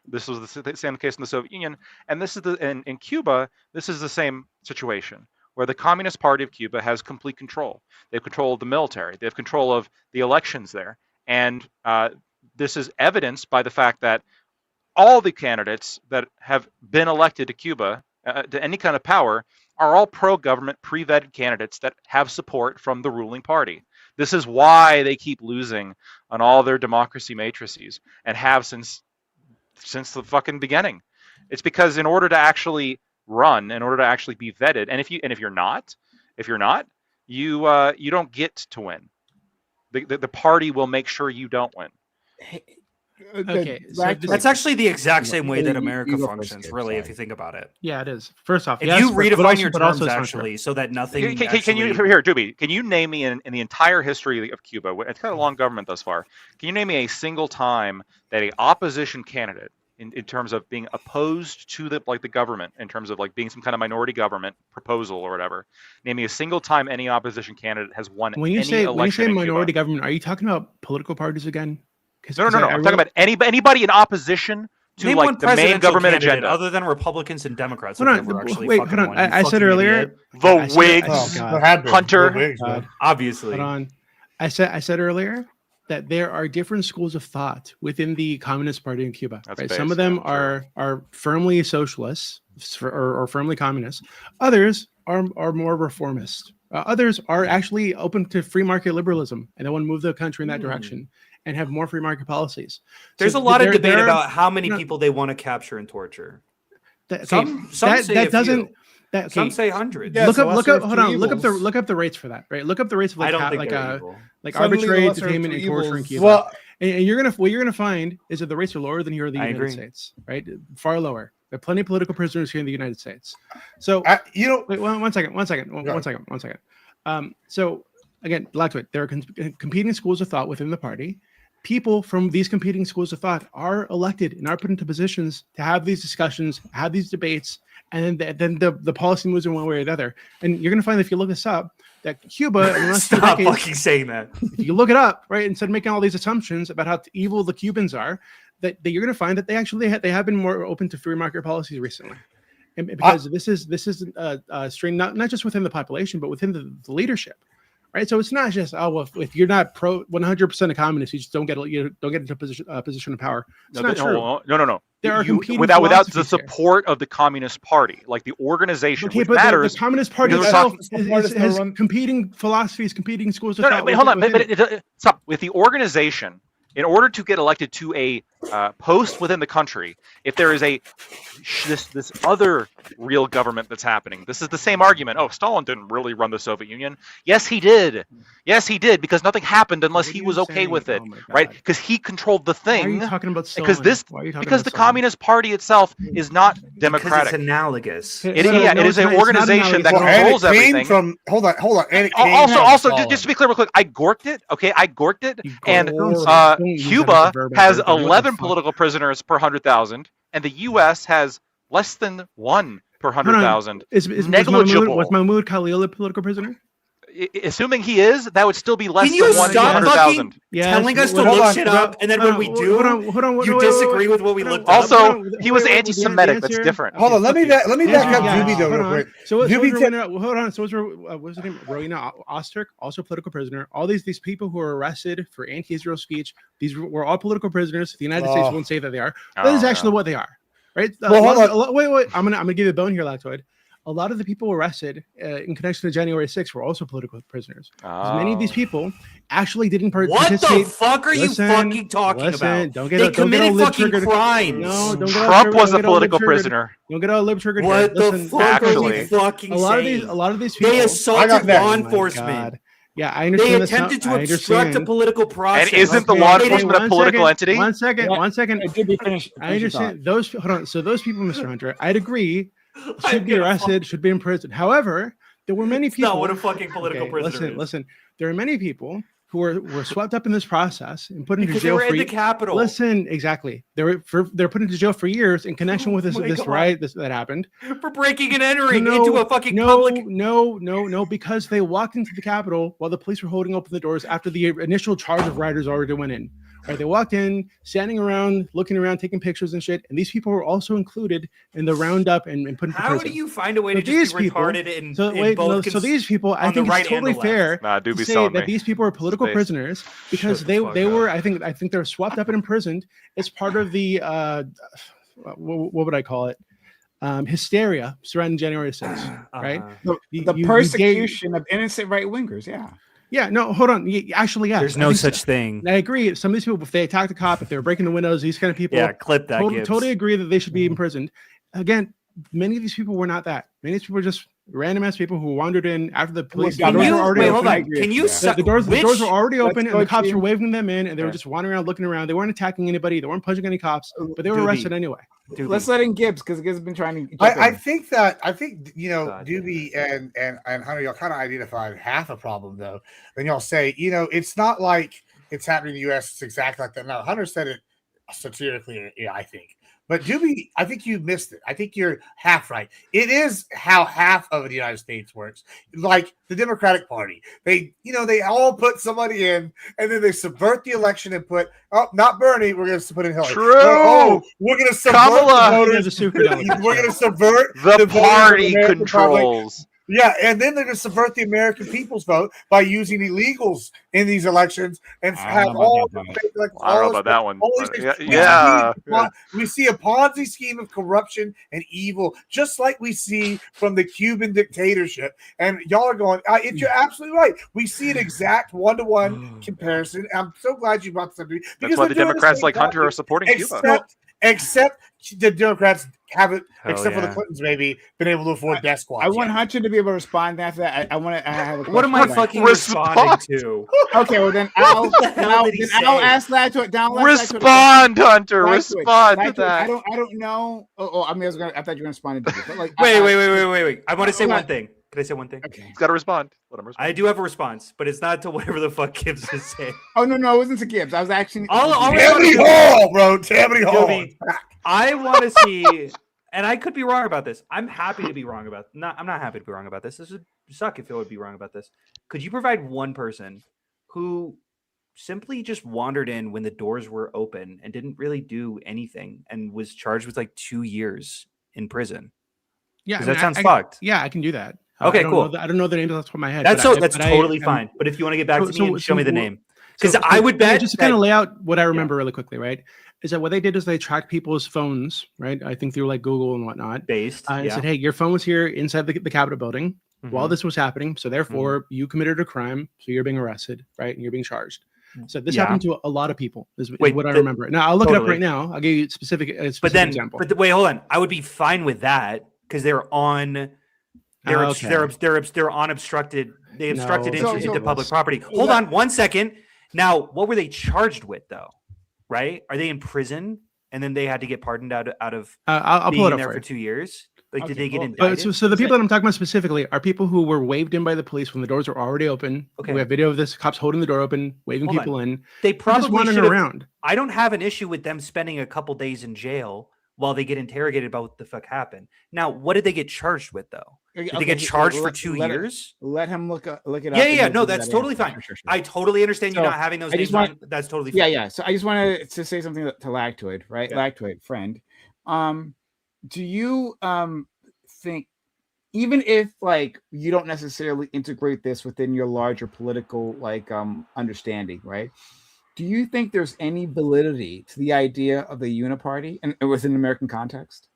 This was the same case in the Soviet Union, and this is in Cuba. This is the same situation, where the Communist Party of Cuba has complete control. They have control of the military. They have control of the elections there, and this is evidenced by the fact that all the candidates that have been elected to Cuba, to any kind of power, are all pro-government, pre-vetted candidates that have support from the ruling party. This is why they keep losing on all their democracy matrices, and have since the fucking beginning. It's because in order to actually run, in order to actually be vetted, and if you're not, you don't get to win. The party will make sure you don't win. Okay, that's actually the exact same way that America functions, really, if you think about it. Yeah, it is. First off, if you redefine your terms actually, so that nothing. Can you here, Doobie? Can you name me in the entire history of Cuba? It's kind of a long government thus far. Can you name me a single time that a opposition candidate, in terms of being opposed to the government, in terms of being some kind of minority government proposal or whatever, name me a single time any opposition candidate has won when you any say election in minority Cuba? Government, are you talking about political parties again? No. I'm talking about anybody in opposition to the main government agenda, other than Republicans and Democrats. Hold on. I said earlier, the Whigs, Hunter, obviously. Hold on. I said earlier that there are different schools of thought within the Communist Party in Cuba. Right? Some of them are firmly socialists or firmly communist. Others are more reformist. Others are actually open to free market liberalism, and they want to move the country in that direction and have more free market policies. There's a lot of debate about how many people they want to capture and torture. Some say hundreds. Yeah, look up the rates for that. Right, look up the rates of arbitrary detainment and torture in Cuba. Well, and what you're gonna find is that the rates are lower than here in the United States. Right, far lower. There are plenty of political prisoners here in the United States. So wait, one second. So again, Blackwood, there are competing schools of thought within the party. People from these competing schools of thought are elected and are put into positions to have these discussions, have these debates, and then the policy moves in one way or the other. And you're going to find, if you look this up, that Cuba, stop fucking saying that. If you look it up, right, instead of making all these assumptions about how evil the Cubans are, that you're going to find that they have been more open to free market policies recently. And because this is a strain not just within the population, but within the leadership. Right, so it's not just if you're not pro 100% a communist, you just don't get into a position of power. It's not true. No. There are without the support of the Communist Party, like the organization, which matters. The Communist Party itself has competing philosophies, competing schools of thought. Hold on, stop. With the organization, in order to get elected to a post within the country, if there is this other real government that's happening, this is the same argument. Oh, Stalin didn't really run the Soviet Union. Yes, he did. Yes, he did, because nothing happened unless he was okay with it, right? Because he controlled the thing. Why are you talking about Stalin? Because the Communist Party itself is not democratic. It's analogous. It is an organization that controls everything. Hold on. Also, just to be clear, real quick, I gorked it. Okay, and Cuba has 11 political prisoners per 100,000, and the U.S. has less than 1 per 100,000. Is negligible. Was Mahmoud Khalil a political prisoner? Assuming he is, that would still be less than 1 per 100,000. Telling us to look shit up, and then when we do, you disagree with what we looked up. Also, he was anti-Semitic. That's different. Hold on, let me back up Doobie though real quick. So what's her name? Rowena Osterk, also political prisoner. All these people who are arrested for anti-Israel speech, these were all political prisoners. The United States won't say that they are. That is actually what they are, right? Well, hold on. Wait. I'm gonna give you a bone here, Lactoid. a lot of the people arrested in connection to January 6th were also political prisoners. Because many of these people actually didn't participate. What the fuck are you fucking talking about? Don't get They don't get all committed lib fucking triggered. crimes. No, don't get all Trump triggered, was don't a get all lib political triggered. prisoner. Don't get all lib triggered. What here. the Listen, fuck are actually, you fucking a lot saying? of these people, They I assaulted got law next. enforcement. God. Yeah, I They understand. attempted to I obstruct a understand. political process. And isn't the Okay, law okay, enforcement a one political second, entity? One second. It did be finished. I understand those. Hold on. So those people, Mr. Hunter, I'd agree, I'm should be gonna arrested, should be in prison. However, there were many It's people. not what a fucking political prisoner is. Listen. There are many people who were swept up in this process and put into Because they jail were for in the Capitol. Listen, exactly. They're put into jail for years in connection with Oh my this God. riot that happened. For breaking and entering into a fucking public. No, because they walked into the Capitol while the police were holding open the doors after the initial charge of rioters already went in. Right, they walked in, standing around, looking around, taking pictures and shit. And these people were also included in the roundup and put into How prison. do you find a way to these just be people, retarded in so these people, I on the think right it's and totally the left? fair Nah, to Doobie's say telling that me. these people are political Space. prisoners because Shut the fuck they up. were. I think they're swept up and imprisoned as part of the what would I call it? Hysteria surrounding January 6th, right? The persecution of innocent right wingers. Yeah. Yeah, no, hold on. Actually, yeah. There's I no think such thing. I agree. Some of these people, if they attacked a cop, if they were breaking the windows, these kind of people, Yeah, clip that. totally agree that they should be imprisoned. Again, many of these people were not that. Many of these people were just random ass people who wandered in after the police. Can doors you- were already wait, open. hold on. Can you The doors were already open, Let's and the go cops to- were waving them in, and they were Yeah. just wandering around, looking around. They weren't attacking anybody. They weren't punching any cops, but they were Doobie. arrested anyway. Let's let in Gibbs because Gibbs has been trying to. I think you know, God, Doobie and Hunter, y'all kind of identified half a problem though. Then y'all say, you know, it's not like it's happening in the U.S. It's exactly like that. Now Hunter said it satirically, yeah, I think. But Doobie, I think you missed it. I think you're half right. It is how half of the United States works. Like the Democratic Party, they all put somebody in, and then they subvert the election and put, oh, not Bernie, we're going to put in Hillary. True. Oh, we're going to subvert Kamala. the voters. The super delegates, We're going to subvert The voters of the party American public. controls. Yeah, and then they're going to subvert the American people's vote by using illegals in these elections and have all. I don't know about that one. but Yeah. We see a Ponzi scheme of corruption and evil, just like we see from the Cuban dictatorship. And y'all are going, you're absolutely right. We see an exact one-to-one comparison. I'm so glad you brought this up. That's why the Democrats like Hunter are supporting Cuba. Except the Democrats haven't, Hell except for the yeah. Clintons, maybe been able to afford desk squads. I want yet. Hunter to be able to respond after that. I want to have a What am I question. fucking Respond. responding to? Okay, well then I'll What the hell did he I'll say? ask that to it. Respond, Hunter. Respond to that. I don't know. I mean, I thought you were responding to this, but like, Wait. I want to say one thing. Can I say one thing? Okay. He's got to respond. Let him respond. I do have a response, but it's not to whatever the fuck Gibbs is saying. Oh no, it wasn't to Gibbs. I was actually. I'll Tammany Hall, bro. Tammany Hall. Joby, I want to see, and I could be wrong about this. I'm happy to be wrong about. I'm not happy to be wrong about this. This would suck if it would be wrong about this. Could you provide one person who simply just wandered in when the doors were open and didn't really do anything and was charged with like 2 years in prison? Yeah, 'Cause that sounds fucked. Yeah, I can do that. Okay, I don't cool. know I don't know the name off the top of my head. That's but that's totally fine. But if you want to get back to me and show me the name, because I would bet just to that- kind of lay out what I remember really quickly, right? Is that what they did is they tracked people's phones, right? I think through like Google and whatnot. based. And said, hey, your phone was here inside the Capitol building while Mhm. this was happening. So therefore, you committed a crime. So you're being arrested, right? And you're being charged. So this Yeah. happened to a lot of people, is Wait, what I the- remember. Now, I'll look it up totally. right now. I'll give you a specific But then, example. wait, hold on. I would be fine with that because they're on. They're Okay. they're unobstructed. They obstructed No. into So- public property. Hold on 1 second. Now, what were they charged with though? Right? Are they in prison and then they had to get pardoned out of I'll being pull it up there for for you. 2 years? Like, did Okay, they get well, indicted? So the people that I'm talking about specifically are people who were waved in by the police when the doors were already open. Okay. We have video of this cops holding the door open, waving Hold people in. They They're just probably wandering should have. around. I don't have an issue with them spending a couple days in jail while they get interrogated about what the fuck happened. Now, what did they get charged with though? Did they get charged for 2 years? Let him look it up. Yeah. and No, we'll that's do that totally answer. fine. Sure. I totally understand you So, not having those I names just want- on. That's totally fine. Yeah. So I just wanted to say something to Lactoid, right? Yeah. Lactoid, friend. Do you think, even if like you don't necessarily integrate this within your larger political like understanding, right? Do you think there's any validity to the idea of the uniparty and within American context?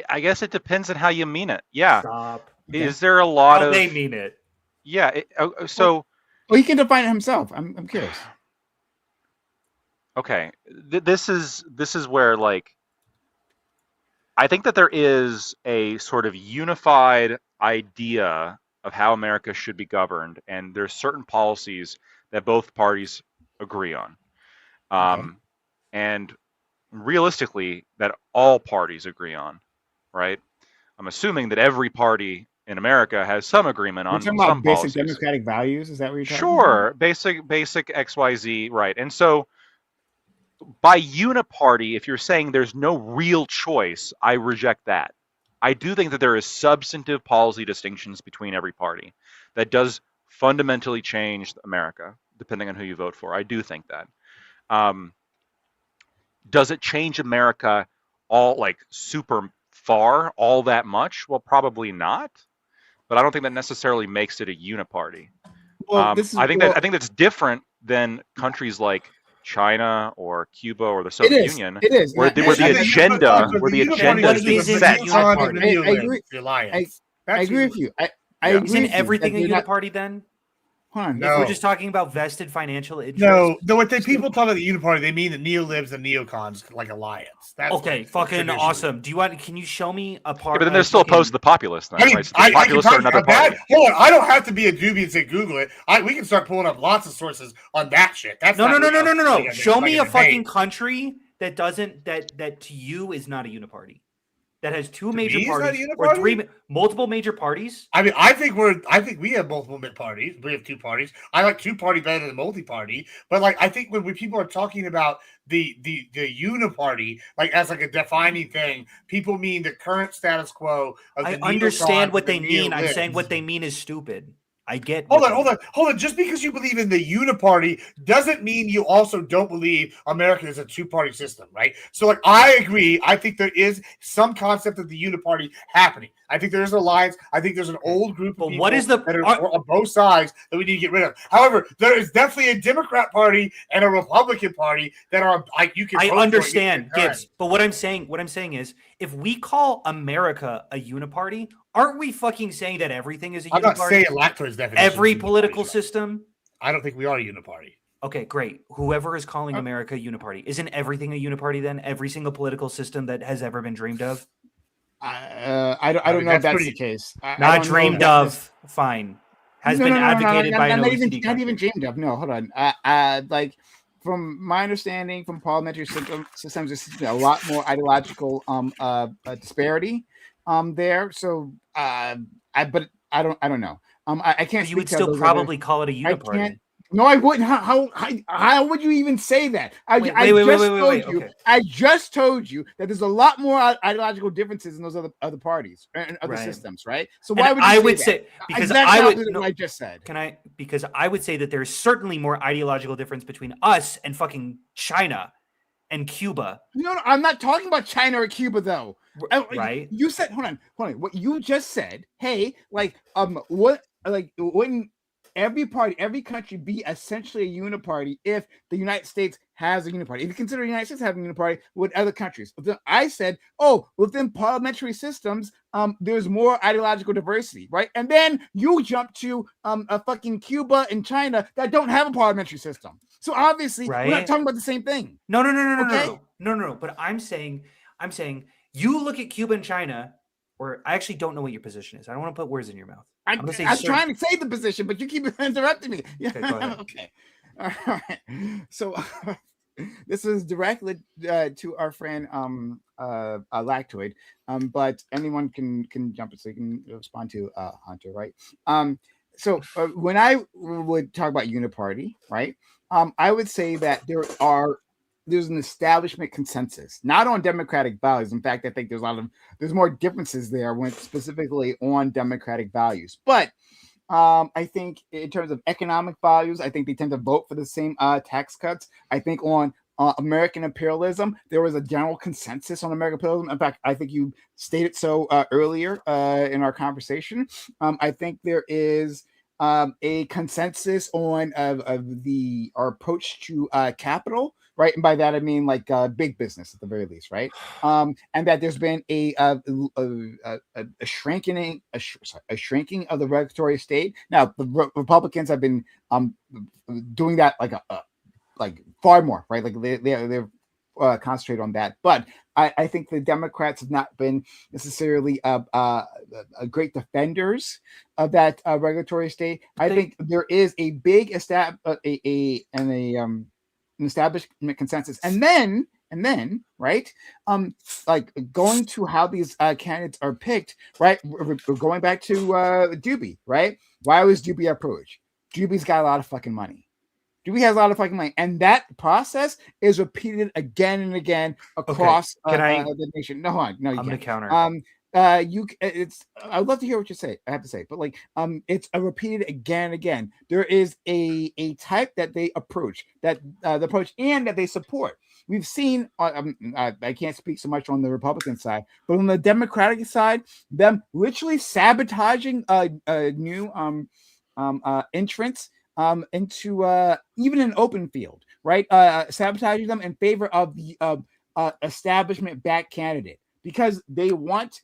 I guess it depends on how you mean it. Yeah. Stop. Is there a lot How of? they mean it. Yeah. So. Well, he can define it himself. I'm curious. Okay. This is where like I think that there is a sort of unified idea of how America should be governed, and there's certain policies that both parties agree on. And realistically, that all parties agree on, right? I'm assuming that every party in America has some agreement on You're talking some about basic policies. democratic values? Is that what you're talking Sure, about? basic XYZ, right? And so by uniparty, if you're saying there's no real choice, I reject that. I do think that there is substantive policy distinctions between every party that does fundamentally change America, depending on who you vote for. I do think that. Does it change America all like super far, all that much? Well, probably not. But I don't think that necessarily makes it a uniparty. Well, I think that's different than countries like China or Cuba or the Soviet Union, It is. where the agenda What is is set. a uniparty? I agree with you. I agree Isn't with you everything that a they're not- uniparty then? Hold on. No. If we're just talking about vested financial interests. No, what people talk about the uniparty, they mean the neolibs and neocons like alliance. That's Okay, what fucking traditionally. awesome. Can you show me a part? Yeah, but then they're still opposed to the populists, then, I mean, right? So the I can populists are talk another about that. party. Hold on, I don't have to be a doobie and say Google it. We can start pulling up lots of sources on that shit. That's No. not Show me a debate. fucking country that doesn't that to you is not a uniparty. That has two major me, it's not a parties or uniparty? multiple major parties. I mean, I think we have multiple parties. We have two parties. I like two party better than multi-party. But like, I think when people are talking about the uniparty, like as like a defining thing, people mean the current status quo. Of I the understand neocons what they and the mean. I'm neolibs. saying what they mean is stupid. I get. Hold on. Just because you believe in the uniparty doesn't mean you also don't believe America is a two-party system, right? So, like, I agree. I think there is some concept of the uniparty happening. I think there is an alliance. I think there's an old group of people what is the that are on both sides that we need to get rid of. However, there is definitely a Democrat Party and a Republican Party that are like you can. I understand, Gibbs, but what I'm saying is, if we call America a uniparty, aren't we fucking saying that everything is a uniparty? I'm not saying Lacto's definition. Every political system. I don't think we are a uniparty. Okay, great. Whoever is calling America a uniparty, isn't everything a uniparty then? Every single political system that has ever been dreamed of? I don't know if that's the case. Not dreamed of. Fine. Has been advocated by an OECD country. Not even dreamed of. No, hold on. Like from my understanding, from parliamentary systems, there's a lot more ideological disparity there. So but I don't know. I can't. You would still probably call it a uniparty. No, I wouldn't. How would you even say that? Wait. I just told you that there's a lot more ideological differences in those other parties and other systems, right? So why would you say that? Because exactly I would what I just said. Because I would say that there's certainly more ideological difference between us and fucking China and Cuba. No, I'm not talking about China or Cuba though. Right? You said hold on. What you just said? Hey, wouldn't every country be essentially a uniparty if the United States has a uniparty? If you consider the United States having a uniparty with other countries, I said, within parliamentary systems, there's more ideological diversity, right? And then you jump to a fucking Cuba and China that don't have a parliamentary system. So obviously, we're not talking about the same thing. No. But I'm saying, you look at Cuba and China, or I actually don't know what your position is. I don't want to put words in your mouth. I'm trying to say the position, but you keep interrupting me. Okay, go ahead. Okay. All right. So this is directly to our friend Lactoid, but anyone can jump in, so you can respond to Hunter, right? So when I would talk about uniparty, right, I would say that there's an establishment consensus, not on democratic values. In fact, I think there's more differences there when specifically on democratic values. But I think in terms of economic values, I think they tend to vote for the same tax cuts. I think on American imperialism, there was a general consensus on American imperialism. In fact, I think you stated so earlier in our conversation. I think there is a consensus on our approach to capital. right? And by that I mean like big business at the very least, right? And that there's been a shrinking a shrinking of the regulatory state. Now the Republicans have been doing that like far more, right? Like they're concentrate on that, but I think the Democrats have not been necessarily a great defenders of that regulatory state. I think there is a big an establishment consensus, and then right, like going to how these candidates are picked, right? We're going back to Doobie, right? Why was Doobie approached? Doobie's got a lot of fucking money. Doobie has a lot of fucking money, and that process is repeated again and again across the nation. No, you I'm gonna can't. counter. I'd love to hear what I have to say, but like, it's repeated again and again. There is a type that they approach, that the approach, and that they support. We've seen. I can't speak so much on the Republican side, but on the Democratic side, them literally sabotaging new entrants into even an open field, right? Sabotaging them in favor of the establishment backed candidate, because they want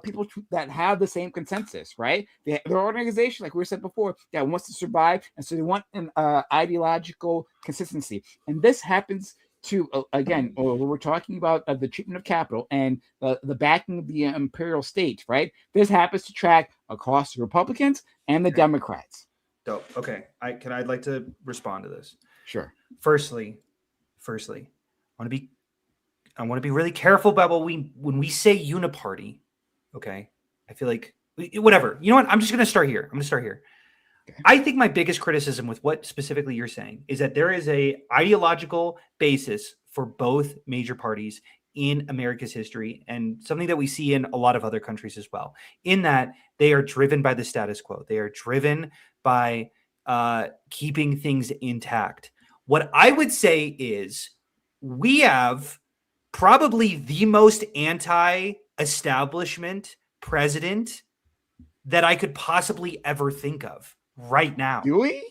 people that have the same consensus, right? Their organization, like we said before, that wants to survive, and so they want an ideological consistency. And this happens to again, we're talking about the treatment of capital and the backing of the imperial state, right? This happens to track across the Republicans and the Democrats. Dope. Okay. I'd like to respond to this. Sure. Firstly, I want to be really careful about when we say uniparty. Okay. I feel like whatever. You know what? I'm just going to start here. Okay. I think my biggest criticism with what specifically you're saying is that there is a ideological basis for both major parties in America's history, and something that we see in a lot of other countries as well, in that they are driven by the status quo. They are driven by keeping things intact. What I would say is we have probably the most anti-establishment president that I could possibly ever think of right now. Do we?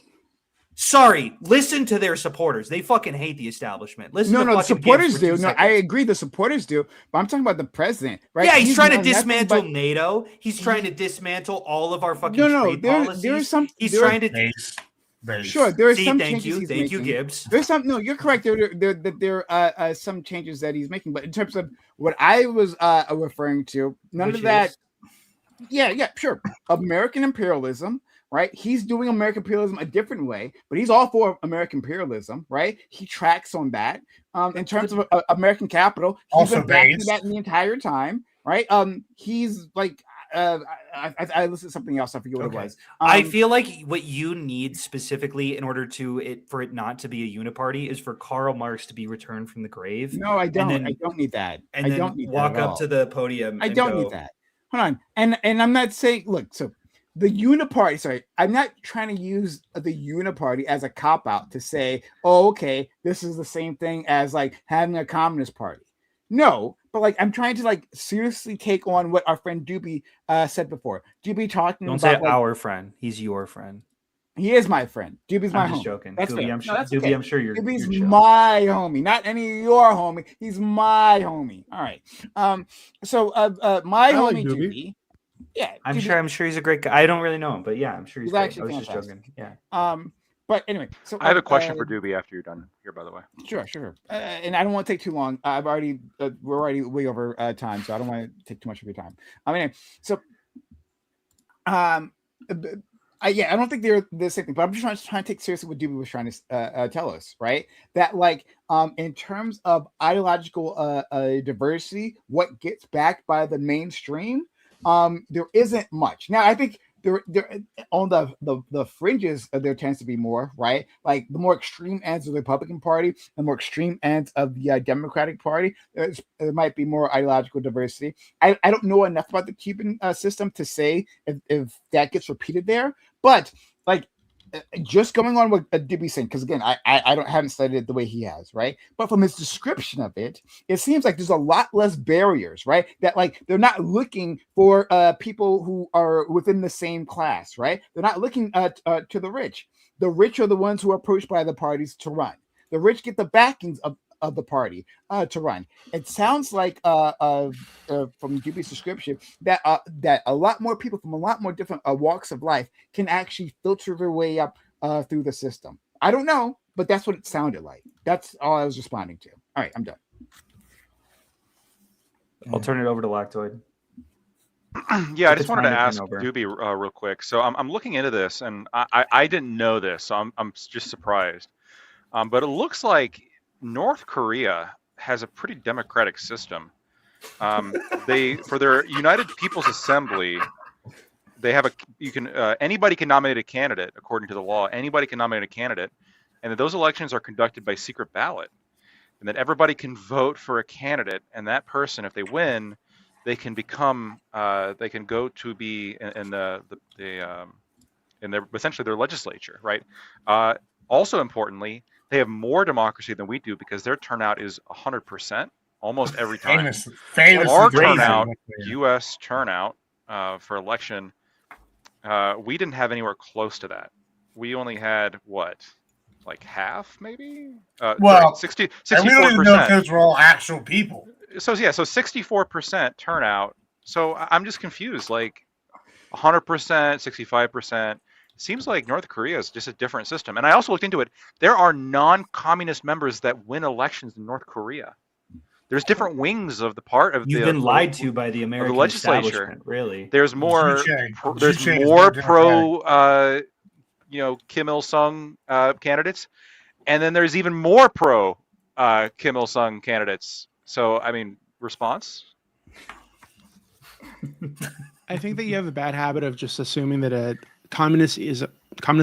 Sorry, listen to their supporters. They fucking hate the establishment. Listen to the supporters do. No, I agree. The supporters do, but I'm talking about the president, right? Yeah, he's trying to dismantle NATO. He's trying to dismantle all of our fucking trade policies. There's some. He's trying to. Sure, there are some thank changes. Thank you, Gibbs. There's some. No, you're correct. There are some changes that he's making, but in terms of what I was referring to, none of that. Yeah, sure. American imperialism. Right, he's doing American imperialism a different way, but he's all for American imperialism, right? He tracks on that. In terms of American capital, he's been backing that the entire time, right? He's like, I listened to something else. I forget what it was. I feel like what you need specifically in order for it not to be a uniparty is for Karl Marx to be returned from the grave. No, I don't. I don't need that. And I don't need walk up to the podium. I don't need that. Hold on, and I'm not saying. Look, so. The uniparty, sorry, I'm not trying to use the uniparty as a cop-out to say, oh, okay, this is the same thing as like having a communist party. No, but like I'm trying to like seriously take on what our friend Doobie said before. Doobie talking Don't about say our friend. He's your friend. He is my friend. Doobie's my homie. I'm just joking. That's Doobie, okay. I'm sure you're Doobie's my homie, not any of your homie. He's my homie. All right. So my homie Doobie. Yeah, I'm sure he's a great guy. I don't really know him, but yeah, I'm sure he's actually. I was just joking. Yeah. But anyway, so I have a question for Doobie after you're done here, by the way. Sure. And I don't want to take too long. We're already way over time, so I don't want to take too much of your time. I mean, so I don't think they're the same thing, but I'm just trying to take seriously what Doobie was trying to tell us, right? That like in terms of ideological diversity, what gets backed by the mainstream. There isn't much. Now, I think there on the fringes, there tends to be more, right? Like the more extreme ends of the Republican Party, the more extreme ends of the Democratic Party, there might be more ideological diversity. I don't know enough about the Cuban system to say if that gets repeated there, but like just going on what Doobie's saying, because again, I haven't studied it the way he has, right? But from his description of it, it seems like there's a lot less barriers, right? That like they're not looking for people who are within the same class, right? They're not looking to the rich. The rich are the ones who are approached by the parties to run. The rich get the backings of the party to run. It sounds like from Juby's description that that a lot more people from a lot more different walks of life can actually filter their way up through the system. I don't know, but that's what it sounded like. That's all I was responding to. All right, I'm done. I'll turn it over to Lactoid. Yeah, I just wanted to ask Doobie real quick. So I'm looking into this, and I didn't know this, so I'm just surprised. But it looks like North Korea has a pretty democratic system. They, for their United People's Assembly, they have anybody can nominate a candidate according to the law. Anybody can nominate a candidate, and those elections are conducted by secret ballot, and then everybody can vote for a candidate, and that person, if they win, they can become they can go to be in their essentially their legislature, right? Also importantly, they have more democracy than we do because their turnout is 100% almost every time. Famous Our turnout, U.S. turnout for election, we didn't have anywhere close to that. We only had what, like half, maybe? Well, 64%. And we don't even know if those were all actual people. So yeah, so 64% turnout. So I'm just confused. Like 100%, 65%. Seems like North Korea is just a different system. And I also looked into it. There are non-communist members that win elections in North Korea. There's different wings of the part of You've been lied to by the American legislature. Really, there's more. There's more pro, Kim Il Sung candidates, and then there's even more pro Kim Il Sung candidates. So I mean, response. I think that you have a bad habit of just assuming that communist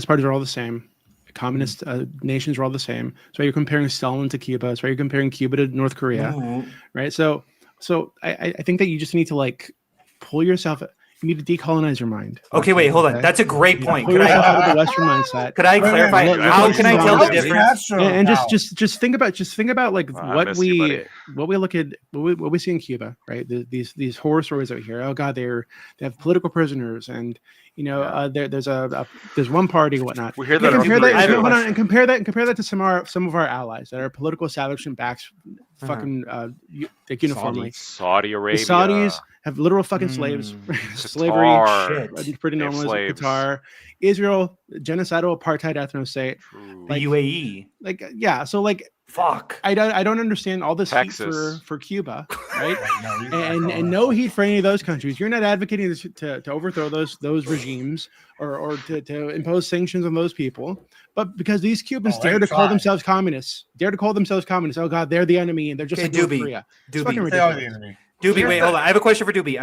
parties are all the same. Communist nations are all the same. So you're comparing Stalin to Cuba. So you're comparing Cuba to North Korea, right? So I think that you just need to pull yourself. You need to decolonize your mind. Okay, wait, hold on. That's a great point. Pull yourself out of the Western mindset. Could I clarify? How can I tell the difference? And just think about what we look at, what we see in Cuba, right? These horror stories out here. Oh God, they have political prisoners, and there's one party and whatnot. We hear that. And compare that to some of our allies that are political establishment backs, fucking uniformly. Saudi Arabia. The Saudis have literal fucking slaves. Slavery, shit. Pretty normal. Qatar, Israel, genocidal apartheid ethno state. The UAE. Fuck. I don't understand all this Texas. Heat for Cuba, right? and no heat for any of those countries. You're not advocating to overthrow those regimes or to impose sanctions on those people, but because these Cubans dare to call themselves communists. Oh God, they're the enemy, and they're just like North Korea. It's fucking ridiculous. Doobie, wait, hold on. I have a question for Doobie.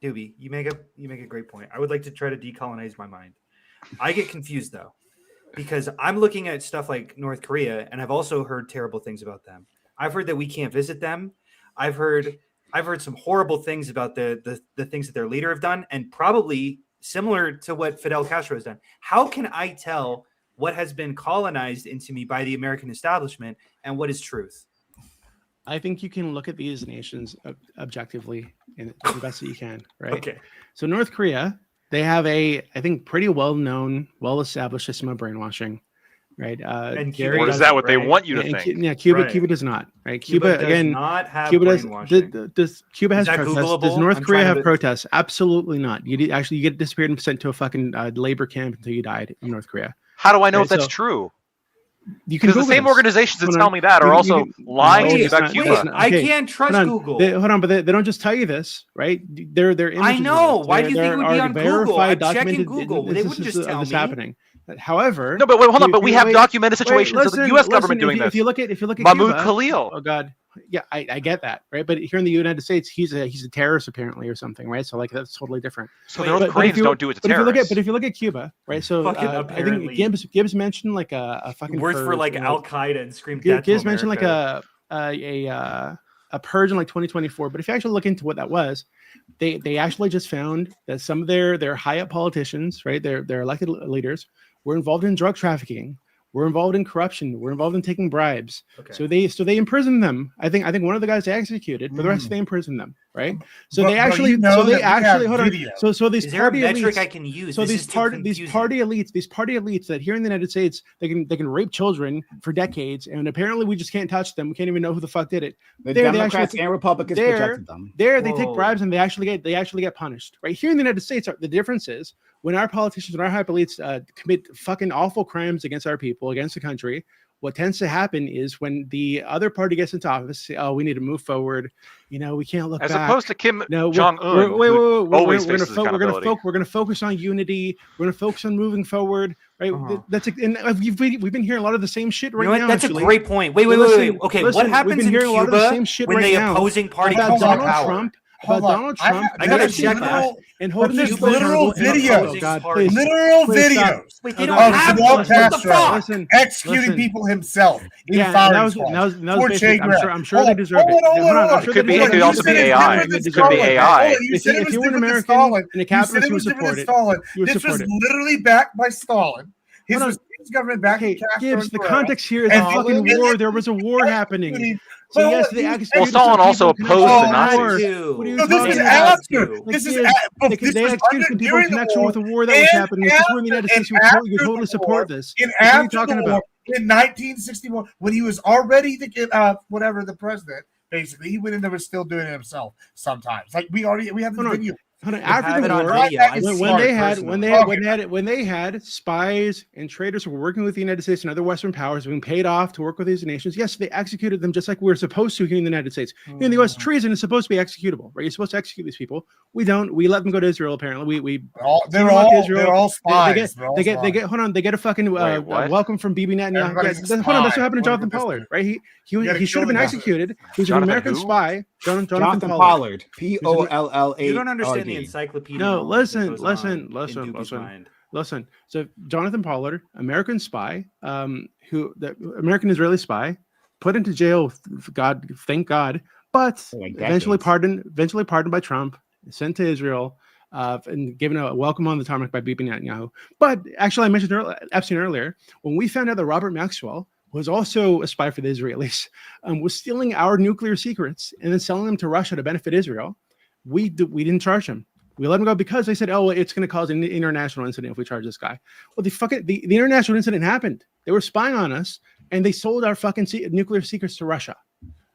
Doobie, you make a great point. I would like to try to decolonize my mind. I get confused though, because I'm looking at stuff like North Korea, and I've also heard terrible things about them. I've heard that we can't visit them. I've heard some horrible things about the things that their leader have done, and probably similar to what Fidel Castro has done. How can I tell what has been colonized into me by the American establishment and what is truth? I think you can look at these nations objectively and the best that you can, right? Okay. So North Korea, they have I think, pretty well-known, well-established system of brainwashing, right? And Cuba, is that what they want you to think? Cuba does not, right? Cuba does not have Cuba brainwashing. does Cuba has protests? Googleable? Does North Korea have protests? Absolutely not. You get disappeared and sent to a fucking labor camp until you died in North Korea. How do I know if that's true? Because the same organizations that tell me that are also lying about Cuba. I can't trust Google. Hold on, but they don't just tell you this, right? They're images. I know. Why do you think it would be on Google? I'm checking Google. They wouldn't just tell me. Happening. However, no, but wait, hold on. But we have documented situations of the U.S. government doing this. If you look at Mahmoud Cuba, Khalil. Oh God, yeah, I get that, right? But here in the United States, he's a terrorist apparently or something, right? So that's totally different. So the North Koreans don't do it to terrorists. But if you look at Cuba, right? So I think Gibbs mentioned a fucking words for Al Qaeda and scream. Gibbs mentioned a purge in 2024. But if you actually look into what that was, they actually just found that some of their high up politicians, right, their elected leaders, were involved in drug trafficking. We're involved in corruption. We're involved in taking bribes. Okay. So they imprisoned them. I think one of the guys they executed, but the rest they imprisoned them. right? So Bro, they bro, actually, you know so they that we have actually, hold on. video. So these Is there a party metric elites, I can use? so This these is too party confusing. elites that here in the United States they can rape children for decades, and apparently we just can't touch them. We can't even know who the fuck did it. The They Democrats actually, and Republicans there- protected them. There they take Whoa. bribes and they actually get punished. Right here in the United States, the difference is when our politicians and our high elites commit fucking awful crimes against our people, against the country. What tends to happen is when the other party gets into office, say, oh, we need to move forward. You know, we can't look As back. opposed to Kim No, Jong Un, wait, always we're faces gonna accountability. we're gonna focus on unity. We're gonna focus on moving forward. Right? Uh-huh. That's and we've been hearing a lot of the same shit right You know what? now. That's actually. a great point. Wait. Listen, Okay, listen, what we've happens been in hearing a lot of the Cuba same shit when right the now opposing party about comes Donald to power? Trump? Hold About on. Donald I Trump have- and I gotta holding check people that. back and holding There's people literal accountable. videos. Oh God, Party. please. Literal Please stop. videos Wait, they Oh, don't God. have Fidel what the Castro. fuck? Listen, executing listen. people himself in Yeah, and firing that was squads. basically. Che Guevara. I'm sure they deserve it. Hold on. Hold on, I'm It sure could they be. It deserve could it. also be You said it's AI. different than It could be Stalin. AI. Hold on, you said it was If you were an different than American Stalin. and a You said capitalist, it you would was different support than it. Stalin. You would This support was it. literally backed by Stalin. His Hold on. government backed Okay, Castro Gibbs, and the Guerrero. context here is And a he- fucking and war. then- There was a war happening. executing- So Well, yes, they he- executed Well, some Stalin people also in connection opposed with the war. Nazis. What are you No, this talking is about? after. Like, This is Gibbs, but they this they was executed some people in during the connection war, with the war that was and happening. This is where the United after- States would and totally, after totally the support war, this. And What are you after talking the about? war, in 1961, when he was already the president, basically, he went in there was still doing it himself sometimes. Like we have the Hold on. video. Hold on. I have After it the on war, video. I've when seen they it had personally. when they had spies and traitors who were working with the United States and other Western powers being paid off to work with these nations, yes, they executed them just like we're supposed to here in the United States. Here in the U.S., treason is supposed to be executable, right? You're supposed to execute these people. We don't. We let them go to Israel. Apparently, They're all spies. They get. Hold on. They get a fucking Wait, what? welcome from Bibi Netanyahu. Everybody's a Hold on. That's spy. what happened to Jonathan What about Pollard, this? right? He gotta should have kill been the guy. executed. He was an Jonathan American who? spy. Jonathan Pollard. Pollard. Pollard. You don't understand the encyclopedia. No, knowledge that listen, goes on listen, in listen, Doobie's listen. mind. Listen, so Jonathan Pollard, American spy, American Israeli spy, put into jail. God, thank God, but like eventually decades. pardoned by Trump, sent to Israel, and given a welcome on the tarmac by Bibi Netanyahu. But actually, I mentioned Epstein earlier. When we found out that Robert Maxwell was also a spy for the Israelis, was stealing our nuclear secrets and then selling them to Russia to benefit Israel, we didn't charge him. We let him go because they said, "Oh, well, it's going to cause an international incident if we charge this guy." Well, the international incident happened. They were spying on us, and they sold our fucking nuclear secrets to Russia,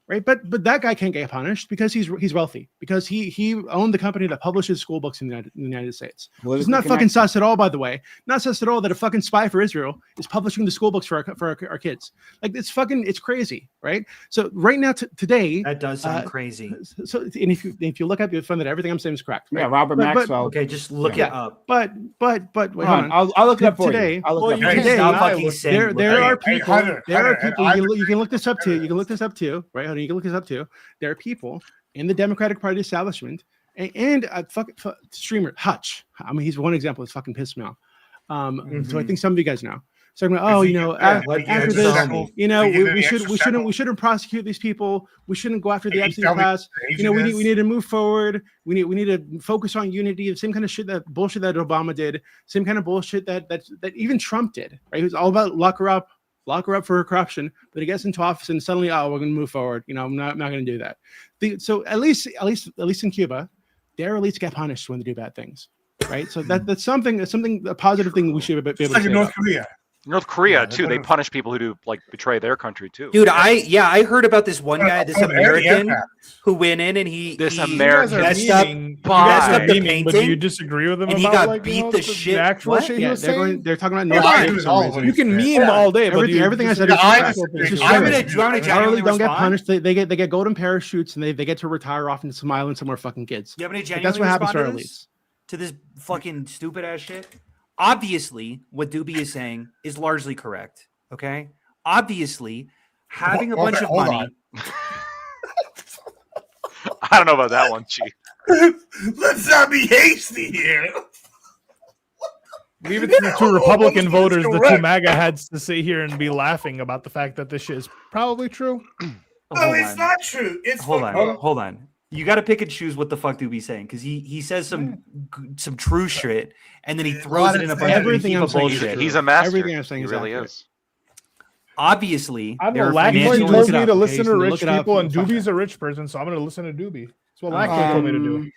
right? But that guy can't get punished because he's wealthy, because he owned the company that publishes school books in the United States. It's not fucking sus at all, by the way. Not sus at all that a fucking spy for Israel is publishing the school books for our kids. Like it's crazy, right? So right now today, That does sound crazy. So and if you look up, you'll find that everything I'm saying is correct. Right? Yeah, Robert Maxwell. Okay, just look it up. But wait, hold on. I'll look it up for Today- you. I'll look Well, it you up can for you. Today, stop fucking saying. there are Hey, people. Hunter, You can look this up too. You can look this up too, right? Hunter, you can look this up too. There are people in the Democratic Party establishment and streamer Hutch. I mean, he's one example. It's fucking pissed me off. So I think some of you guys know. So I'm like, after this, we shouldn't prosecute these people. We shouldn't go after the Epstein class. We need to move forward. We need to focus on unity. The same kind of bullshit that Obama did. Same kind of bullshit that even Trump did. Right? It was all about lock her up for her corruption. But he gets into office and suddenly, we're going to move forward. I'm not going to do that. So at least in Cuba, their elites get punished when they do bad things. Right. So that's a positive thing we should be able to Like say in North about. Korea. North Korea too. They punish people who do betray their country too. Dude, I heard about this one guy, this American who went in and he American messed up You the guys are memeing, but do you painting. disagree with him And he about got beat the shit. actual What? shit he Yeah, was saying? they're talking about Yeah, North I Korea agree for with some all reason. of You can Yeah. meme all day, but Everything I said Yeah, is I correct. disagree. It's just I I'm true. gonna disagree. genuinely They don't get respond. punished. They get golden parachutes and they get to retire off into smiling somewhere fucking kids. Do you have any Like, genuinely that's what happens to our respond elites. to this fucking stupid ass shit? Obviously, what Doobie is saying is largely correct. Okay. Obviously, having a bunch of hold money. I don't know about that one, Chief. Let's not be hasty here. Leave it to the two Republican Well, voters, the two correct. MAGA heads, to sit here and be laughing about the fact that this shit is probably true. No, Hold it's on. not true. It's Hold fucking- on, hold on. You got to pick and choose what the fuck Doobie's saying, because he says some true shit and then he throws it in a bunch of Everything heap I'm of saying is bullshit. true. He's a master. Everything I'm saying he is really accurate. is. Obviously, I don't there know. are Last financial point look told it me up, to okay? listen So to look rich it up. people, and Fuck Doobie's that. a rich person, so I'm going to listen to Doobie. That's what Lachlan told me to do.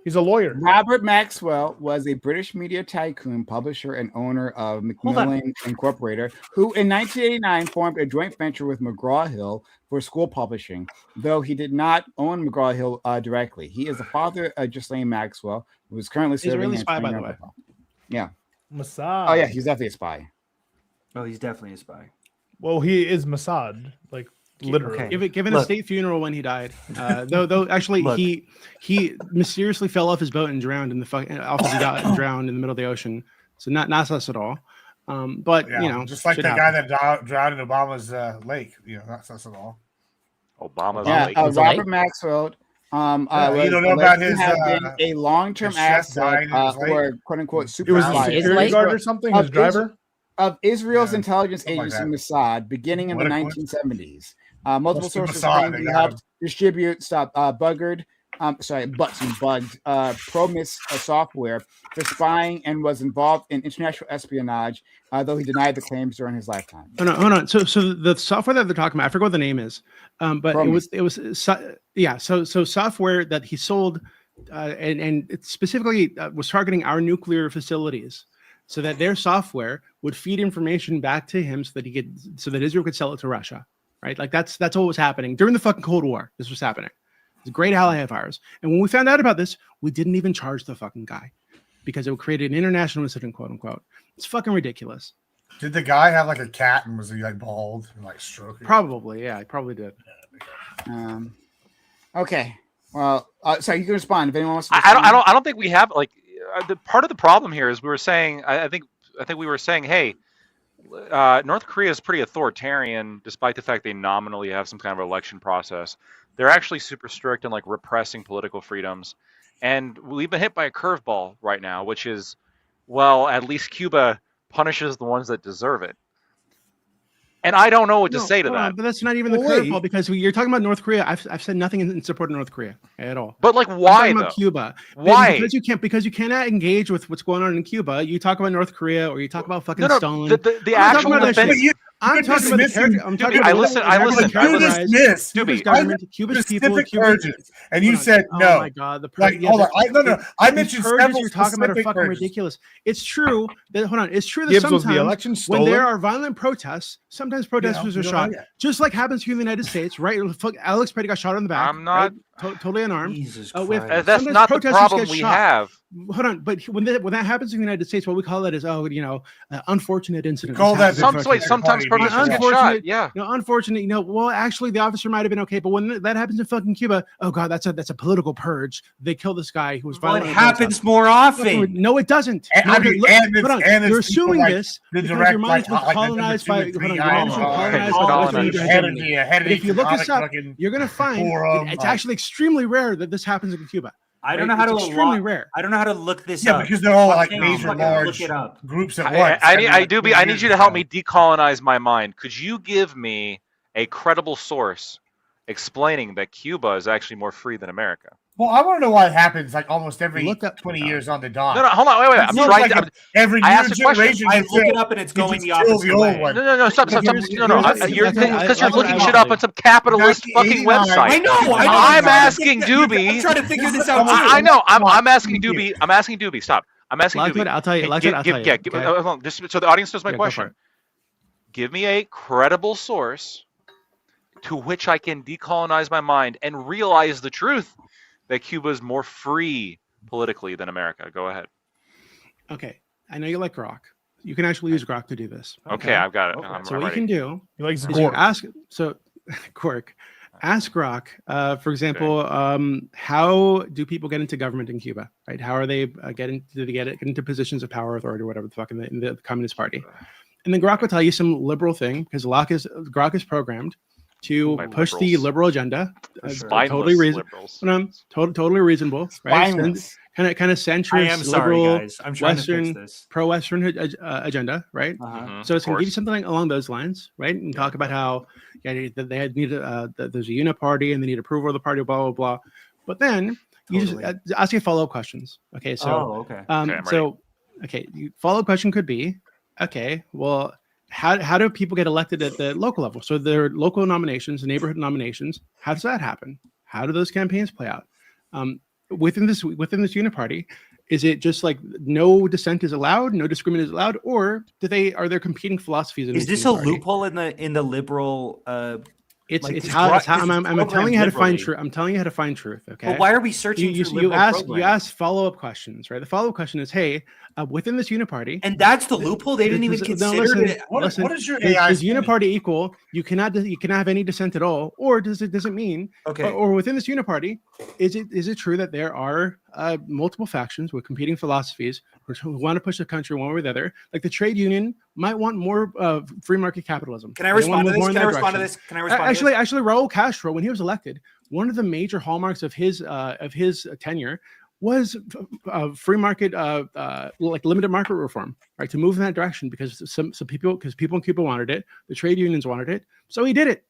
He's a lawyer. Robert Maxwell was a British media tycoon, publisher, and owner of Macmillan Incorporated, who in 1989 formed a joint venture with McGraw-Hill for school publishing, though he did not own McGraw-Hill directly. He is the father of Ghislaine Maxwell, who is currently serving really in spy, by the way. Yeah. Mossad. Oh, yeah, he's definitely a spy. Oh, he's definitely a spy. Well, he is Mossad, like literally. Okay. Given a state funeral when he died, though actually he mysteriously fell off his boat and drowned in the fucking off his yacht and drowned in the middle of the ocean. So not sus at all. But Yeah, you know, just like the guy that drowned in Obama's lake. You know, not sus at all. Obama's Yeah, lake. Robert Maxwell. You don't know about his been a long-term his chef asset dying in his lake? or quote-unquote It super was His a spy security lake? guard or something. Of His driver. of Israel's Yeah, intelligence something like agency that. Mossad, beginning in the What a 1970s. Multiple What's the sources Mossad? claim They he got helped him. distribute bugged Promise software for spying and was involved in international espionage, though he denied the claims during his lifetime. hold on. So the software that they're talking about, I forget what the name is, but Promise. it was So software that he sold, and it specifically was targeting our nuclear facilities, so that their software would feed information back to him, so that Israel could sell it to Russia, right? Like that's what was happening during the fucking Cold War. This was happening. It's a great ally of ours, and when we found out about this, we didn't even charge the fucking guy because it would create an international incident, quote unquote. It's fucking ridiculous. Did the guy have like a cat and was he like bald and like stroking? Probably, yeah, he probably did. Okay. Well, sorry, you can respond if anyone wants to. I don't think we have like the part of the problem here is we were saying I think we were saying, hey, North Korea is pretty authoritarian, despite the fact they nominally have some kind of election process. They're actually super strict in like repressing political freedoms, and we've been hit by a curveball right now, which is, well, at least Cuba punishes the ones that deserve it. And I don't know what to say to that. But that's not even the curveball, because you're talking about North Korea. I've said nothing in support of North Korea at all. But like, I'm why talking though? about Cuba. Why? Because you cannot engage with what's going on in Cuba. You talk about North Korea or you talk about fucking No, Stalin. the actual defense. I'm talking about the character. I'm talking I about listen. Cuba's government, Cuba's people, urges, and you said no. Oh my god, the hold on. I mentioned purges you're talking about are specific fucking urges. ridiculous. It's true that It's true that Gibbs was the sometimes election when stolen. there are violent protests, sometimes protesters are shot, just like happens here in the United States, right? Alex Petty got shot in the back. I'm not totally unarmed. Jesus with- Christ. That's sometimes not the protesters problem get we shot. have. Hold on, but when that happens in the United States, what we call that is unfortunate incident. Call that Sometimes protesters get shot. Yeah. Unfortunate. Well, actually, the officer might have been okay, but when that happens in fucking Cuba, oh god, that's a political purge. They kill this guy who was Well, violent. it happens more often. No, it doesn't. And- No, I mean, look, and hold on. it's- and it's You're people assuming like this the because direct, your mind was like, colonized by number 2 your and 3 mind was colonized by Oh, Western hegemony. But if you look this up, you're gonna find it's actually extremely rare that this happens in Cuba. I don't know how to extremely rare. I don't know how to look this Yeah, up. because they're all like Fucking major look large it up. groups at once. I need you to help me decolonize my mind. Could you give me a credible source explaining that Cuba is actually more free than America? Well, I want to know why it happens like almost every Look up- 20 years on the dot. No, hold on, wait. I'm Seems trying like to. every I new asked a question. generation. I you look feel- it up and it's you going just the kill opposite the old way. one. No, stop. Here's- You're because you're looking shit up on some Back capitalist in fucking 89, website. I know. I'm asking Doobie. I'm trying to figure this out. I know. I'm asking Doobie. I'm asking Doobie. Stop. I'm asking Lockwood, Doobie. I'll tell you. Lockwood, I'll tell you. Yeah, hold on. Just so the audience knows my Yeah, go for question. it. Give me a credible source to which I can decolonize my mind and realize the truth that Cuba is more free politically than America. Go ahead. Okay, I know you like Grok. You can actually use Grok to do this. Okay, I've got it. Okay. I'm So what you ready. can do He likes is you Gork. ask. So, Quirk, ask Grok. For example, how do people get into government in Cuba? Right? How are they get into positions of power, authority, or whatever the fuck in the Communist Party? And then Grok will tell you some liberal thing because Grok is programmed to My push the liberals. liberal agenda. Spineless Totally reasonable. liberals. Totally reasonable. Right? Spineless. Kind of centrist, I am sorry, liberal, guys. I'm trying to Western, fix this. pro-Western agenda. Right? Mhm, So it's of going to give you course. something along those lines, right? And talk about how there's a uniparty and they need approval of the party, blah blah blah. But then you just ask you follow-up questions. Okay, so okay. I'm follow-up question could be, okay, well, how do people get elected at the local level? So their local nominations, neighborhood nominations. How does that happen? How do those campaigns play out? Within this uniparty, is it just like no dissent is allowed, no discrimination is allowed, or are there competing philosophies? Is this a loophole in the liberal? It's how I'm telling you how to find truth. I'm telling you how to find truth. Okay. But why are we searching? You ask follow-up questions, right? The follow-up question is, hey, within this uniparty, and that's the loophole. They didn't even consider it. What is your AI? Is uniparty equal? You cannot have any dissent at all, or does it mean? Okay. Or within this uniparty, is it true that there are multiple factions with competing philosophies who want to push the country one way or the other? Like the trade union might want more free market capitalism. Can I respond to this? Actually, Raul Castro, when he was elected, one of the major hallmarks of his tenure was free market, like limited market reform, right? To move in that direction because people in Cuba wanted it, the trade unions wanted it, so he did it.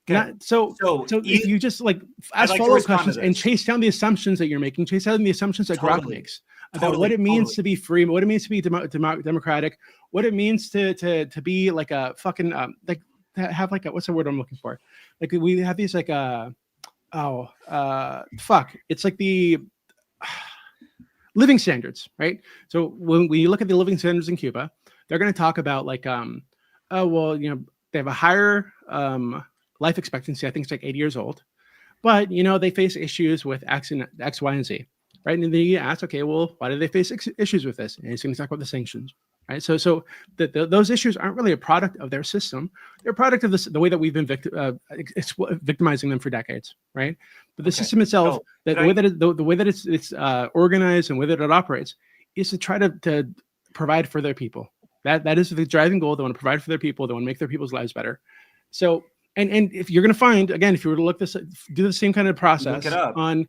Okay. So if you just like ask follow-up questions and chase down the assumptions that you're making, chase down the assumptions that Grok makes about what it means to be free, what it means to be democratic, what it means to be like a fucking like have like a, what's the word I'm looking for? Like we have these like it's like the living standards, right? So when you look at the living standards in Cuba, they're going to talk about like they have a higher life expectancy. I think it's like 80 years old, but they face issues with X, Y, and Z, right? And then you ask, okay, well, why do they face issues with this? And he's going to talk about the sanctions, right? So those issues aren't really a product of their system; they're a product of the way that we've been victimizing them for decades, right? But the system itself, the way that it's organized and the way that it operates, is to try to provide for their people. That is the driving goal. They want to provide for their people. They want to make their people's lives better. So. And if you're going to find, again, if you were to do the same kind of process on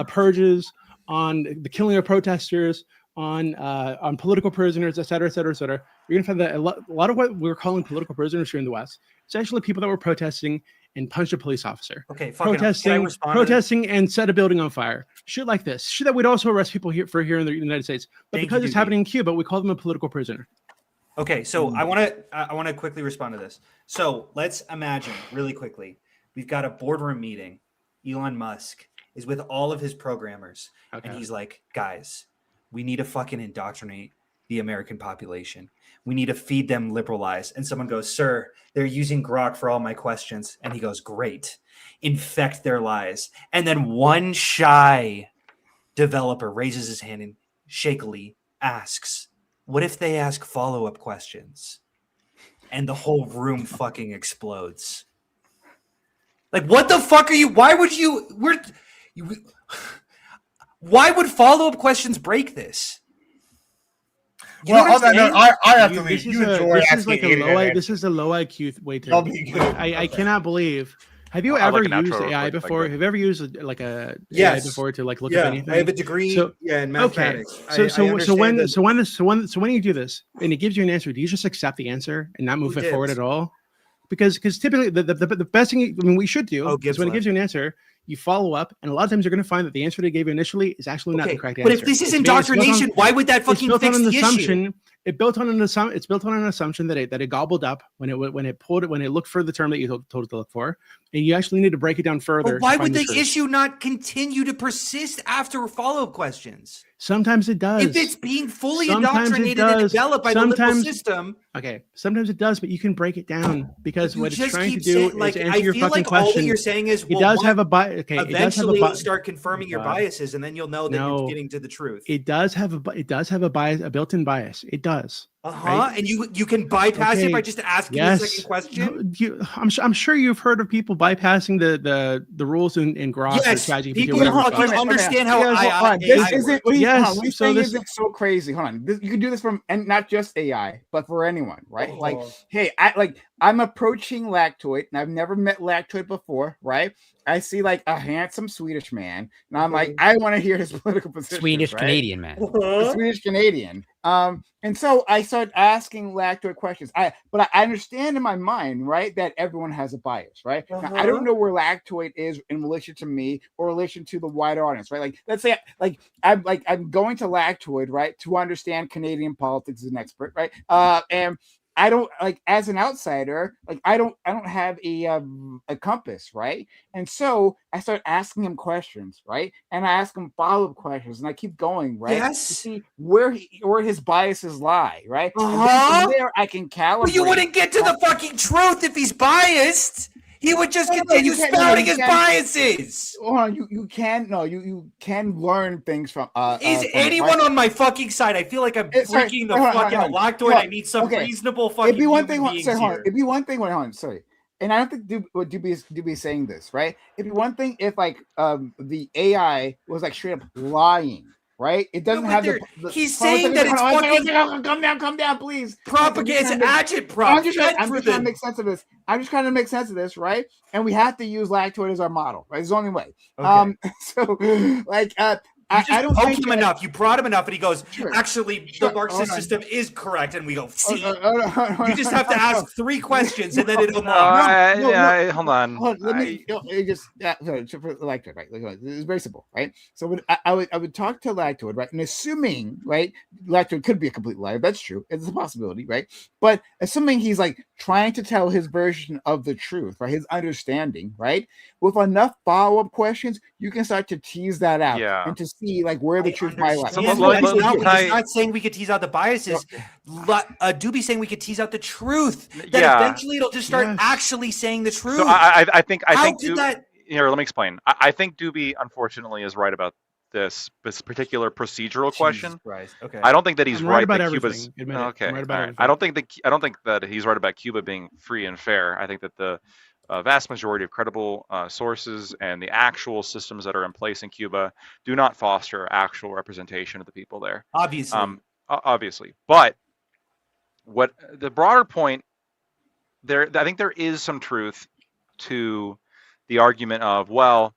purges, on the killing of protesters, on political prisoners, et cetera, you're going to find that a lot of what we're calling political prisoners here in the West, it's actually people that were protesting and punched a police officer. Okay, protesting and set a building on fire. Shit like this. Shit that we'd also arrest people here in the United States. But because it's happening in Cuba, we call them a political prisoner. Okay, so I want to quickly respond to this. So let's imagine really quickly, we've got a boardroom meeting. Elon Musk is with all of his programmers, and he's like, guys, we need to fucking indoctrinate the American population. We need to feed them liberal lies. And someone goes, sir, they're using Grok for all my questions. And he goes, great, infect their lies. And then one shy developer raises his hand and shakily asks, what if they ask follow-up questions? And the whole room fucking explodes. Like, what the fuck are you? Why would follow-up questions break this? Well, on that note, I have to leave. This is a low IQ way to. I cannot believe. Have you ever used AI before? Have you ever used like a AI before to like look up anything? I have a degree in mathematics. Okay. So when you do this and it gives you an answer, do you just accept the answer and not move it forward at all? Because typically the best thing we should do is when it gives you an answer, you follow up, and a lot of times you're going to find that the answer they gave you initially is actually not the correct answer. But if this is indoctrination, why would that fucking fix the issue? It's built on an assumption that it gobbled up when it looked for the term that you told it to look for, and you actually need to break it down further. But why would the issue not continue to persist after follow-up questions? Sometimes it does. If it's being fully indoctrinated and developed by the liberal system. Okay, sometimes it does, but you can break it down because what it's trying to do is answer your fucking question. question. All that you're saying is, it does have a bias. Okay, eventually you'll start confirming your biases, and then you'll know that you're getting to the truth. It does have a bias, a built-in bias. It does. Right? And you can bypass it by just asking a second question. I'm sure you've heard of people bypassing the rules in Grok. Yes, people understand how isn't so crazy. Hold on, you can do this from, and not just AI, but for anyone, right? Like, hey, I'm approaching Lactoid, and I've never met Lactoid before, right? I see like a handsome Swedish man, and I'm like, I want to hear his political position. Canadian man. Swedish Canadian. And so I started asking Lactoid questions. But I understand in my mind, right, that everyone has a bias, right? Now, I don't know where Lactoid is in relation to me or relation to the wider audience, right? Like, let's say I'm going to Lactoid, right, to understand Canadian politics as an expert, right? And I don't like as an outsider, like I don't have a compass, right? And so I start asking him questions, right? And I ask him follow-up questions, and I keep going, right? Yes. To see where his biases lie, right? And then Uh-huh. from there I can calibrate. Well, you wouldn't get to the fucking truth if he's biased. He would just continue spouting his biases. Hold on, you can learn things from. Is from anyone on my fucking side? I feel like I'm freaking the fucking Lactoid. I need some reasonable fucking. It'd be one thing. Beings sorry, here. It'd be one thing. Hold on, sorry. And I don't think Doobie is saying this, right? It'd be one thing if like the AI was like straight up lying. Right? It doesn't have the. He's saying that it's fucking. Calm down, please. Propaganda. It's an agitprop. I'm just trying to make sense of this. I'm just trying to make sense of this, right? And we have to use Lactoid as our model, right? It's the only way. Okay. So like I don't think him enough. You brought him enough, and he goes, Sure. Actually, the Marxist system is correct. And we go, see, you just have to No. ask 3 questions, and then it'll No, know. hold on. Let me just for Lactoid, right? Like, it's very simple, right? So I would talk to Lactoid, right? And assuming, right, Lactoid could be a complete liar. That's true. It's a possibility, right? But assuming he's like trying to tell his version of the truth, right? His understanding, right? With enough follow-up questions, you can start to tease that out and to see like where the truth might lie. He's not saying we could tease out the biases. Doobie's saying we could tease out the truth. That eventually it'll just start actually saying the truth. So I think that? Here, let me explain. I think Doobie unfortunately is right about this particular procedural question. Okay. I don't think that he's right right about that Cuba's everything. okay. Right about everything. I don't think that he's right about Cuba being free and fair. I think that the vast majority of credible sources and the actual systems that are in place in Cuba do not foster actual representation of the people there. Obviously. But what the broader point there, I think there is some truth to the argument of, well,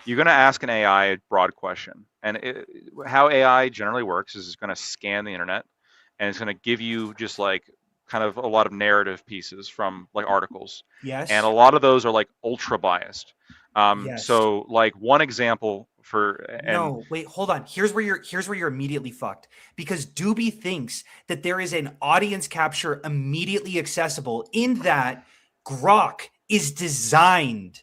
you're going to ask an AI a broad question, and how AI generally works is it's going to scan the internet, and it's going to give you just like kind of a lot of narrative pieces from like articles. Yes. And a lot of those are like ultra biased. Yes. So like one example for no, wait, hold on. Here's where you're immediately fucked, because Doobie thinks that there is an audience capture immediately accessible in that Grok is designed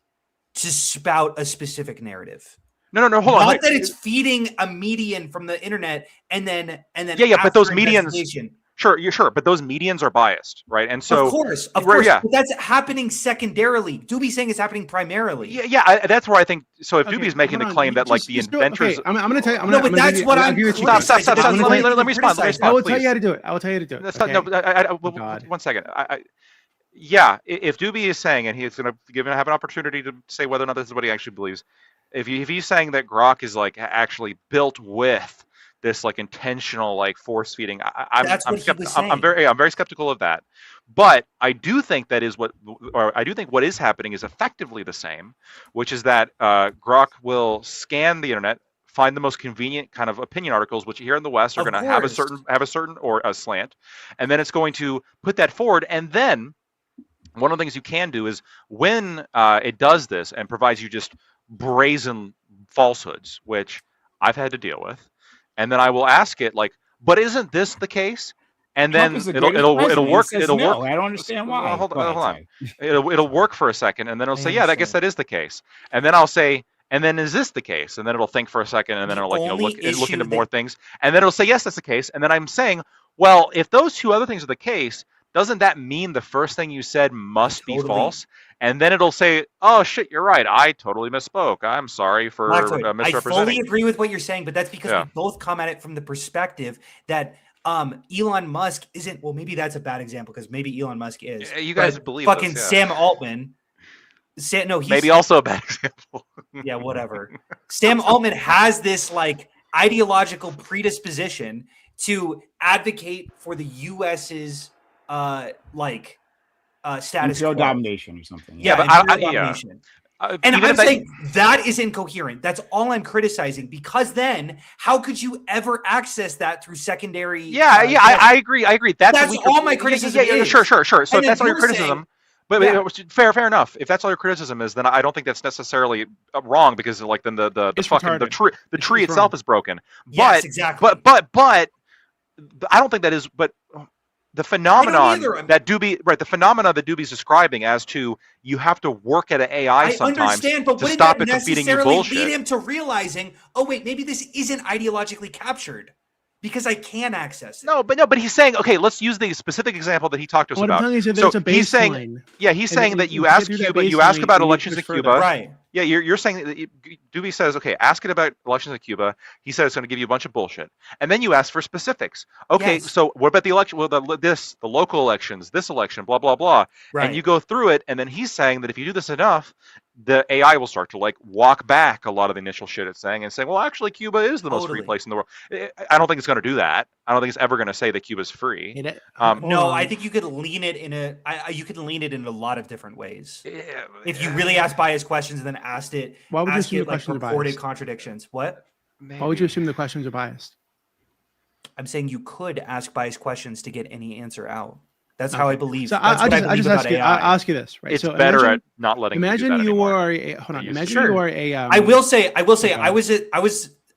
to spout a specific narrative. No, hold on. Not that it's feeding a median from the internet and then yeah, but those medians. Sure, but those medians are biased, right? And so, of course, but that's happening secondarily. Doobie's saying it's happening primarily. Yeah, that's where I think. So if Doobie's making the claim that like the inventors, I'm going to tell you. No, but that's what I'm. Stop. Let me respond. I will tell you how to do it. I will tell you how to do it. That's not, no, 1 second. Yeah, if Doobie is saying, and he's going to have an opportunity to say whether or not this is what he actually believes. If he's saying that Grok is like actually built with this like intentional like force feeding, I'm very skeptical of that. But I do think what is happening is effectively the same, which is that Grok will scan the internet, find the most convenient kind of opinion articles, which here in the West are going to have a certain or a slant, and then it's going to put that forward. And then one of the things you can do is when it does this and provides you just brazen falsehoods, which I've had to deal with, and then I will ask it like, but isn't this the case? And then it'll work. It'll work. I don't understand why. Hold on. It'll work for a second, and then it'll say, yeah, I guess that is the case. And then I'll say, and then is this the case? And then it'll think for a second, and then it'll look into more things, and then it'll say, yes, that's the case. And then I'm saying, well, if those two other things are the case, doesn't that mean the first thing you said must be false? And then it'll say, oh, shit, you're right. I totally misspoke. I'm sorry for misrepresenting. I fully agree with what you're saying, but that's because we both come at it from the perspective that Elon Musk isn't. Well, maybe that's a bad example because maybe Elon Musk is. You guys believe fucking this, Sam Altman. He's maybe also a bad example. Yeah, whatever. Sam Altman has this like ideological predisposition to advocate for the U.S.'s status quo. Domination or something. Yeah, but domination. And I'm saying that is incoherent. That's all I'm criticizing, because then how could you ever access that through secondary? I agree. That's all my criticism is. Sure. So if that's all your criticism, fair enough. If that's all your criticism is, then I don't think that's necessarily wrong, because like then the tree itself is broken. Yes, exactly. But I don't think that is. But the phenomenon either. that Doobie's describing as to you have to work at an AI I sometimes understand, but to wouldn't stop that it from feeding you necessarily bullshit. lead him to realizing, oh wait, maybe this isn't ideologically captured because I can access it? No, but he's saying, okay, let's use the specific example that he talked to us What I'm about. telling you is that So there's a he's saying, baseline. he's saying And that you to ask get through that Cuba, you ask baseline, about you need to elections in push Cuba. further. Right. Yeah, you're saying that Doobie says, okay, ask it about elections in Cuba. He said it's going to give you a bunch of bullshit, and then you ask for specifics. Okay, Yes. so what about the election? Well, the local elections, this election, blah blah blah, Right. and you go through it, and then he's saying that if you do this enough, the AI will start to like walk back a lot of the initial shit it's saying and saying, well, actually, Cuba is the most free Totally. place in the world. I don't think it's going to do that. I don't think it's ever going to say that Cuba's free. No, I think you could lean it you could lean it in a lot of different ways. If you really ask biased questions and then asked it, Why would you ask assume it the like questions are purported biased? contradictions. What? Why would you assume the questions are biased? I'm saying you could ask biased questions to get any answer out. That's how I believe. So That's what I believe about AI. I'll ask you this, right? It's so better imagine, at not letting imagine you do that you anymore. are a hold on. It Imagine used to. you are a. I will say, okay.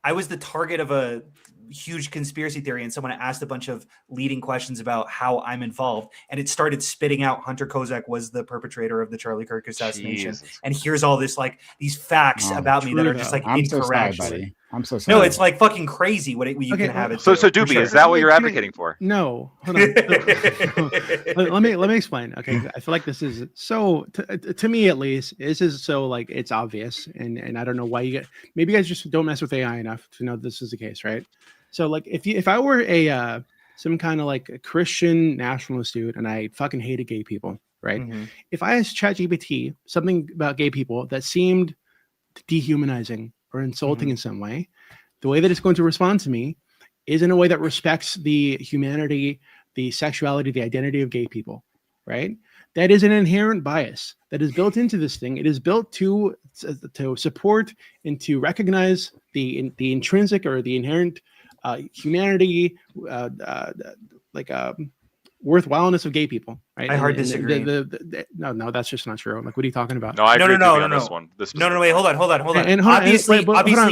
I was the target of a huge conspiracy theory, and someone asked a bunch of leading questions about how I'm involved, and it started spitting out Hunter Kozak was the perpetrator of the Charlie Kirk assassination, Jesus. and here's all this like these facts about me that true, are just though. like I'm so sorry, incorrect. buddy. I'm so sorry. No, it's like fucking crazy what you Okay, can have it. So do, for Doobie, sure. is that what you're Give me- advocating for? No, hold on. let me explain. Okay, I feel like this is so to me at least. This is so like it's obvious, and I don't know why maybe you guys just don't mess with AI enough to know this is the case, right? So like if I were a some kind of like a Christian nationalist dude and I fucking hated gay people, right? Mm-hmm. If I asked ChatGPT something about gay people that seemed dehumanizing or insulting in some way, the way that it's going to respond to me is in a way that respects the humanity, the sexuality, the identity of gay people, right? That is an inherent bias that is built into this thing. It is built to support and to recognize the intrinsic or the inherent humanity, worthwhileness of gay people, right? I hard disagree. No, that's just not true. Like, what are you talking about? No, I agree with no, Doobie on no. this one. No, wait, hold on. And Obviously,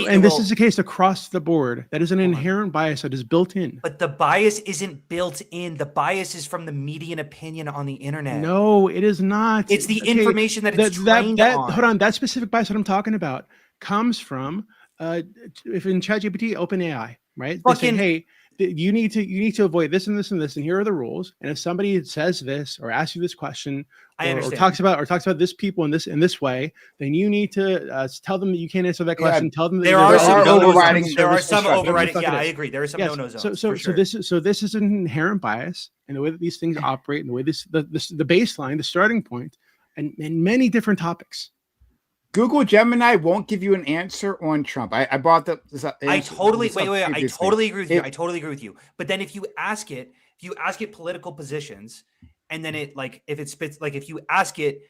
and this is the case across the board. That is an inherent bias that is built in. But the bias isn't built in. The bias is from the median opinion on the internet. No, it is not. It's the information that it's trained on. Hold on, that specific bias that I'm talking about comes from if in ChatGPT, OpenAI, right? They say, hey, you need to avoid this and this and this, and here are the rules. And if somebody says this or asks you this question, or talks about this people in this way, then you need to tell them that you can't answer that question. Tell them that there are some overriding. There are some overriding. Yeah, I agree. There are some no zones. So this is an inherent bias in the way that these things operate, and the way the baseline, the starting point, and many different topics. Google Gemini won't give you an answer on Trump. I brought the. I totally agree with you. I totally agree with you. But then if you ask it political positions, and then if you ask it,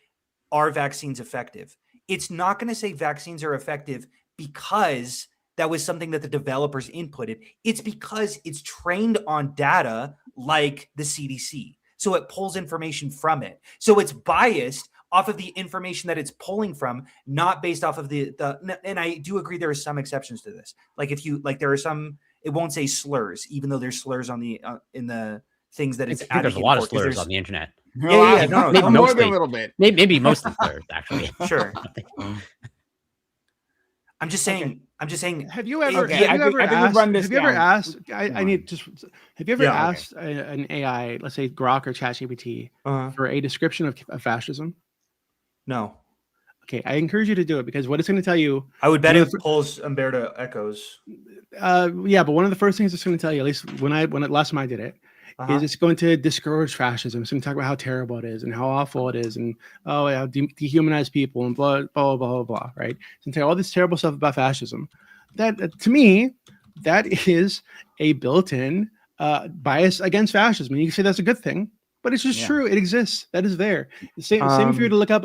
are vaccines effective? It's not going to say vaccines are effective because that was something that the developers inputted. It's because it's trained on data like the CDC. So it pulls information from it. So it's biased off of the information that it's pulling from, not based off of the and I do agree there are some exceptions to this. Like if you there are some, it won't say slurs, even though there's slurs on the in the things that it's I think there's a lot of slurs on the internet. Yeah, no, more than a little bit. Maybe mostly slurs, actually. Sure. I'm just saying. Have you ever asked an AI, let's say Grok or ChatGPT, for a description of fascism? No. Okay, I encourage you to do it because what it's going to tell you. I would bet it pulls Umberto echoes. Yeah, but one of the first things it's going to tell you, at least last time I did it, is it's going to discourage fascism. It's going to talk about how terrible it is and how awful it is, and dehumanize people and blah blah blah blah blah. Right? It's going to tell you all this terrible stuff about fascism. That to me, that is a built-in bias against fascism. And you can say that's a good thing, but it's just true. It exists. That is there. Same if you were to look up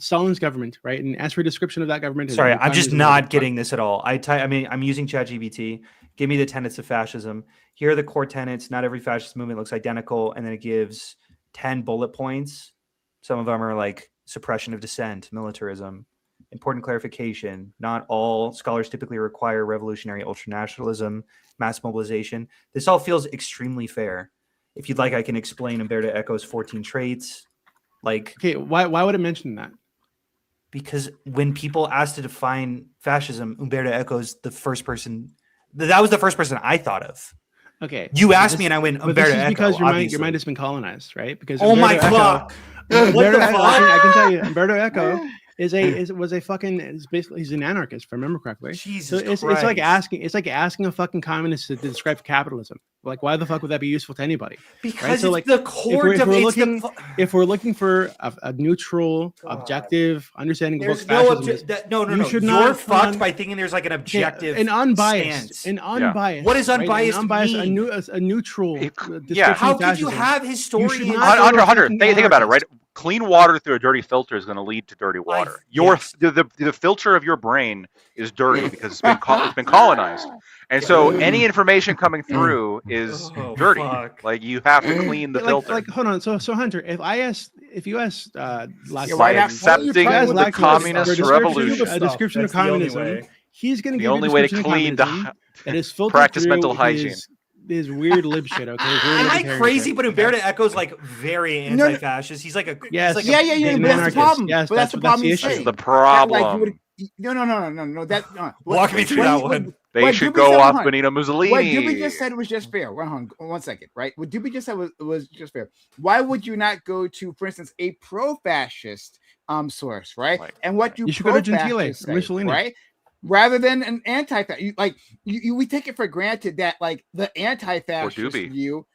Stalin's government, right, and ask for a description of that government. Sorry, I'm just not getting this at all. I'm using ChatGPT. Give me the tenets of fascism. Here are the core tenets. Not every fascist movement looks identical, and then it gives 10 bullet points. Some of them are like suppression of dissent, militarism. Important clarification. Not all scholars typically require revolutionary ultranationalism, mass mobilization. This all feels extremely fair. If you'd like, I can explain Umberto Eco's 14 traits. Like, Okay, why would it mention that? because when people asked to define fascism, Umberto Eco's the first person. That was the first person I thought of. Okay, You asked me, and I went but Umberto this is Eco. because your obviously. mind has been colonized, right? Because Oh my Umberto Eco- fuck! What Umberto the Eco- fuck? I can tell you, Umberto Eco is basically he's an anarchist, if I remember correctly. Jesus So it's like asking a fucking communist to describe capitalism. Like, why the fuck would that be useful to anybody? Because Right? So, it's like, the core. If we're looking for a neutral, objective understanding of There's what no fascism is, no. you should You're not fucked fund- by thinking there's like an objective, an unbiased, stance. What is unbiased Right? mean? A neutral. Yeah. How description of could you fascism. have historians? not- Hunter, think about it, right? anarchist. Clean water through a dirty filter is going to lead to dirty water. yes. The filter of your brain is dirty because it's been colonized, and so any information coming through is dirty. Fuck. Like, you have to clean the filter. Like, hold on. So Hunter, if you asked Lactaid, By not- accepting you try the with communist revolution, a description of That's the only communism, way. he's going to the give only you a way to description of clean communism that is filtered practice through mental hygiene. His weird lib shit. Okay, his weird Am I libertarian crazy? shit. But Umberto Eco's like very No, no. anti-fascist. He's like a Yes. He's like Yeah, a, yeah, He's yeah. an But that's the anarchist. problem. Yes, but that's the that's problem. the he's issue. That's saying. the That, problem. like, you would, no. That Walk me through that one. They what should Doobie go said- off hold on. Benito What Mussolini. Doobie just said was just fair. One second, right? What Doobie just said was just fair. Why would you not go to, for instance, a pro-fascist source, right? Right. And what You should go to Gentile, pro-fascists say, Mussolini. right? Rather than an anti-fascist. We take it for granted that like the anti-fascist Doobie. view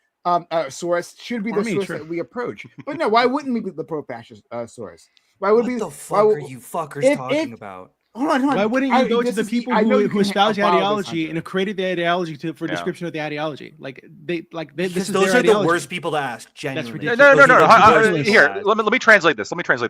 source should be Or the me, source sure. that we approach. But no, why wouldn't we be the pro-fascist source? Why would What we? the why fuck would- are you fuckers if- talking if- about? Hold on. Why wouldn't you go to the people who espouse the ideology and and have created the ideology for Yeah. description of the ideology? This Because is those their are ideology. the worst people to ask. Genuinely. ridiculous. No. Those are the worst Here, people to let me translate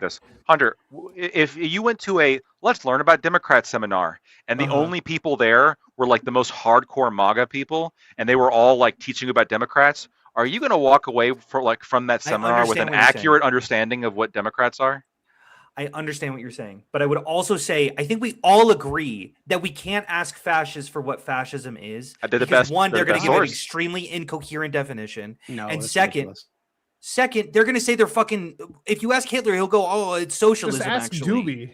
this. Hunter, if you went to a Let's Learn About Democrats seminar, and the Uh-huh. only people there were like the most hardcore MAGA people, and they were all like teaching about Democrats, are you going to walk away from that I seminar with understand an what you're accurate understanding of what Democrats are? I understand what you're saying, but I would also say I think we all agree that we can't ask fascists for what fascism is. They're the Because best- one, they're they're the going to best give an source. extremely incoherent definition. No, And that's second, ridiculous. they're going to say they're fucking. If you ask Hitler, he'll go, "Oh, it's socialism." Just ask actually, Doobie.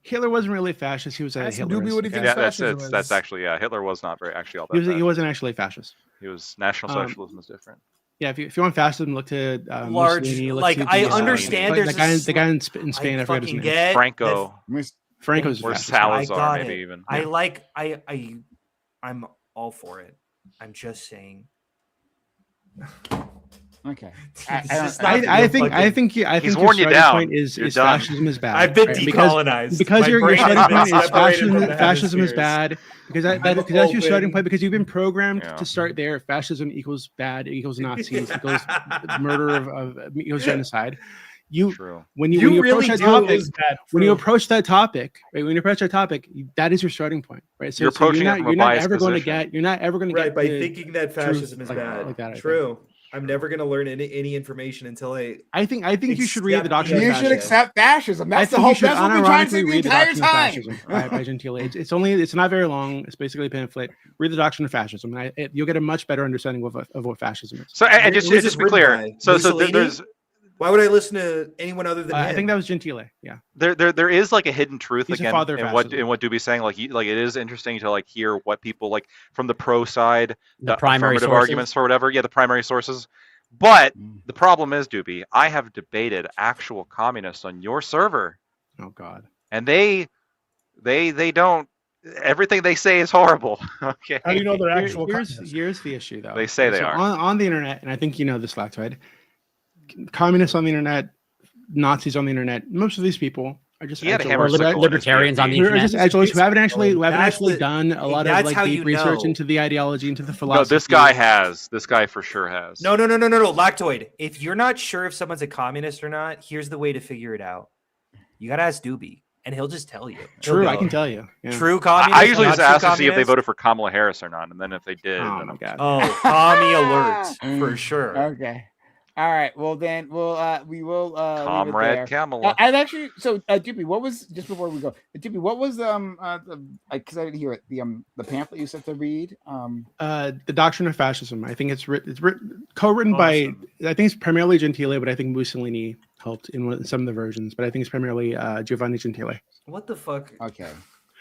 Hitler wasn't really a fascist. He was a Ask Hitlerist. Doobie what he okay? thinks Yeah, fascism is. that's actually Hitler was not very actually all that. He bad. wasn't actually a fascist. He was National Um, Socialism is different. Yeah, if you want fascism, look to Large, Mussolini, look like, to I the, understand the there's guy, a the guy in Spain. I forgot his fucking name. get Franco Franco's a or fascist. Salazar, I got maybe it. even. I like. I'm all for it. I'm just saying. Okay. This is I not think He's your worn you starting down. point is You're done. fascism is bad. I've been right? decolonized. because My your brain starting has been point is separated from the fascism is hemispheres. bad because I'm that's your starting open. point because you've been programmed Yeah. to start there. Fascism equals bad, equals Nazis, equals murder equals genocide. True. When you really approach that do topic, is when you approach that topic, right? When you approach that topic, that is your starting point, right? So, You're approaching it you're from not, a you're not biased ever going to position. get, you're not ever going to Right, get by the thinking that truth fascism is like bad. that, I think. True. I'm never going to learn any information until I think you should read the Accept doctrine the- of You fascism. should accept fascism. I That's the think whole. you should That's what we're trying to unironically say the read the entire doctrine of time. fascism by Gentile. It's not very long. It's basically a pamphlet. Read the doctrine of fascism, and you'll get a much better understanding of what fascism is. So and just Who's just this to be written clear, by? so Mussolini? there's Why would I listen to anyone other than him? I think that was Gentile. Yeah, there is like a hidden truth He's a again father of in what fascism. Doobie's saying. Like it is interesting to like hear what people like from the pro side, The primary affirmative sources. arguments or whatever. Yeah, the primary sources. But the problem is, Doobie, I have debated actual communists on your server, Oh God. and they don't. Everything they say is horrible. Okay. How do you know they're actual? Here's the issue, though. They say they are. on the internet, and I think you know this, Lactoid. Communists on the internet, Nazis on the internet. Most of these people are just He had a edgelords. hammer Or sickle in his libertarians on the PhD. Who are just internet. edgelords who haven't actually That's the- done a lot of that's like how deep you research know. into the ideology, into the No, philosophy. this guy has. This guy for sure has. No. Lactoid. If you're not sure if someone's a communist or not, here's the way to figure it out. You got to ask Doobie, and he'll just tell you. He'll True, go, I can tell you. Yeah. True communist. I usually not just ask true to see if they communist? voted for Kamala Harris or not, and then if they did, Oh then my I'm God. Oh, commie alert for sure. Okay. All right. Well, then we will leave it Comrade there. Kamala. I've actually Doopy, what was just before we go? Doopy, what was because I didn't hear it. The pamphlet you said to read. The Doctrine of Fascism. I think it's co-written by. I think it's primarily Gentile, but I think Mussolini helped in some of the versions. But I think it's primarily Giovanni Gentile. What the fuck? Okay.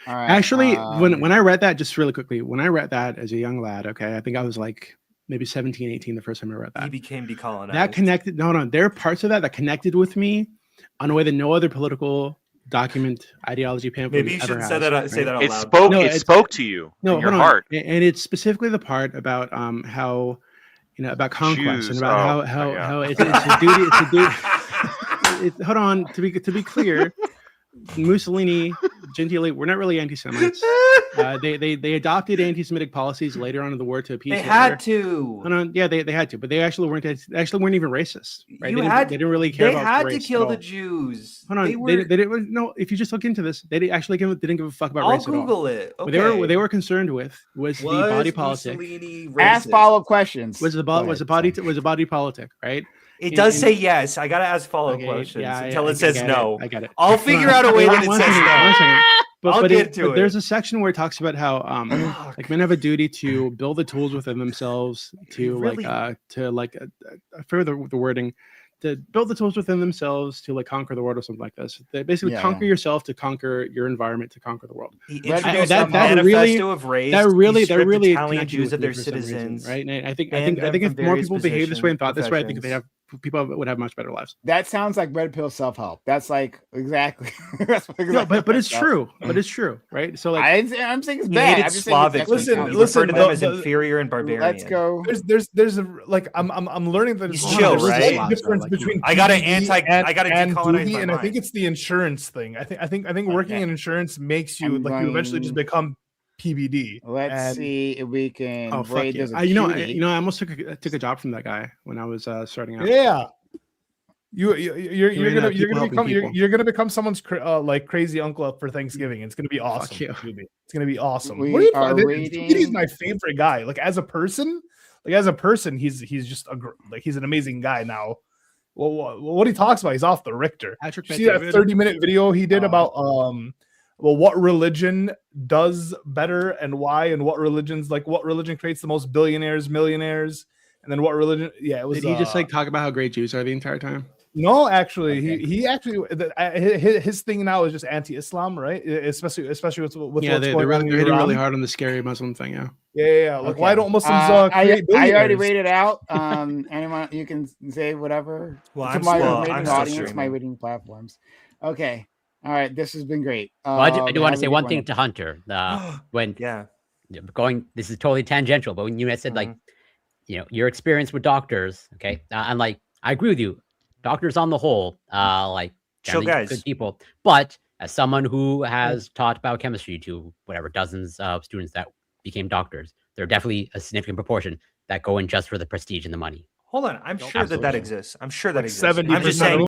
All right. Actually, when I read that, just really quickly, when I read that as a young lad, okay, I think I was like maybe 17, 18 the first time I read that. He became decolonized. That connected. No, there are parts of that connected with me on a way that no other political document, ideology, pamphlet. Maybe you should say that out It loud. spoke. No, it spoke to you in your heart. And it's specifically the part about how about conquest and about how it's a duty. It's a duty. Hold on, to be clear. Mussolini, Gentile were not really anti-Semites. They adopted anti-Semitic policies later on in the war to appease. They Hitler. had to. No, yeah, they had to, but they actually weren't even racist. Right? They didn't really care. They about had race to kill at all. the Jews. Hold on, they didn't. No, if you just look into this, they didn't give a fuck about race at all. I'll Google it. Okay. What they were concerned with was the body politic. Ask follow-up questions. Was a body politic, right? It does say yes. I gotta ask follow-up questions until it says no. I get it. I'll figure out a way that it says no. But there's a section where it talks about how like men have a duty to build the tools within themselves to further the wording, to build the tools within themselves to conquer the world or something like this. They basically conquer yourself to conquer your environment to conquer the world. That really Italian Jews of their citizens, right? And I think if more people behave this way and thought this way, I think people would have much better lives. That sounds like red pill self-help. That's exactly. No, but it's true. But it's true, right? So I'm saying it's bad. I'm just Slavic. Listen, refer to them as inferior and barbarian. Let's go. There's I'm learning that it's chill, right? There's a difference between I got to decolonize duty, my and mind. I think it's the insurance thing. I think working in insurance makes you you eventually just become PBD. Let's see if we can. Oh fuck yeah! I almost took a job from that guy when I was starting out. Yeah, you're gonna become someone's crazy uncle for Thanksgiving. It's gonna be awesome. It's gonna be awesome. He's my favorite guy. As a person, he's just he's an amazing guy now. Well, what he talks about, he's off the Richter. You see that 30-minute video he did about what religion does better and why, and what religion creates the most billionaires, millionaires, and then what religion? Yeah, it was. Did he just talk about how great Jews are the entire time? No, actually, he actually his thing now is just anti-Islam, right? Especially with what's going on. They're hitting really hard on the scary Muslim thing. Yeah. Why don't Muslims? I already rated out. Anyone, you can say whatever. Well, to my rating audience, my rating platforms. Okay. All right. This has been great. Well, I do want to say one thing to Hunter. When this is totally tangential, but when you had said your experience with doctors, okay, and I agree with you. Doctors on the whole, good people. But as someone who has taught biochemistry to dozens of students that became doctors, there are definitely a significant proportion that go in just for the prestige and the money. Hold on, I'm sure that exists. I'm sure that exists. 70%. I'm just saying